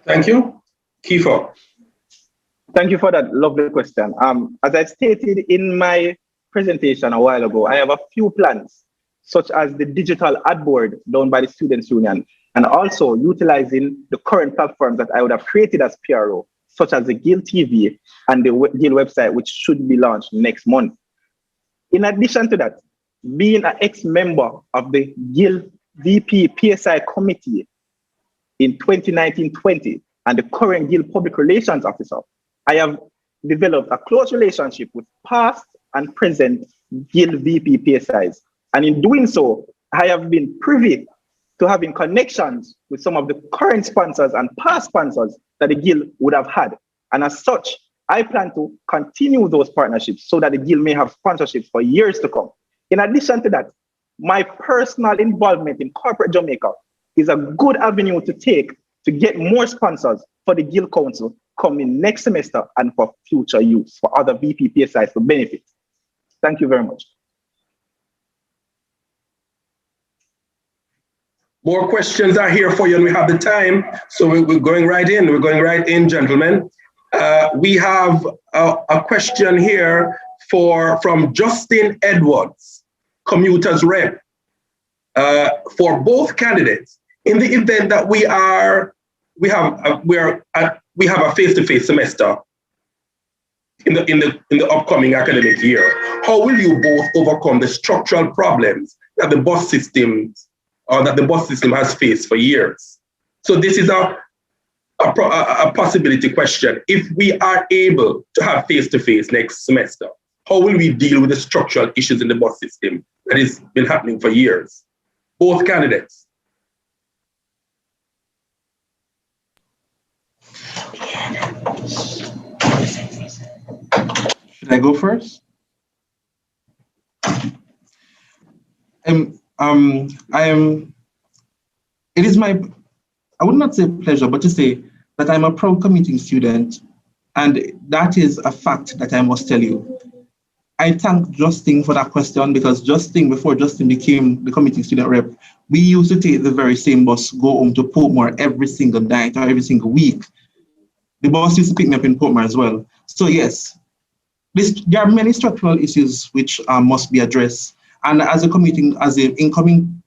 Thank you. Kiefer. Thank you for that lovely question. As I stated in my presentation a while ago, I have a few plans, such as the digital ad board done by the Students' Union, and also utilizing the current platforms that I would have created as PRO, such as the Guild TV and the Guild website, which should be launched next month. In addition to that, being an ex-member of the Guild VP PSI committee in 2019-20 and the current Guild Public Relations Officer, I have developed a close relationship with past and present Guild VP PSIs. And in doing so, I have been privy to having connections with some of the current sponsors and past sponsors that the Guild would have had. And as such, I plan to continue those partnerships so that the Guild may have sponsorships for years to come. In addition to that, my personal involvement in corporate Jamaica is a good avenue to take to get more sponsors for the Guild Council coming next semester and for future use for other VP PSIs to benefit. Thank you very much. More questions are here for you, and we have the time, so we're going right in. We're going right in, gentlemen. We have a question here from Justin Edwards, Commuters Rep, for both candidates. In the event that we have a face-to-face semester in the upcoming academic year, how will you both overcome the structural problems that the bus system has faced for years? So this is a possibility question. If we are able to have face-to-face next semester, how will we deal with the structural issues in the bus system that has been happening for years? Both candidates. Should I go first? It is my, I would not say pleasure, but to say that I'm a proud commuting student, and that is a fact that I must tell you. I thank Justin for that question, because before Justin became the commuting student rep, we used to take the very same bus, go home to Portmore every single night or every single week. The bus used to pick me up in Portmore as well. So yes, there are many structural issues which must be addressed. And as an incoming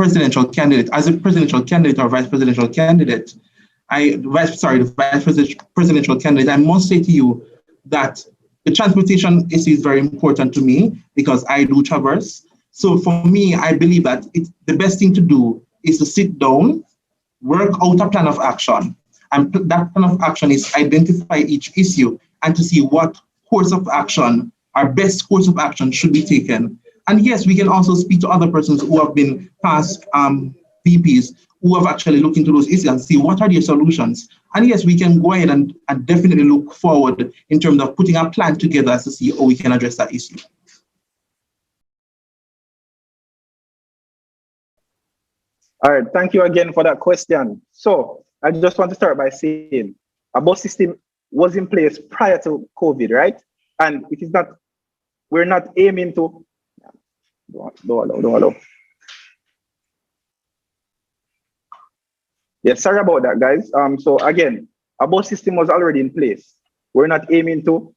presidential candidate, as a presidential candidate or vice presidential candidate, the vice presidential candidate, I must say to you that the transportation issue is very important to me because I do traverse. So for me, I believe that the best thing to do is to sit down, work out a plan of action. And that plan of action is identify each issue and to see what course of action, our best course of action should be taken. And yes, we can also speak to other persons who have been past VPs who have actually looked into those issues and see what are their solutions. And yes, we can go ahead and definitely look forward in terms of putting a plan together to see how we can address that issue. All right, thank you again for that question. So I just want to start by saying a bus system was in place prior to COVID, right? And it is not, we're not aiming to, don't allow. Yeah, sorry about that, guys. So again, a bus system was already in place. We're not aiming to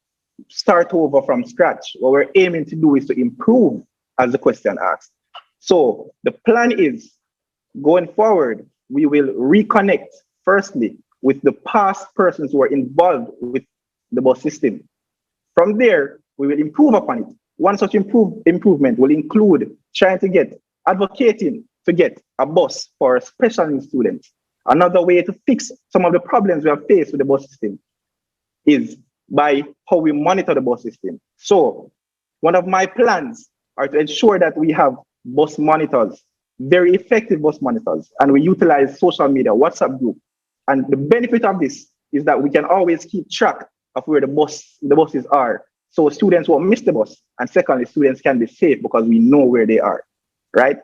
start over from scratch. What we're aiming to do is to improve, as the question asked. So the plan is, going forward, we will reconnect, firstly, with the past persons who are involved with the bus system. From there, we will improve upon it. One such improvement will include advocating to get a bus for special needs students. Another way to fix some of the problems we have faced with the bus system is by how we monitor the bus system. So one of my plans are to ensure that we have bus monitors, very effective bus monitors, and we utilize social media, WhatsApp group. And the benefit of this is that we can always keep track of where the buses are, so students won't miss the bus. And secondly, students can be safe because we know where they are, right?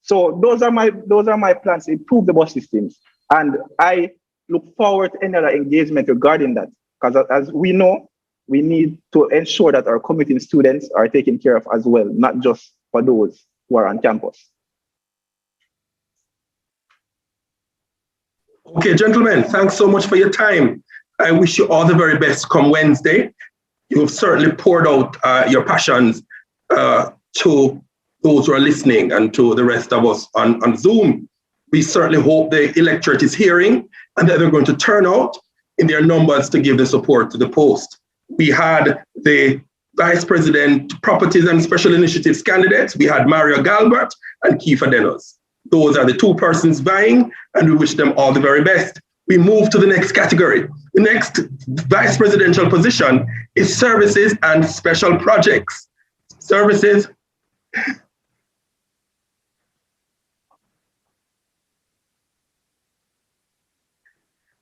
So those are my plans to improve the bus systems. And I look forward to any other engagement regarding that, because as we know, we need to ensure that our commuting students are taken care of as well, not just for those who are on campus. Okay, gentlemen, thanks so much for your time. I wish you all the very best come Wednesday. You have certainly poured out your passions to those who are listening and to the rest of us on Zoom. We certainly hope the electorate is hearing and that they're going to turn out in their numbers to give the support to the post. We had the Vice President Properties and Special Initiatives candidates. We had Mario Galbert and Kiefer Dennis. Those are the two persons vying, and we wish them all the very best. We move to the next category. The next vice presidential position is services and special projects. Services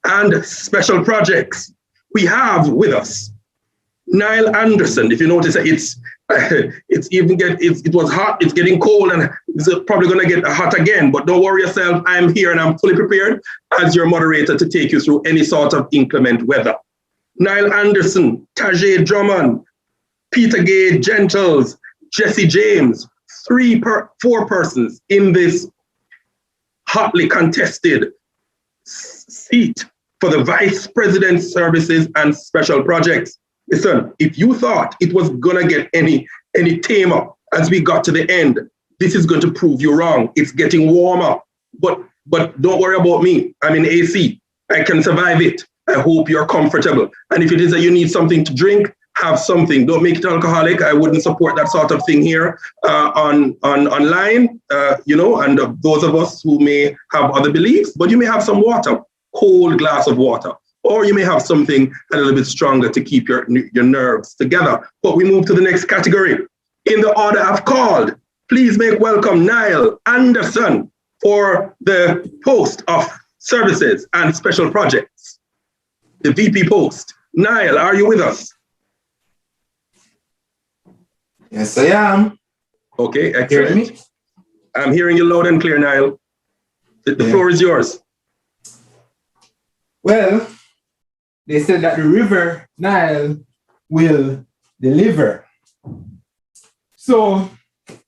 and special projects. We have with us Niall Anderson. If you notice, it was hot, it's getting cold, and it's probably going to get hot again, but don't worry yourself, I'm here and I'm fully prepared as your moderator to take you through any sort of inclement weather. Niall Anderson, Tajay Drummond, Peter Gay Gentles, Jesse James, 4 persons in this hotly contested seat for the Vice President Services and Special Projects. Listen, if you thought it was gonna get any tamer as we got to the end, this is going to prove you wrong. It's getting warmer, but don't worry about me. I'm in AC. I can survive it. I hope you're comfortable. And if it is that you need something to drink, have something. Don't make it alcoholic. I wouldn't support that sort of thing here online, and those of us who may have other beliefs, but you may have some water, cold glass of water. Or you may have something a little bit stronger to keep your nerves together. But we move to the next category. In the order I've called, please make welcome Niall Anderson for the post of Services and Special Projects, the VP post. Niall, are you with us? Yes, I am. Okay, excellent. I'm hearing you loud and clear, Niall. The floor is yours. Well, they said that the river Nile will deliver. So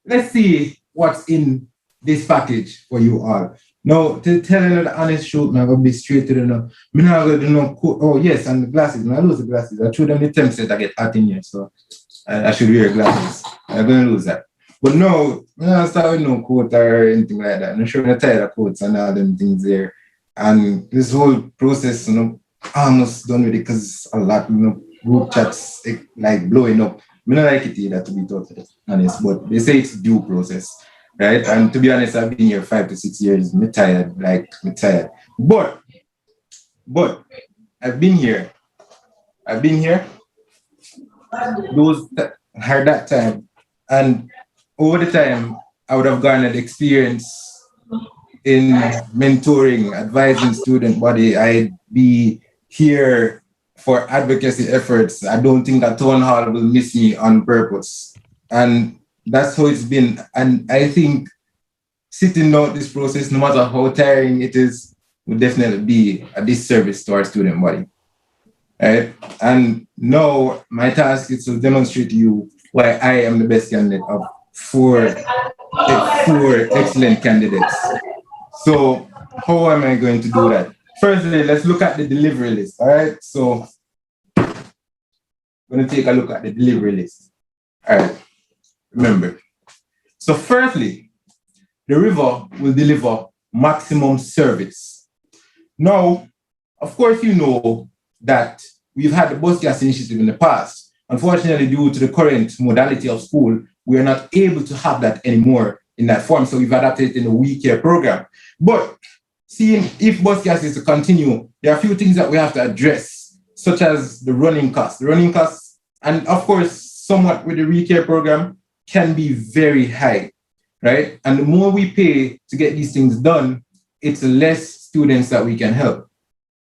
let's see what's in this package for you all. Now, to tell you the honest truth, I'm going to be straight to the no. I'm not going to do no. Oh, yes, and the glasses. I lose the glasses. I threw them the temp set I get hot in here, so I should wear glasses. I'm going to lose that. But no, I'm not start with no quote or anything like that. I'm sure I'm tired of quotes and all them things there. And this whole process, almost done with it because a lot, group chats like blowing up. I don't like it either, to be totally honest, but they say it's due process, right? And to be honest, I've been here 5 to 6 years. I'm tired. But I've been here. Those had that time, and over the time, I would have garnered experience in mentoring, advising student body. I'd be here for advocacy efforts. I don't think that town hall will miss me on purpose. And that's how it's been. And I think sitting out this process, no matter how tiring it is, will definitely be a disservice to our student body. Right? And now my task is to demonstrate to you why I am the best candidate of four excellent candidates. So how am I going to do that? Firstly, let's look at the delivery list. All right. So I'm going to take a look at the delivery list. All right. Remember. So firstly, the river will deliver maximum service. Now, of course, you know that we've had the bus gas initiative in the past. Unfortunately, due to the current modality of school, we are not able to have that anymore in that form. So we've adapted it in the WeCare program. But seeing if bus gas is to continue, there are a few things that we have to address, such as the running costs. The running costs, and of course, somewhat with the WeCare program, can be very high, right? And the more we pay to get these things done, it's less students that we can help.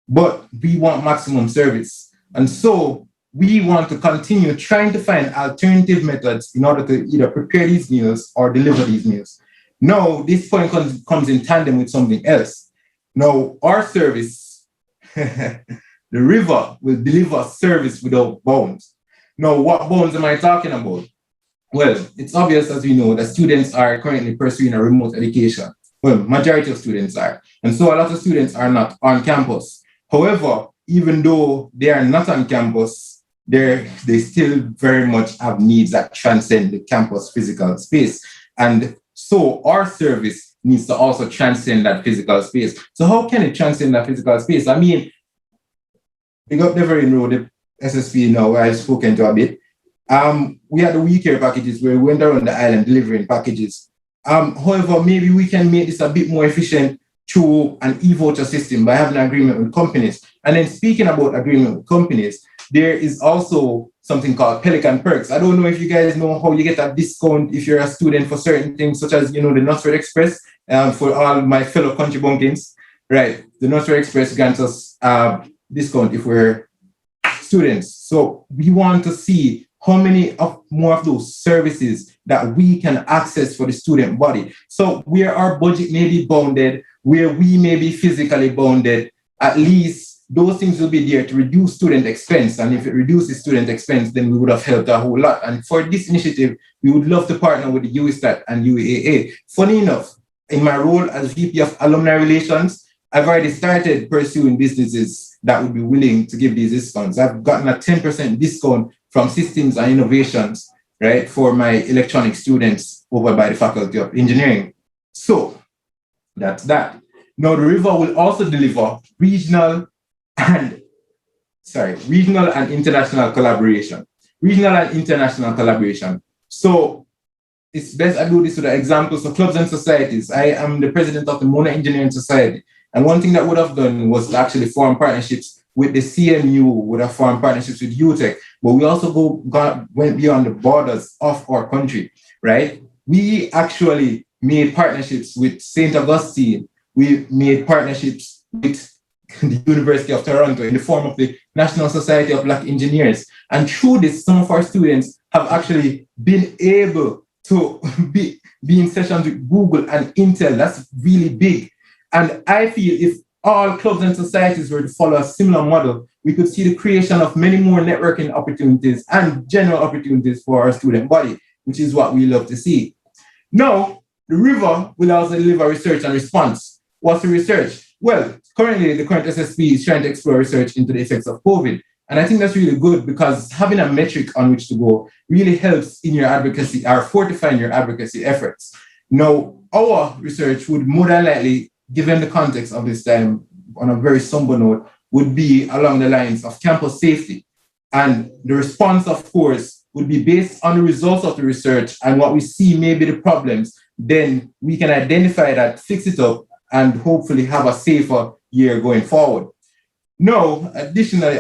But we want maximum service. And so we want to continue trying to find alternative methods in order to either prepare these meals or deliver these meals. Now, this point comes in tandem with something else. Now, our service, the river will deliver service without bounds. Now, what bounds am I talking about? Well, it's obvious, as we know, that students are currently pursuing a remote education. Well, majority of students are. And so a lot of students are not on campus. However, even though they are not on campus, they still very much have needs that transcend the campus physical space. And so our service needs to also transcend that physical space. So how can it transcend that physical space? I mean, big up never enrolled the SSP now, where I've spoken to a bit. We had the WeCare packages where we went around the island delivering packages. However, maybe we can make this a bit more efficient through an e-voucher system by having an agreement with companies. And then speaking about agreement with companies, there is also something called Pelican Perks. I don't know if you guys know how you get a discount if you're a student for certain things, such as, the Nostra Express, for all my fellow country bumpkins, right? The Nostra Express grants us discount if we're students. So we want to see how many more of those services that we can access for the student body. So where our budget may be bounded, where we may be physically bounded, at least those things will be there to reduce student expense. And if it reduces student expense, then we would have helped a whole lot. And for this initiative, we would love to partner with the USTAT and UAA. Funny enough, in my role as VP of Alumni Relations, I've already started pursuing businesses that would be willing to give these discounts. I've gotten a 10% discount from Systems and Innovations, right, for my electronic students over by the Faculty of Engineering. So that's that. Now the river will also deliver regional and international collaboration. Regional and international collaboration. So it's best I do this with the examples of clubs and societies. I am the president of the Mona Engineering Society. And one thing that would have done was to actually form partnerships with the CMU, would have formed partnerships with UTech, but we also went beyond the borders of our country, right? We actually made partnerships with St. Augustine. We made partnerships with the University of Toronto in the form of the National Society of Black Engineers. And through this, some of our students have actually been able to be in sessions with Google and Intel. That's really big. And I feel if all clubs and societies were to follow a similar model, we could see the creation of many more networking opportunities and general opportunities for our student body, which is what we love to see. Now, the river will also deliver research and response. What's the research? Well, currently, the current SSP is trying to explore research into the effects of COVID. And I think that's really good because having a metric on which to go really helps in your advocacy or fortifying your advocacy efforts. Now, our research would more than likely, given the context of this time, on a very somber note, would be along the lines of campus safety. And the response, of course, would be based on the results of the research and what we see may be the problems. Then we can identify that, fix it up, and hopefully have a safer year going forward. Now, additionally,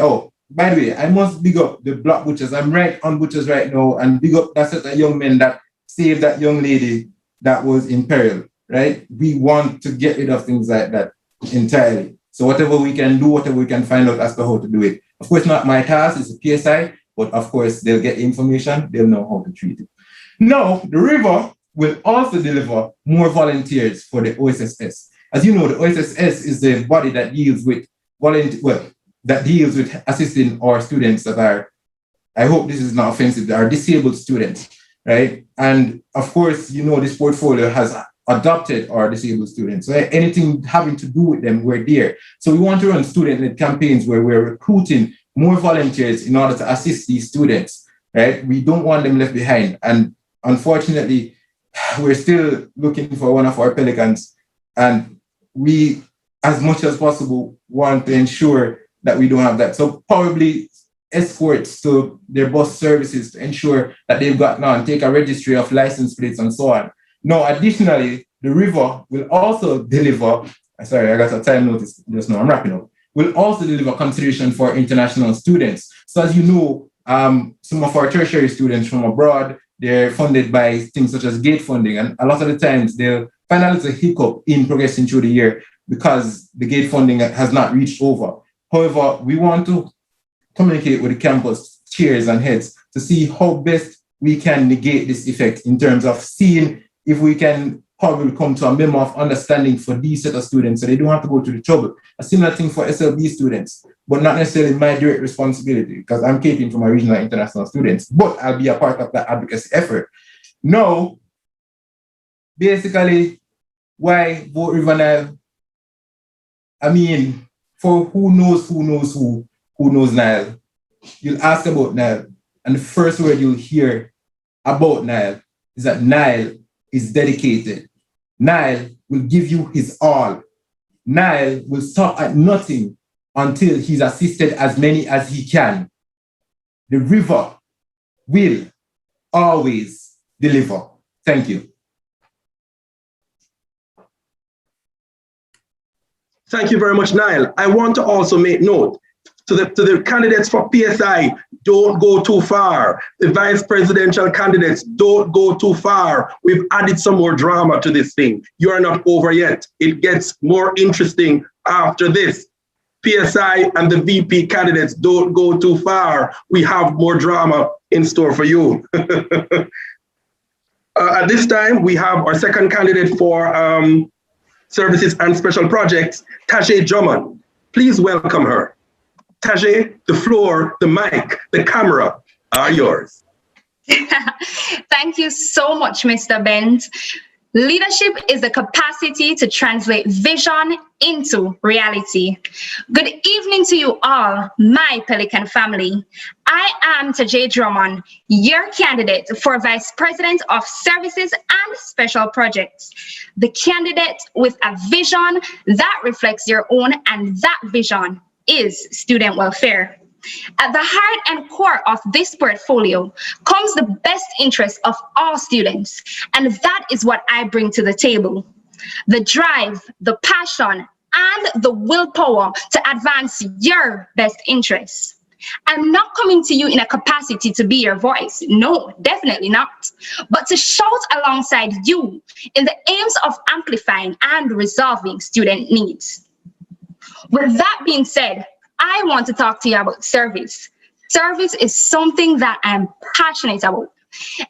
by the way, I must big up the Black Butchers. I'm right on Butchers right now, and big up that set of young men that saved that young lady that was in peril, right? We want to get rid of things like that entirely. So whatever we can do, whatever we can find out as to how to do it. Of course, not my task, it's a PSI, but of course, they'll get information, they'll know how to treat it. Now, the river will also deliver more volunteers for the OSSS. As you know, the OSSS is the body that deals with assisting our students that are, I hope this is not offensive, that are disabled students, right? And of course, you know, this portfolio has adopted our disabled students. So anything having to do with them, we're there. So we want to run student-led campaigns where we're recruiting more volunteers in order to assist these students, right? We don't want them left behind. And unfortunately, we're still looking for one of our pelicans, and we, as much as possible, want to ensure that we don't have that. So probably escorts to their bus services to ensure that they've got on, take a registry of license plates and so on. Now, additionally, the river will also deliver, sorry, I got a time notice just now, I'm wrapping up, will also deliver consideration for international students. So as you know, some of our tertiary students from abroad, they're funded by things such as gate funding. And a lot of the times they'll find a little hiccup in progressing through the year because the gate funding has not reached over. However, we want to communicate with the campus chairs and heads to see how best we can negate this effect in terms of seeing if we can probably come to a memo of understanding for these set of students so they don't have to go through the trouble. A similar thing for SLB students, but not necessarily my direct responsibility because I'm catering for my regional and international students, but I'll be a part of that advocacy effort. Now, basically, why vote River Nile? I mean, for who knows Nile, you'll ask about Nile, and the first word you'll hear about Nile is that Nile is dedicated. Nile will give you his all. Nile will stop at nothing until he's assisted as many as he can. The river will always deliver. Thank you. Thank you very much, Niall. I want to also make note to the candidates for PSI, don't go too far. The vice presidential candidates, don't go too far. We've added some more drama to this thing. You are not over yet. It gets more interesting after this. PSI and the VP candidates, don't go too far. We have more drama in store for you. At this time, we have our second candidate for Services and Special Projects, Tajay Drummond. Please welcome her. Tajay, the floor, the mic, the camera are yours. Thank you so much, Mr. Bent. Leadership is the capacity to translate vision into reality. Good evening to you all, my Pelican family. I am Tajay Drummond, your candidate for Vice President of Services and Special Projects. The candidate with a vision that reflects your own, and that vision is student welfare. At the heart and core of this portfolio comes the best interest of all students, and that is what I bring to the table. The drive, the passion, and the willpower to advance your best interests. I'm not coming to you in a capacity to be your voice. No, definitely not. But to shout alongside you in the aims of amplifying and resolving student needs. With that being said, I want to talk to you about service. Service is something that I'm passionate about.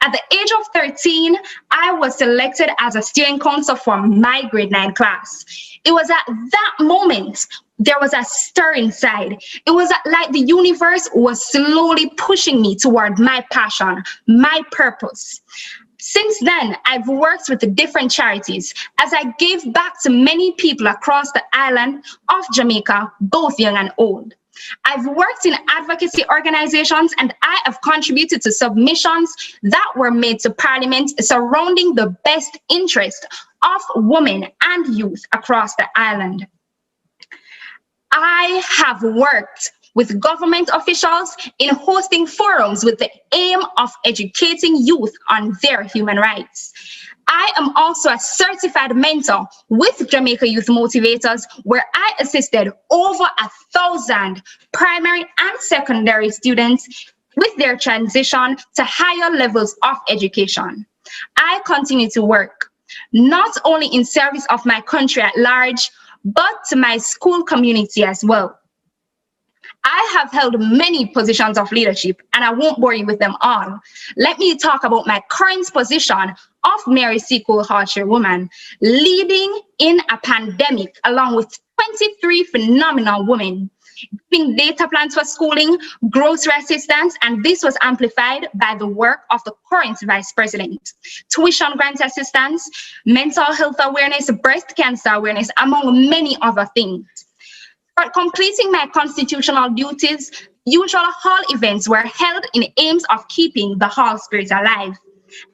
At the age of 13, I was selected as a student council for my grade 9 class. It was at that moment there was a stir inside. It was like the universe was slowly pushing me toward my passion, my purpose. Since then, I've worked with the different charities as I gave back to many people across the island of Jamaica, both young and old. I've worked in advocacy organizations and I have contributed to submissions that were made to Parliament surrounding the best interest of women and youth across the island. I have worked with government officials in hosting forums with the aim of educating youth on their human rights. I am also a certified mentor with Jamaica Youth Motivators, where I assisted over 1,000 primary and secondary students with their transition to higher levels of education. I continue to work not only in service of my country at large, but to my school community as well. I have held many positions of leadership, and I won't bore you with them all. Let me talk about my current position of Mary C. Cole Hall Chairwoman, leading in a pandemic along with 23 phenomenal women, giving data plans for schooling, grocery assistance, and this was amplified by the work of the current Vice President. Tuition grant assistance, mental health awareness, breast cancer awareness, among many other things. For completing my constitutional duties, usual hall events were held in aims of keeping the hall spirit alive.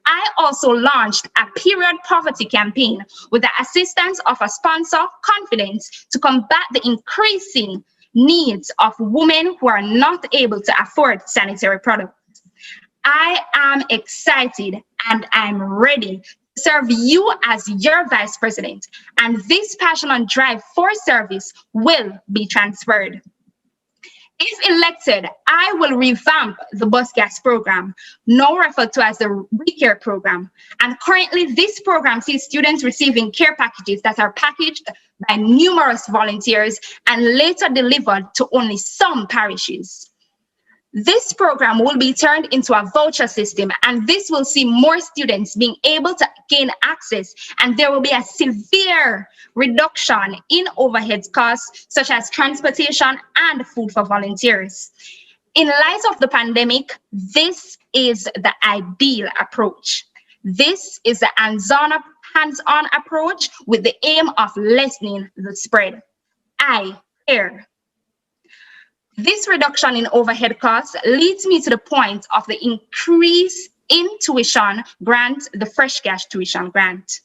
I also launched a period poverty campaign with the assistance of a sponsor, Confidence, to combat the increasing needs of women who are not able to afford sanitary products. I am excited and I'm ready to serve you as your Vice President, and this passion and drive for service will be transferred. If elected, I will revamp the bus gas program, now referred to as the ReCare program. And currently, this program sees students receiving care packages that are packaged by numerous volunteers and later delivered to only some parishes. This program will be turned into a voucher system, and this will see more students being able to gain access, and there will be a severe reduction in overhead costs such as transportation and food for volunteers. In light of the pandemic, this is the ideal approach. This is the hands-on approach with the aim of lessening the spread. I care. This reduction in overhead costs leads me to the point of the increase in tuition grant, the fresh cash tuition grant.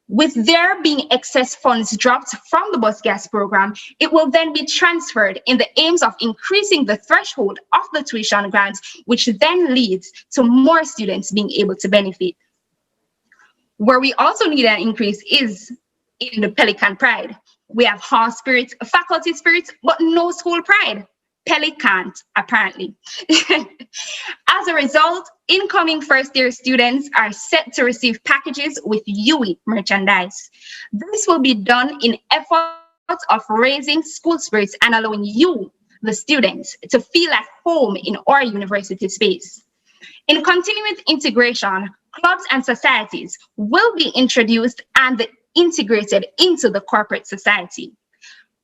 With there being excess funds dropped from the bus gas program, it will then be transferred in the aims of increasing the threshold of the tuition grant, which then leads to more students being able to benefit. Where we also need an increase is in the Pelican Pride. We have hall spirit, faculty spirit, but no school pride. Pelican, apparently. As a result, incoming first-year students are set to receive packages with UWI merchandise. This will be done in efforts of raising school spirits and allowing you, the students, to feel at home in our university space. In continuing integration, clubs and societies will be introduced and integrated into the corporate society.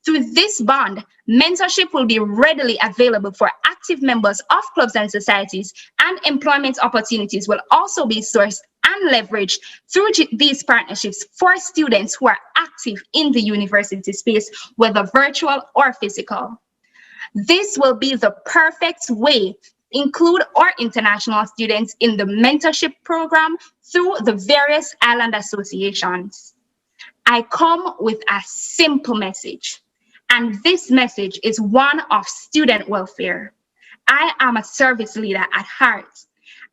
Through this bond, mentorship will be readily available for active members of clubs and societies, and employment opportunities will also be sourced and leveraged through these partnerships for students who are active in the university space, whether virtual or physical. This will be the perfect way to include our international students in the mentorship program through the various island associations. I come with a simple message, and this message is one of student welfare. I am a service leader at heart.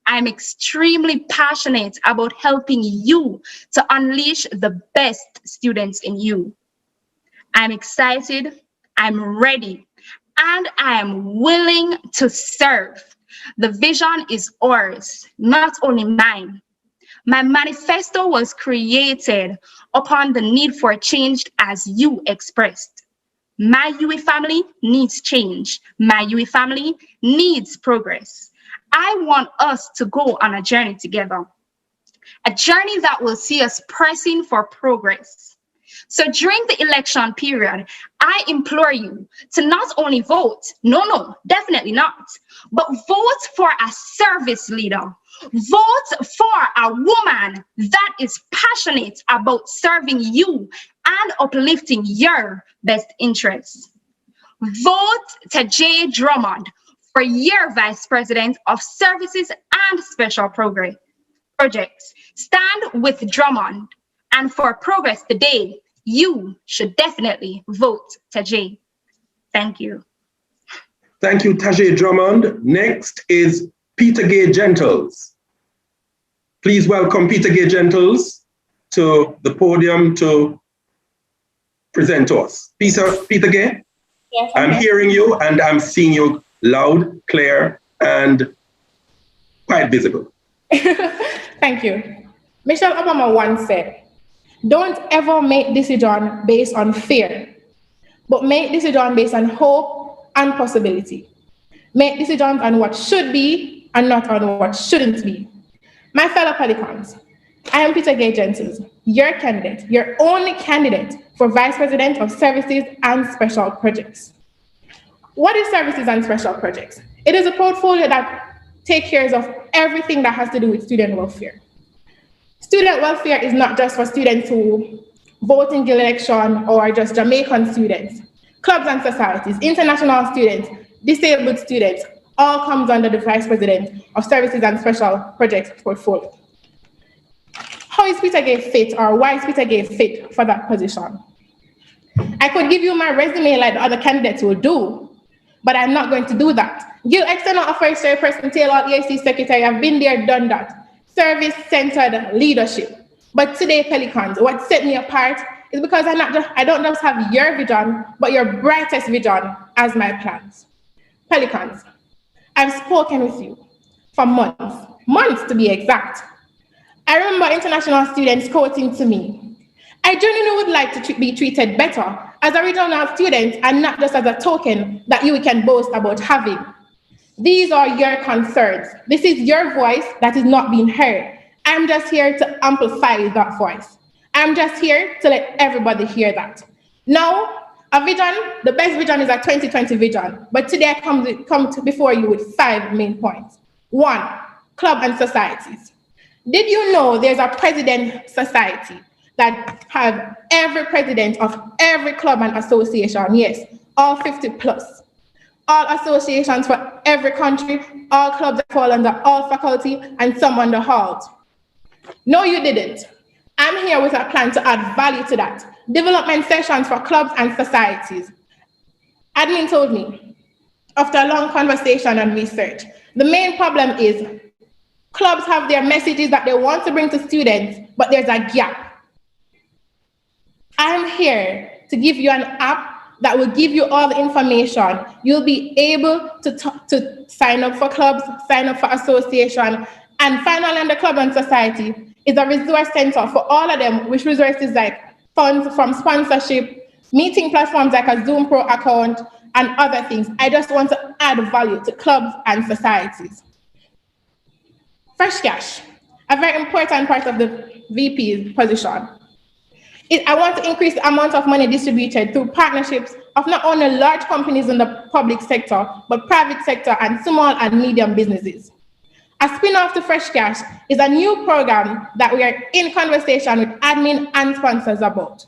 I'm extremely passionate about helping you to unleash the best students in you. I'm excited, I'm ready, and I am willing to serve. The vision is ours, not only mine. My manifesto was created upon the need for change as you expressed. My UWI family needs change. My UWI family needs progress. I want us to go on a journey together, a journey that will see us pressing for progress. So during the election period, I implore you to not only vote, no, definitely not, but vote for a service leader. Vote for a woman that is passionate about serving you and uplifting your best interests. Vote to J. Drummond for your Vice President of Services and Special Projects. Stand with Drummond, and for progress today, you should definitely vote to J. Thank you. Thank you, Tajay Drummond. Next is Peter Gay Gentles. Please welcome Peter Gay Gentles to the podium to present to us. Peter Gay? Yes, I'm hearing you and I'm seeing you loud, clear, and quite visible. Thank you. Michelle Obama once said, "Don't ever make decisions based on fear, but make decisions based on hope and possibility. Make decisions on what should be and not on what shouldn't be." My fellow Pelicans, I am Peter Gay Gentles, your candidate, your only candidate for Vice President of Services and Special Projects. What is Services and Special Projects? It is a portfolio that takes care of everything that has to do with student welfare. Student welfare is not just for students who vote in guild election or just Jamaican students. Clubs and societies, international students, disabled students, all comes under the Vice President of Services and Special Projects portfolio. How is Peter Gay fit, or why is Peter Gay fit for that position? I could give you my resume like the other candidates will do, but I'm not going to do that. Guild External Affairs Chairperson, Taylor, EAC Secretary, I've been there, done that. Service-centered leadership. But today, Pelicans, what set me apart is because I don't just have your vision, but your brightest vision as my plans. Pelicans, I've spoken with you for months to be exact. I remember international students quoting to me, "I genuinely would like to be treated better as a regional student and not just as a token that you can boast about having." These are your concerns. This is your voice that is not being heard. I'm just here to amplify that voice. I'm just here to let everybody hear that. Now, a vision, the best vision is a 2020 vision, but today I come before you with 5 main points. 1, club and societies. Did you know there's a president society that have every president of every club and association? Yes, all 50 plus. All associations for every country, all clubs that fall under all faculty, and some under HALT. No, you didn't. I'm here with a plan to add value to that. Development sessions for clubs and societies. Admin told me, after a long conversation and research, the main problem is clubs have their messages that they want to bring to students, but there's a gap. I'm here to give you an app that will give you all the information. You'll be able to sign up for clubs, sign up for association, and finally on the club and society is a resource center for all of them, which resources like funds from sponsorship, meeting platforms like a Zoom Pro account, and other things. I just want to add value to clubs and societies. Fresh cash, a very important part of the VP's position. I want to increase the amount of money distributed through partnerships of not only large companies in the public sector, but private sector and small and medium businesses. A spin-off to Fresh Cash is a new program that we are in conversation with admin and sponsors about.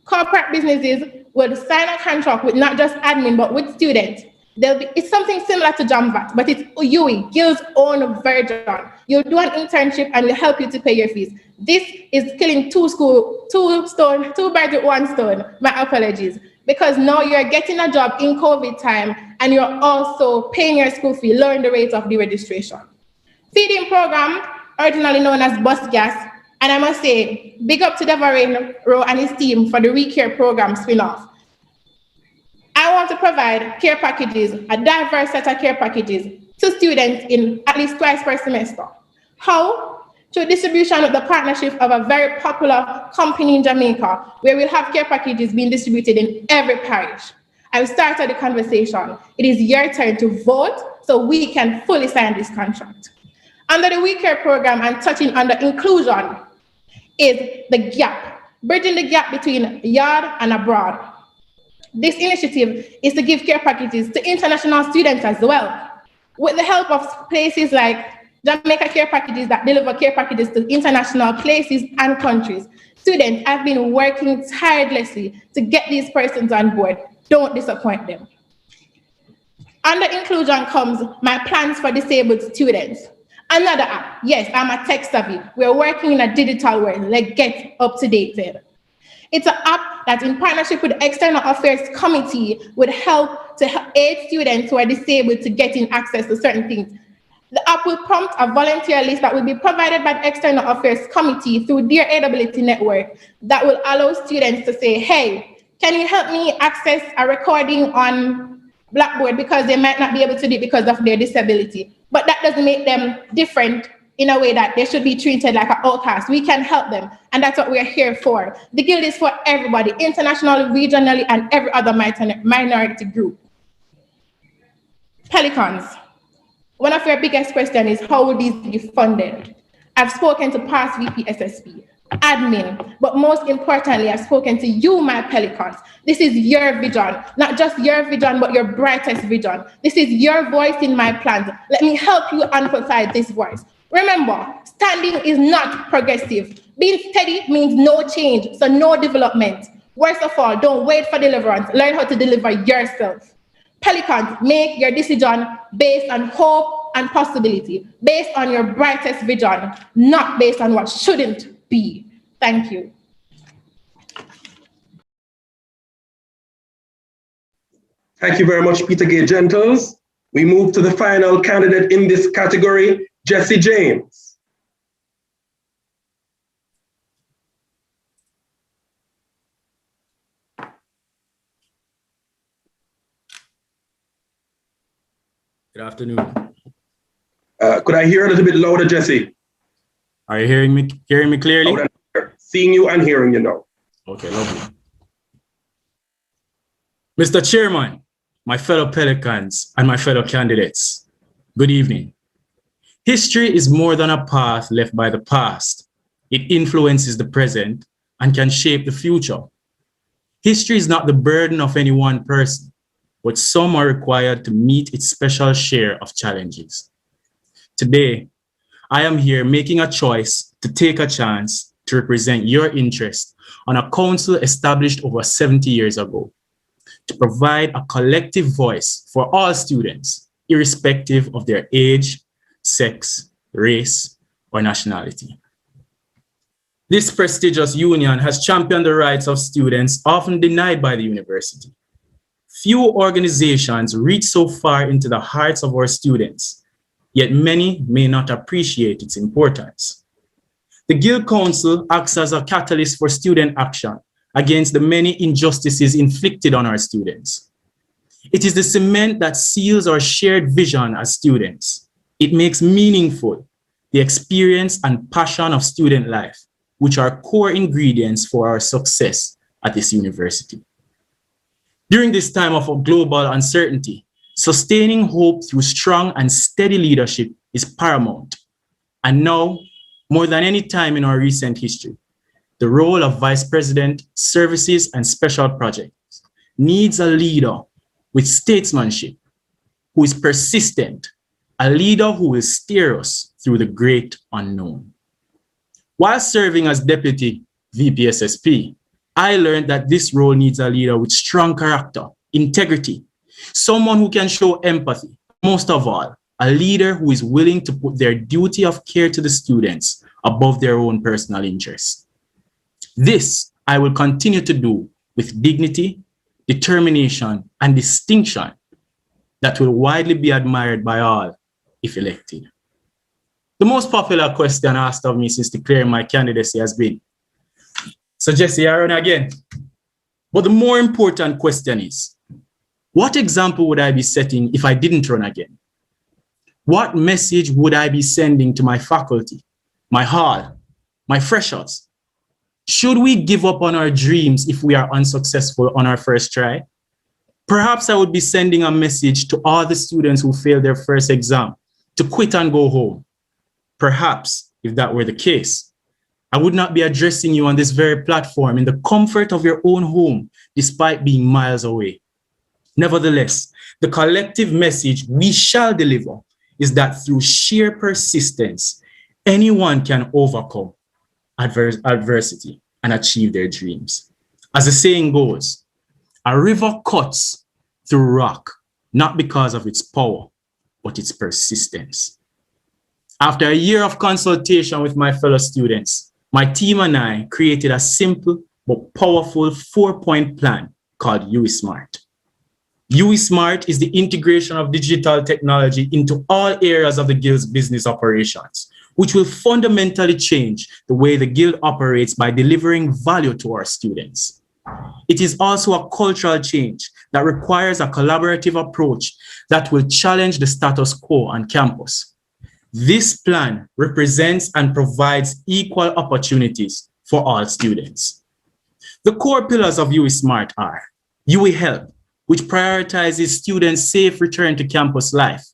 Corporate businesses will sign a contract with not just admin, but with students. It's something similar to JAMVAT, but it's UWI, Guild's own version. You'll do an internship and we'll help you to pay your fees. This is killing two birds with one stone. My apologies. Because now you're getting a job in COVID time and you're also paying your school fee, lowering the rate of the registration. Feeding program, originally known as Bus Gas, and I must say, big up to Devarin Rowe and his team for the ReCare program spin-off. I want to provide care packages, a diverse set of care packages to students in at least twice per semester. How? Through distribution with the partnership of a very popular company in Jamaica, where we'll have care packages being distributed in every parish. I've started the conversation. It is your turn to vote so we can fully sign this contract. Under the WeCare program and touching under inclusion is the gap, bridging the gap between yard and abroad. This initiative is to give care packages to international students as well. With the help of places like Jamaica Care Packages that deliver care packages to international places and countries, students have been working tirelessly to get these persons on board. Don't disappoint them. Under inclusion comes my plans for disabled students. Another app. Yes, I'm a tech savvy. We're working in a digital world. Let's get up to date there. It's an app that in partnership with the External Affairs Committee would help to aid students who are disabled to getting access to certain things. The app will prompt a volunteer list that will be provided by the External Affairs Committee through their Ability Network that will allow students to say, hey, can you help me access a recording on Blackboard, because they might not be able to do it because of their disability. But that doesn't make them different in a way that they should be treated like an outcast. We can help them, and that's what we're here for. The Guild is for everybody, internationally, regionally, and every other minority group. Pelicans. One of your biggest questions is how will these be funded? I've spoken to past VP SSP, admin, but most importantly, I've spoken to you, my Pelicans. This is your vision, not just your vision, but your brightest vision. This is your voice in my plans. Let me help you amplify this voice. Remember, standing is not progressive. Being steady means no change, so no development. Worst of all, don't wait for deliverance. Learn how to deliver yourself. Pelicans, make your decision based on hope and possibility, based on your brightest vision, not based on what shouldn't be. Thank you. Thank you very much, Peter Gay Gentles. We move to the final candidate in this category, Jesse James. Good afternoon. Could I hear a little bit louder, Jesse? Are you hearing me clearly? Seeing you and hearing you now. Okay, lovely. Mr. Chairman, my fellow Pelicans and my fellow candidates, good evening. History is more than a path left by the past. It influences the present and can shape the future. History is not the burden of any one person, but some are required to meet its special share of challenges. Today, I am here making a choice to take a chance to represent your interest on a council established over 70 years ago, to provide a collective voice for all students, irrespective of their age, sex, race, or nationality. This prestigious union has championed the rights of students often denied by the university. Few organizations reach so far into the hearts of our students, yet many may not appreciate its importance. The Guild Council acts as a catalyst for student action against the many injustices inflicted on our students. It is the cement that seals our shared vision as students. It makes meaningful the experience and passion of student life, which are core ingredients for our success at this university. During this time of global uncertainty, sustaining hope through strong and steady leadership is paramount. And now, more than any time in our recent history, the role of Vice President, Services and Special Projects needs a leader with statesmanship, who is persistent, a leader who will steer us through the great unknown. While serving as Deputy VP SSP, I learned that this role needs a leader with strong character, integrity, someone who can show empathy, most of all, a leader who is willing to put their duty of care to the students above their own personal interests. This I will continue to do with dignity, determination, and distinction that will widely be admired by all if elected. The most popular question asked of me since declaring my candidacy has been, so Jesse, I run again. But the more important question is, what example would I be setting if I didn't run again? What message would I be sending to my faculty, my hall, my freshers? Should we give up on our dreams if we are unsuccessful on our first try? Perhaps I would be sending a message to all the students who failed their first exam to quit and go home. Perhaps, if that were the case, I would not be addressing you on this very platform in the comfort of your own home, despite being miles away. Nevertheless, the collective message we shall deliver is that through sheer persistence, anyone can overcome adversity and achieve their dreams. As the saying goes, a river cuts through rock, not because of its power, but its persistence. After a year of consultation with my fellow students, my team and I created a simple but powerful 4-point plan called UWI Smart. UWI Smart is the integration of digital technology into all areas of the Guild's business operations, which will fundamentally change the way the Guild operates by delivering value to our students. It is also a cultural change that requires a collaborative approach that will challenge the status quo on campus. This plan represents and provides equal opportunities for all students. The core pillars of UWI Smart are UWI Help, which prioritizes students' safe return to campus life,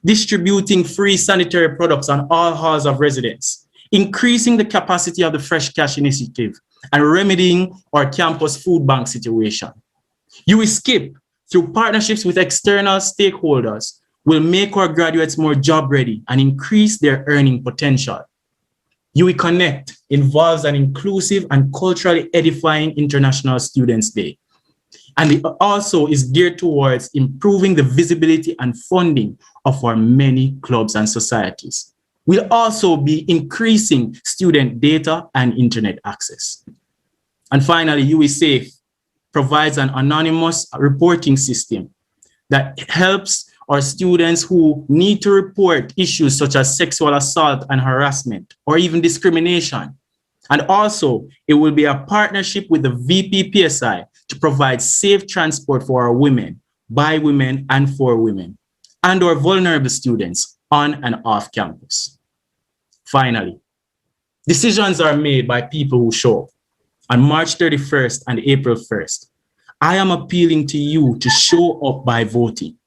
distributing free sanitary products on all halls of residence, increasing the capacity of the Fresh Cash Initiative, and remedying our campus food bank situation. UWI Skip, through partnerships with external stakeholders, will make our graduates more job ready and increase their earning potential. UWI Connect involves an inclusive and culturally edifying International Students' Day. And it also is geared towards improving the visibility and funding of our many clubs and societies. We'll also be increasing student data and internet access. And finally, UWI Safe provides an anonymous reporting system that helps our students who need to report issues such as sexual assault and harassment, or even discrimination. And also, it will be a partnership with the VPPSI to provide safe transport for our women, by women, and for women, and our vulnerable students on and off campus. Finally, decisions are made by people who show up. On March 31st and April 1st, I am appealing to you to show up by voting.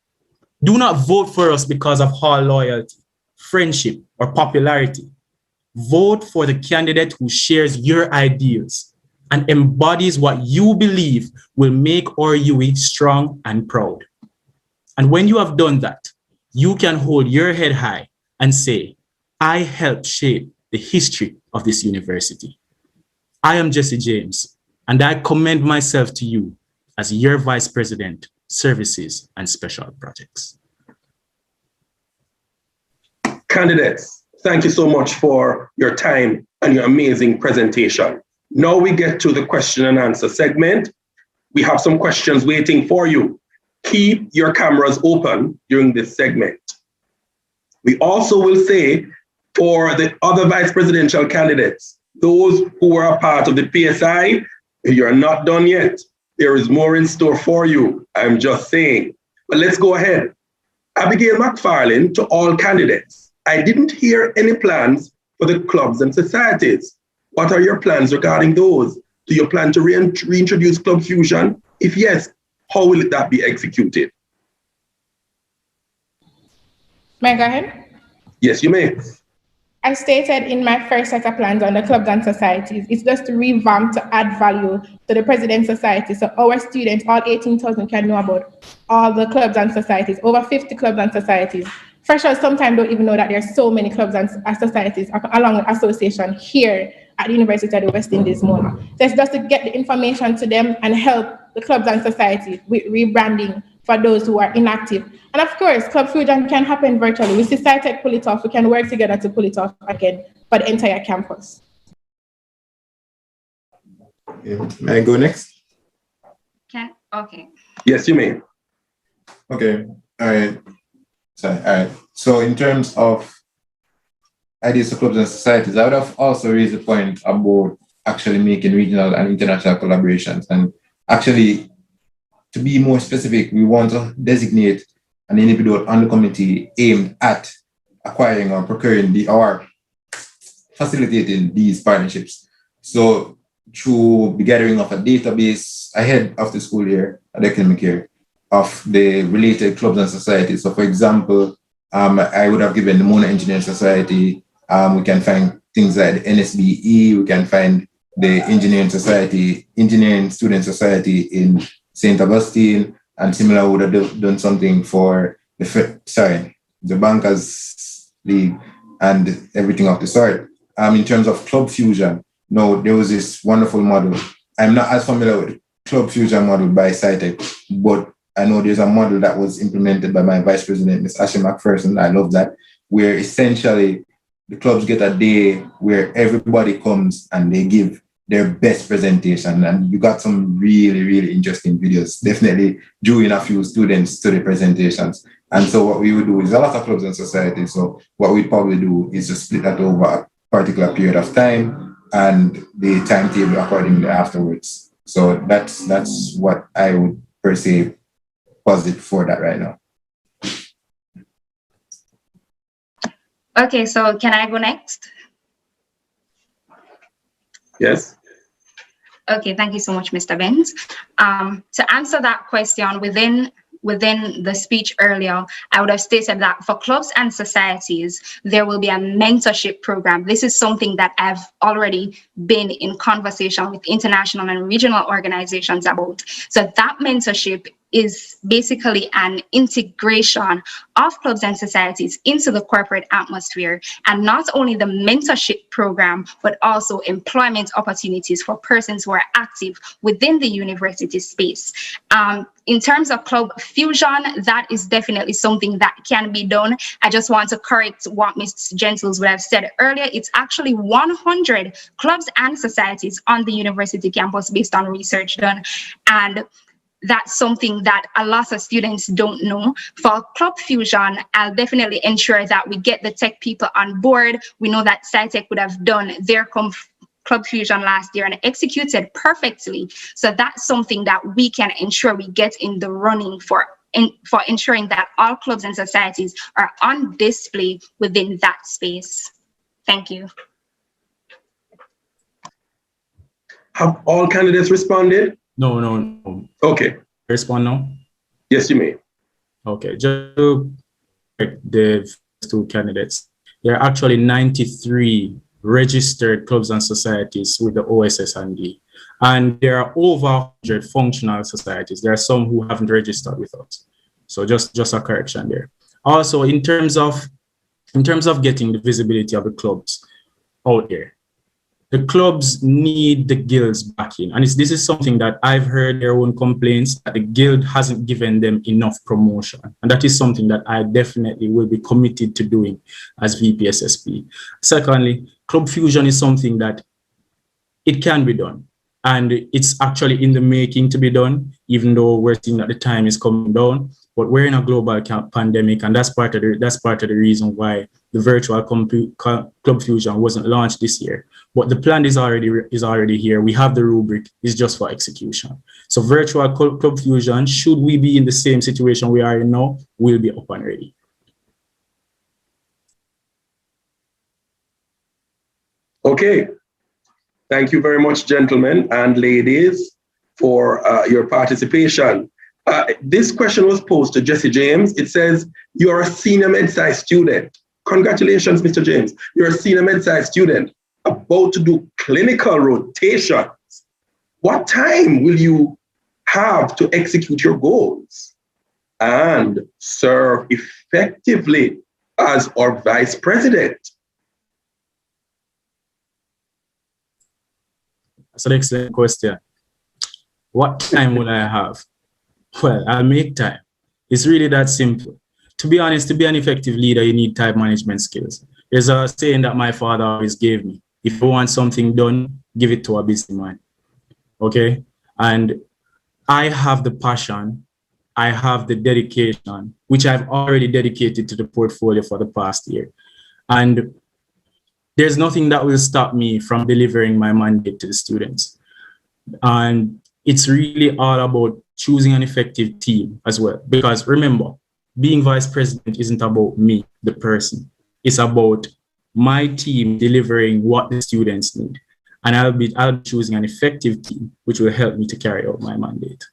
Do not vote for us because of our loyalty, friendship, or popularity. Vote for the candidate who shares your ideals and embodies what you believe will make our UWI strong and proud. And when you have done that, you can hold your head high and say, I helped shape the history of this university. I am Jesse James, and I commend myself to you as your Vice President, Services and Special Projects. Candidates, thank you so much for your time and your amazing presentation. Now we get to the question and answer segment. We have some questions waiting for you. Keep your cameras open during this segment. We also will say for the other vice presidential candidates, those who are a part of the PSI, you're not done yet. There is more in store for you. I'm just saying. But let's go ahead. Abigail McFarlane, to all candidates, I didn't hear any plans for the clubs and societies. What are your plans regarding those? Do you plan to reintroduce Club Fusion? If yes, how will that be executed? May I go ahead? Yes, you may. I stated in my first set of plans on the clubs and societies, it's just to revamp, to add value to the President's Society. So our students, all 18,000 can know about all the clubs and societies, over 50 clubs and societies. Freshers sometimes don't even know that there are so many clubs and societies along with association here at the University of the West Indies, Mona. So it's just to get the information to them and help the clubs and societies with rebranding for those who are inactive. And of course, Club Fusion can happen virtually. We see SciTech pull it off. We can work together to pull it off again for the entire campus. Okay. May I go next? Okay. Yes, you may. Okay. All right. Sorry. All right. So in terms of ideas for clubs and societies, I would have also raised the point about actually making regional and international collaborations. And actually, to be more specific, we want to designate an individual on the committee aimed at acquiring or procuring or facilitating these partnerships. So through the gathering of a database ahead of the school year, the academic year, of the related clubs and societies. So for example, I would have given the Mona Engineering Society. We can find things like the NSBE, we can find the Engineering Society, Engineering Student Society in St. Augustine, and similar would have done something for the Bankers League and everything of the sort. In terms of Club Fusion, no, there was this wonderful model. I'm not as familiar with Club Fusion model by SciTech, but I know there's a model that was implemented by my vice president, Ms. Ashley McPherson. I love that, where essentially the clubs get a day where everybody comes and they give their best presentation. And you got some really, really interesting videos. Definitely drew in a few students to the presentations. And so what we would do is a lot of clubs and societies. So what we'd probably do is just split that over a particular period of time and the timetable accordingly afterwards. So that's what I would per se posit for that right now. Okay, so can I go next? Yes. Okay, thank you so much, Mr. Benz. To answer that question, within the speech earlier, I would have stated that for clubs and societies, there will be a mentorship program. This is something that I've already been in conversation with international and regional organizations about. So that mentorship is basically an integration of clubs and societies into the corporate atmosphere, and not only the mentorship program, but also employment opportunities for persons who are active within the university space. In terms of club fusion, that is definitely something that can be done. I just want to correct what Ms. Gentles would have said earlier. It's actually 100 clubs and societies on the university campus based on research done. And that's something that a lot of students don't know. For Club Fusion, I'll definitely ensure that we get the tech people on board. We know that SciTech would have done their Club Fusion last year and executed perfectly. So that's something that we can ensure we get in the running for ensuring that all clubs and societies are on display within that space. Thank you. Have all candidates responded? No. Okay. Respond now? Yes, you may. Okay, just to correct the two candidates, there are actually 93 registered clubs and societies with the OSSND, and there are over 100 functional societies. There are some who haven't registered with us. So just a correction there. Also, in terms of getting the visibility of the clubs out there, the clubs need the guilds backing. And this is something that I've heard their own complaints that the guild hasn't given them enough promotion. And that is something that I definitely will be committed to doing as VPSSP. Secondly, Club Fusion is something that it can be done. And it's actually in the making to be done, even though we're seeing that the time is coming down. But we're in a global pandemic, and that's part of the reason why the virtual Club Fusion wasn't launched this year. But the plan is already here. We have the rubric. It's just for execution. So virtual Club Fusion, should we be in the same situation we are in now, will be up and ready. Okay. Thank you very much, gentlemen and ladies, for your participation. This question was posed to Jesse James. It says, you're a senior med-sci student. Congratulations, Mr. James. You're a senior med-sci student about to do clinical rotations. What time will you have to execute your goals and serve effectively as our vice president? That's an excellent question. What time will I have? Well, I'll make time. It's really that simple. To be honest, to be an effective leader, you need time management skills. There's a saying that my father always gave me. If you want something done, give it to a busy man. Okay? And I have the passion, I have the dedication, which I've already dedicated to the portfolio for the past year. And there's nothing that will stop me from delivering my mandate to the students. And it's really all about choosing an effective team as well. Because remember, being vice president isn't about me, the person. It's about my team delivering what the students need. And I'll be choosing an effective team, which will help me to carry out my mandate.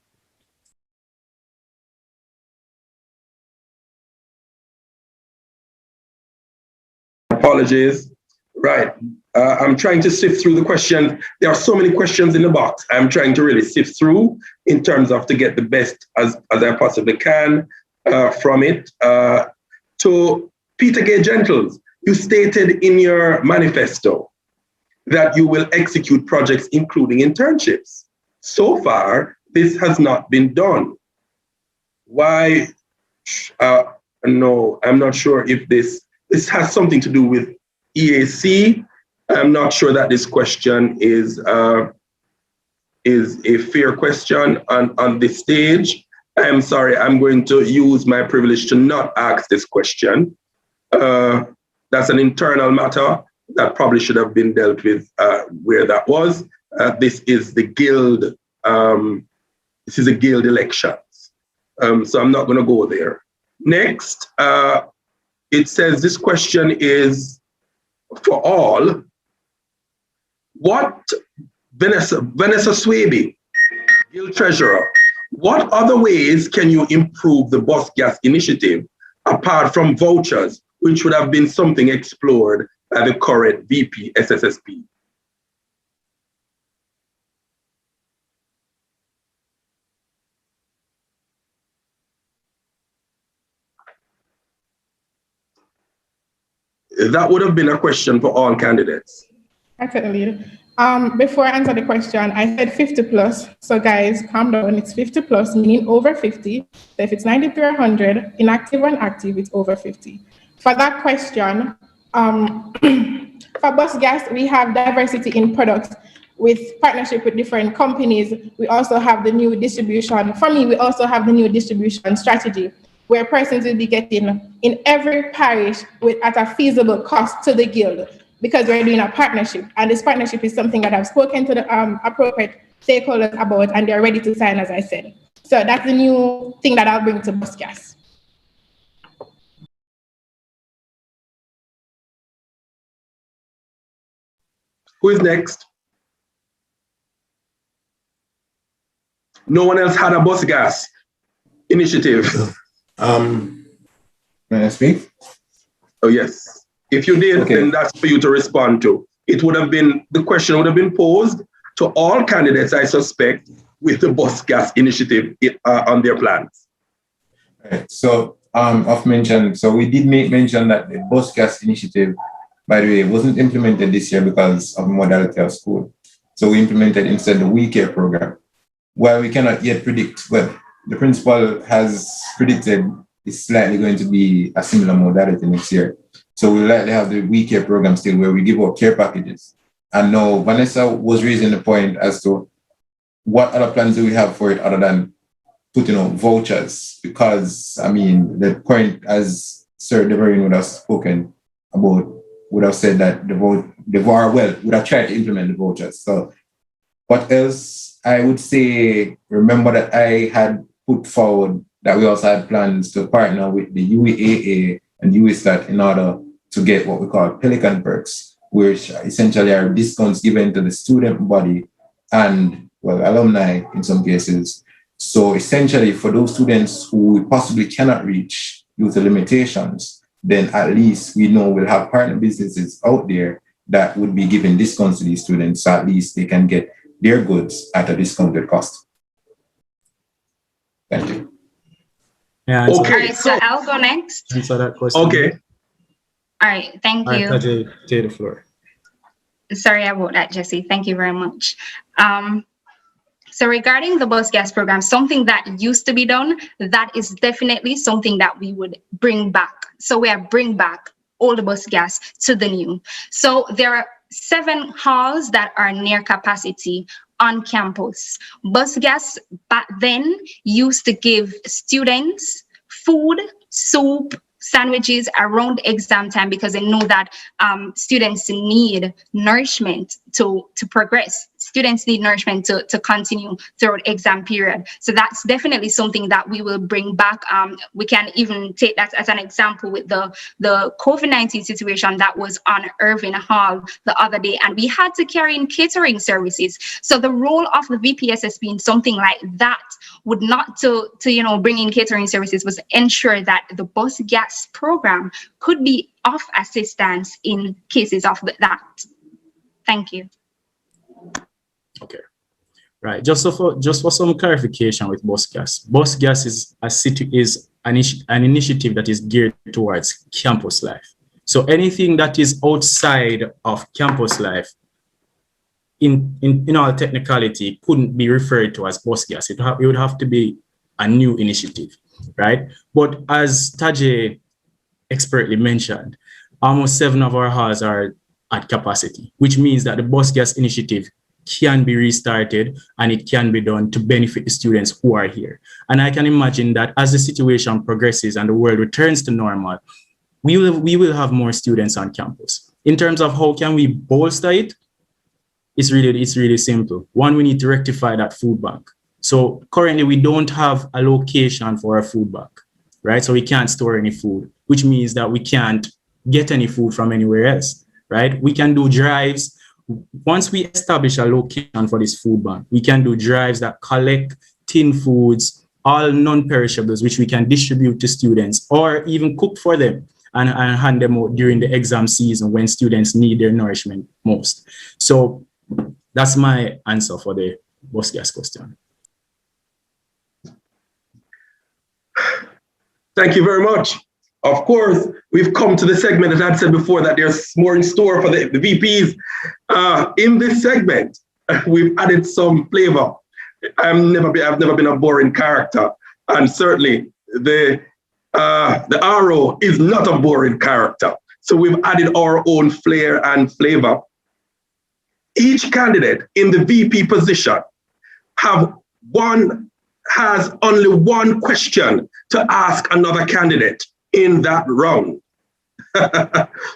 Apologies. Right. I'm trying to sift through the question. There are so many questions in the box. I'm trying to really sift through in terms of to get the best as I possibly can from it. To Peter Gay Gentles, you stated in your manifesto that you will execute projects including internships. So far, this has not been done. Why? No, I'm not sure if this has something to do with EAC. I'm not sure that this question is a fair question on this stage. I'm sorry, I'm going to use my privilege to not ask this question. That's an internal matter that probably should have been dealt with where that was. This is the guild. This is a guild elections. So I'm not going to go there. Next, it says this question is for all. What, Vanessa Swaby, Guild Treasurer, what other ways can you improve the bus gas initiative apart from vouchers, which would have been something explored by the current VP SSSP? That would have been a question for all candidates. I couldn't lead. Before I answer the question, I said 50 plus. So guys, calm down. It's 50 plus, meaning over 50. So if it's 93 or 100, inactive or active, it's over 50. For that question, for bus gas, we have diversity in products with partnership with different companies. We also have the new distribution. For me, we also have the new distribution strategy, where persons will be getting in every parish at a feasible cost to the guild, because we're doing a partnership. And this partnership is something that I've spoken to the appropriate stakeholders about, and they're ready to sign, as I said. So that's the new thing that I'll bring to bus gas. Who is next? No one else had a bus gas initiative. May I speak? Oh, yes. If you did, then that's for you to respond to. It would have been, the question would have been posed to all candidates, I suspect, with the bus gas initiative on their plans. Right. So, I've mentioned, so we did make mention that the bus gas initiative, by the way, wasn't implemented this year because of modality of school. So we implemented instead the We Care program. While we cannot yet predict, but the principal has predicted it's slightly going to be a similar modality next year. So we'll likely have the We Care program still, where we give out care packages. And now Vanessa was raising the point as to what other plans do we have for it other than putting out vouchers? Because, I mean, the point, as Sir Deverin would have spoken about, would have said that would have tried to implement the vouchers. So what else? I would say, remember that I had put forward that we also had plans to partner with the UWI and UWI in order to get what we call Pelican Perks, which essentially are discounts given to the student body and, well, alumni in some cases. So essentially for those students who possibly cannot reach due to limitations, then at least we know we'll have partner businesses out there that would be giving discounts to these students, so at least they can get their goods at a discounted cost. Thank you. Yeah. Okay, all right, so I'll go next. Answer that question. Okay. All right, thank you. All right, take the floor. Sorry about that, Jesse. Thank you very much. So regarding the bus gas program, something that used to be done, that is definitely something that we would bring back. So we are bring back all the bus gas to the new. So there are 7 halls that are near capacity on campus. Bus gas back then used to give students food, soup, sandwiches around exam time, because they know that students need nourishment to progress. Students need nourishment to continue throughout exam period. So that's definitely something that we will bring back. We can even take that as an example with the COVID-19 situation that was on Irving Hall the other day, and we had to carry in catering services. So the role of the VPSSP in something like that would not to bring in catering services, was ensure that the bus gas program could be of assistance in cases of that. Thank you. Okay, right. Just for some clarification with bus gas. Bus gas is an initiative that is geared towards campus life. So anything that is outside of campus life, in all technicality, couldn't be referred to as bus gas. It would have to be a new initiative. right? But as Tajay expertly mentioned, almost 7 of our halls are at capacity, which means that the bus gas initiative can be restarted and it can be done to benefit the students who are here. And I can imagine that as the situation progresses and the world returns to normal, we will have more students on campus. In terms of how can we bolster it, it's really simple. One, we need to rectify that food bank. So currently we don't have a location for a food bank, right? So we can't store any food, which means that we can't get any food from anywhere else, right? We can do drives. Once we establish a location for this food bank, we can do drives that collect tin foods, all non-perishables, which we can distribute to students or even cook for them and hand them out during the exam season when students need their nourishment most. So that's my answer for the bus gas question. Thank you very much. Of course, we've come to the segment that I'd said before that there's more in store for the VPs. In this segment, we've added some flavor. I've never been a boring character, and certainly the RO is not a boring character. So we've added our own flair and flavor. Each candidate in the VP position has only one question to ask another candidate in that round.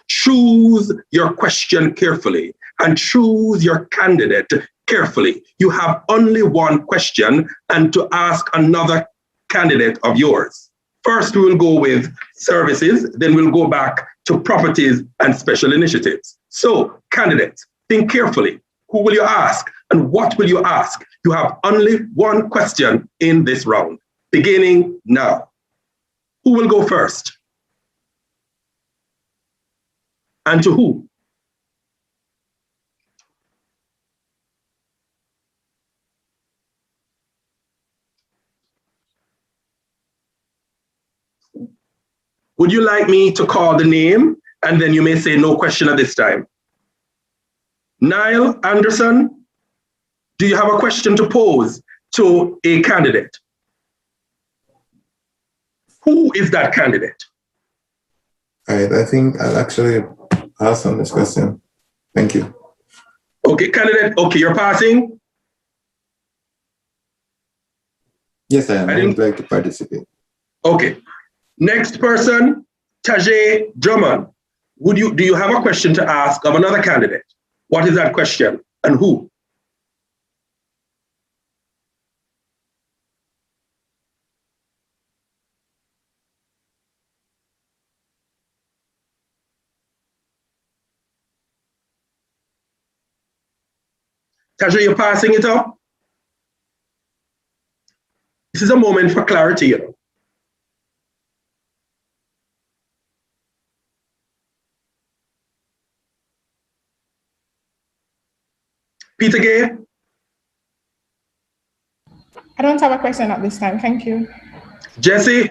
Choose your question carefully and choose your candidate carefully. You have only one question and to ask another candidate of yours. First, we will go with services, then we'll go back to properties and special initiatives. So, candidates, think carefully. Who will you ask and what will you ask? You have only one question in this round, beginning now. Who will go first? And to who? Would you like me to call the name and then you may say no question at this time? Niall Anderson, do you have a question to pose to a candidate? Who is that candidate? All right, I think I'll actually pass on this question. Thank you. Okay, candidate, okay, you're passing? Yes, I am. I would like to participate. Okay. Next person, Tajay Drummond. Do you have a question to ask of another candidate? What is that question and who? Tajay, you're passing it up? This is a moment for clarity, you know. Peter Gay? I don't have a question at this time. Thank you. Jesse?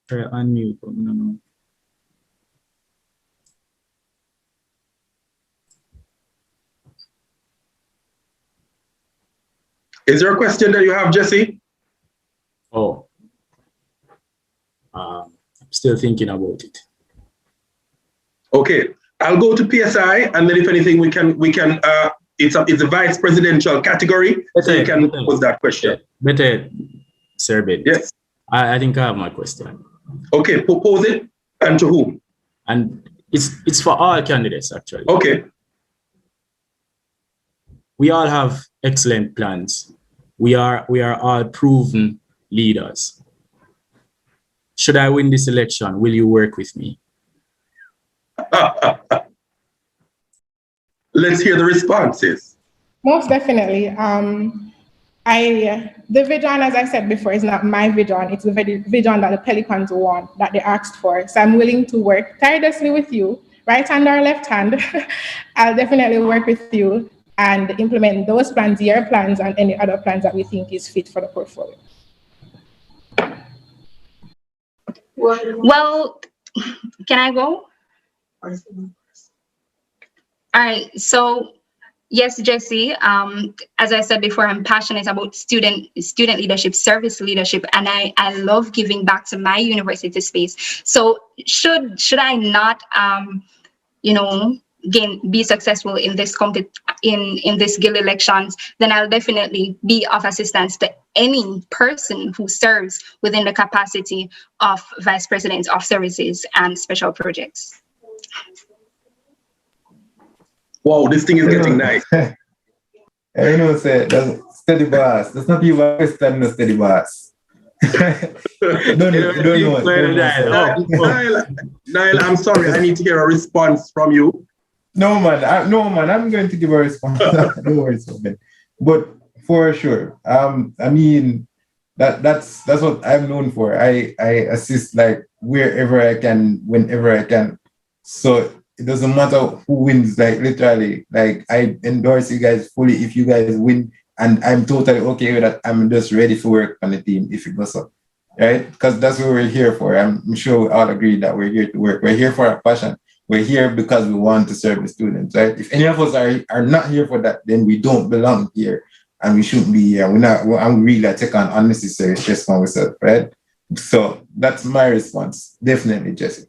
Try unmute, but no. Is there a question that you have, Jesse? Oh, I'm still thinking about it. Okay, I'll go to PSI, and then if anything, we can. It's a vice presidential category, so you can pose that question. Better, Sir Ben. Yes. I think I have my question. Okay, pose it, and to whom? And it's for all candidates actually. Okay. We all have excellent plans. We are all proven leaders. Should I win this election, will you work with me? Let's hear the responses. Most definitely. The vision, as I said before, is not my vision. It's the vision that the Pelicans want, that they asked for. So I'm willing to work tirelessly with you, right hand or left hand. I'll definitely work with you and implement those plans, your plans, and any other plans that we think is fit for the portfolio. Well, can I go? All right, so yes, Jesse, as I said before, I'm passionate about student leadership, service leadership, and I love giving back to my university space. So should I not, be successful in this in this guild elections, then I'll definitely be of assistance to any person who serves within the capacity of Vice President of Services and Special Projects. Wow, this thing is getting nice. I know, say that's steady boss. That's not even a question, no steady boss. Niall, I'm sorry, I need to hear a response from you. No man, I'm going to give a response. No worries, man. But for sure, I mean that's what I'm known for. I assist like wherever I can, whenever I can. So it doesn't matter who wins, like literally, like I endorse you guys fully if you guys win, and I'm totally okay with that. I'm just ready to work on the team if it goes up, right? Because that's what we're here for. I'm sure we all agree that we're here to work. We're here for our passion. We're here because we want to serve the students, right? If any of us are not here for that, then we don't belong here and we shouldn't be here. I'm really take on unnecessary stress on ourselves, right? So that's my response. Definitely, Jesse.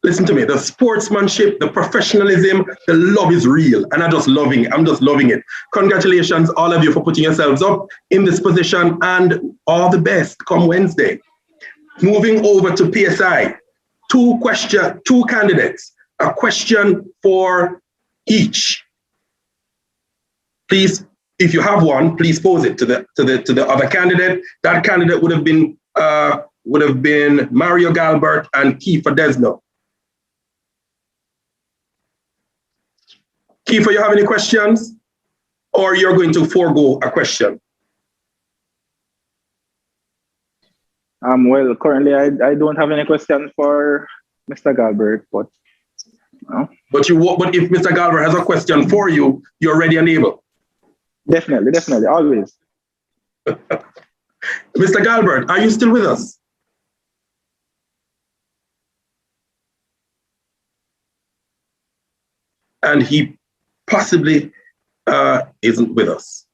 Listen to me, the sportsmanship, the professionalism, the love is real. And I'm just loving it. Congratulations, all of you, for putting yourselves up in this position, and all the best come Wednesday. Moving over to PSI. Two candidates, a question for each. Please, if you have one, please pose it to the other candidate. That candidate would have been Mario Galbert and Kiefer Desno. Kiefer, you have any questions? Or you're going to forego a question? Well, currently I don't have any questions for Mr. Galbert, but But if Mr. Galbert has a question for you, you're ready and able. Definitely, always. Mr. Galbert, are you still with us? And he possibly isn't with us.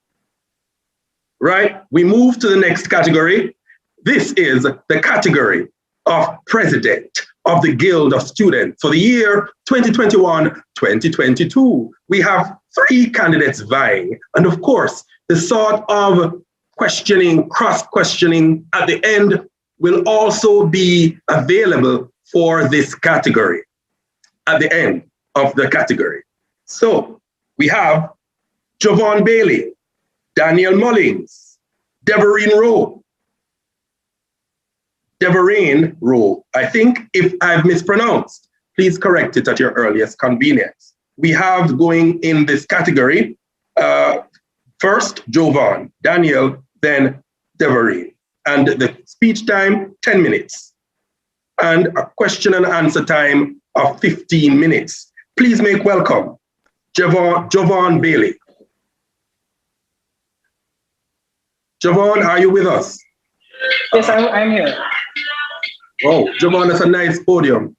Right, we move to the next category. This is the category of President of the Guild of Students for the year 2021-2022. We have 3 candidates vying. And of course, the sort of questioning, cross-questioning at the end will also be available for this category at the end of the category. So we have Javon Bailey, Daniel Mullins, Devereen Rowe. I think if I've mispronounced, please correct it at your earliest convenience. We have going in this category, first Jovan, Daniel, then Devereen. And the speech time, 10 minutes. And a question and answer time of 15 minutes. Please make welcome Javon Bailey. Javon, are you with us? Yes, I'm here. Oh, Javon, that's a nice podium.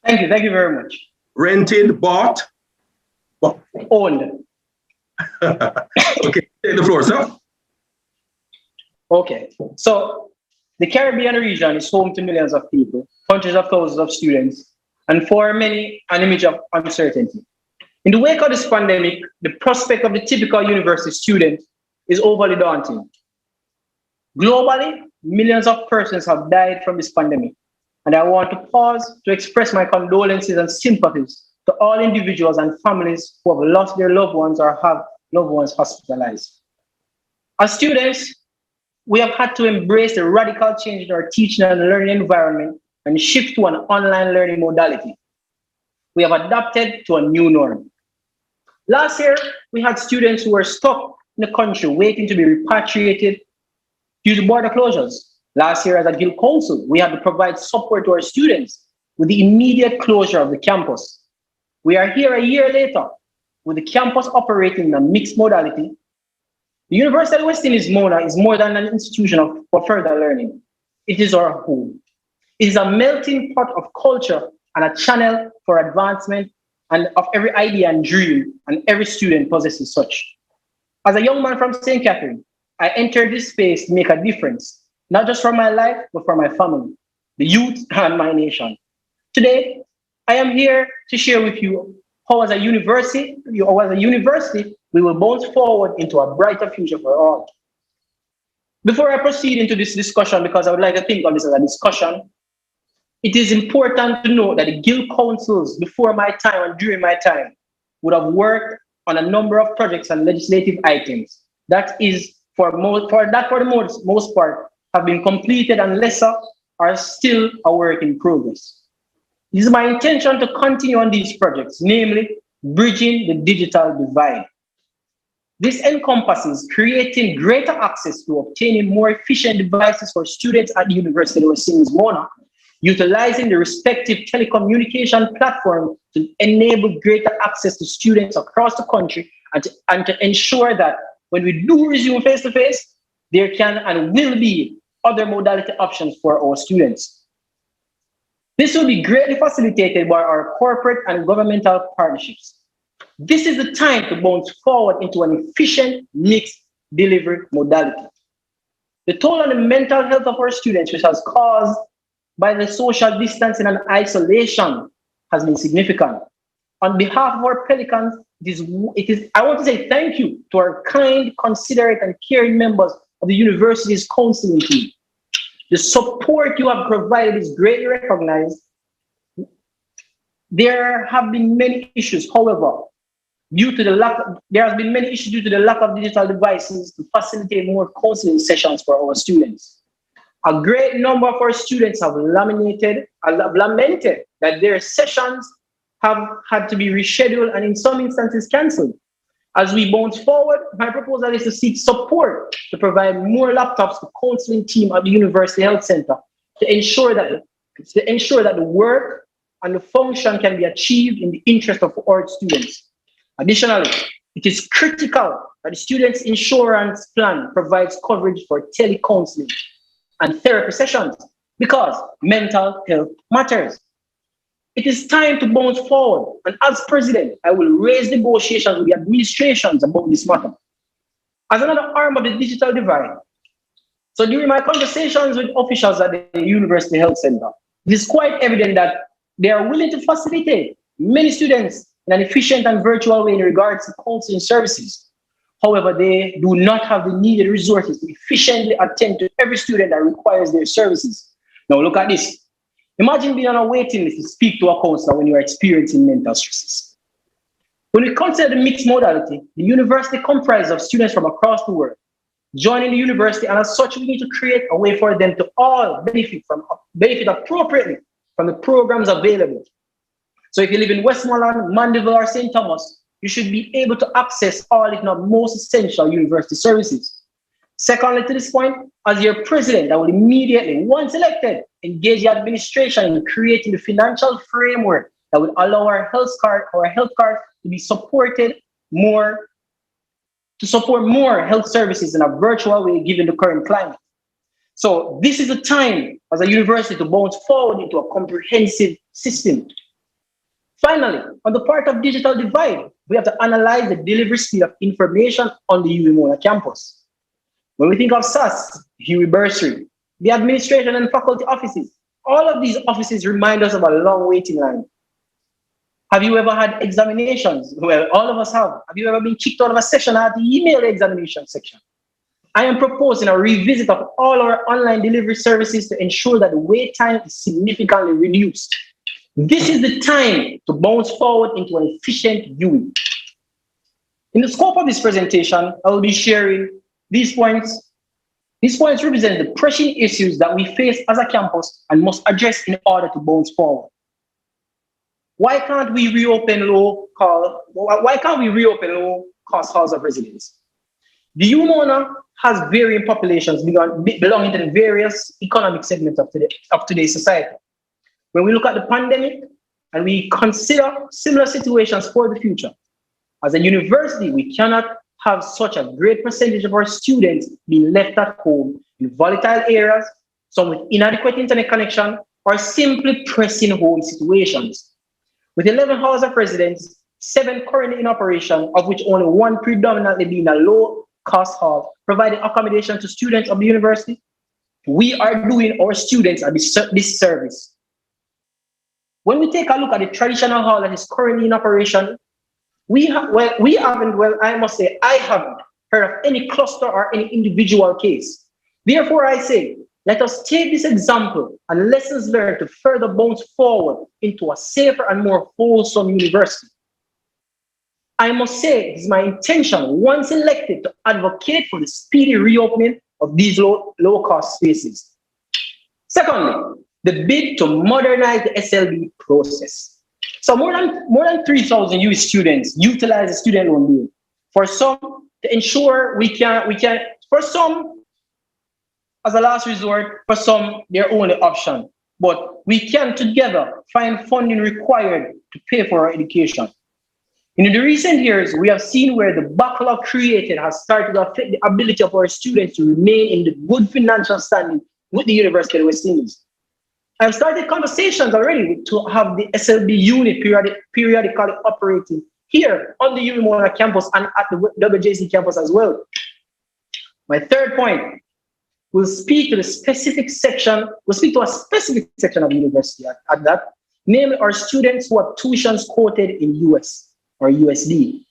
Thank you very much. Rented, bought? Owned. Okay, take the floor, sir. Okay, so the Caribbean region is home to millions of people, hundreds of thousands of students, and for many, an image of uncertainty. In the wake of this pandemic, the prospect of the typical university student is overly daunting. Globally, millions of persons have died from this pandemic, and I want to pause to express my condolences and sympathies to all individuals and families who have lost their loved ones or have loved ones hospitalized. As students, we have had to embrace the radical change in our teaching and learning environment and shift to an online learning modality. We have adapted to a new norm. Last year, we had students who were stuck in the country waiting to be repatriated due to border closures. Last year, as a Guild Council, we had to provide support to our students with the immediate closure of the campus. We are here a year later with the campus operating in a mixed modality. The University of West Indies, Mona, is more than an institution for further learning. It is our home. It is a melting pot of culture and a channel for advancement and of every idea and dream, and every student possesses such. As a young man from St. Catherine, I entered this space to make a difference, not just for my life, but for my family, the youth, and my nation. Today, I am here to share with you how as a university, we will bounce forward into a brighter future for all. Before I proceed into this discussion, because I would like to think of this as a discussion, it is important to note that the guild councils before my time and during my time would have worked on a number of projects and legislative items that is for the most part have been completed and lesser are still a work in progress. It is my intention to continue on these projects, namely bridging the digital divide. This encompasses creating greater access to obtaining more efficient devices for students at the University of Mona, utilizing the respective telecommunication platform to enable greater access to students across the country, and to ensure that when we do resume face-to-face, there can and will be other modality options for our students. This will be greatly facilitated by our corporate and governmental partnerships. This is the time to bounce forward into an efficient mixed delivery modality. The toll on the mental health of our students, which has caused by the social distancing and isolation, has been significant. On behalf of our Pelicans, I want to say thank you to our kind, considerate, and caring members of the university's counseling team. The support you have provided is greatly recognized. There have been many issues, however, there has been many issues due to the lack of digital devices to facilitate more counseling sessions for our students. A great number of our students have lamented that their sessions have had to be rescheduled and in some instances canceled. As we bounce forward, my proposal is to seek support to provide more laptops to counseling team at the University Health Center to ensure that the work and the function can be achieved in the interest of our students. Additionally, it is critical that the students' insurance plan provides coverage for telecounseling and therapy sessions because mental health matters. It is time to bounce forward, and as president, I will raise negotiations with the administrations about this matter. As another arm of the digital divide, so during my conversations with officials at the University Health Center, it is quite evident that they are willing to facilitate many students in an efficient and virtual way in regards to counseling services. However, they do not have the needed resources to efficiently attend to every student that requires their services. Now look at this. Imagine being on a waiting list to speak to a counselor when you are experiencing mental stresses. When we consider the mixed modality, the university comprises of students from across the world joining the university, and as such, we need to create a way for them to all benefit appropriately from the programs available. So if you live in Westmoreland, Mandeville, or St. Thomas, you should be able to access all, if not most, essential university services. Secondly, to this point, as your president, I will immediately, once elected, engage the administration in creating the financial framework that will allow our health card to be supported more, to support more health services in a virtual way given the current climate. So this is the time as a university to bounce forward into a comprehensive system. Finally, on the part of digital divide, we have to analyze the delivery speed of information on the UWI campus. When we think of SAS, UWI Bursary, the administration and faculty offices, all of these offices remind us of a long waiting line. Have you ever had examinations? Well, all of us have. Have you ever been kicked out of a session at the email examination section? I am proposing a revisit of all our online delivery services to ensure that the wait time is significantly reduced. This is the time to bounce forward into an efficient UWI. In the scope of this presentation, I will be sharing these points. These points represent the pressing issues that we face as a campus and must address in order to bounce forward. Why can't we reopen low-cost halls of residence? The UMONA has varying populations belonging to the various economic segments of today's society. When we look at the pandemic and we consider similar situations for the future, as a university, we cannot have such a great percentage of our students being left at home in volatile areas, some with inadequate internet connection, or simply pressing home situations. With 11 halls of residence, 7 currently in operation, of which only 1 predominantly being a low-cost hall, providing accommodation to students of the university, we are doing our students a disservice. When we take a look at the traditional hall that is currently in operation, I must say, I haven't heard of any cluster or any individual case. Therefore, I say, let us take this example and lessons learned to further bounce forward into a safer and more wholesome university. I must say, it is my intention, once elected, to advocate for the speedy reopening of these low-cost spaces. Secondly, the bid to modernize the SLB process. So more than 3,000 UWI students utilize the student loan bill. For some, to ensure we can, for some, as a last resort, for some, their only option. But we can together find funding required to pay for our education. In the recent years, we have seen where the backlog created has started to affect the ability of our students to remain in the good financial standing with the University of West Indies. I've started conversations already to have the SLB unit periodically operating here on the UWI campus and at the WJC campus as well. My third point, we'll speak to a specific section of the university at that, namely our students who have tuitions quoted in US or USD.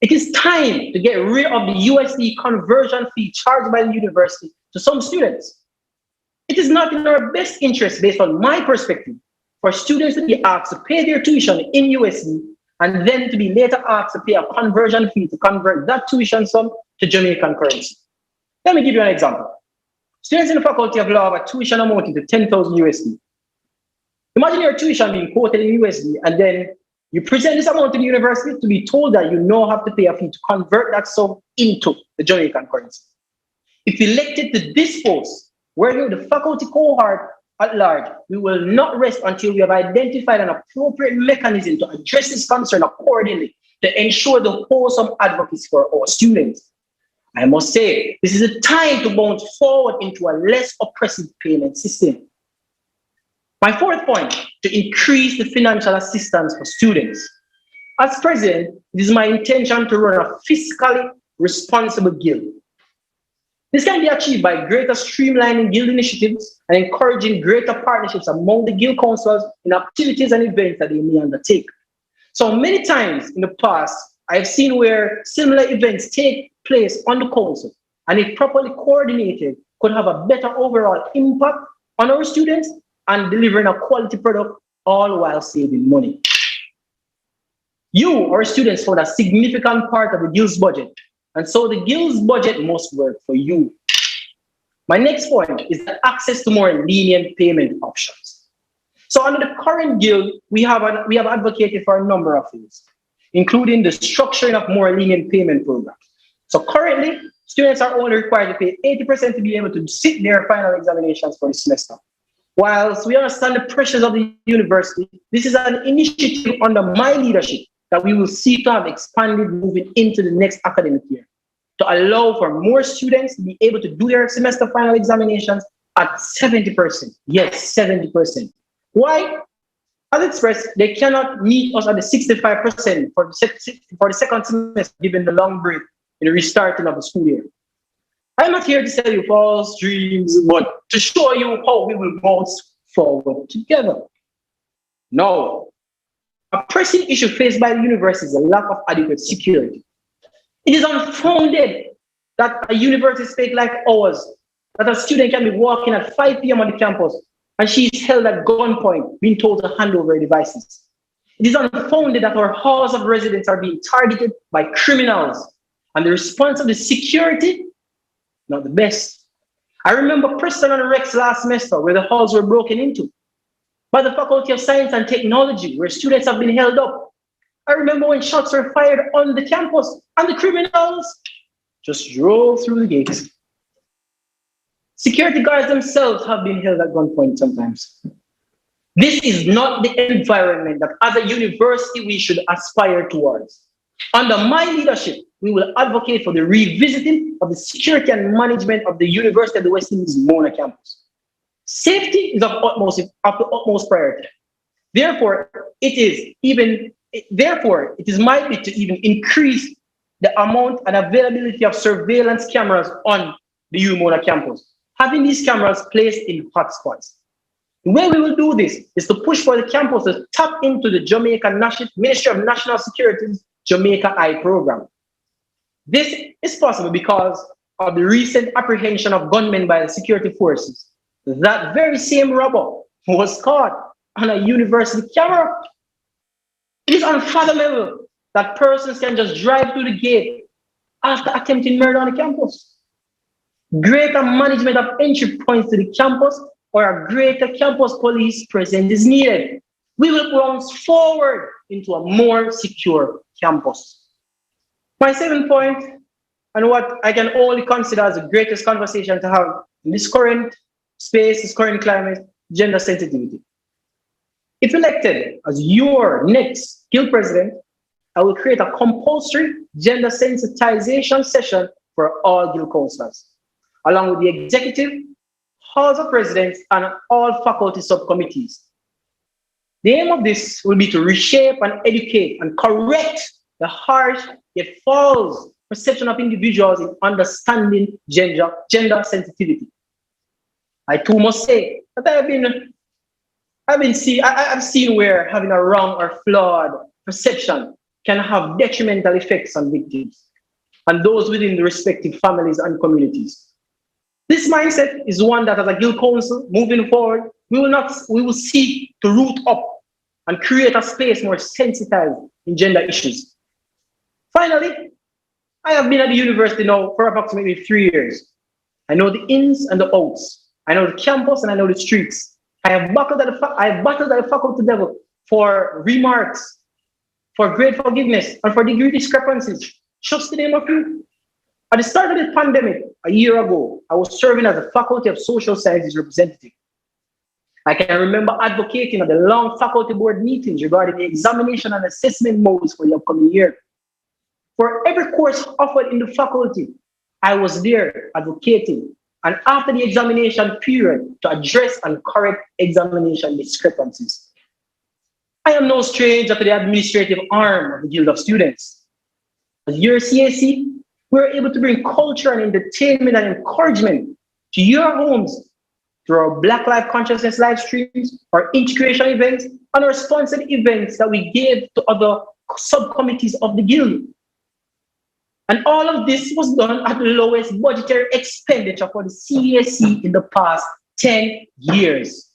It is time to get rid of the USD conversion fee charged by the university to some students. It is not in our best interest, based on my perspective, for students to be asked to pay their tuition in USD and then to be later asked to pay a conversion fee to convert that tuition sum to Jamaican currency. Let me give you an example. Students in the Faculty of Law have a tuition amounting to 10,000 USD. Imagine your tuition being quoted in USD and then you present this amount to the university to be told that you now have to pay a fee to convert that sum into the Jamaican currency. If elected to this post, working with the faculty cohort at large, we will not rest until we have identified an appropriate mechanism to address this concern accordingly to ensure the wholesome advocacy for our students. I must say, this is a time to bounce forward into a less oppressive payment system. My fourth point, to increase the financial assistance for students. As president, it is my intention to run a fiscally responsible guild. This can be achieved by greater streamlining guild initiatives and encouraging greater partnerships among the guild councils in activities and events that they may undertake. So many times in the past, I've seen where similar events take place on the council, and if properly coordinated, could have a better overall impact on our students and delivering a quality product, all while saving money. You, our students, hold a significant part of the guild's budget, and so the guild's budget must work for you. My next point is the access to more lenient payment options. So under the current guild, we have advocated for a number of things, including the structuring of more lenient payment programs. So currently, students are only required to pay 80% to be able to sit their final examinations for the semester. Whilst we understand the pressures of the university, this is an initiative under my leadership that we will seek to have expanded moving into the next academic year, to allow for more students to be able to do their semester final examinations at 70%. Yes, 70%. Why? As expressed, they cannot meet us at the 65% for the second semester, given the long break in the restarting of the school year. I'm not here to tell you false dreams, but to show you how we will bounce forward together. No. A pressing issue faced by the university is the lack of adequate security. It is unfounded that a university state like ours, that a student can be walking at 5 p.m. on the campus and she is held at gunpoint, being told to hand over her devices. It is unfounded that our halls of residence are being targeted by criminals, and the response of the security, not the best. I remember Preston and Rex last semester where the halls were broken into. By the Faculty of Science and Technology, where students have been held up. I remember when shots were fired on the campus and the criminals just drove through the gates. Security guards themselves have been held at gunpoint sometimes. This is not the environment that as a university we should aspire towards. Under my leadership, we will advocate for the revisiting of the security and management of the University of the West Indies Mona campus. Safety is of the utmost priority. Therefore, it is my bid to even increase the amount and availability of surveillance cameras on the UMONA campus, having these cameras placed in hotspots. The way we will do this is to push for the campus to tap into the Ministry of National Security's Jamaica Eye program. This is possible because of the recent apprehension of gunmen by the security forces. That very same robber was caught on a university camera. It is unfathomable that persons can just drive through the gate after attempting murder on the campus. Greater management of entry points to the campus or a greater campus police presence is needed. We will bounce forward into a more secure campus. My 7th point, and what I can only consider as the greatest conversation to have in this current space, this current climate, gender sensitivity. If elected as your next guild president, I will create a compulsory gender sensitization session for all guild councillors, along with the executive, halls of presidents, and all faculty subcommittees. The aim of this will be to reshape and educate and correct the harsh yet false perception of individuals in understanding gender sensitivity. I too must say that I've seen where having a wrong or flawed perception can have detrimental effects on victims and those within the respective families and communities. This mindset is one that as a guild council, moving forward, we will seek to root up and create a space more sensitized in gender issues. Finally, I have been at the university now for approximately 3 years. I know the ins and the outs. I know the campus and I know the streets. I have battled at the faculty level for remarks, for grade forgiveness, and for degree discrepancies, just to name a few. At the start of the pandemic, a year ago, I was serving as a Faculty of Social Sciences representative. I can remember advocating at the long faculty board meetings regarding the examination and assessment modes for the upcoming year. For every course offered in the faculty, I was there advocating, and after the examination period, to address and correct examination discrepancies. I am no stranger to the administrative arm of the Guild of Students. As your CAC, we're able to bring culture and entertainment and encouragement to your homes through our Black Life Consciousness live streams, our integration events, and our sponsored events that we gave to other subcommittees of the Guild. And all of this was done at the lowest budgetary expenditure for the CAC in the past 10 years.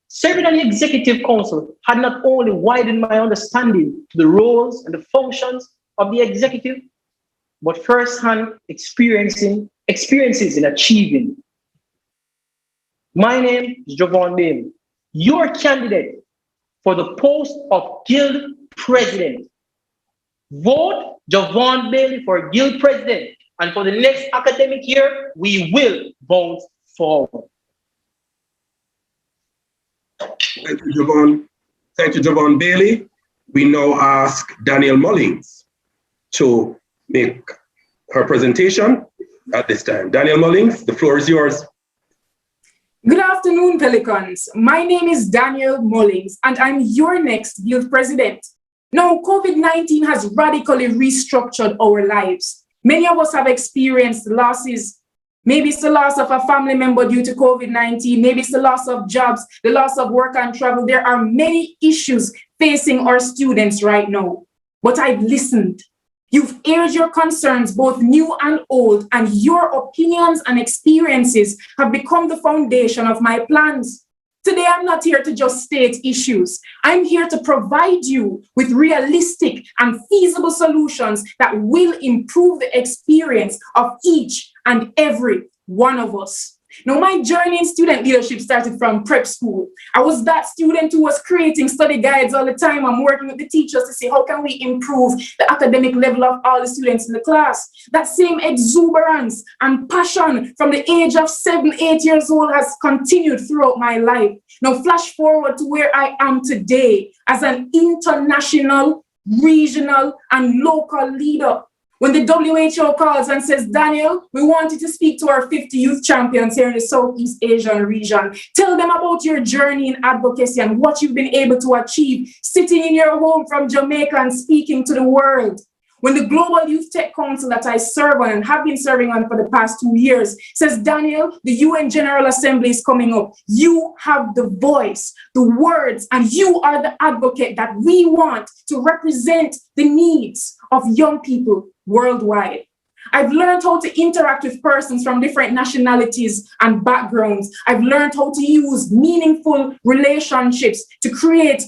Serving on the Executive Council had not only widened my understanding to the roles and the functions of the executive, but first-hand experiences in achieving. My name is Javon Bailey, your candidate for the post of Guild President. Vote Javon Bailey for Guild President, and for the next academic year, we will bounce forward. Thank you, Javon. Thank you, Javon Bailey. We now ask Daniel Mullings to make her presentation at this time. Daniel Mullings, the floor is yours. Good afternoon, Pelicans. My name is Daniel Mullings, and I'm your next Guild President. Now, COVID-19 has radically restructured our lives. Many of us have experienced losses. Maybe it's the loss of a family member due to COVID-19. Maybe it's the loss of jobs, the loss of work and travel. There are many issues facing our students right now. But I've listened. You've aired your concerns, both new and old, and your opinions and experiences have become the foundation of my plans. Today, I'm not here to just state issues. I'm here to provide you with realistic and feasible solutions that will improve the experience of each and every one of us. Now, my journey in student leadership started from prep school. I was that student who was creating study guides all the time. I'm working with the teachers to see how can we improve the academic level of all the students in the class. That same exuberance and passion from the age of 7, 8 years old has continued throughout my life. Now, flash forward to where I am today as an international, regional, and local leader. When the WHO calls and says, Daniel, we want you to speak to our 50 youth champions here in the Southeast Asian region. Tell them about your journey in advocacy and what you've been able to achieve sitting in your home from Jamaica and speaking to the world. When the Global Youth Tech Council that I serve on and have been serving on for the past 2 years says, Daniel, the UN General Assembly is coming up. You have the voice, the words, and you are the advocate that we want to represent the needs of young people worldwide. I've learned how to interact with persons from different nationalities and backgrounds. I've learned how to use meaningful relationships to create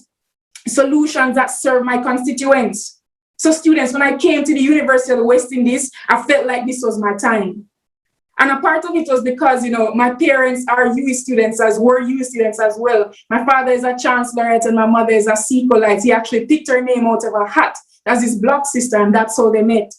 solutions that serve my constituents. So students, when I came to the University of the West Indies, I felt like this was my time. And a part of it was because, you know, my parents are UWI students as well. My father is a Chancellor and my mother is a Secolite. He actually picked her name out of a hat as his blood sister, and that's how they met.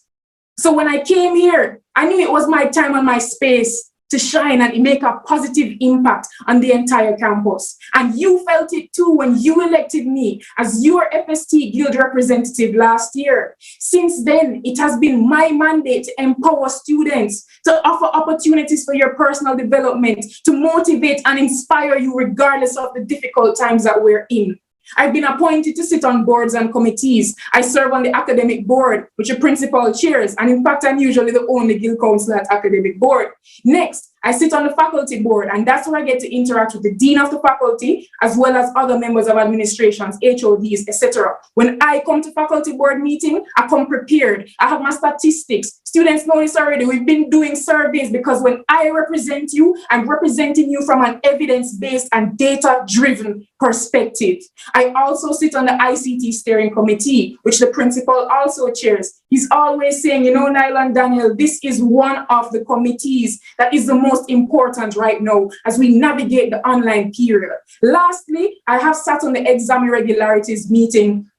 So when I came here, I knew it was my time and my space to shine and make a positive impact on the entire campus. And you felt it too when you elected me as your FST Guild representative last year. Since then, it has been my mandate to empower students, to offer opportunities for your personal development, to motivate and inspire you regardless of the difficult times that we're in. I've been appointed to sit on boards and committees. I serve on the academic board, which the principal chairs. And in fact, I'm usually the only guild counselor at academic board. Next, I sit on the faculty board, and that's where I get to interact with the dean of the faculty, as well as other members of administrations, HODs, etc. When I come to faculty board meeting, I come prepared. I have my statistics. Students know this already. We've been doing surveys because when I represent you, I'm representing you from an evidence-based and data-driven perspective. I also sit on the ICT steering committee, which the principal also chairs. He's always saying, you know, Niall and Daniel, this is one of the committees that is the most important right now as we navigate the online period. Lastly, I have sat on the exam irregularities meeting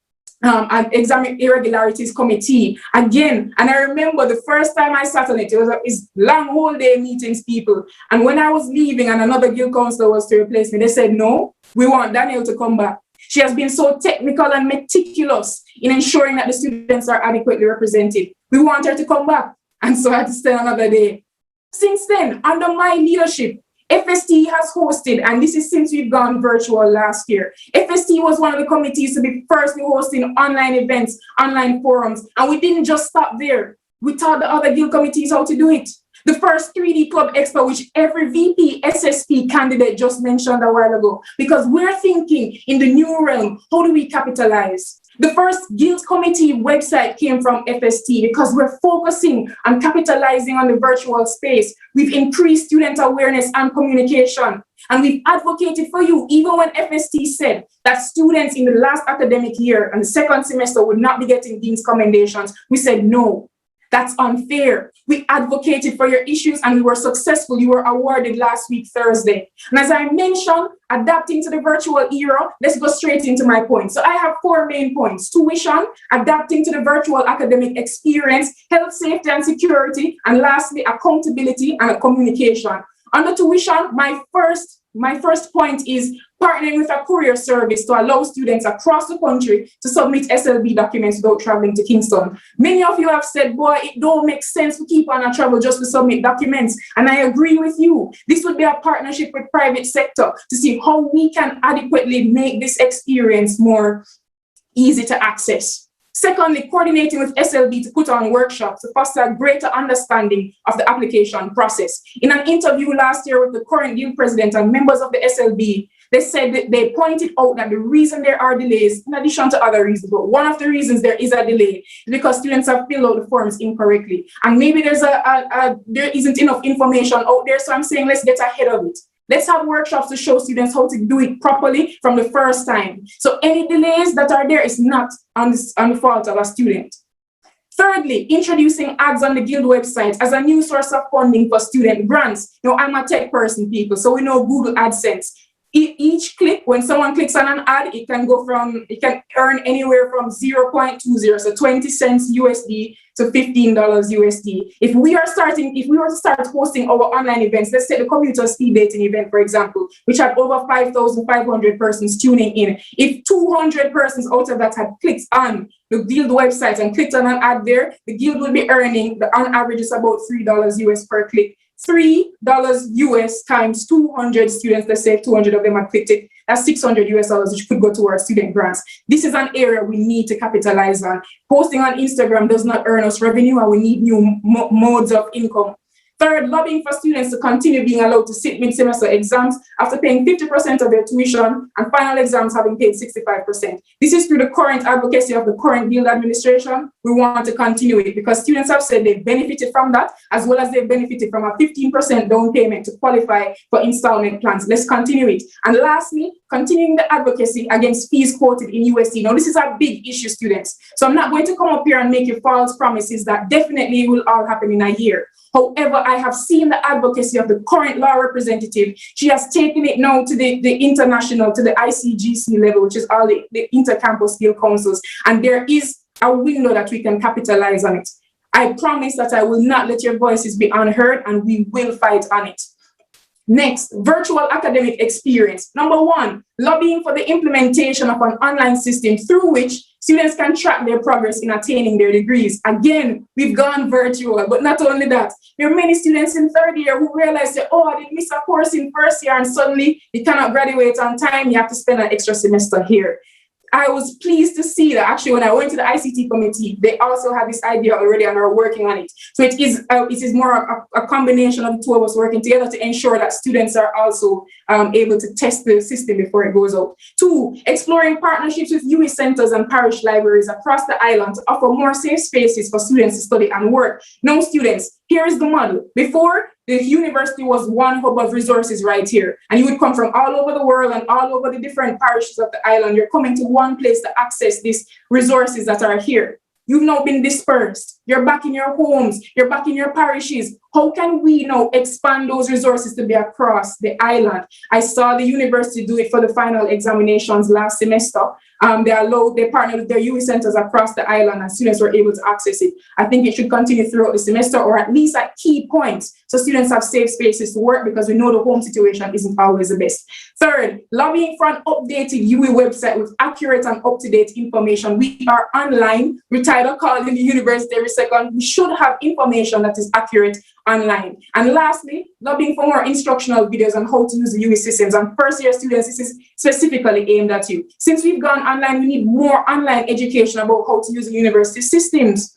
and exam irregularities committee again. And I remember the first time I sat on it, it's long whole day meetings, people. And when I was leaving and another guild counselor was to replace me, they said, no, we want Daniel to come back. She has been so technical and meticulous in ensuring that the students are adequately represented. We want her to come back. And so I had to stay another day. Since then, under my leadership, FST has hosted, and this is since we've gone virtual last year, FST was one of the committees to be firstly hosting online events, online forums, and we didn't just stop there. We taught the other guild committees how to do it. The first 3D Club Expo, which every VP, SSP candidate just mentioned a while ago, because we're thinking in the new realm, how do we capitalize? The first Guild Committee website came from FST because we're focusing on capitalizing on the virtual space. We've increased student awareness and communication, and we've advocated for you, even when FST said that students in the last academic year and the second semester would not be getting Dean's commendations. We said, no. That's unfair. We advocated for your issues and we were successful. You were awarded last week, Thursday. And as I mentioned, adapting to the virtual era, let's go straight into my points. So I have 4 main points: tuition, adapting to the virtual academic experience, health, safety, and security, and lastly, accountability and communication. Under tuition, my first point is partnering with a courier service to allow students across the country to submit SLB documents without traveling to Kingston. Many of you have said, boy, it don't make sense to keep on a travel just to submit documents. And I agree with you. This would be a partnership with private sector to see how we can adequately make this experience more easy to access. Secondly, coordinating with SLB to put on workshops to foster a greater understanding of the application process. In an interview last year with the current guild president and members of the SLB, they said that they pointed out that the reason there are delays, in addition to other reasons, but one of the reasons there is a delay is because students have filled out the forms incorrectly. And maybe there isn't enough information out there, so I'm saying let's get ahead of it. Let's have workshops to show students how to do it properly from the first time. So any delays that are there is not on the fault of a student. Thirdly, introducing ads on the Guild website as a new source of funding for student grants. Now, I'm a tech person, people, so we know Google AdSense. Each click, when someone clicks on an ad, it can earn anywhere from 0.20, so 20 cents USD to $15 USD. If we were to start hosting our online events, let's say the Commuter Speed Dating event, for example, which had over 5,500 persons tuning in. If 200 persons out of that had clicked on the Guild website and clicked on an ad there, the Guild would be earning, on average, is about $3 US per click. $3 US times 200 students, let's say 200 of them have clicked it, that's $600 US, which could go towards student grants. This is an area we need to capitalize on. Posting on Instagram does not earn us revenue, and we need new modes of income. Third, lobbying for students to continue being allowed to sit mid-semester exams after paying 50% of their tuition and final exams having paid 65%. This is through the current advocacy of the current Guild administration. We want to continue it because students have said they've benefited from that, as well as they've benefited from a 15% down payment to qualify for installment plans. Let's continue it. And lastly, continuing the advocacy against fees quoted in USD. Now, this is a big issue, students. So I'm not going to come up here and make you false promises that definitely will all happen in a year. However, I have seen the advocacy of the current law representative. She has taken it now to the international, to the ICGC level, which is all the inter-campus skill councils. And there is a window that we can capitalize on it. I promise that I will not let your voices be unheard, and we will fight on it. Next, virtual academic experience. Number one, lobbying for the implementation of an online system through which students can track their progress in attaining their degrees. Again, we've gone virtual, but not only that, there are many students in third year who realize that, oh, I did miss a course in first year, and suddenly you cannot graduate on time, you have to spend an extra semester here. I was pleased to see that actually when I went to the ICT committee, they also had this idea already and are working on it. So it is more a combination of the two of us working together to ensure that students are also able to test the system before it goes out. Two, exploring partnerships with UWI centers and parish libraries across the island to offer more safe spaces for students to study and work. Now, students, here is the model. Before, the university was one hub of resources right here. And you would come from all over the world and all over the different parishes of the island. You're coming to one place to access these resources that are here. You've now been dispersed. You're back in your homes. You're back in your parishes. How can we now expand those resources to be across the island? I saw the university do it for the final examinations last semester. They partnered with their UWI centers across the island, and students were able to access it. I think it should continue throughout the semester, or at least at key points, so students have safe spaces to work, because we know the home situation isn't always the best. Third, lobbying for an updated UWI website with accurate and up-to-date information. We are online. We title calls in the university every second. We should have information that is accurate online. And lastly, lobbying for more instructional videos on how to use the UWI systems. And first-year students, this is specifically aimed at you. Since we've gone online, we need more online education about how to use the university systems.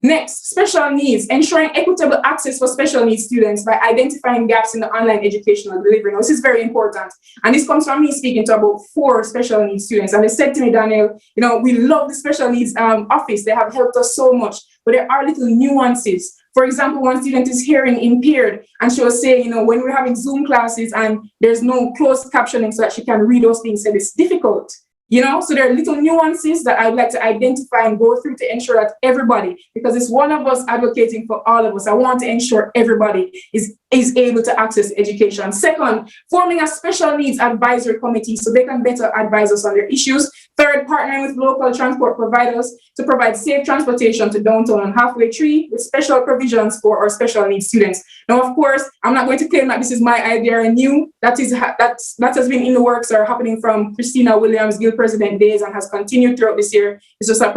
Next, special needs, ensuring equitable access for special needs students by identifying gaps in the online educational delivery. Now, this is very important. And this comes from me speaking to about 4 special needs students. And they said to me, Daniel, we love the special needs office. They have helped us so much, but there are little nuances. For example, one student is hearing impaired, and she was saying, when we're having Zoom classes and there's no closed captioning so that she can read those things, and it's difficult. So there are little nuances that I'd like to identify and go through to ensure that everybody, because it's one of us advocating for all of us, I want to ensure everybody is able to access education. Second, forming a special needs advisory committee so they can better advise us on their issues. Third, partnering with local transport providers to provide safe transportation to downtown and halfway tree with special provisions for our special needs students. Now, of course, I'm not going to claim that this is my idea and new. That has been in the works or happening from Christina Williams' Guild President days and has continued throughout this year. It's just that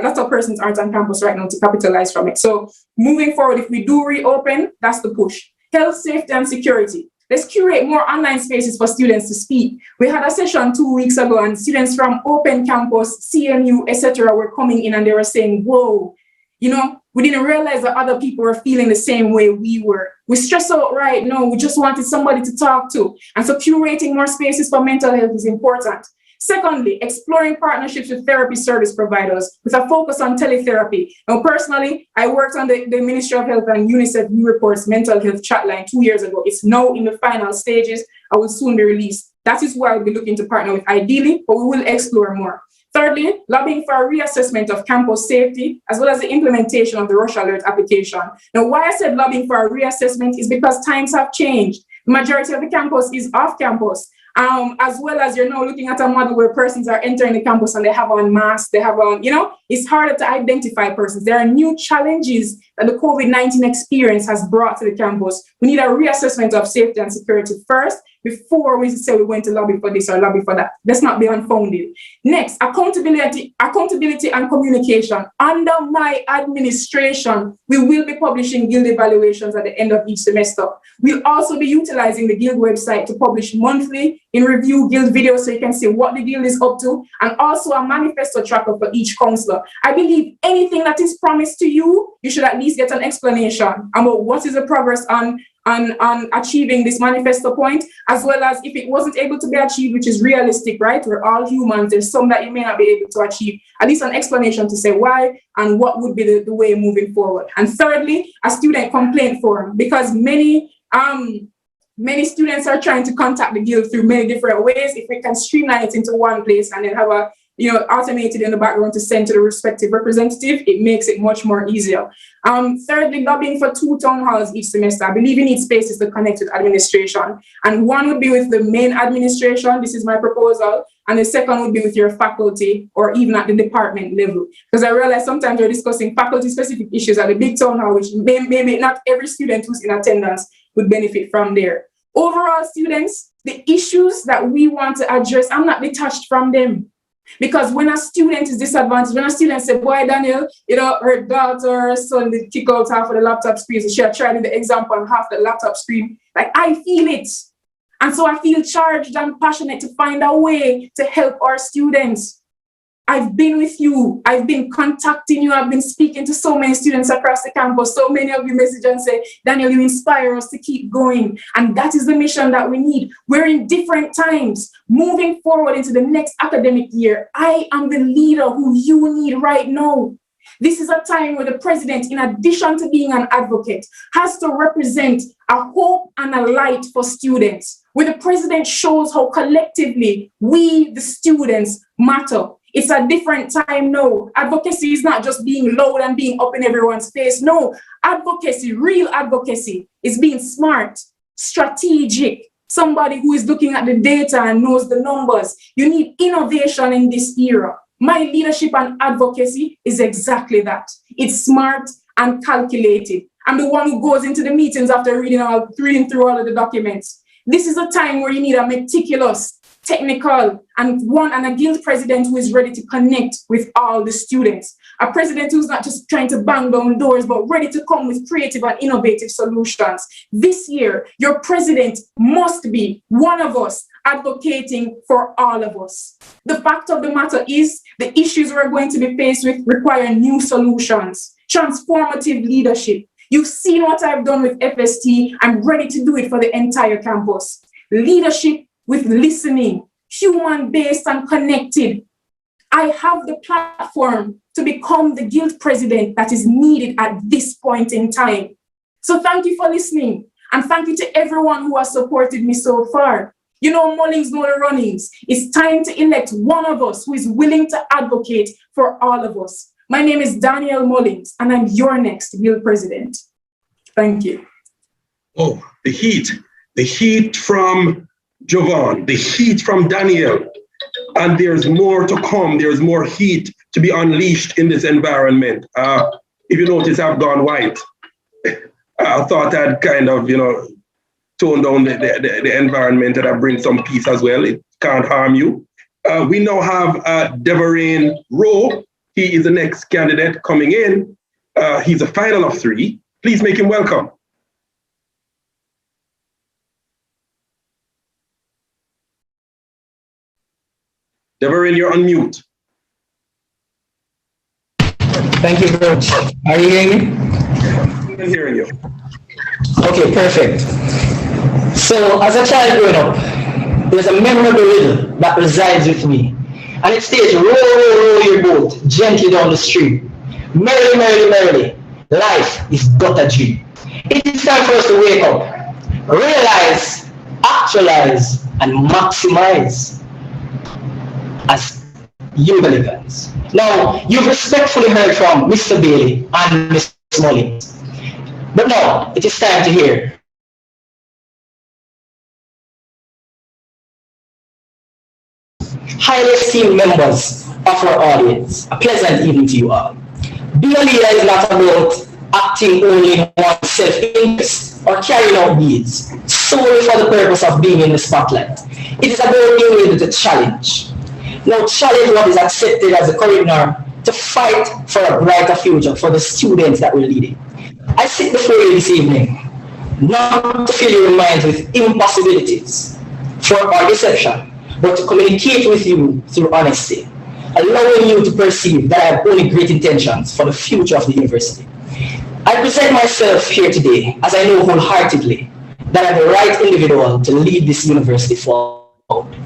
lots of persons aren't on campus right now to capitalize from it. So moving forward, if we do reopen, that's the push. Health, safety, and security. Let's curate more online spaces for students to speak. We had a session 2 weeks ago, and students from Open Campus, CMU, etc. were coming in and they were saying, whoa, we didn't realize that other people were feeling the same way we were. We stress out right now. We just wanted somebody to talk to. And so curating more spaces for mental health is important. Secondly, exploring partnerships with therapy service providers with a focus on teletherapy. Now, personally, I worked on the Ministry of Health and UNICEF New Reports mental health chatline 2 years ago. It's now in the final stages. I will soon be released. That is where I'll be looking to partner with ideally, but we will explore more. Thirdly, lobbying for a reassessment of campus safety, as well as the implementation of the Rush Alert application. Now, why I said lobbying for a reassessment is because times have changed. Majority of the campus is off campus. As well as you're now looking at a model where persons are entering the campus and they have on masks, they have on, it's harder to identify persons. There are new challenges that the COVID-19 experience has brought to the campus. We need a reassessment of safety and security first before we say we're going to lobby for this or lobby for that. Let's not be unfounded. Next, accountability and communication. Under my administration, we will be publishing guild evaluations at the end of each semester. We'll also be utilizing the guild website to publish monthly in review guild videos so you can see what the guild is up to, and also a manifesto tracker for each counselor. I believe anything that is promised to you, you should at least get an explanation about what is the progress on achieving this manifesto point, as well as if it wasn't able to be achieved, which is realistic, right? We're all humans. There's some that you may not be able to achieve. At least an explanation to say why and what would be the way moving forward. And thirdly, a student complaint forum, because many students are trying to contact the guild through many different ways. If we can streamline it into one place and then have a automated in the background to send to the respective representative, it makes it much more easier. Thirdly, lobbying for 2 town halls each semester. I believe you need spaces to connect with administration. And one would be with the main administration. This is my proposal. And the second would be with your faculty or even at the department level. Because I realize sometimes we're discussing faculty-specific issues at the big town hall, which maybe not every student who's in attendance would benefit from there. Overall, students, the issues that we want to address, I'm not detached from them. Because when a student is disadvantaged, when a student says, boy, Daniel, her daughter or son did kick out half of the laptop screen, so she had tried the example on half the laptop screen, like I feel it. And so I feel charged and passionate to find a way to help our students. I've been with you. I've been contacting you. I've been speaking to so many students across the campus. So many of you message and say, Daniel, you inspire us to keep going. And that is the mission that we need. We're in different times. Moving forward into the next academic year, I am the leader who you need right now. This is a time where the president, in addition to being an advocate, has to represent a hope and a light for students, where the president shows how collectively we, the students, matter. It's a different time now. Advocacy is not just being loud and being up in everyone's face. No, advocacy, real advocacy, is being smart, strategic, somebody who is looking at the data and knows the numbers. You need innovation in this era. My leadership and advocacy is exactly that. It's smart and calculated. I'm the one who goes into the meetings after reading through all of the documents. This is a time where you need a meticulous, technical, and a guild president who is ready to connect with all the students. A president who's not just trying to bang down doors, but ready to come with creative and innovative solutions. This year, your president must be one of us advocating for all of us. The fact of the matter is, the issues we're going to be faced with require new solutions, transformative leadership. You've seen what I've done with FST. I'm ready to do it for the entire campus. Leadership with listening, human-based and connected. I have the platform to become the guild president that is needed at this point in time. So thank you for listening. And thank you to everyone who has supported me so far. You know, Mullings know the runnings. It's time to elect one of us who is willing to advocate for all of us. My name is Daniel Mullings, and I'm your next guild president. Thank you. Oh, the heat from Jovan, the heat from Daniel. And there's more to come. There's more heat to be unleashed in this environment. If you notice, I've gone white. I thought I'd kind of, tone down the environment and I bring some peace as well. It can't harm you. We now have Deverain Rowe. He is the next candidate coming in. He's a final of 3. Please make him welcome. Deverain, you're on mute. Thank you very much. Are you hearing me? I'm hearing you. Okay, perfect. So, as a child growing up, there's a memorable riddle that resides with me. And it states, row, row, row your boat gently down the stream. Merrily, merrily, merrily, life is but a dream. It is time for us to wake up, realize, actualize, and maximize as UWIans. Now, you've respectfully heard from Mr. Bailey and Ms. Mullings. But now, it is time to hear highly esteemed members of our audience, a pleasant evening to you all. Being a leader is not about acting only in one's self-interest or carrying out deeds solely for the purpose of being in the spotlight. It is about being able to challenge. Now, challenge what is accepted as a curriculum to fight for a brighter future for the students that we're leading. I sit before you this evening not to fill your minds with impossibilities or deception, but to communicate with you through honesty, allowing you to perceive that I have only great intentions for the future of the university. I present myself here today as I know wholeheartedly that I'm the right individual to lead this university forward.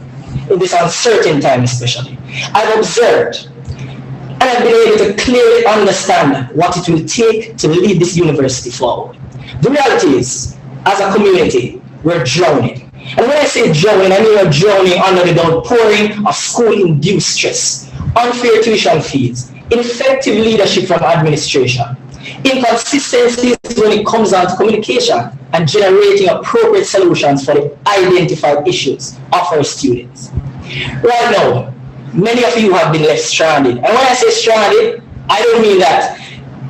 In this uncertain time especially, I've observed and I've been able to clearly understand what it will take to lead this university forward. The reality is, as a community, we're drowning. And when I say drowning, I mean we're drowning under the downpouring of school-induced stress, unfair tuition fees, ineffective leadership from administration, inconsistencies when it comes down to communication, and generating appropriate solutions for the identified issues of our students. Right now, many of you have been left stranded. And when I say stranded, I don't mean that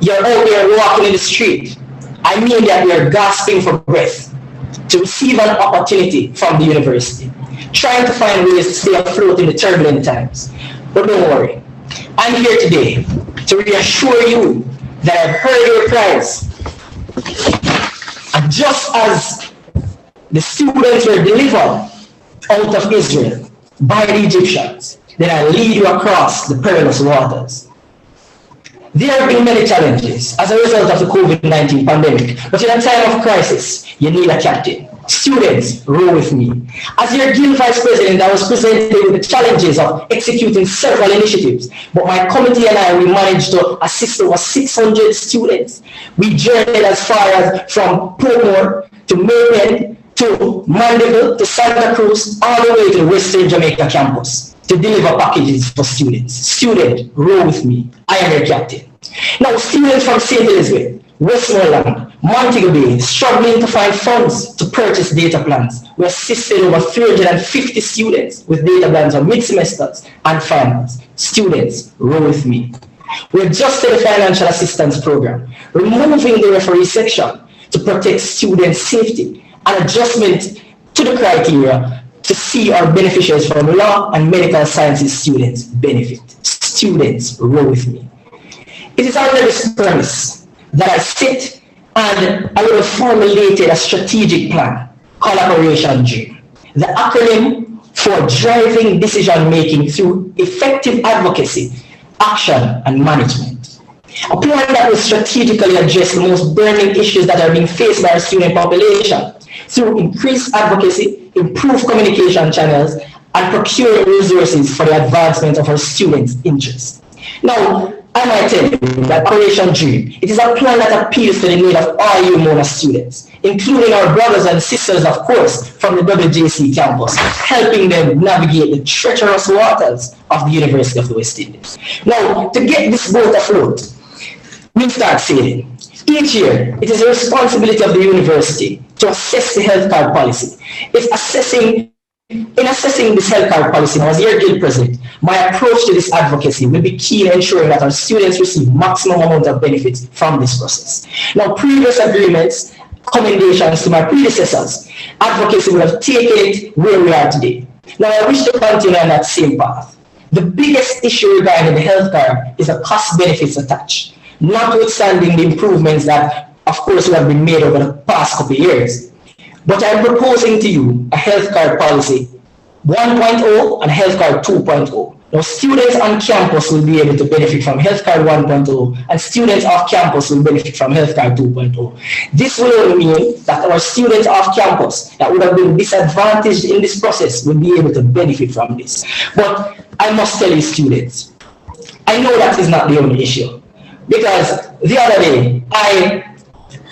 you're out there walking in the street. I mean that you're gasping for breath to receive an opportunity from the university, trying to find ways to stay afloat in the turbulent times. But don't worry, I'm here today to reassure you that I've heard your cries. And just as the students were delivered out of Israel by the Egyptians, then I lead you across the perilous waters. There have been many challenges as a result of the COVID-19 pandemic, but in a time of crisis, you need a captain. Students, row with me. As your Guild Vice President, I was presented with the challenges of executing several initiatives, but my committee and I, we managed to assist over 600 students. We journeyed as far as from Portmore to Mayhead to Mandeville to Santa Cruz, all the way to the Western Jamaica campus to deliver packages for students. Student, row with me. I am your captain. Now, students from St. Elizabeth, Westmoreland, Montego Bay, struggling to find funds to purchase data plans. We assisted over 350 students with data plans on mid-semesters and finals. Students, row with me. We adjusted the financial assistance program, removing the referee section to protect student safety, and adjustment to the criteria to see our beneficiaries from law and medical sciences students benefit. Students, row with me. It is under this premise that I sit and I will have formulated a strategic plan called Operation Dream, the acronym for driving decision-making through effective advocacy, action, and management. A plan that will strategically address the most burning issues that are being faced by our student population through increased advocacy, improved communication channels, and procuring resources for the advancement of our students' interests. Now, I might tell you that Operation Dream, it is a plan that appeals to the need of all you Mona students, including our brothers and sisters, of course, from the WJC campus, helping them navigate the treacherous waters of the University of the West Indies. Now, to get this boat afloat, we start sailing. Each year, it is the responsibility of the university to assess the health card policy. In assessing this health card policy, as your Guild President, my approach to this advocacy will be key in ensuring that our students receive maximum amount of benefits from this process. Now, previous agreements, commendations to my predecessors, advocacy will have taken it where we are today. Now, I wish to continue on that same path. The biggest issue regarding the health card is the cost benefits attached, notwithstanding the improvements that, of course, have been made over the past couple of years. But I'm proposing to you a health card policy 1.0 and health card 2.0. Now, students on campus will be able to benefit from health card 1.0 and students off campus will benefit from health card 2.0. This will mean that our students off campus that would have been disadvantaged in this process will be able to benefit from this. But I must tell you, students, I know that is not the only issue, because the other day I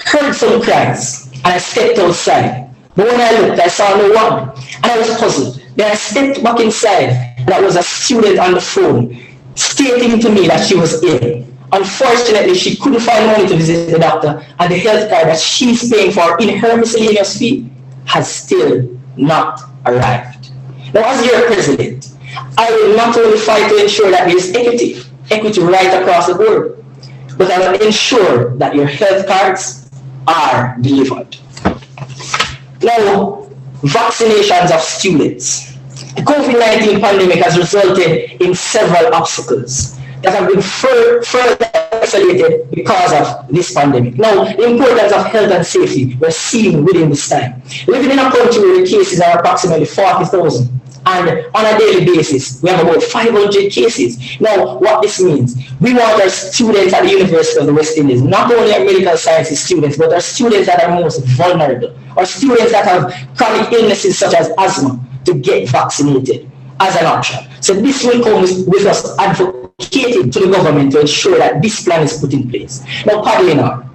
heard some cries and I stepped outside. But when I looked, I saw no one, and I was puzzled. Then I stepped back inside, and there was a student on the phone stating to me that she was ill. Unfortunately, she couldn't find money to visit the doctor, and the health card that she's paying for in her miscellaneous fee has still not arrived. Now, as your president, I will not only fight to ensure that there is equity right across the board, but I will ensure that your health cards are delivered. Now, vaccinations of students. The COVID-19 pandemic has resulted in several obstacles that have been further escalated because of this pandemic. Now, the importance of health and safety we're seeing within this time. Living in a country where the cases are approximately 40,000, and on a daily basis, we have about 500 cases. Now, what this means, we want our students at the University of the West Indies, not only our medical sciences students, but our students that are most vulnerable, or students that have chronic illnesses such as asthma, to get vaccinated as an option. So this will come with us advocating to the government to ensure that this plan is put in place. Now, paddling on.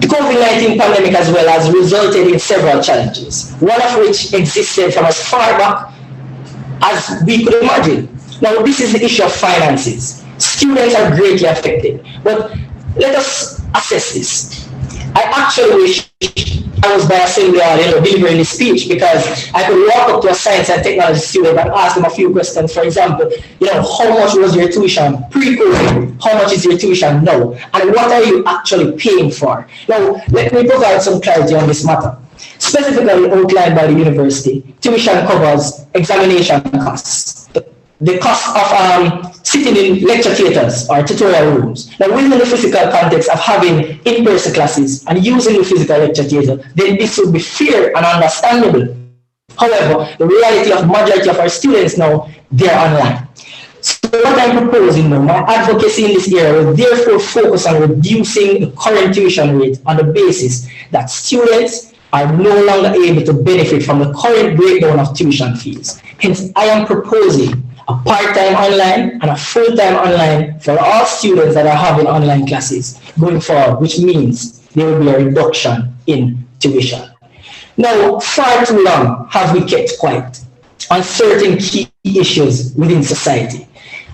The COVID-19 pandemic as well has resulted in several challenges, one of which existed from as far back as we could imagine. Now, this is the issue of finances. Students are greatly affected, but let us assess this. I actually wish I was by Assembly Hall, delivering this speech, because I could walk up to a science and technology student and ask them a few questions. For example, how much was your tuition pre-COVID? How much is your tuition now? And what are you actually paying for? Now, let me provide some clarity on this matter. Specifically outlined by the university, tuition covers examination costs, the cost of sitting in lecture theaters or tutorial rooms. Now, within the physical context of having in-person classes and using the physical lecture theater, then this would be fair and understandable. However, the reality of majority of our students now, they're online. So what I'm proposing now, my advocacy in this area will therefore focus on reducing the current tuition rate on the basis that students are no longer able to benefit from the current breakdown of tuition fees. Hence, I am proposing a part-time online and a full-time online for all students that are having online classes going forward, which means there will be a reduction in tuition. Now, far too long have we kept quiet on certain key issues within society.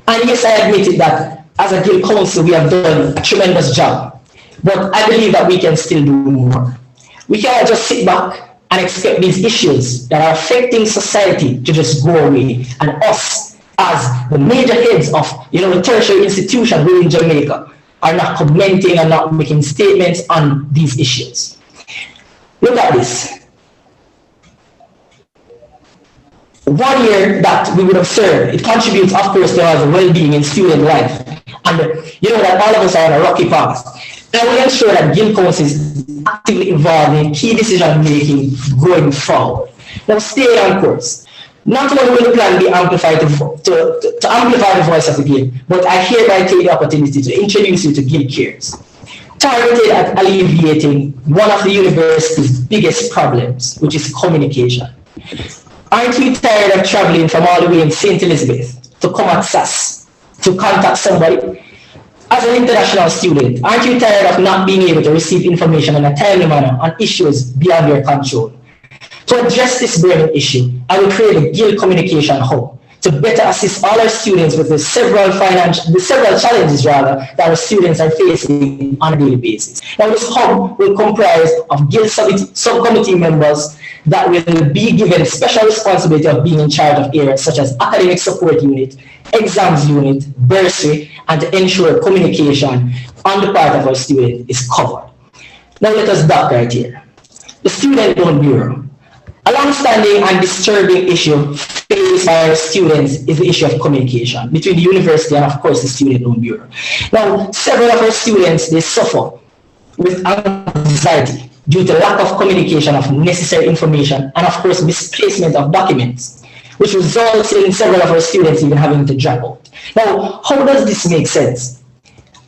And yes, I admitted that as a Guild Council, we have done a tremendous job, but I believe that we can still do more. We cannot just sit back and expect these issues that are affecting society to just go away, and us as the major heads of the tertiary institution within Jamaica are not commenting and not making statements on these issues. Look at this. 1 year that we would observe, it contributes, of course, to our well-being in student life. And that all of us are on a rocky path. I will ensure that Guild Council is actively involved in key decision-making going forward. Now, stay on course. Not only will the plan be amplified to amplify the voice of the Guild, but I hereby take the opportunity to introduce you to Guild Cares, targeted at alleviating one of the university's biggest problems, which is communication. Aren't you tired of traveling from all the way in St. Elizabeth to come at SAS to contact somebody? As an international student, aren't you tired of not being able to receive information in a timely manner on issues beyond your control? To address this burning issue, I will create a Guild Communication Hub to better assist all our students with the several challenges that our students are facing on a daily basis. Now, this hub will comprise of Guild subcommittee members that will be given special responsibility of being in charge of areas such as academic support unit, exams unit, bursary, and to ensure communication on the part of our student is covered. Now let us dock right here. The Student Loan Bureau. A long-standing and disturbing issue faced by our students is the issue of communication between the university and, of course, the Student Loan Bureau. Now, several of our students, they suffer with anxiety due to lack of communication of necessary information and, of course, misplacement of documents, which results in several of our students even having to drop out. Now, how does this make sense?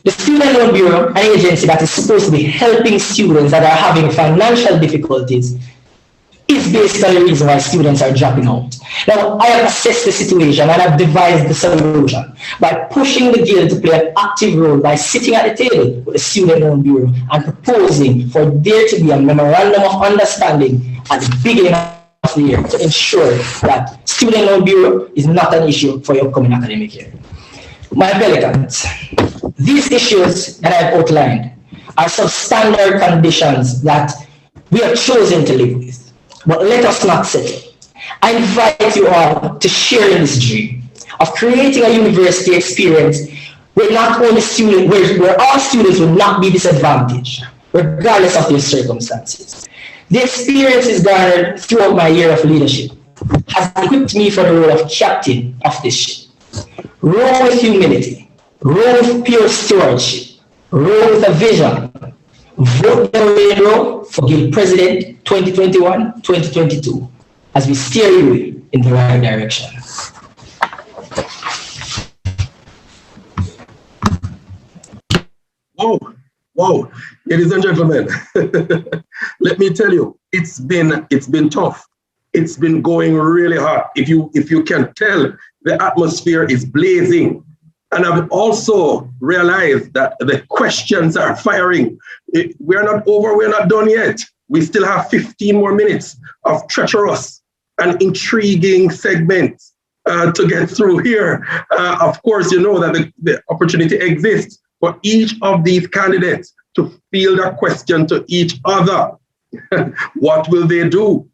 The Student Loan Bureau, an agency that is supposed to be helping students that are having financial difficulties, is basically the reason why students are dropping out. Now, I have assessed the situation and I've devised the solution by pushing the Guild to play an active role by sitting at the table with the Student Loan Bureau and proposing for there to be a memorandum of understanding at the beginning of the year to ensure that Student Loan Bureau is not an issue for your upcoming academic year. My Pelicans, these issues that I've outlined are substandard conditions that we have chosen to live with. But let us not settle. I invite you all to share in this dream of creating a university experience where not only where all students will not be disadvantaged, regardless of their circumstances. The experiences garnered throughout my year of leadership has equipped me for the role of captain of this ship. Row with humility, row with pure stewardship, row with a vision. Vote the way row for Guild President 2021-2022 as we steer you in the right direction. Whoa, ladies and gentlemen, let me tell you, it's been tough. It's been going really hot. If you can tell, the atmosphere is blazing. And I've also realized that the questions are firing. We're not over, we're not done yet. We still have 15 more minutes of treacherous and intriguing segments to get through here. Of course, you know that the opportunity exists for each of these candidates to field a question to each other. What will they do?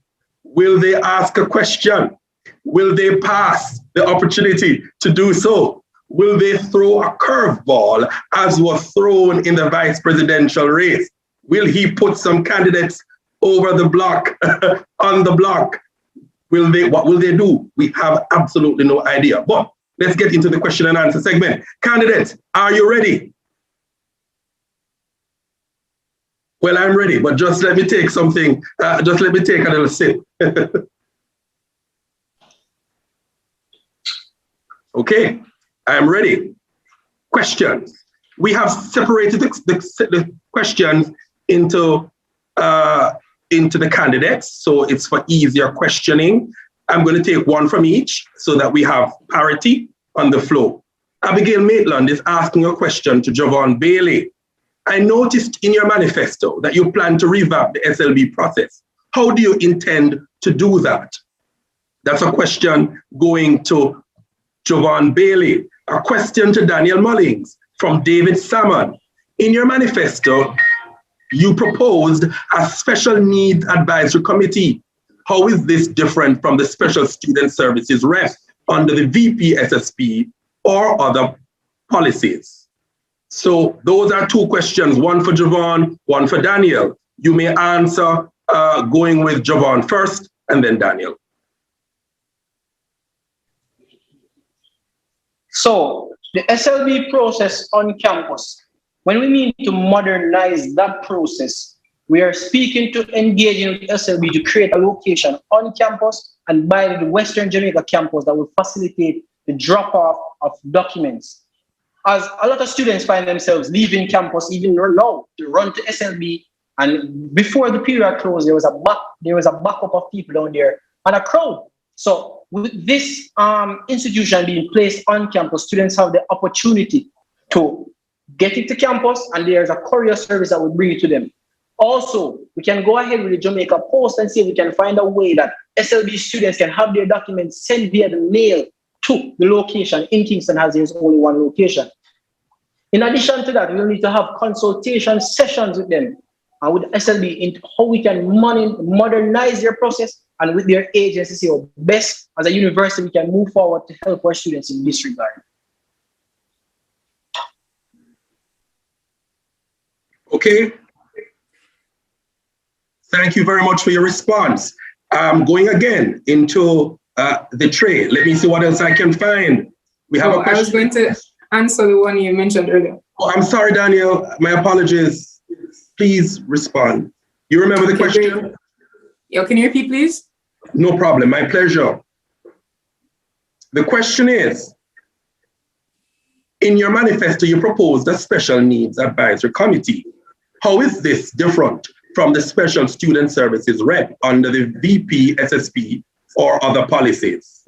Will they ask a question? Will they pass the opportunity to do so? Will they throw a curveball as was thrown in the vice presidential race? Will he put some candidates over the block, on the block? What will they do? We have absolutely no idea. But let's get into the question and answer segment. Candidates, are you ready? Well, I'm ready, but just let me take something, just let me take a little sip. Okay, I'm ready. Questions. We have separated the questions into the candidates, so it's for easier questioning. I'm going to take one from each so that we have parity on the flow. Abigail Maitland is asking a question to Javon Bailey. I noticed in your manifesto that you plan to revamp the SLB process. How do you intend to do that? That's a question going to Javon Bailey. A question to Daniel Mullings from David Salmon. In your manifesto, you proposed a special needs advisory committee. How is this different from the special student services rep under the VP SSP or other policies? So those are two questions, one for Javon, one for Daniel. You may answer going with Javon first and then Daniel. So the SLB process on campus, when we mean to modernize that process, we are speaking to engaging with SLB to create a location on campus and by the Western Jamaica campus that will facilitate the drop-off of documents. As a lot of students find themselves leaving campus even now to run to SLB, and before the period closed, there was a backup of people down there and a crowd. So with this institution being placed on campus, students have the opportunity to get into campus, and there's a courier service that will bring it to them. Also, we can go ahead with the Jamaica Post and see if we can find a way that SLB students can have their documents sent via the mail to the location in Kingston, as there's only one location. In addition to that, we'll need to have consultation sessions with them and with SLB in how we can modernize their process and with their agencies, see how best as a university we can move forward to help our students in this regard. Okay. Thank you very much for your response. Going again into the tray. Let me see what else I can find. We have a question. I was going to answer the one you mentioned earlier. Oh, I'm sorry, Daniel. My apologies. Please respond. You remember the question? Great. Yeah, can you repeat, please? No problem. My pleasure. The question is, in your manifesto, you proposed a special needs advisory committee. How is this different from the special student services rep under the VP SSP or other policies?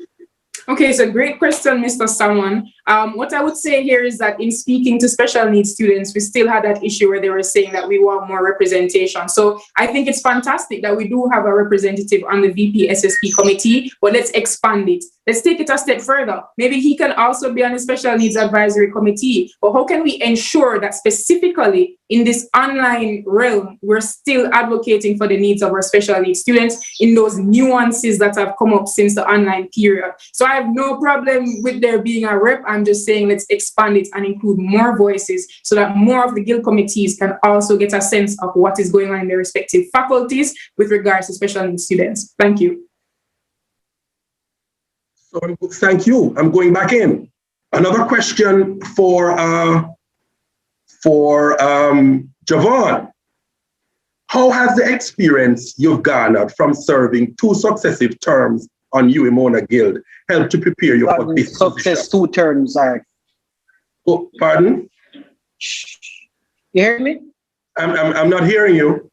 Okay, so great question, Mr. Salmon. What I would say here is that in speaking to special needs students, we still had that issue where they were saying that we want more representation. So I think it's fantastic that we do have a representative on the VP SSP committee, but let's expand it. Let's take it a step further. Maybe he can also be on the Special Needs Advisory Committee. But how can we ensure that specifically in this online realm, we're still advocating for the needs of our special needs students in those nuances that have come up since the online period? So I have no problem with there being a rep. I'm just saying let's expand it and include more voices so that more of the guild committees can also get a sense of what is going on in their respective faculties with regards to special needs students. Thank you. So, thank you. I'm going back in. Another question for Javon. How has the experience you've garnered from serving 2 successive terms on UWI Mona Guild helped to prepare you for this success position? 2 terms, sorry. Oh, pardon? You hear me? I'm not hearing you.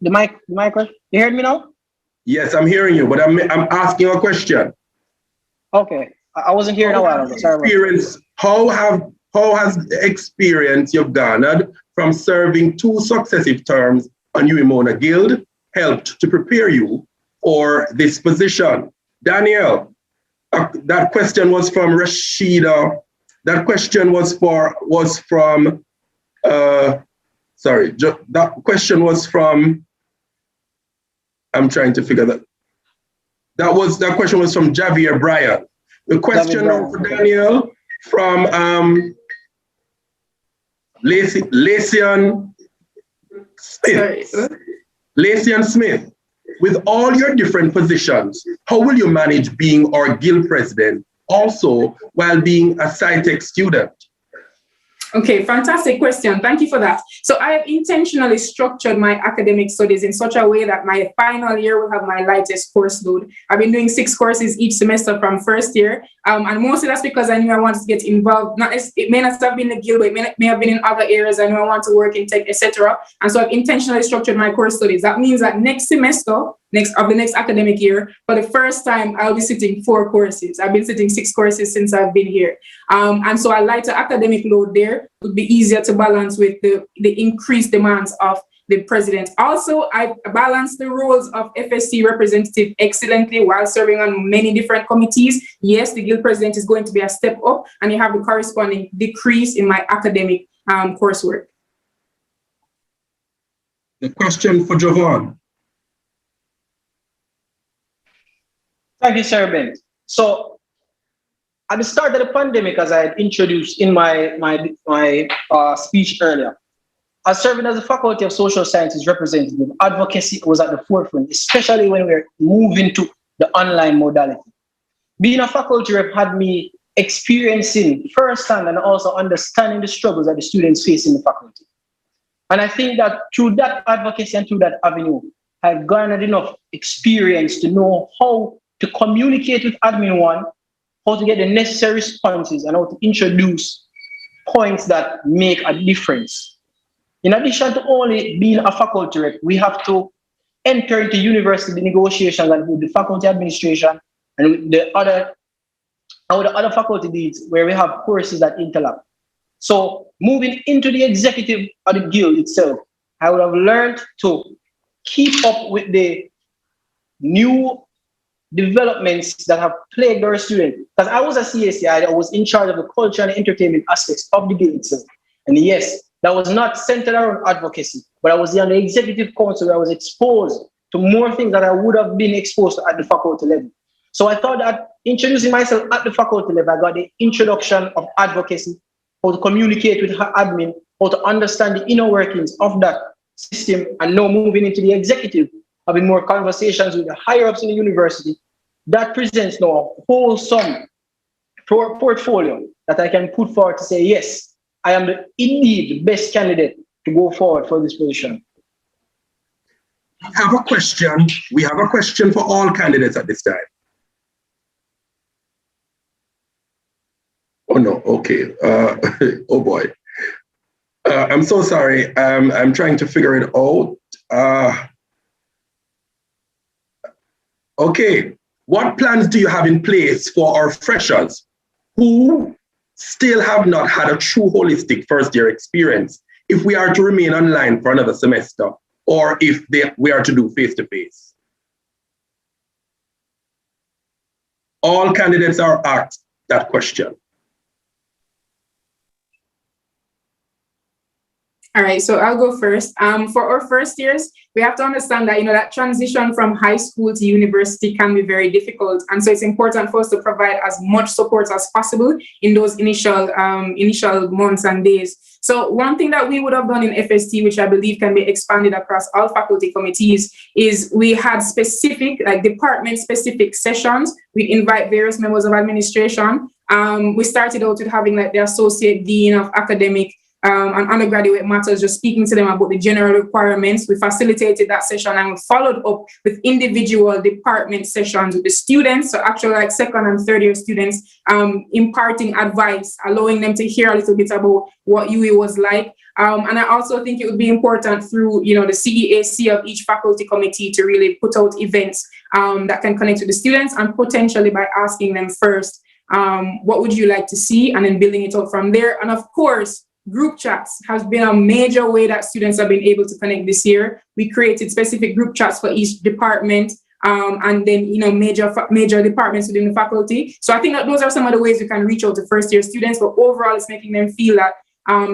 The mic, you heard me now? Yes, I'm hearing you, but I'm asking a question. Okay, I wasn't hearing a while ago. Sorry. How has the experience you've garnered from serving 2 successive terms on UWI Mona Guild helped to prepare you for this position? Daniel, that question was from Rashida. That question was from that question was from, I'm trying to figure that. That question was from Javier Bryan. The question now for Daniel from Lacian Smith. With all your different positions, how will you manage being our guild president also while being a SciTech student? Okay, fantastic question. Thank you for that. So I have intentionally structured my academic studies in such a way that my final year will have my lightest course load. I've been doing 6 courses each semester from first year. And mostly that's because I knew I wanted to get involved. It may not have been the guild, but it may have been in other areas. I knew I want to work in tech, etc. And so I've intentionally structured my course studies. That means that next semester, the next academic year, for the first time, I'll be sitting 4 courses. I've been sitting 6 courses since I've been here. And so a lighter academic load there would be easier to balance with the increased demands of the president. Also, I balance the roles of FSC representative excellently while serving on many different committees. Yes, the guild president is going to be a step up, and you have the corresponding decrease in my academic coursework. The question for Javon. Thank you, Sir Ben. So, at the start of the pandemic, as I had introduced in my speech earlier, as serving as a Faculty of Social Sciences representative, advocacy was at the forefront, especially when we were moving to the online modality. Being a faculty rep had me experiencing firsthand and also understanding the struggles that the students face in the faculty. And I think that through that advocacy and through that avenue, I've garnered enough experience to know how to communicate with Admin 1, how to get the necessary responses, and how to introduce points that make a difference. In addition to only being a faculty rep, we have to enter into university negotiations and with the faculty administration and with the other faculty deans where we have courses that interlock. So moving into the executive of the guild itself, I would have learned to keep up with the new developments that have plagued our students. Because I was a CSI, I was in charge of the culture and entertainment aspects of the guild itself. And yes, that was not centered around advocacy, but I was on the executive council where I was exposed to more things that I would have been exposed to at the faculty level. So I thought that introducing myself at the faculty level, I got the introduction of advocacy, how to communicate with her admin, how to understand the inner workings of that system, and now moving into the executive, having more conversations with the higher ups in the university. That presents now a wholesome portfolio that I can put forward to say, yes, I am indeed the best candidate to go forward for this position. We have a question. We have a question for all candidates at this time. Oh no, okay. Oh boy. I'm so sorry. I'm trying to figure it out. Okay, what plans do you have in place for our freshers who still have not had a true holistic first year experience if we are to remain online for another semester or if we are to do face-to-face? All candidates are asked that question. All right, so I'll go first. For our first years, we have to understand that, that transition from high school to university can be very difficult. And so it's important for us to provide as much support as possible in those initial months and days. So one thing that we would have done in FST, which I believe can be expanded across all faculty committees, is we had specific, department-specific sessions. We invite various members of administration. We started out with having the Associate Dean of Academic and Undergraduate Matters, just speaking to them about the general requirements. We facilitated that session and we followed up with individual department sessions with the students, so actually second and third year students, imparting advice, allowing them to hear a little bit about what UE was like. And I also think it would be important through, the CEAC of each faculty committee to really put out events that can connect with the students, and potentially by asking them first, what would you like to see, and then building it up from there. And of course, group chats has been a major way that students have been able to connect this year. We created specific group chats for each department, and then major departments within the faculty. So I think that those are some of the ways we can reach out to first year students, but overall it's making them feel that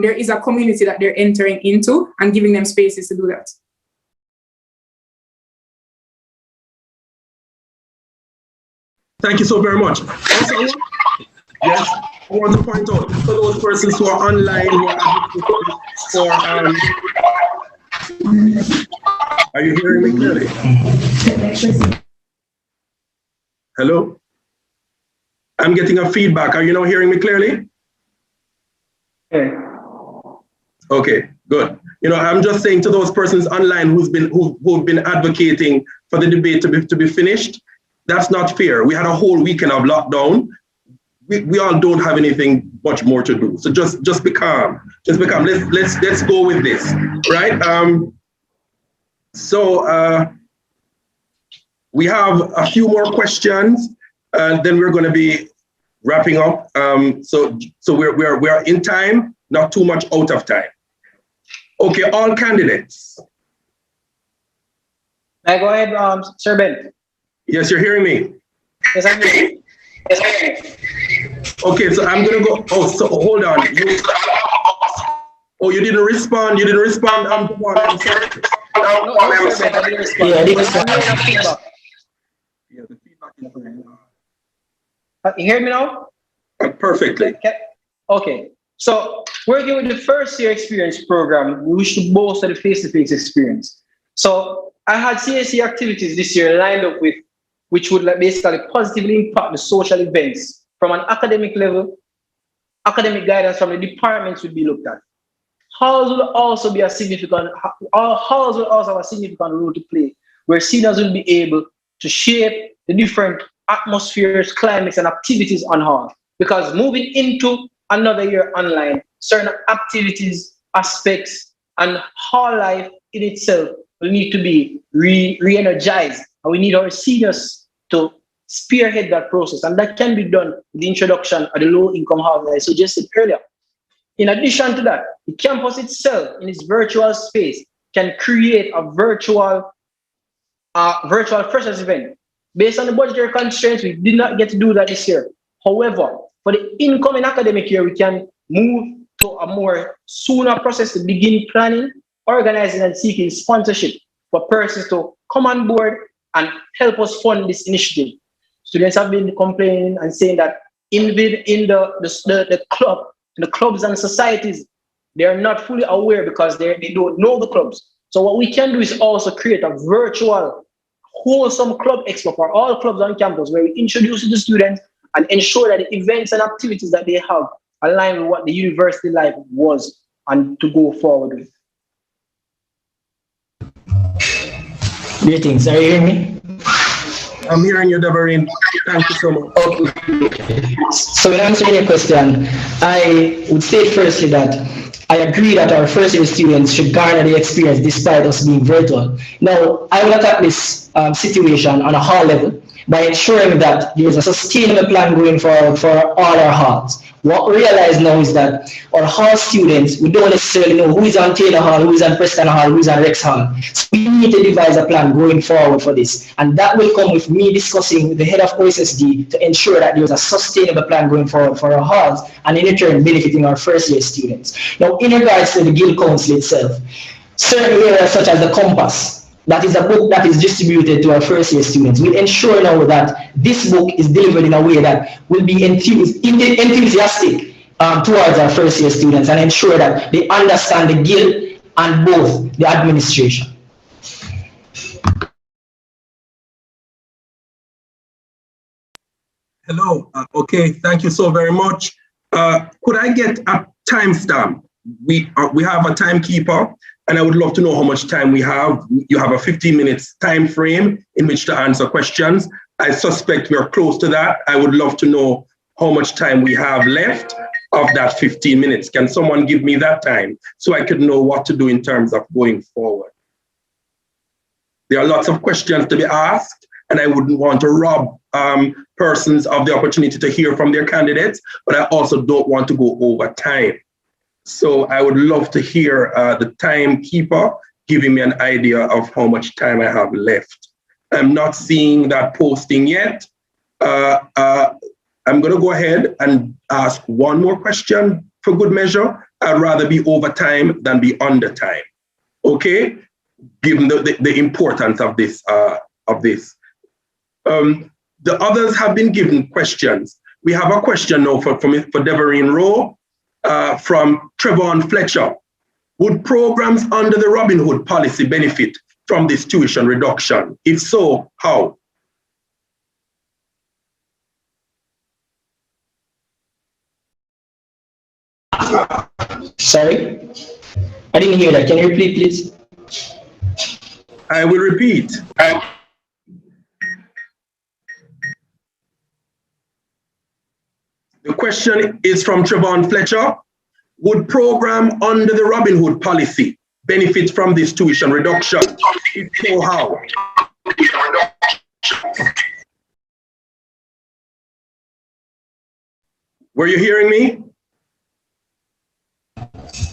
there is a community that they're entering into and giving them spaces to do that. Thank you so very much. Also, yes, I want to point out for those persons who are online, who are are you hearing me clearly? Hello? I'm getting a feedback. Are you now hearing me clearly? Okay, good. I'm just saying to those persons online who've been advocating for the debate to be finished, that's not fair. We had a whole weekend of lockdown. We all don't have anything much more to do. So just be calm. Just be calm. Let's go with this, right? So we have a few more questions, and then we're going to be wrapping up. So we're in time, not too much out of time. Okay, all candidates. May I go ahead, Sir Ben? Yes, you're hearing me. Yes, I'm hearing. Yes, I'm hearing. Okay, so I'm gonna go. Oh, so hold on. You didn't respond. You didn't respond. I'm sorry. I didn't respond. Yeah, the feedback is going on. You hear me now? Perfectly. Okay. So working with the first year experience program, we wish to boast of the face-to-face experience. So I had CSE activities this year lined up with, which would basically positively impact the social events from an academic level. Academic guidance from the departments would be looked at. Halls will also be a significant. Halls will also have a significant role to play, where seniors will be able to shape the different atmospheres, climates, and activities on hall. Because moving into another year online, certain activities, aspects, and hall life in itself will need to be re-energized. And we need our seniors to spearhead that process. And that can be done with the introduction of the low-income hall I suggested earlier. In addition to that, the campus itself in its virtual space can create a virtual freshers event. Based on the budgetary constraints, we did not get to do that this year. However, for the incoming academic year, we can move to a more sooner process to begin planning, organizing, and seeking sponsorship for persons to come on board and help us fund this initiative. Students have been complaining and saying that in the clubs and societies, they are not fully aware because they don't know the clubs. So what we can do is also create a virtual, wholesome club expo for all clubs on campus, where we introduce to the students and ensure that the events and activities that they have align with what the university life was and to go forward with. Greetings, are you hearing me? I'm hearing you, Dabarin. Thank you so much. Okay. So in answering your question, I would state firstly that I agree that our first year students should garner the experience despite us being virtual. Now, I will attack this situation on a hall level by ensuring that there is a sustainable plan going forward for all our halls. what we realize now is that our hall students, we don't necessarily know who is on Taylor Hall, who is on Preston Hall, who is on Rex Hall. So we need to devise a plan going forward for this. And that will come with me discussing with the head of OSSD to ensure that there's a sustainable plan going forward for our halls and in return benefiting our first year students. Now, in regards to the Guild Council itself, certain areas such as the Compass, that is a book that is distributed to our first year students. We ensure now that this book is delivered in a way that will be enthusiastic towards our first year students and ensure that they understand the Guild and both the administration. Hello, okay, thank you so very much. Could I get a timestamp? We have a timekeeper, and I would love to know how much time we have. You have a 15 minutes time frame in which to answer questions. I suspect we're close to that. I would love to know how much time we have left of that 15 minutes. Can someone give me that time so I could know what to do in terms of going forward? There are lots of questions to be asked, and I wouldn't want to rob persons of the opportunity to hear from their candidates, but I also don't want to go over time. So I would love to hear the timekeeper giving me an idea of how much time I have left. I'm not seeing that posting yet. I'm going to go ahead and ask one more question for good measure. I'd rather be over time than be under time. Okay, given the importance of this. The others have been given questions. We have a question now for Devereen Rowe. From Trevon Fletcher. Would programs under the Robin Hood policy benefit from this tuition reduction? If so, how? Sorry? I didn't hear that. Can you repeat, please? I will repeat. The question is from Trevon Fletcher. Would program under the Robin Hood policy benefit from this tuition reduction? If so, how? Were you hearing me?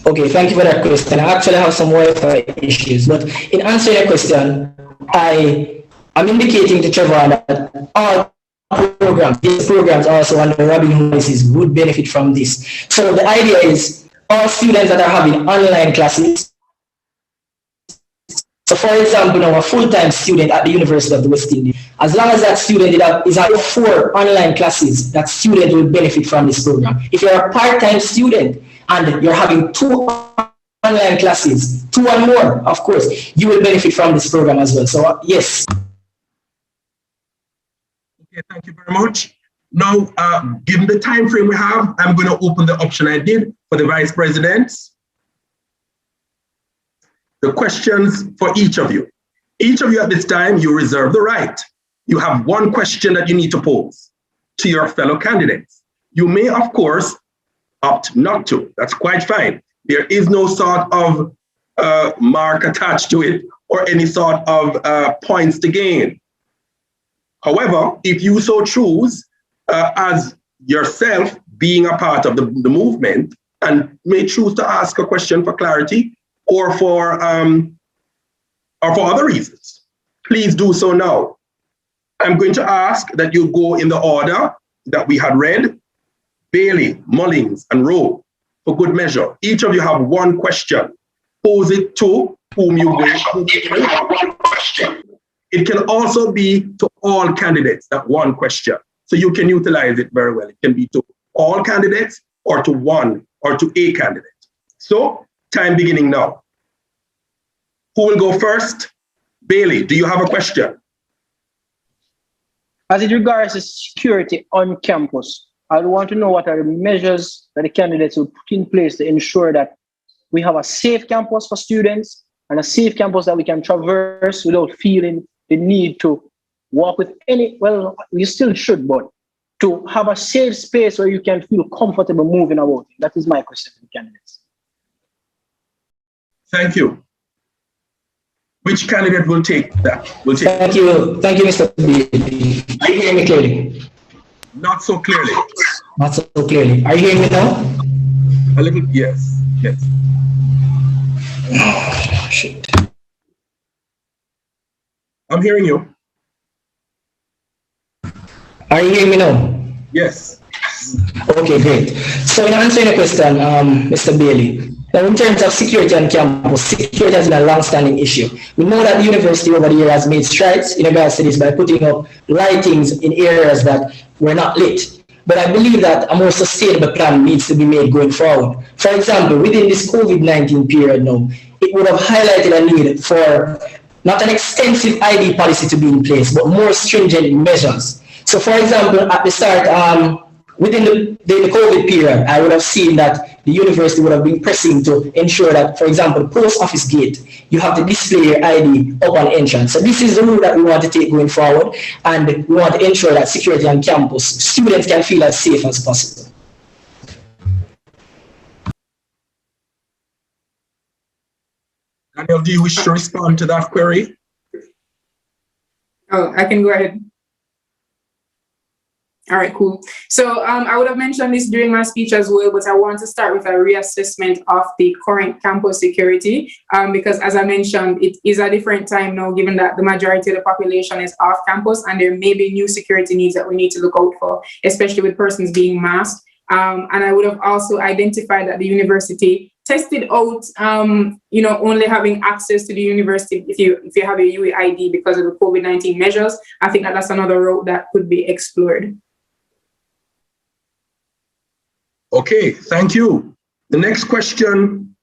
Okay, thank you for that question. I actually have some Wi-Fi issues, but in answering your question, I'm indicating to Trevor that all programs, these programs also under Robin Hood policies would benefit from this. So the idea is all students that are having online classes. So for example, now a full-time student at the University of the West Indies, as long as that student is at 4 online classes, that student will benefit from this program. If you're a part-time student and you're having 2 online classes, 2 or more, of course, you will benefit from this program as well. So yes. Okay, thank you very much. Now, given the time frame we have, I'm going to open the option I did for the vice presidents. The questions for each of you. Each of you at this time, you reserve the right. You have one question that you need to pose to your fellow candidates. You may, of course, opt not to. That's quite fine. There is no sort of mark attached to it or any sort of points to gain. However, if you so choose, as yourself being a part of the movement and may choose to ask a question for clarity or for other reasons, please do so now. I'm going to ask that you go in the order that we had read: Bailey, Mullings, and Rowe, for good measure. Each of you have one question. Pose it to whom you wish. It can also be to all candidates, that one question. So you can utilize it very well. It can be to all candidates or to one or to a candidate. So time beginning now. Who will go first? Bailey, do you have a question? As it regards to security on campus, I want to know what are the measures that the candidates will put in place to ensure that we have a safe campus for students and a safe campus that we can traverse without feeling the need to walk with any, well, you still should, but to have a safe space where you can feel comfortable moving about. That is my question to the candidates. Thank you. Which candidate will take that? Thank you, Mr. B. Can you hear me clearly? Not so clearly. Not so clearly. Are you hearing me now? A little, yes, yes. Oh, shit. I'm hearing you. Are you hearing me now? Yes. Okay, great. So in answering the question, Mr. Bailey, now in terms of security on campus, security has been a long-standing issue. We know that the university over the years has made strides in regards to this by putting up lightings in areas that were not lit. But I believe that a more sustainable plan needs to be made going forward. For example, within this COVID-19 period now, it would have highlighted a need for not an extensive ID policy to be in place, but more stringent measures. So for example, at the start, within the COVID period, I would have seen that the university would have been pressing to ensure that, for example, the post office gate, you have to display your ID up on entrance. So this is the route that we want to take going forward, and we want to ensure that security on campus, students can feel as safe as possible. Daniel, do you wish to respond to that query? Oh, I can go ahead. All right, cool. So I would have mentioned this during my speech as well, but I want to start with a reassessment of the current campus security because, as I mentioned, it is a different time now, given that the majority of the population is off campus, and there may be new security needs that we need to look out for, especially with persons being masked. And I would have also identified that the university tested out, only having access to the university if you have a UWI because of the COVID-19 measures. I think that's another route that could be explored. Okay, thank you. The next question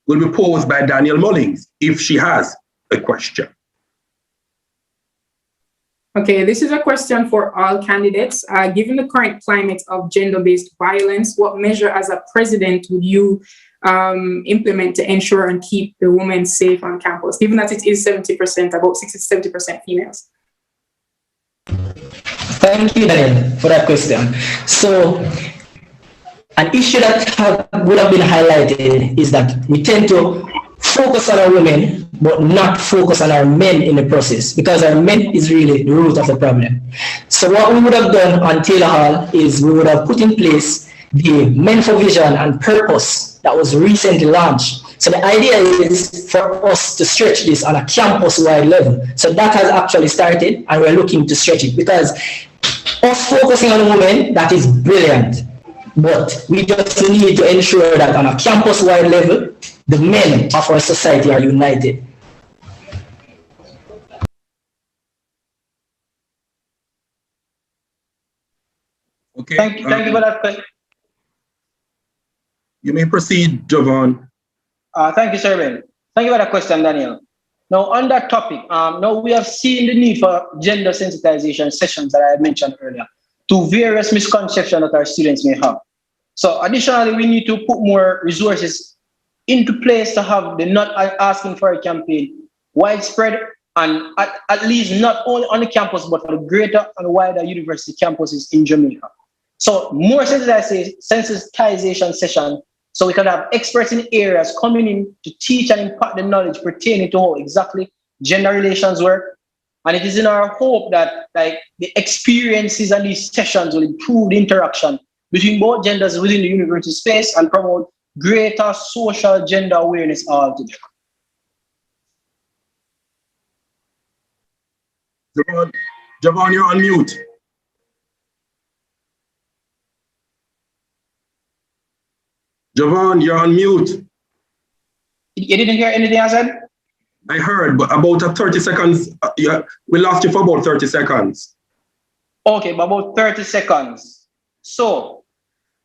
will be posed by Daniel Mullings, if she has a question. Okay, this is a question for all candidates. Given the current climate of gender-based violence, what measure as a president would you implement to ensure and keep the women safe on campus, given that it is 70%, about 60-70% females? Thank you, Daniel, for that question. So, an issue that would have been highlighted is that we tend to focus on our women, but not focus on our men in the process, because our men is really the root of the problem. So what we would have done on Taylor Hall is we would have put in place the Men for Vision and Purpose that was recently launched. So the idea is for us to stretch this on a campus-wide level. So that has actually started, and we're looking to stretch it, because us focusing on women, that is brilliant. But we just need to ensure that on a campus-wide level, the men of our society are united. Okay. Thank you for that question. You may proceed, Javon. Thank you, sir. Thank you for that question, Daniel. Now, on that topic, now we have seen the need for gender sensitization sessions that I mentioned earlier to various misconceptions that our students may have. So additionally, we need to put more resources into place to have the Not Asking for a campaign widespread and at least not only on the campus, but for the greater and wider university campuses in Jamaica. So more sensitization session, so we can have experts in areas coming in to teach and impart the knowledge pertaining to how exactly gender relations work. And it is in our hope that the experiences and these sessions will improve the interaction between both genders within the university space and promote greater social gender awareness altogether. Javon, you're on mute. Javon, you're on mute. You didn't hear anything I said? I heard, but about 30 seconds, we lost you for about 30 seconds. Okay, but about 30 seconds. So,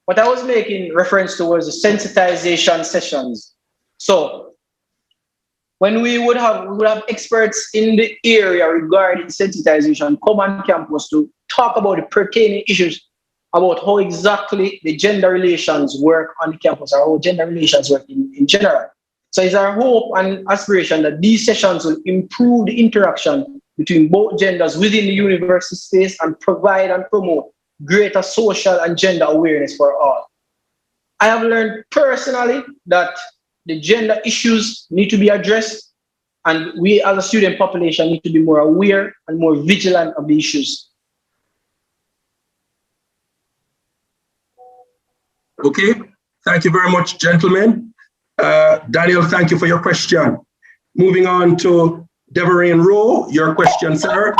what I was making reference to was the sensitization sessions. So, when we would have experts in the area regarding sensitization come on campus to talk about the pertaining issues about how exactly the gender relations work on the campus, or how gender relations work in general. So it's our hope and aspiration that these sessions will improve the interaction between both genders within the university space and provide and promote greater social and gender awareness for all. I have learned personally that the gender issues need to be addressed, and we as a student population need to be more aware and more vigilant of the issues. Okay, thank you very much, gentlemen. Daniel, thank you for your question. Moving on to Devereen Rowe, your question, sir.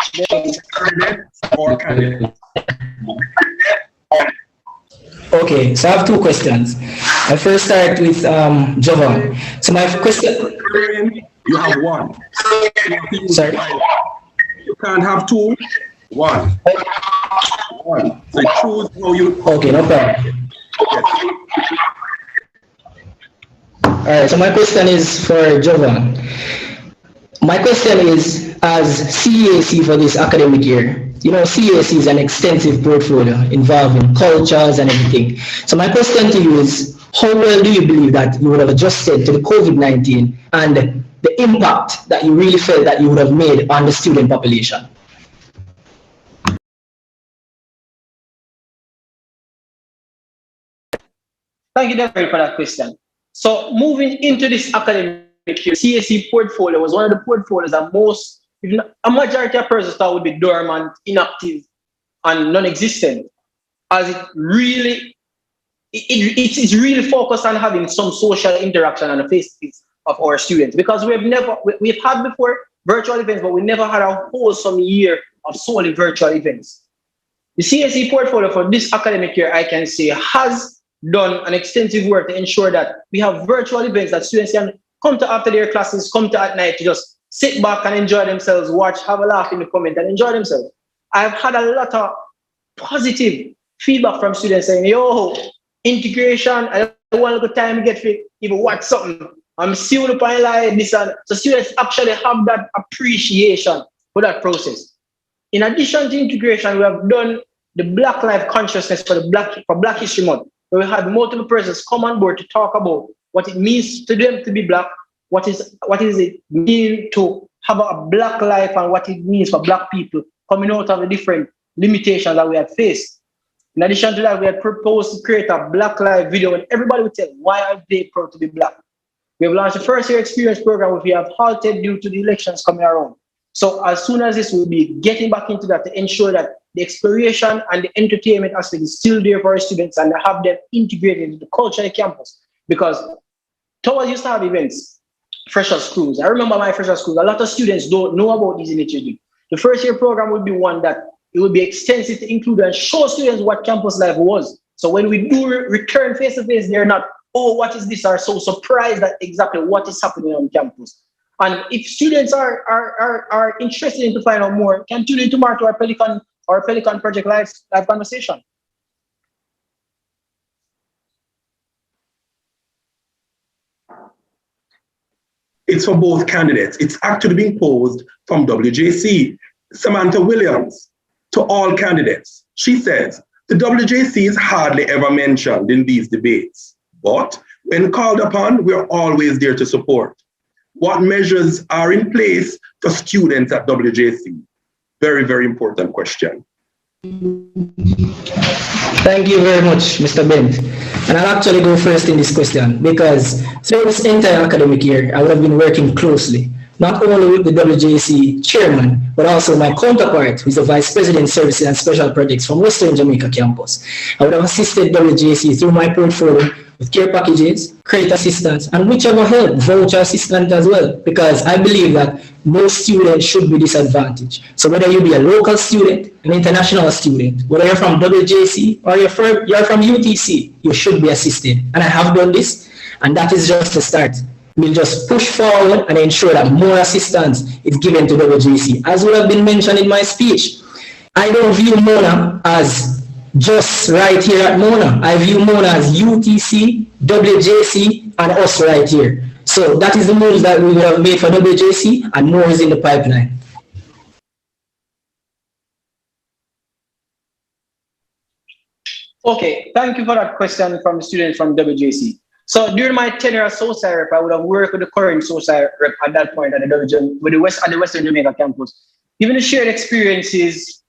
Or candidate? Okay, so I have two questions. I first start with Jovan. So my question. You have one. Sorry. You can't have two. One. One. So choose how you. Okay, no problem. Yes. All right. So my question is for Jovan. My question is, as CAC for this academic year, you know, CAC is an extensive portfolio involving cultures and everything. So my question to you is, how well do you believe that you would have adjusted to the COVID-19 and the impact that you really felt that you would have made on the student population? Thank you, David, for that question. So moving into this academic year, CAC portfolio was one of the portfolios that most, if not, a majority of persons thought would be dormant, inactive, and non-existent, as it really, it's really focused on having some social interaction on the face of our students, because we've had before virtual events, but we never had a wholesome year of solely virtual events. The CAC portfolio for this academic year, I can say, has done an extensive work to ensure that we have virtual events that students can come to after their classes, come to at night to just sit back and enjoy themselves, watch, have a laugh in the comment and enjoy themselves. I've had a lot of positive feedback from students saying, yo, integration, I don't want a good time to get fit, even watch something. I'm seeing up on like this. And so students actually have that appreciation for that process. In addition to integration, we have done the Black Life Consciousness for Black History Month, where we had multiple persons come on board to talk about what it means to them to be Black, what is it mean to have a Black life, and what it means for Black people coming out of the different limitations that we had faced. In addition to that, we had proposed to create a Black Life video, and everybody would tell why are they proud to be Black. We have launched a first year experience program, which we have halted due to the elections coming around. So as soon as this, will be getting back into that to ensure that the exploration and the entertainment aspect is still there for our students and have them integrated into the culture of campus. Because Tower used to have events, freshers schools. I remember my freshers school, a lot of students don't know about these initiatives. The first year program would be one that it would be extensive to include and show students what campus life was. So when we do return face to face, they're not, oh, what is this? Are so surprised at exactly what is happening on campus. And if students are interested in to find out more, can tune in tomorrow to our Pelican Project live conversation. It's for both candidates. It's actually being posed from WJC. Samantha Williams, to all candidates. She says, the WJC is hardly ever mentioned in these debates, but when called upon, we're always there to support. What measures are in place for students at WJC? Very, very important question. Thank you very much, Mr. Bent. And I'll actually go first in this question because throughout this entire academic year, I would have been working closely, not only with the WJC chairman, but also my counterpart, who is the Vice President Services and Special Projects from Western Jamaica campus. I would have assisted WJC through my portfolio with care packages, credit assistance, and whichever help, voucher assistance as well, because I believe that no student should be disadvantaged. So whether you be a local student, an international student, whether you're from WJC or you're from UTC, you should be assisted. And I have done this, and that is just a start. We'll just push forward and ensure that more assistance is given to WJC. As would have been mentioned in my speech, I don't view Mona as just right here at Mona. I view Mona as UTC, WJC, and us right here. So that is the moves that we would have made for WJC, and more is in the pipeline. Okay, thank you for that question from students from WJC. So during my tenure as social rep, I would have worked with the current social rep at that point at the Western Jamaica campus. Given the shared experiences,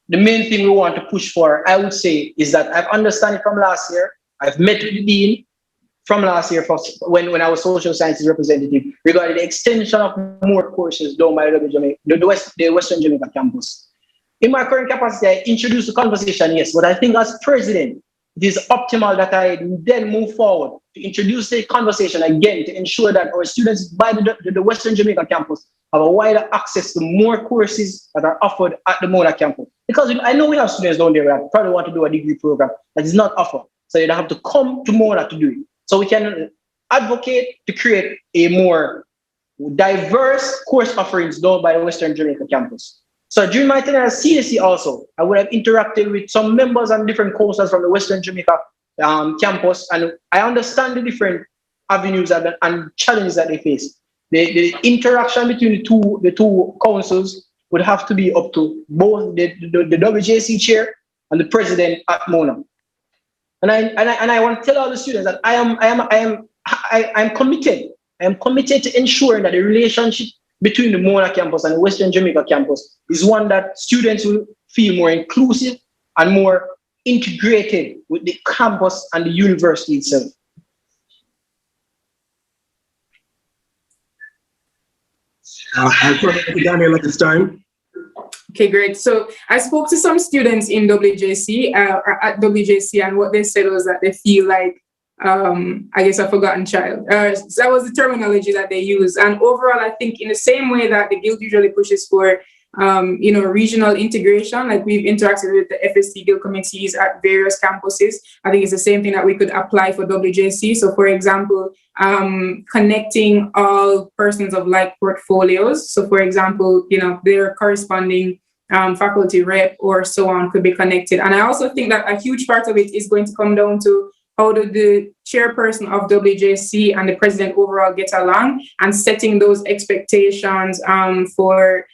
the main thing we want to push for, I would say, is that I've understood it from last year. I've met with the dean from last year when I was social sciences representative regarding the extension of more courses done by the Western Jamaica campus. In my current capacity, I introduced the conversation, yes, but I think as president, it is optimal that I then move forward to introduce the conversation again to ensure that our students by the Western Jamaica campus have a wider access to more courses that are offered at the Mona campus. Because I know we have students down there that probably want to do a degree program that is not offered. So they don't have to come to Mona to do it. So we can advocate to create a more diverse course offerings done by the Western Jamaica campus. So during my tenure at CSE also, I would have interacted with some members and different courses from the Western Jamaica campus, and I understand the different avenues and challenges that they face. The interaction between the two councils would have to be up to both the WJC chair and the president at Mona. And I want to tell all the students that I'm committed. I am committed to ensuring that the relationship between the Mona campus and the Western Jamaica campus is one that students will feel more inclusive and more integrated with the campus and the university itself. I'll turn it to Daniel at this time. Okay, great. So I spoke to some students in WJC, at WJC, and what they said was that they feel like, I guess, a forgotten child. So that was the terminology that they use. And overall, I think in the same way that the Guild usually pushes for, regional integration, like we've interacted with the FSC Guild committees at various campuses, I think it's the same thing that we could apply for WJC. So for example, connecting all persons of like portfolios. So for example, their corresponding faculty rep or so on could be connected. And I also think that a huge part of it is going to come down to how do the chairperson of WJC and the president overall get along, and setting those expectations for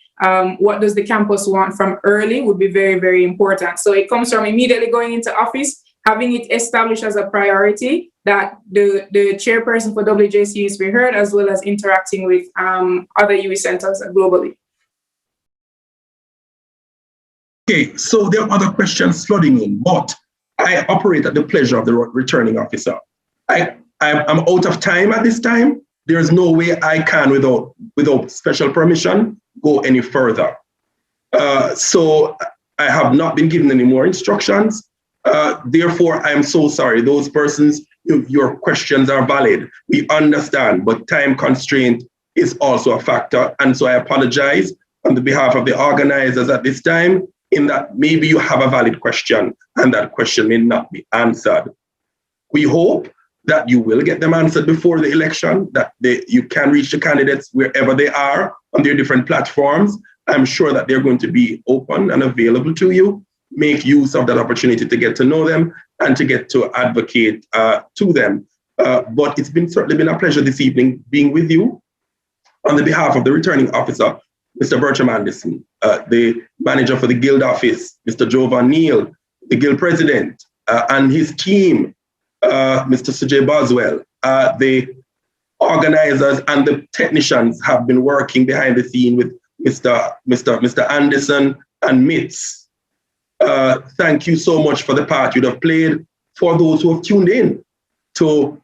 what does the campus want from early would be very, very important. So it comes from immediately going into office, having it established as a priority that the chairperson for WJC is to be heard, as well as interacting with other UE centers globally. Okay, so there are other questions flooding in, but I operate at the pleasure of the returning officer. I'm out of time at this time. There's no way I can, without special permission, go any further. So I have not been given any more instructions. Therefore, I'm so sorry. Those persons, your questions are valid. We understand, but time constraint is also a factor. And so I apologize on the behalf of the organizers at this time, in that maybe you have a valid question and that question may not be answered. We hope that you will get them answered before the election, that you can reach the candidates wherever they are on their different platforms. I'm sure that they're going to be open and available to you. Make use of that opportunity to get to know them and to get to advocate to them. But it's certainly been a pleasure this evening being with you. On the behalf of the returning officer, Mr. Bertram Anderson, the manager for the Guild office, Mr. Jovan Neal, the Guild president, and his team, Mr. Sujay Boswell, the organizers and the technicians have been working behind the scene with Mr. Anderson and Mitz. Thank you so much for the part you'd have played. For those who have tuned in to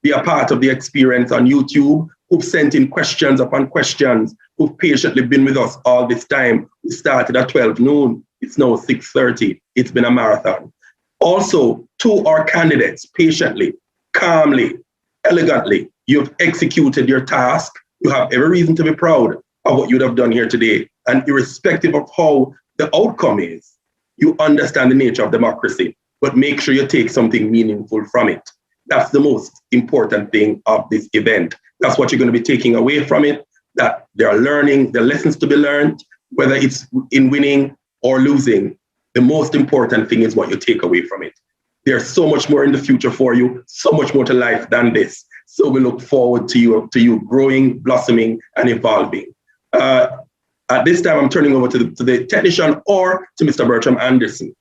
be a part of the experience on YouTube, who've sent in questions upon questions, who've patiently been with us all this time. We started at 12 noon. It's now 6:30. It's been a marathon. Also, to our candidates, patiently, calmly, elegantly, you've executed your task. You have every reason to be proud of what you'd have done here today. And irrespective of how the outcome is, you understand the nature of democracy, but make sure you take something meaningful from it. That's the most important thing of this event. That's what you're going to be taking away from it, that there are lessons to be learned, whether it's in winning or losing. The most important thing is what you take away from it. There's so much more in the future for you, so much more to life than this. So we look forward to you growing, blossoming, and evolving. At this time, I'm turning over to the technician or to Mr. Bertram Anderson.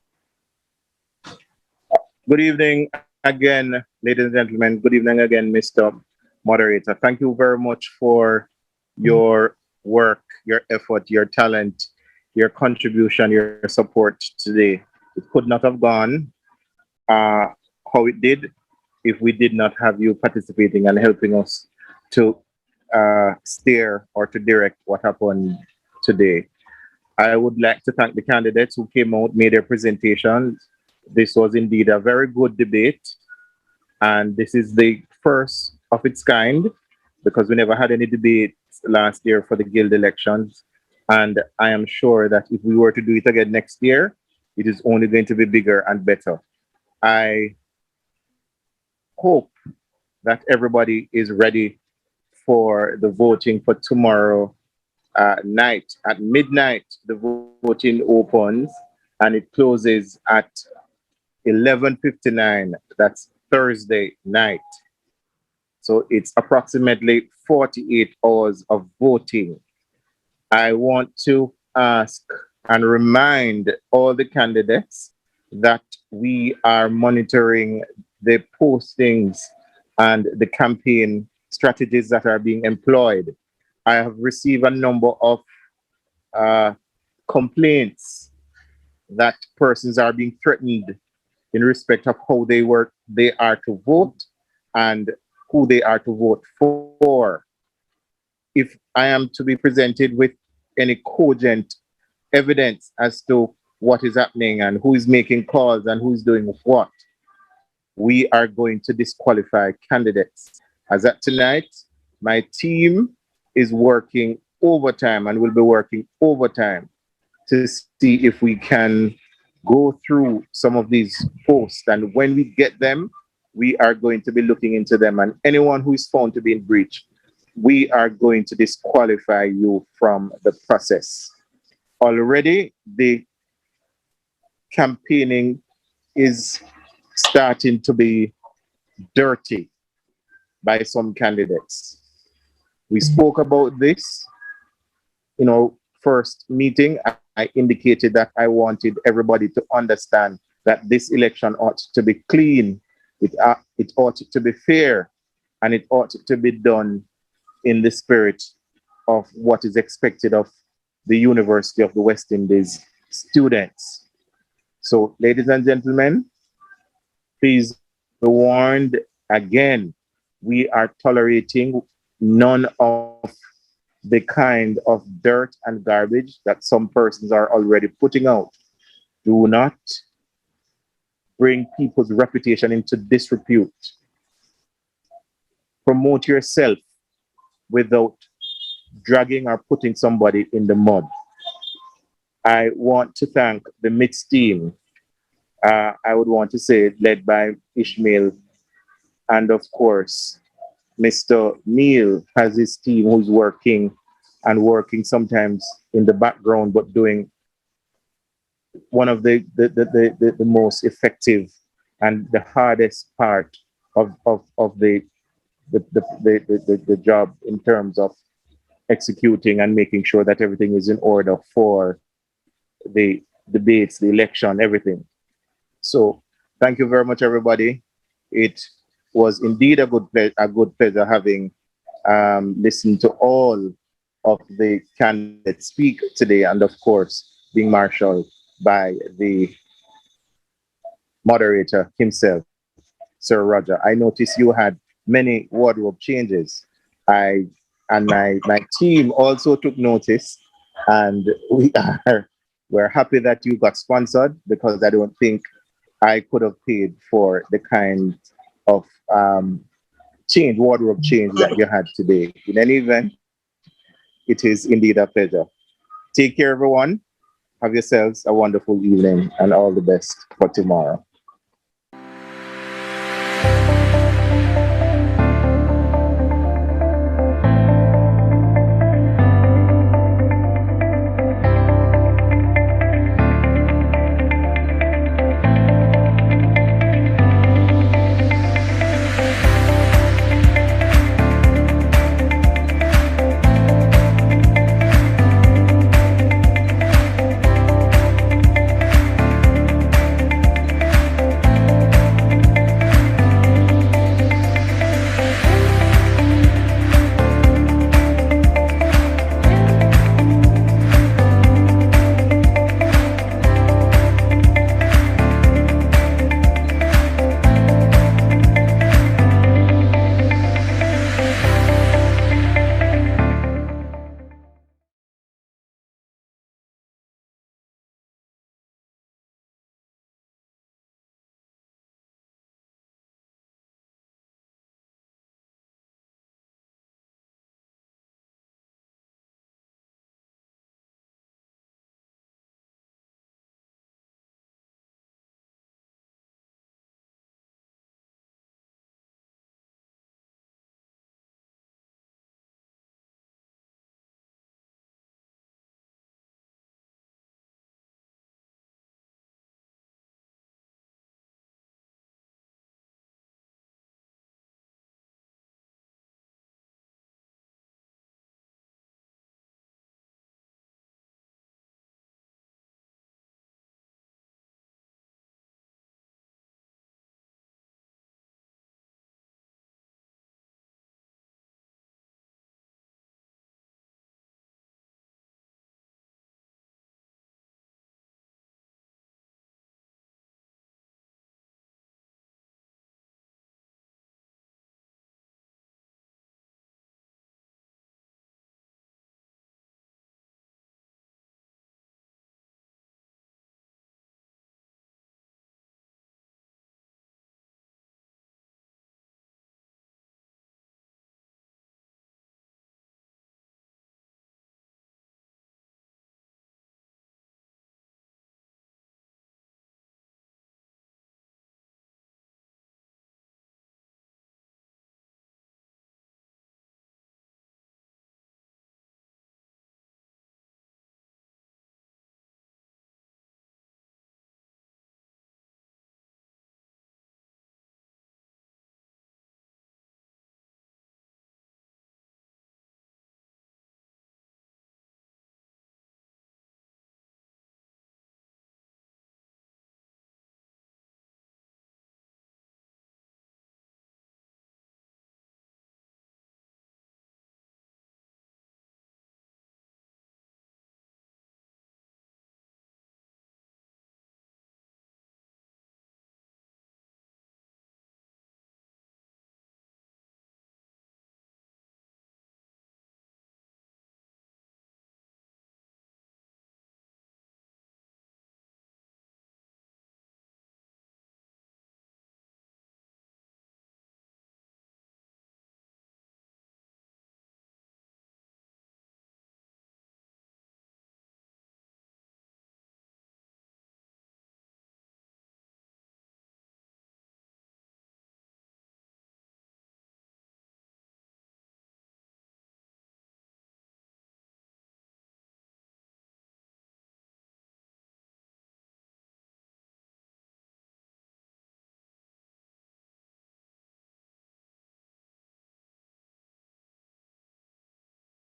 Good evening again, ladies and gentlemen. Good evening again, Mr. Moderator. Thank you very much for your work, your effort, your talent, your contribution, your support today. It could not have gone how it did if we did not have you participating and helping us to steer or to direct what happened today. I would like to thank the candidates who came out, made their presentations, This was indeed a very good debate, and this is the first of its kind because we never had any debates last year for the guild elections. And I am sure that if we were to do it again next year, it is only going to be bigger and better. I hope that everybody is ready for the voting for tomorrow night. At midnight, the voting opens and it closes at 11:59. That's Thursday night. So it's approximately 48 hours of voting. I want to ask and remind all the candidates that we are monitoring the postings and the campaign strategies that are being employed. I have received a number of complaints that persons are being threatened in respect of how they are to vote and who they are to vote for. If I am to be presented with any cogent evidence as to what is happening and who is making calls and who is doing what, we are going to disqualify candidates. As at tonight, my team is working overtime and will be working overtime to see if we can go through some of these posts. And when we get them, we are going to be looking into them. And anyone who is found to be in breach, we are going to disqualify you from the process. Already, the campaigning is starting to be dirty by some candidates. We spoke about this in our first meeting. I indicated that I wanted everybody to understand that this election ought to be clean, it ought to be fair, and it ought to be done in the spirit of what is expected of the University of the West Indies students. So, ladies and gentlemen, please be warned again, we are tolerating none of the kind of dirt and garbage that some persons are already putting out. Do not bring people's reputation into disrepute. Promote yourself without dragging or putting somebody in the mud. I want to thank the MITS team. I would want to say led by Ishmael, and of course, Mr. Neil has his team who's working sometimes in the background, but doing one of the most effective and the hardest part of the job in terms of executing and making sure that everything is in order for the debates, the election, everything. So thank you very much, everybody. It was indeed a good pleasure having listened to all of the candidates speak today, and of course, being marshaled by the moderator himself, Sir Roger. I noticed you had many wardrobe changes. My team also took notice, and we're happy that you got sponsored, because I don't think I could have paid for the kind of wardrobe change that you had today. In any event, it is indeed a pleasure. Take care, everyone. Have yourselves a wonderful evening and all the best for tomorrow.